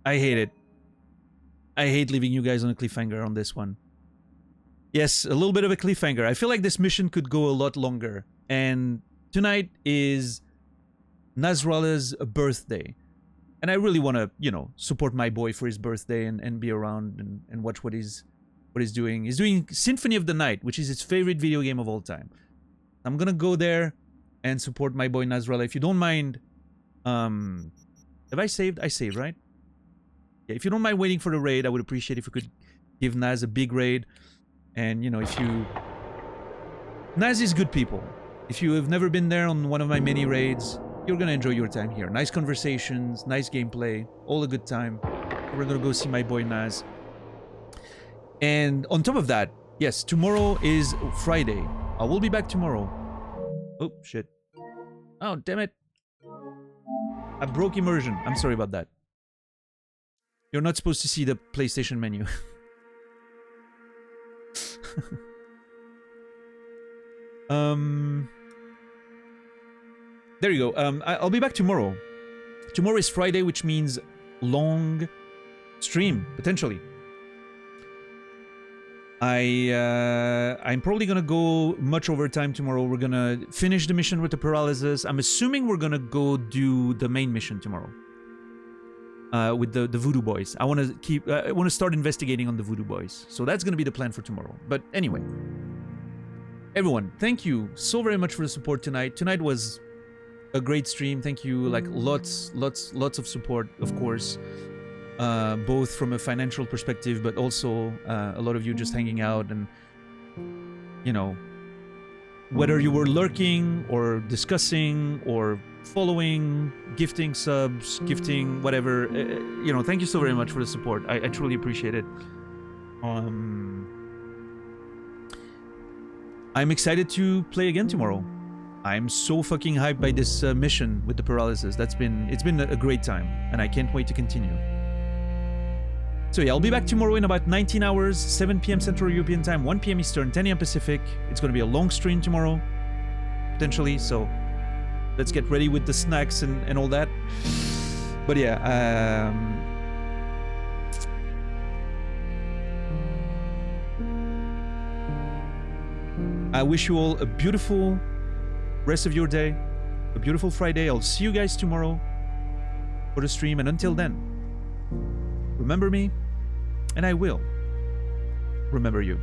I hate it. I hate leaving you guys on a cliffhanger on this one. Yes, a little bit of a cliffhanger. I feel like this mission could go a lot longer. And tonight is Nasralla's birthday. And I really want to, you know, support my boy for his birthday and be around and watch what he's doing. He's doing Symphony of the Night, which is his favorite video game of all time. I'm gonna go there and support my boy Nasrallah. If you don't mind, have I saved? I saved, right? Yeah, if you don't mind waiting for the raid, I would appreciate if you could give Naz a big raid. And, you know, if you... Naz is good people. If you have never been there on one of my many raids, you're gonna enjoy your time here. Nice conversations, nice gameplay, all a good time. We're gonna go see my boy Naz. And on top of that, yes, tomorrow is Friday. I will be back tomorrow. Oh, shit. Oh, damn it. I broke immersion. I'm sorry about that. You're not supposed to see the PlayStation menu. There you go. I'll be back tomorrow. Tomorrow is Friday, which means long stream, potentially. I'm probably gonna go much overtime tomorrow. We're gonna finish the mission with the paralysis. I'm assuming we're gonna go do the main mission tomorrow. With the Voodoo Boys. I want to start investigating on the Voodoo Boys. So that's gonna be the plan for tomorrow. But anyway, everyone, thank you so very much for the support tonight. Tonight was a great stream. Thank you, like lots of support, of course. Both from a financial perspective, but also a lot of you just hanging out and, you know, whether you were lurking or discussing or following, gifting subs, gifting whatever, you know, thank you so very much for the support. I truly appreciate it. I'm excited to play again tomorrow. I'm so fucking hyped by this mission with the paralysis. It's been a great time, and I can't wait to continue. So yeah, I'll be back tomorrow in about 19 hours, 7 p.m. Central European Time, 1 p.m. Eastern, 10 a.m. Pacific. It's going to be a long stream tomorrow, potentially, so let's get ready with the snacks and all that. But yeah, I wish you all a beautiful rest of your day, a beautiful Friday. I'll see you guys tomorrow for the stream, and until then, remember me, and I will remember you.